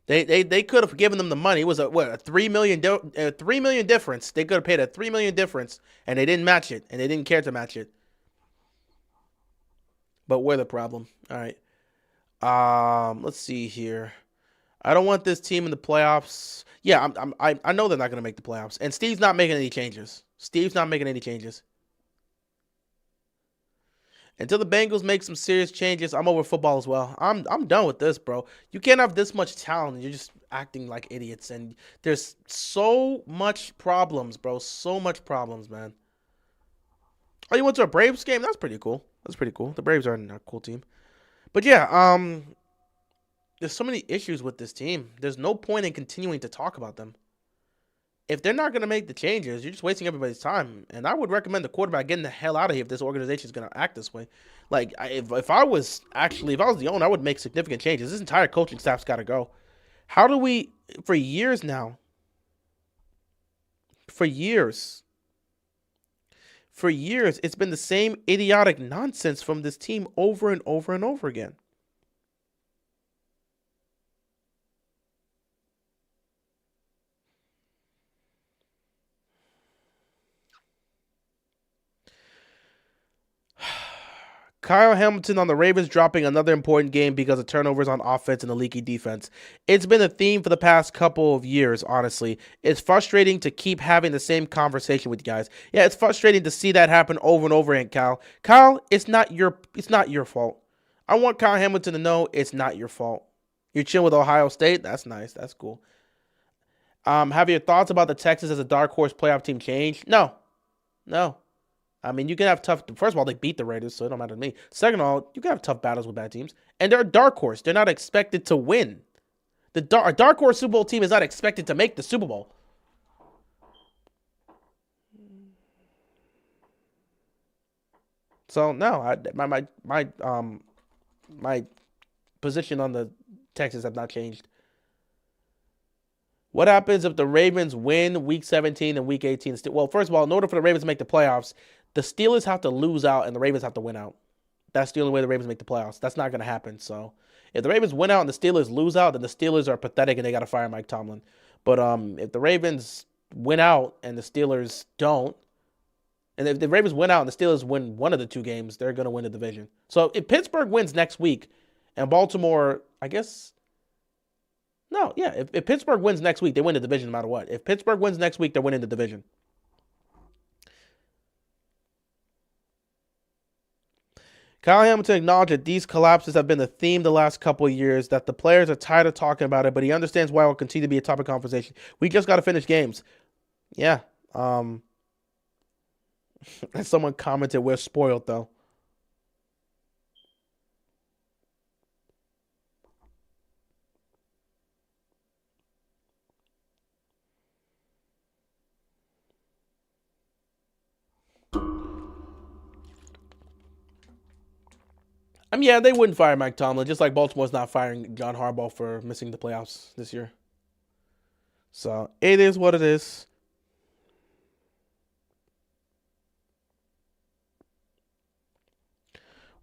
They could have given them the money. It was a $3 million difference. They could have paid a $3 million difference, and they didn't match it, and they didn't care to match it. But we're the problem. All right. Let's see here. I don't want this team in the playoffs. Yeah, I know they're not going to make the playoffs, and Steve's not making any changes. Until the Bengals make some serious changes, I'm over football as well. I'm done with this, bro. You can't have this much talent and you're just acting like idiots. And there's so much problems, bro. So much problems, man. Oh, you went to a Braves game? That's pretty cool. The Braves are a cool team. But yeah, there's so many issues with this team. There's no point in continuing to talk about them. If they're not going to make the changes, you're just wasting everybody's time. And I would recommend the quarterback getting the hell out of here if this organization is going to act this way. Like, if I was the owner, I would make significant changes. This entire coaching staff's got to go. How do we, for years, it's been the same idiotic nonsense from this team over and over and over again. Kyle Hamilton on the Ravens dropping another important game because of turnovers on offense and the leaky defense. It's been a theme for the past couple of years, honestly. It's frustrating to keep having the same conversation with you guys. Yeah, it's frustrating to see that happen over and over again, Kyle. Kyle, it's not your fault. I want Kyle Hamilton to know it's not your fault. You're chilling with Ohio State? That's nice. That's cool. Have your thoughts about the Texans as a dark horse playoff team changed? No. I mean, you can have tough. First of all, they beat the Raiders, so it don't matter to me. Second of all, you can have tough battles with bad teams, and they're a dark horse. They're not expected to win. A dark horse Super Bowl team is not expected to make the Super Bowl. So no, my position on the Texans have not changed. What happens if the Ravens win Week 17 and Week 18? Well, first of all, in order for the Ravens to make the playoffs, the Steelers have to lose out and the Ravens have to win out. That's the only way the Ravens make the playoffs. That's not going to happen. So if the Ravens win out and the Steelers lose out, then the Steelers are pathetic and they got to fire Mike Tomlin. But if the Ravens win out and the Steelers don't, and if the Ravens win out and the Steelers win one of the two games, they're going to win the division. So if Pittsburgh wins next week and Baltimore, I guess... No, yeah. If Pittsburgh wins next week, they win the division no matter what. If Pittsburgh wins next week, they're winning the division. Kyle Hamilton acknowledged that these collapses have been the theme the last couple of years, that the players are tired of talking about it, but he understands why it will continue to be a topic of conversation. We just got to finish games. Yeah. And someone commented, we're spoiled, though. I mean, yeah, they wouldn't fire Mike Tomlin, just like Baltimore's not firing John Harbaugh for missing the playoffs this year. So, it is what it is.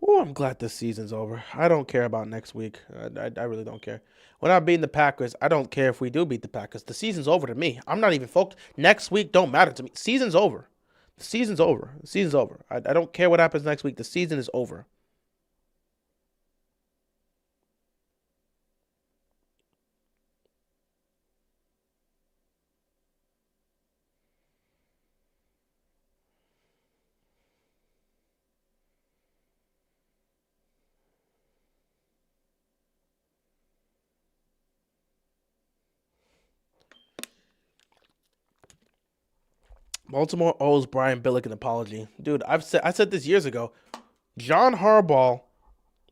Oh, I'm glad this season's over. I don't care about next week. I really don't care. We're not beating the Packers. I don't care if we do beat the Packers. The season's over to me. I'm not even focused. Next week don't matter to me. Season's over. The season's over. The season's over. I don't care what happens next week. The season is over. Baltimore owes Brian Billick an apology. Dude, I said this years ago. John Harbaugh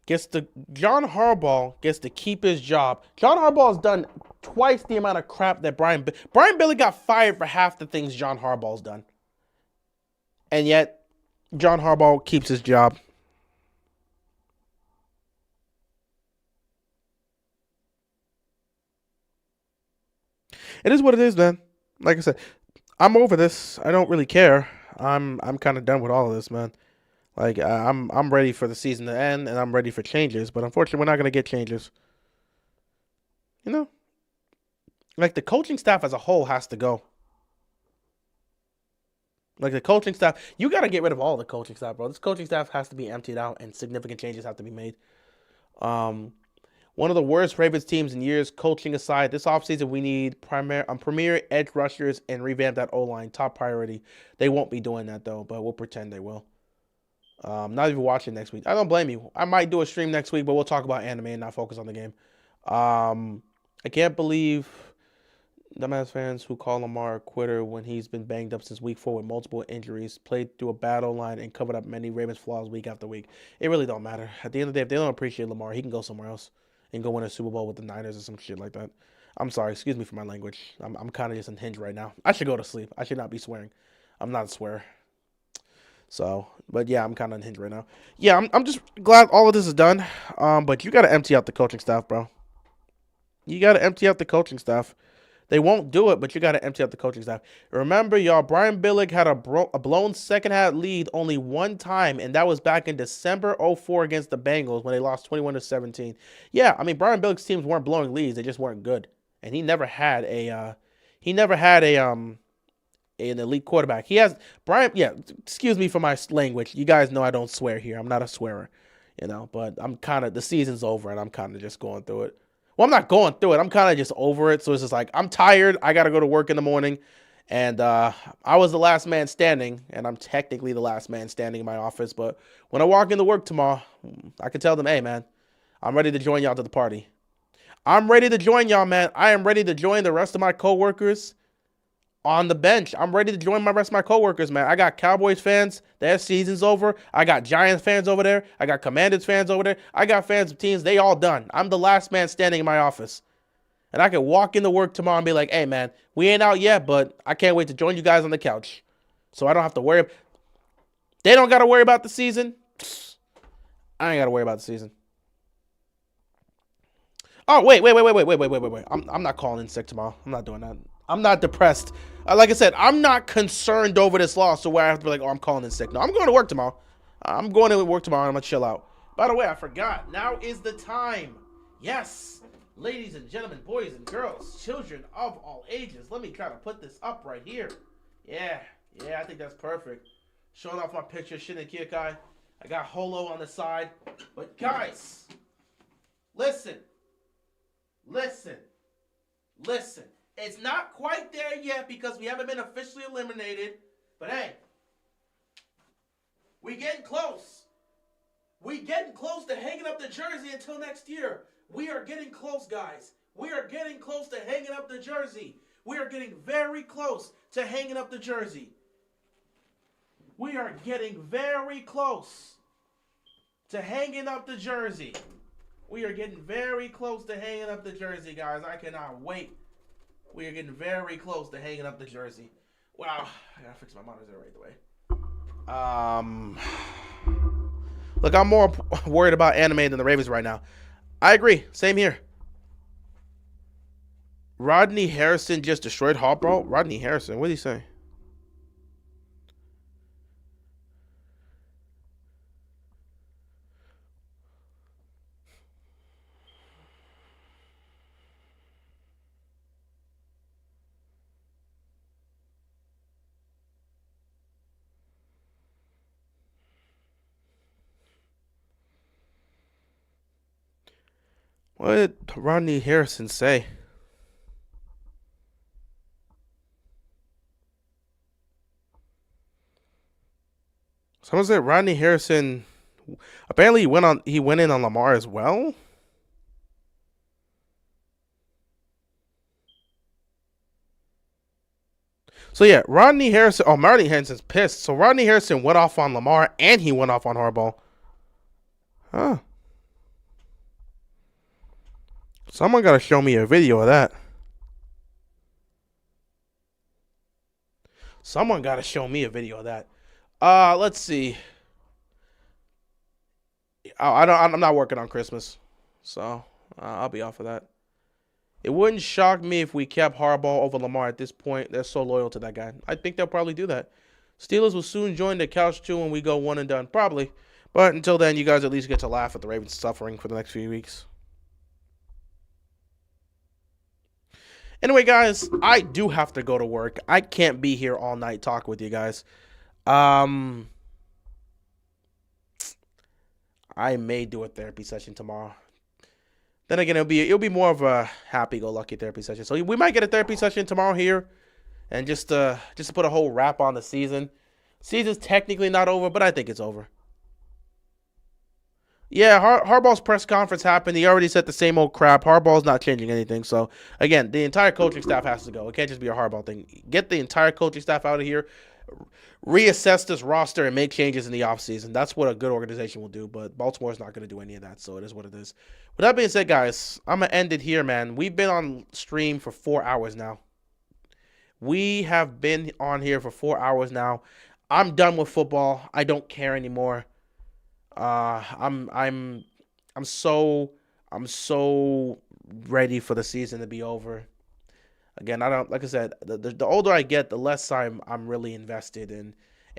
gets to keep his job. John Harbaugh has done twice the amount of crap that Brian Billick got fired for half the things John Harbaugh's done. And yet, John Harbaugh keeps his job. It is what it is, man. Like I said, I'm over this. I don't really care. I'm kind of done with all of this, man. Like I'm ready for the season to end, and I'm ready for changes. But unfortunately, we're not gonna get changes. You know, like the coaching staff as a whole has to go. Like the coaching staff, you got to get rid of all the coaching staff, bro. This coaching staff has to be emptied out, and significant changes have to be made. One of the worst Ravens teams in years, coaching aside. This offseason, we need premier edge rushers and revamp that O-line. Top priority. They won't be doing that, though, but we'll pretend they will. Not even watching next week. I don't blame you. I might do a stream next week, but we'll talk about anime and not focus on the game. I can't believe dumbass fans who call Lamar a quitter when he's been banged up since week 4 with multiple injuries, played through a bad O-line, and covered up many Ravens flaws week after week. It really don't matter. At the end of the day, if they don't appreciate Lamar, he can go somewhere else and go win a Super Bowl with the Niners or some shit like that. I'm sorry. Excuse me for my language. I'm kind of just unhinged right now. I should go to sleep. I should not be swearing. I'm not a swearer. So, but yeah, I'm kind of unhinged right now. Yeah, I'm just glad all of this is done. But you got to empty out the coaching staff, bro. You got to empty out the coaching staff. They won't do it, but you got to empty out the coaching staff. Remember, y'all, Brian Billick had a blown second-half lead only one time, and that was back in December 2004 against the Bengals when they lost 21-17. Yeah, I mean, Brian Billick's teams weren't blowing leads; they just weren't good, and he never had an elite quarterback. He has Brian. Yeah, excuse me for my language. You guys know I don't swear here. I'm not a swearer, But the season's over, and I'm kind of just going through it. Well, I'm not going through it. I'm kind of just over it. So it's just like, I'm tired. I got to go to work in the morning. And I was the last man standing. And I'm technically the last man standing in my office. But when I walk into work tomorrow, I can tell them, hey, man, I'm ready to join y'all to the party. I'm ready to join y'all, man. I am ready to join the rest of my coworkers on the bench. I'm ready to join my rest of my coworkers, man. I got Cowboys fans. Their season's over. I got Giants fans over there. I got Commanders fans over there. I got fans of teams. They all done. I'm the last man standing in my office. And I can walk into work tomorrow and be like, hey, man, we ain't out yet, but I can't wait to join you guys on the couch. So I don't have to worry. They don't got to worry about the season. I ain't got to worry about the season. Oh, wait. I'm not calling in sick tomorrow. I'm not doing that. I'm not depressed. Like I said, I'm not concerned over this loss, so where I have to be like, oh, I'm calling in sick. No, I'm going to work tomorrow. I'm going to work tomorrow, and I'm going to chill out. By the way, I forgot. Now is the time. Yes, ladies and gentlemen, boys and girls, children of all ages. Let me try to put this up right here. Yeah, I think that's perfect. Showing off my picture, Shin and Kyokai. I got Holo on the side. But guys, listen. It's not quite there yet because we haven't been officially eliminated. But hey, we getting close. We getting close to hanging up the jersey until next year. We are getting close, guys. We are getting close to hanging up the jersey. We are getting very close to hanging up the jersey. We are getting very close to hanging up the jersey. We are getting very close to hanging up the jersey, guys. I cannot wait. We are getting very close to hanging up the jersey. Wow. I gotta fix my monitor right away. Look, I'm more worried about anime than the Ravens right now. I agree. Same here. Rodney Harrison just destroyed Harbaugh. Rodney Harrison, what did he say? What did Rodney Harrison say? Someone said Rodney Harrison apparently he went in on Lamar as well. So yeah, Rodney Harrison. Oh, Marty Harrison's pissed. So Rodney Harrison went off on Lamar and he went off on Harbaugh. Huh. Someone got to show me a video of that. Someone got to show me a video of that. Let's see. I'm not working on Christmas, so I'll be off of that. It wouldn't shock me if we kept Harbaugh over Lamar at this point. They're so loyal to that guy. I think they'll probably do that. Steelers will soon join the couch too when we go one and done, probably. But until then, you guys at least get to laugh at the Ravens suffering for the next few weeks. Anyway, guys, I do have to go to work. I can't be here all night talking with you guys. I may do a therapy session tomorrow. Then again, it'll be more of a happy-go-lucky therapy session. So we might get a therapy session tomorrow here, and just to put a whole wrap on the season. Season's technically not over, but I think it's over. Yeah, Harbaugh's press conference happened. He already said the same old crap. Harbaugh's not changing anything. So, again, the entire coaching staff has to go. It can't just be a Harbaugh thing. Get the entire coaching staff out of here. Reassess this roster and make changes in the offseason. That's what a good organization will do. But Baltimore's not going to do any of that. So, it is what it is. With that being said, guys, I'm going to end it here, man. We've been on stream for 4 hours now. We have been on here for 4 hours now. I'm done with football. I don't care anymore. I'm so ready for the season to be over. Again, I don't, like I said, the older I get, the less I'm really invested in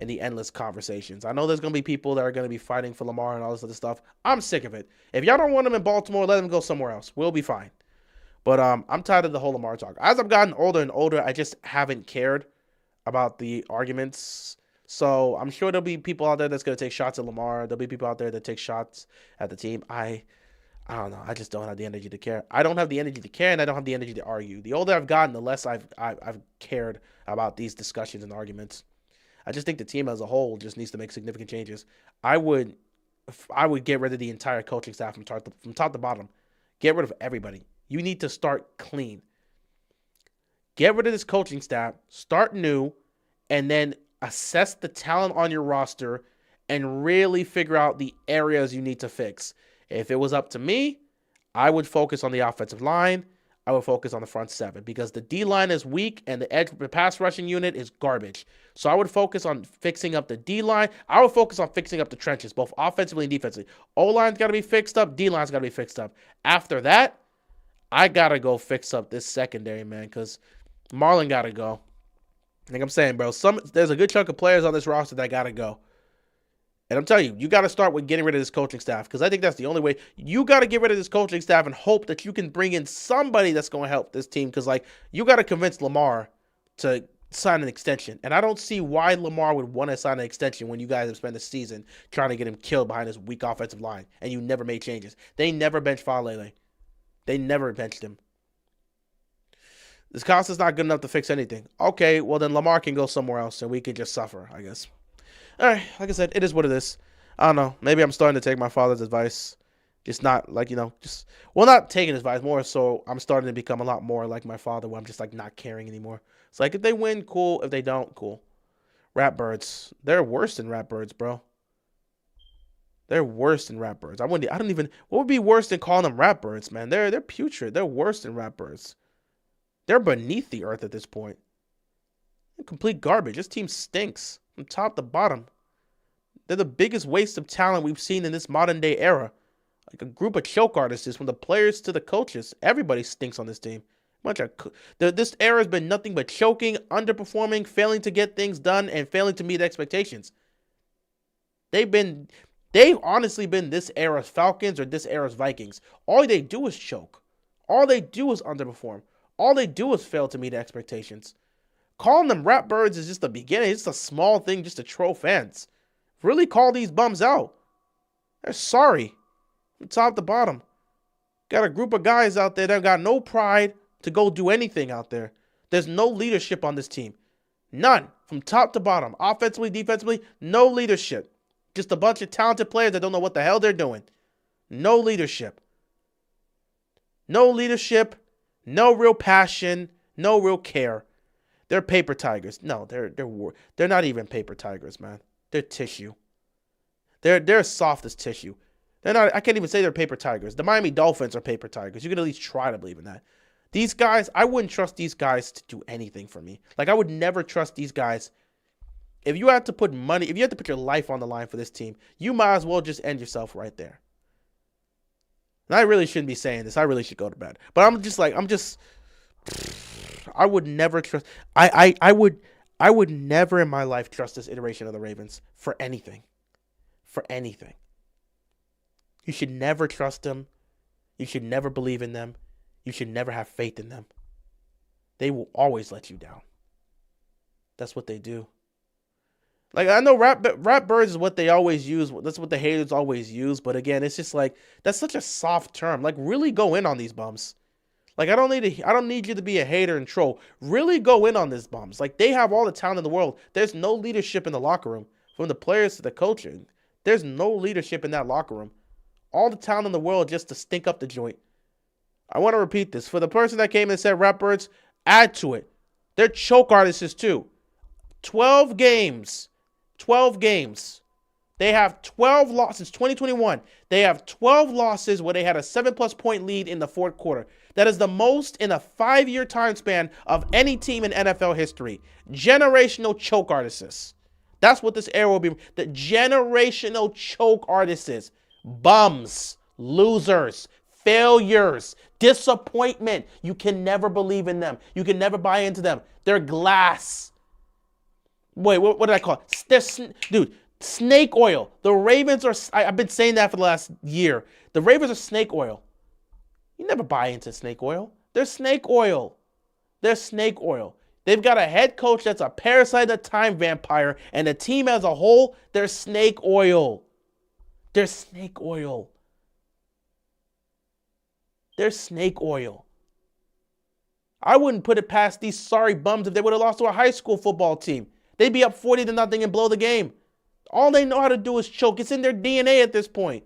the endless conversations. I know there's gonna be people that are gonna be fighting for Lamar and all this other stuff. I'm sick of it. If y'all don't want him in Baltimore, let him go somewhere else. We'll be fine. But I'm tired of the whole Lamar talk. As I've gotten older and older, I just haven't cared about the arguments. So I'm sure there'll be people out there that's going to take shots at Lamar. There'll be people out there that take shots at the team. I don't know. I just don't have the energy to care. I don't have the energy to care, and I don't have the energy to argue. The older I've gotten, the less I've cared about these discussions and arguments. I just think the team as a whole just needs to make significant changes. I would get rid of the entire coaching staff from top to bottom. Get rid of everybody. You need to start clean. Get rid of this coaching staff. Start new, and then assess the talent on your roster and really figure out the areas you need to fix. If it was up to me, I would focus on the offensive line. I would focus on the front seven because the D-line is weak and the pass rushing unit is garbage. So I would focus on fixing up the D-line. I would focus on fixing up the trenches, both offensively and defensively. O-line's got to be fixed up. D-line's got to be fixed up. After that, I got to go fix up this secondary, man, because Marlon got to go. Like I'm saying, bro, there's a good chunk of players on this roster that got to go. And I'm telling you, you got to start with getting rid of this coaching staff because I think that's the only way. You got to get rid of this coaching staff and hope that you can bring in somebody that's going to help this team because, like, you got to convince Lamar to sign an extension. And I don't see why Lamar would want to sign an extension when you guys have spent the season trying to get him killed behind his weak offensive line and you never made changes. They never benched Falele. They never benched him. This cost is not good enough to fix anything. Okay, well then Lamar can go somewhere else and we can just suffer, I guess. All right, like I said, it is what it is. I don't know. Maybe I'm starting to take my father's advice. Just not like, not taking his advice. More so I'm starting to become a lot more like my father where I'm just like not caring anymore. It's like if they win, cool. If they don't, cool. Ratbirds. They're worse than Ratbirds, bro. They're worse than Ratbirds. What would be worse than calling them Ratbirds, man? They're putrid. They're worse than Ratbirds. They're beneath the earth at this point. They're complete garbage. This team stinks from top to bottom. They're the biggest waste of talent we've seen in this modern day era. Like a group of choke artists, from the players to the coaches. Everybody stinks on this team. This era has been nothing but choking, underperforming, failing to get things done, and failing to meet expectations. They've honestly been this era's Falcons or this era's Vikings. All they do is choke. All they do is underperform. All they do is fail to meet expectations. Calling them Ratbirds is just the beginning. It's a small thing just to troll fans. Really call these bums out. They're sorry. From top to bottom. Got a group of guys out there that got no pride to go do anything out there. There's no leadership on this team. None. From top to bottom. Offensively, defensively, no leadership. Just a bunch of talented players that don't know what the hell they're doing. No leadership. No leadership. No real passion. No real care. They're paper tigers. No, they're not even paper tigers, man. They're tissue. They're soft as tissue. They're not. I can't even say they're paper tigers. The Miami Dolphins are paper tigers. You can at least try to believe in that. These guys, I wouldn't trust these guys to do anything for me. Like, I would never trust these guys. If you had to put money, if you had to put your life on the line for this team, you might as well just end yourself right there. And I really shouldn't be saying this. I really should go to bed. But I would never trust. I would never in my life trust this iteration of the Ravens for anything. For anything. You should never trust them. You should never believe in them. You should never have faith in them. They will always let you down. That's what they do. Like, I know rat birds is what they always use. That's what the haters always use. But again, it's just like, that's such a soft term. Like, really go in on these bums. Like, I don't need you to be a hater and troll. Really go in on these bums. Like, they have all the talent in the world. There's no leadership in the locker room. From the players to the coaching. There's no leadership in that locker room. All the talent in the world just to stink up the joint. I want to repeat this. For the person that came and said rap birds, add to it. They're choke artists too. 12 games. 12 games. They have 12 losses. 2021. They have 12 losses where they had a 7+ point lead in the fourth quarter. That is the most in a 5-year time span of any team in NFL history. Generational choke artists. That's what this era will be. The generational choke artists. Bums. Losers. Failures. Disappointment. You can never believe in them. You can never buy into them. They're glass. Wait, what did I call it? Dude, snake oil. The Ravens are, I've been saying that for the last year. The Ravens are snake oil. You never buy into snake oil. They're snake oil. They're snake oil. They've got a head coach that's a parasite, a time vampire, and the team as a whole, they're snake oil. They're snake oil. They're snake oil. I wouldn't put it past these sorry bums if they would have lost to a high school football team. They'd be up 40-0 and blow the game. All they know how to do is choke. It's in their DNA at this point.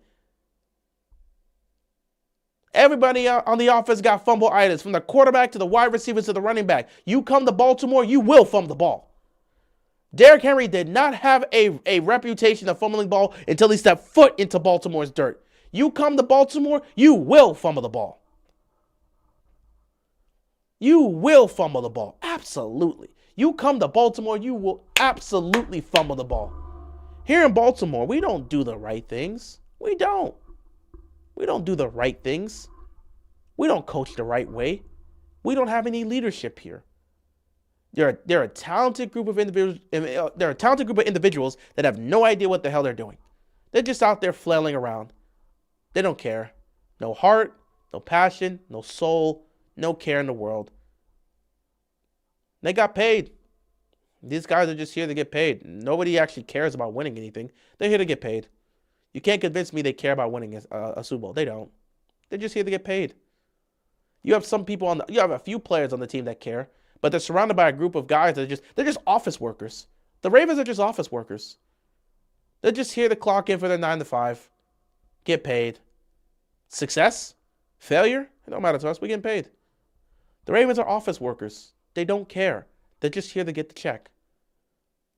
Everybody on the offense got fumble-itis, from the quarterback to the wide receivers to the running back. You come to Baltimore, you will fumble the ball. Derrick Henry did not have a reputation of fumbling ball until he stepped foot into Baltimore's dirt. You come to Baltimore, you will fumble the ball. You will fumble the ball. Absolutely. You come to Baltimore, you will absolutely fumble the ball. Here in Baltimore, we don't do the right things. We don't. We don't do the right things. We don't coach the right way. We don't have any leadership here. They're a talented group of individuals. They're a talented group of individuals that have no idea what the hell they're doing. They're just out there flailing around. They don't care. No heart, no passion, no soul, no care in the world. They got paid. These guys are just here to get paid. Nobody actually cares about winning anything. They're here to get paid. You can't convince me they care about winning a Super Bowl. They don't. They're just here to get paid. You have some people you have a few players on the team that care, but they're surrounded by a group of guys that they're just office workers. The Ravens are just office workers. They're just here to clock in for their 9 to 5, get paid. Success? Failure? It don't matter to us. We're getting paid. The Ravens are office workers. They don't care. They're just here to get the check.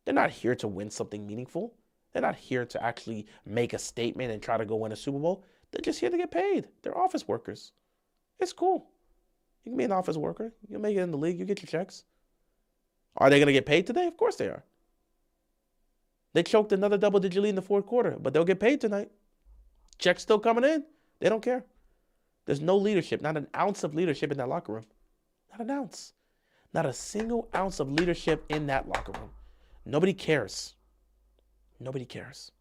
They're not here to win something meaningful. They're not here to actually make a statement and try to go win a Super Bowl. They're just here to get paid. They're office workers. It's cool. You can be an office worker. You'll make it in the league. You get your checks. Are they going to get paid today? Of course they are. They choked another double-digit lead in the fourth quarter, but they'll get paid tonight. Checks still coming in. They don't care. There's no leadership, not an ounce of leadership in that locker room. Not an ounce. Not a single ounce of leadership in that locker room. Nobody cares. Nobody cares.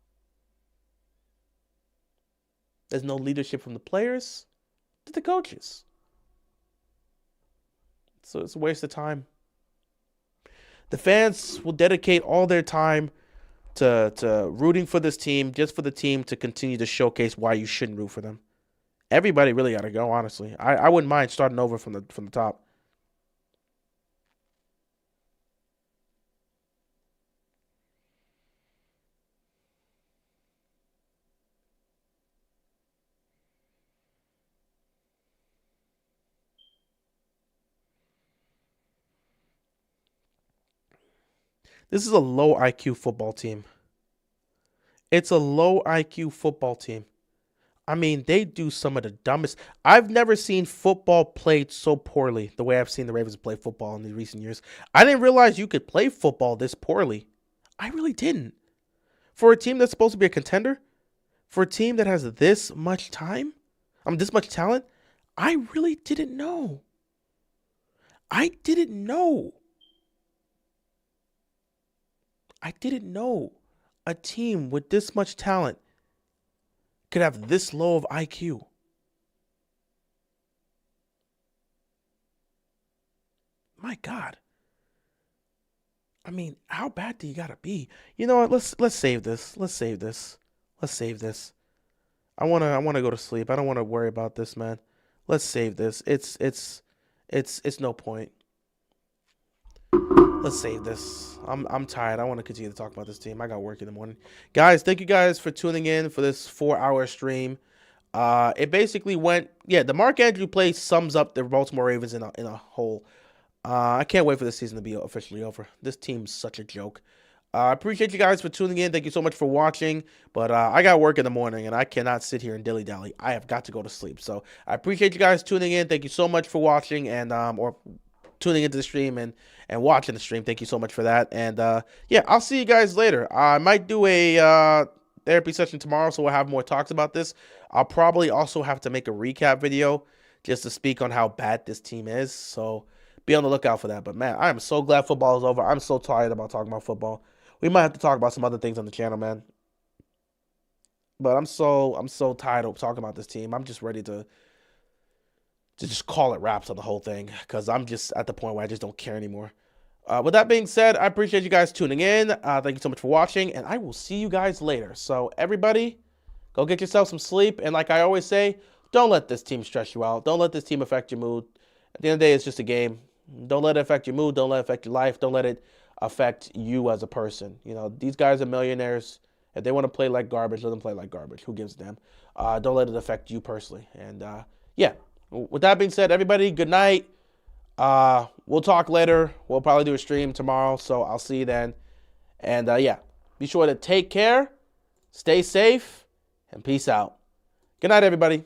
There's no leadership from the players to the coaches. So it's a waste of time. The fans will dedicate all their time to rooting for this team, just for the team to continue to showcase why you shouldn't root for them. Everybody really got to go, honestly. I wouldn't mind starting over from the top. This is a low IQ football team. It's a low IQ football team. I mean, they do some of the dumbest. I've never seen football played so poorly the way I've seen the Ravens play football in the recent years. I didn't realize you could play football this poorly. I really didn't. For a team that's supposed to be a contender, for a team that has this much time, this much talent, I really didn't know. I didn't know a team with this much talent could have this low of IQ. My God. I mean, how bad do you gotta be? You know what? Let's save this. Let's save this. I wanna go to sleep. I don't wanna worry about this, man. Let's save this. It's no point. Let's save this. I'm tired. I want to continue to talk about this team. I got work in the morning. Guys, thank you guys for tuning in for this 4-hour stream. It basically went, the Mark Andrew play sums up the Baltimore Ravens in a whole. I can't wait for this season to be officially over. This team's such a joke. I appreciate you guys for tuning in. Thank you so much for watching. But I got work in the morning, and I cannot sit here and dilly-dally. I have got to go to sleep. So I appreciate you guys tuning in. Thank you so much for watching and or tuning into the stream and watching the stream. Thank you so much for that. And I'll see you guys later. I might do a therapy session tomorrow, so we'll have more talks about this. I'll probably also have to make a recap video just to speak on how bad this team is. So be on the lookout for that. But man, I am so glad football is over. I'm so tired about talking about football. We might have to talk about some other things on the channel, man. But I'm so tired of talking about this team. I'm just ready to just call it wraps on the whole thing, because I'm just at the point where I just don't care anymore. With that being said, I appreciate you guys tuning in. Thank you so much for watching, and I will see you guys later. So everybody, go get yourself some sleep. And like I always say, don't let this team stress you out. Don't let this team affect your mood. At the end of the day, it's just a game. Don't let it affect your mood. Don't let it affect your life. Don't let it affect you as a person. You know, these guys are millionaires. If they want to play like garbage, let them play like garbage. Who gives a damn? Don't let it affect you personally. And with that being said, everybody, good night. We'll talk later. We'll probably do a stream tomorrow, so I'll see you then. And be sure to take care, stay safe, and peace out. Good night, everybody.